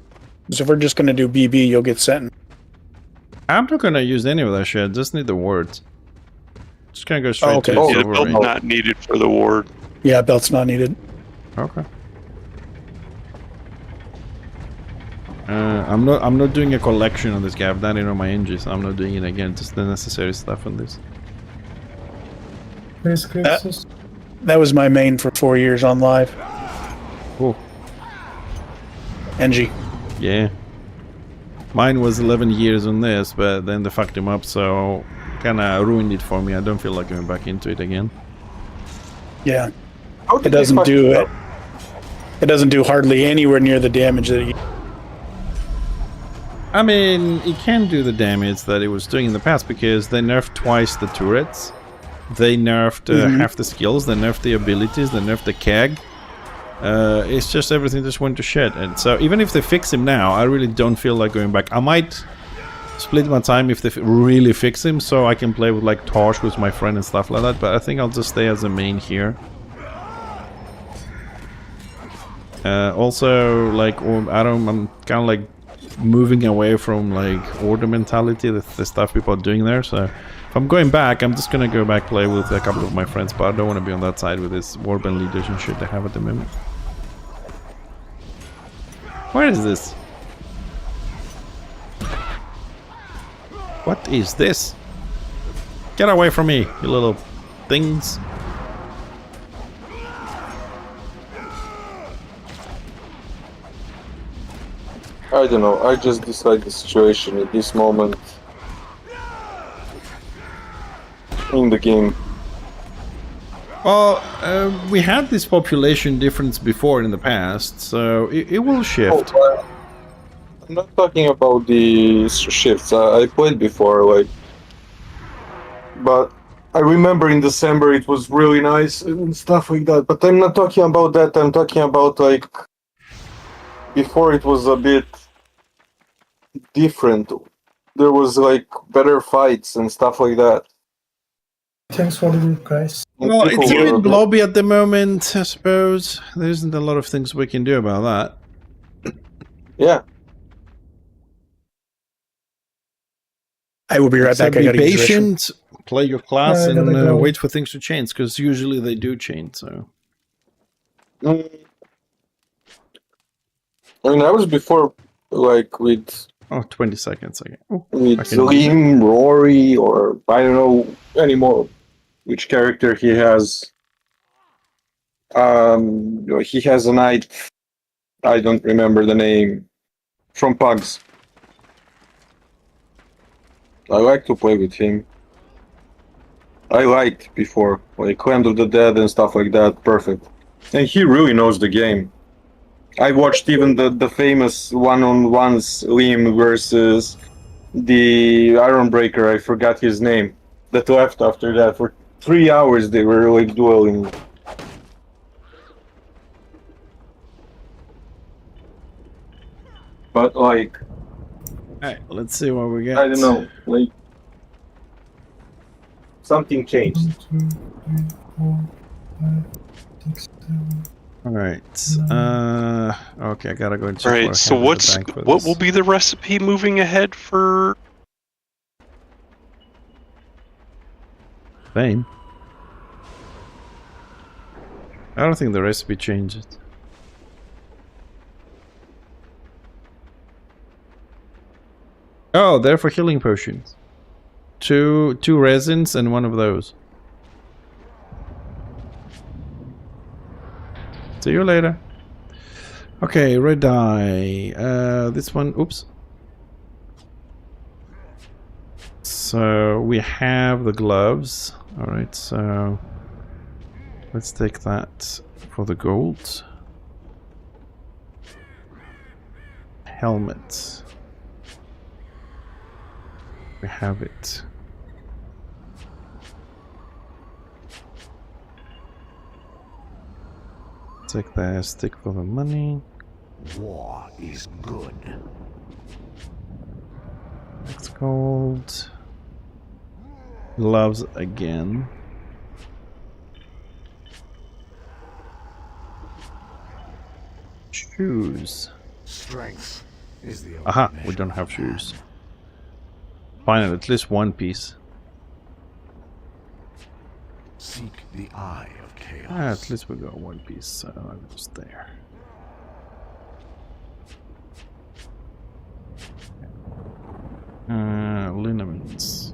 Because if we're just going to do BB, you'll get sent. I'm not gonna use any of that shit. Just need the wards. Just gonna go straight okay. to Oh, Yeah, the silver belt's ring. not needed for the ward. Yeah, belt's not needed. Okay. I'm not doing a collection on this guy. I've done it on my engines. I'm not doing it again. Just the necessary stuff on this. Prescriptions. That was my main for 4 years on live. Cool. NG. Yeah. Mine was 11 years on this, but then they fucked him up, so kind of ruined it for me. I don't feel like going back into it again. Yeah. How It did they doesn't fuck do it it. up? It doesn't do hardly anywhere near the damage that it. I mean, it can do the damage that it was doing in the past because they nerfed twice the turrets. They nerfed half the skills, they nerfed the abilities, they nerfed the keg. It's just everything just went to shit. And so even if they fix him now, I really don't feel like going back. I might split my time if they really fix him so I can play with like Tosh with my friend and stuff like that. But I think I'll just stay as a main here. Also, like, I'm kind of like moving away from like order mentality, the stuff people are doing there. So if I'm going back, I'm just gonna go back play with a couple of my friends, but I don't want to be on that side with this warband leaders and shit they have at the moment. Where is this? What is this? Get away from me, you little things. I don't know. I just dislike the situation at this moment in the game. Well, we had this population difference before in the past, so it will shift. I'm not talking about the shifts. I played before, like, but I remember in December it was really nice and stuff like that. But I'm not talking about that. I'm talking about like before it was a bit different. There was like better fights and stuff like that. Thanks for the group, guys. And Well, people it's a were bit blobby at the moment, I suppose. There isn't a lot of things we can do about that. yeah. I will be right So back. I be gotta use the restroom. patient, play your class, I and gotta go. wait for things to change, because usually they do change, so... I mean, I was before like with Oh, 20 seconds again. Oh, with I can do Liam, Rory, or I don't know anymore which character he has. He has a knight. I don't remember the name from Pugs. I like to play with him. I liked before, like Land of the Dead and stuff like that. Perfect, and he really knows the game. I watched even the famous one-on-ones Liam versus the Ironbreaker. I forgot his name. That left after that for 3 hours. They were like dueling. But like, Alright, let's see what we get. I don't know, like something changed. 1, 2, 3, 4, 5, 6, 7. Alright, okay, I gotta go and check. Alright, what I so have in the what bank for this. will be the recipe moving ahead for... Same. I don't think the recipe changes. Oh, they're for healing potions. Two resins and one of those. See you later. Okay, red dye. This one, oops. So we have the gloves. Alright, so let's take that for the gold. Helmet. We have it. Take the stick for the money. War is good. Next gold. Gloves again. Shoes. Strength is the only Aha, we measure don't of have man. shoes. Fine, at least one piece. Seek the eye of chaos. Ah, at least we got one piece, so I'm just there. Liniments.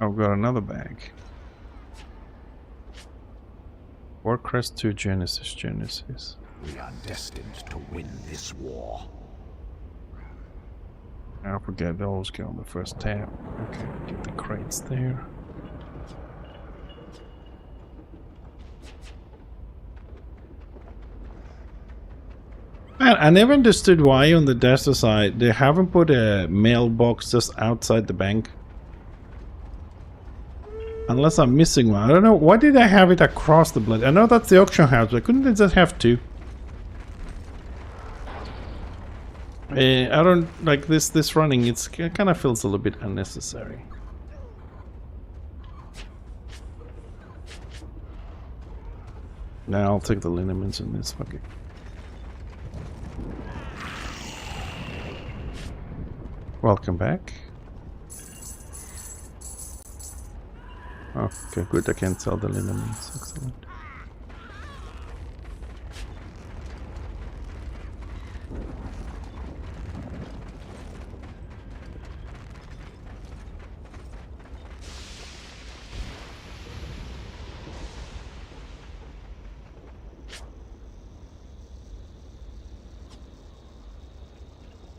I've got another bag. Warcrest 2 Genesis. We are destined to win this war. I forget those go on the first tab. Okay, get the crates there. Man, I never understood why on the Desert side they haven't put a mailbox just outside the bank. Unless I'm missing one. I don't know. Why did I have it across the blood? I know that's the auction house, but couldn't they just have two? I don't like this running. It kind of feels a little bit unnecessary. Now I'll take the liniments in this. Okay. Welcome back. Okay, good. I can sell the liniments. Excellent.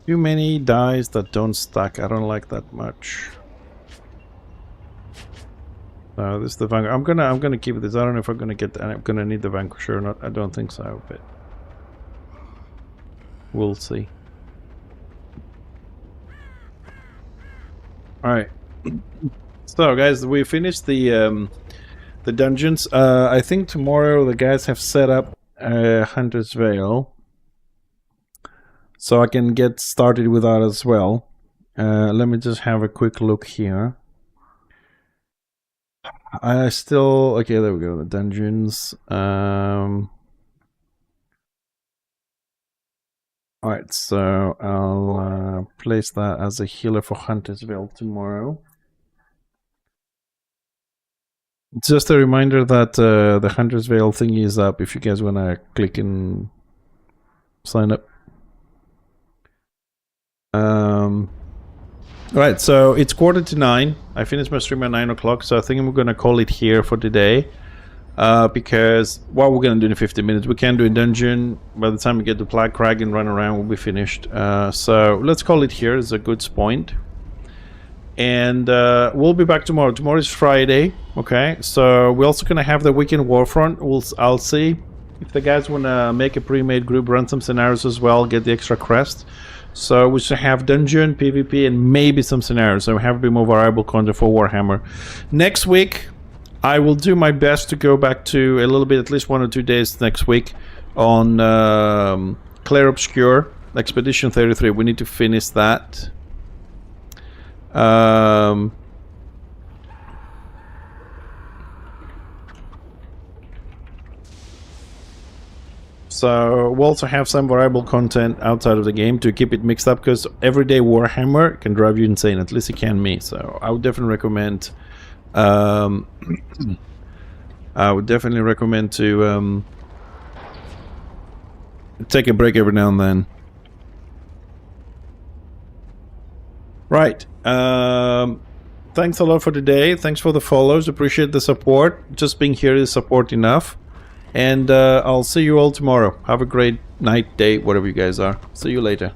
Too many dies that don't stack. I don't like that much. This is the Vanquisher. I'm gonna keep this. I don't know if I'm gonna get. I'm gonna need the Vanquisher or not. I don't think so, but we'll see. All right. So, guys, we finished the dungeons. I think tomorrow the guys have set up Hunter's Vale, so I can get started with that as well. Let me just have a quick look here. I still... Okay, there we go, the dungeons. Alright, so I'll place that as a healer for Hunter's Vale tomorrow. Just a reminder that the Hunter's Vale thingy is up if you guys want to click and sign up. Right, so it's 8:45. I finished my stream at 9 o'clock, so I think I'm going to call it here for today. Because what we're going to do in 50 minutes, we can do a dungeon. By the time we get to Black Crag and run around, we'll be finished. So let's call it here. It's a good point. And we'll be back tomorrow. Tomorrow is Friday, okay? So we're also going to have the Weekend Warfront. I'll see if the guys want to make a pre-made group, run some scenarios as well, get the extra crest. So we should have dungeon, PvP, and maybe some scenarios. So we have a bit more variable content for Warhammer. Next week, I will do my best to go back to a little bit, at least 1 or 2 days next week on Clair Obscure, Expedition 33. We need to finish that. So we'll also have some variable content outside of the game to keep it mixed up, because everyday Warhammer can drive you insane. At least it can me. So I would definitely recommend. I would definitely recommend to take a break every now and then. Right. Thanks a lot for today. Thanks for the follows. Appreciate the support. Just being here is support enough. And I'll see you all tomorrow. Have a great night, day, whatever you guys are. See you later.